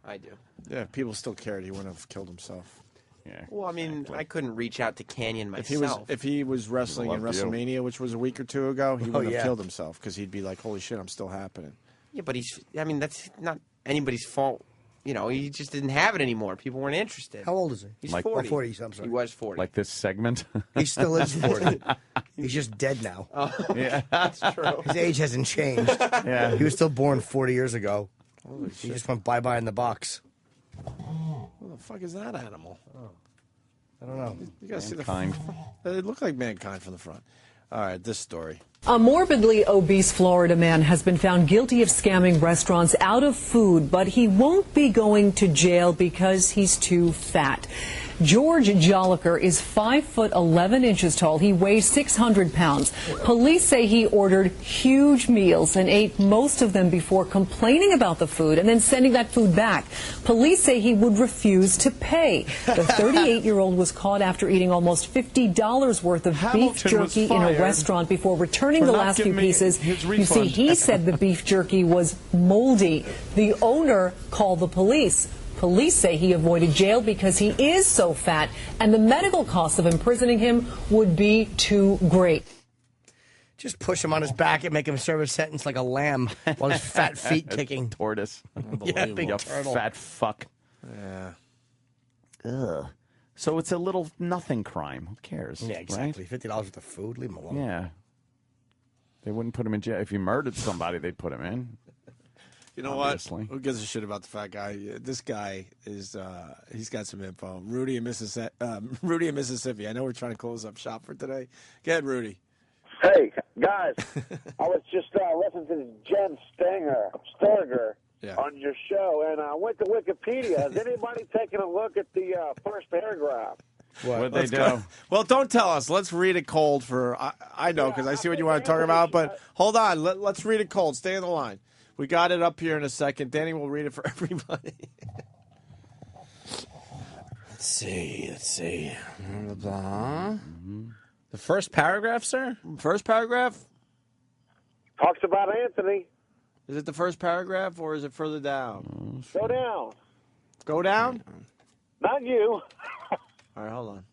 I do. Yeah, if people still cared, he wouldn't have killed himself. Yeah. Well, I mean, I couldn't reach out to Canyon If myself. he was wrestling in loved you. WrestleMania, which was a week or two ago, he wouldn't yeah. have killed himself because he'd be like, "Holy shit, I'm still happening." Yeah, but I mean, that's not anybody's fault. You know, he just didn't have it anymore. People weren't interested. How old is he? He's Like- 40. 40, I'm sorry. He was 40. Like this segment. He still is 40. He's just dead now. Yeah. That's true. His age hasn't changed. Yeah. He was still born 40 years ago. He just went bye-bye in the box. What the fuck is that animal? I don't know. You gotta see Mankind. They look like mankind from the front. All right, this story. A morbidly obese Florida man has been found guilty of scamming restaurants out of food, but he won't be going to jail because he's too fat. George Jolliker is 5'11" tall. He weighs 600 pounds. Police say he ordered huge meals and ate most of them before complaining about the food and then sending that food back. Police say he would refuse to pay. The 38-year-old was caught after eating almost $50 worth of Hamilton beef jerky was in a fired restaurant before returning for the not last few giving me pieces. his You see, refund. he said the beef jerky was moldy. The owner called the police. Police say he avoided jail because he is so fat, and the medical costs of imprisoning him would be too great. Just push him on his back and make him serve a sentence like a lamb while his fat feet kicking. Tortoise. Yeah, big You turtle. fat fuck. Yeah. Ugh. So it's a little nothing crime. Who cares? Yeah, exactly. Right? $50 worth of food, leave him alone. Yeah. They wouldn't put him in jail. If you murdered somebody, they'd put him in. You know Obviously. what? Who gives a shit about the fat guy? This guy is, he's got some info. Rudy in Mississippi. I know we're trying to close up shop for today. Go ahead, Rudy. Hey, guys, I was just listening to Jen Sturger Yeah. on your show, and I went to Wikipedia. Has anybody taken a look at the first paragraph? What'd they Let's do? go. Well, don't tell us. Let's read it cold for, I know, because I see what you want to talk about, but hold on. Let's read it cold. Stay on the line. We got it up here in a second. Danny will read it for everybody. Let's see. Blah, blah. The first paragraph, sir? First paragraph? Talks about Anthony. Is it the first paragraph or is it further down? Go down. Go down? Not you. All right, hold on.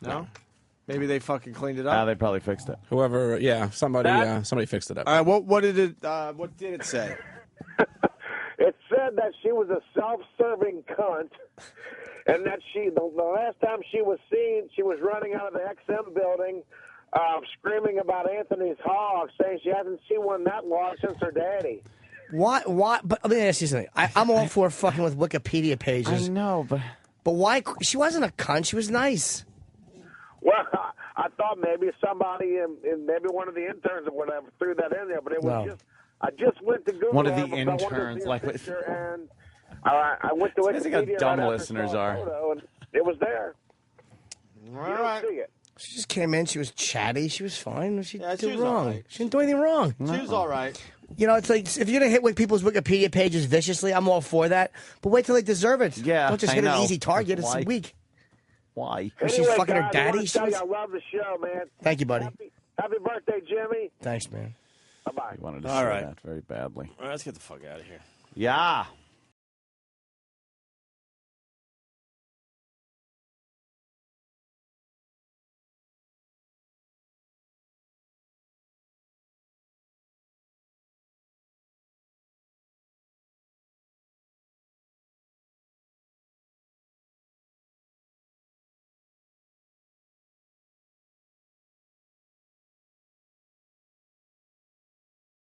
No? Maybe they fucking cleaned it up. Ah, they probably fixed it. Whoever, yeah, somebody fixed it up. All right, what did it say? It said that she was a self-serving cunt, and that the last time she was seen, she was running out of the XM building, screaming about Anthony's hog, saying she hasn't seen one that long since her daddy. Why? But let me ask you something. I'm all for fucking with Wikipedia pages. I know, but why? She wasn't a cunt. She was nice. Well, I thought maybe somebody, maybe one of the interns or whatever, threw that in there, but it was just. I just went to Google. One of the her because I wanted to interns, see her like- picture, and I went to It's amazing how Wikipedia. dumb right after listeners I saw a are. photo, and it was there. All You don't see it. She just came in. She was chatty. She was fine. She Yeah, she did was wrong. all right. She didn't do anything wrong. She was all right. You know, it's like if you're gonna hit people's Wikipedia pages viciously, I'm all for that. But wait till they deserve it. Yeah, don't just I hit know. an easy target. Why? It's weak. Why? Because Anyway, she's fucking her guys, I daddy. want to tell you, I love the show, man. Thank you, buddy. Happy birthday, Jimmy. Thanks, man. Bye-bye. He wanted to All say right. that very badly. All right, let's get the fuck out of here. Yeah.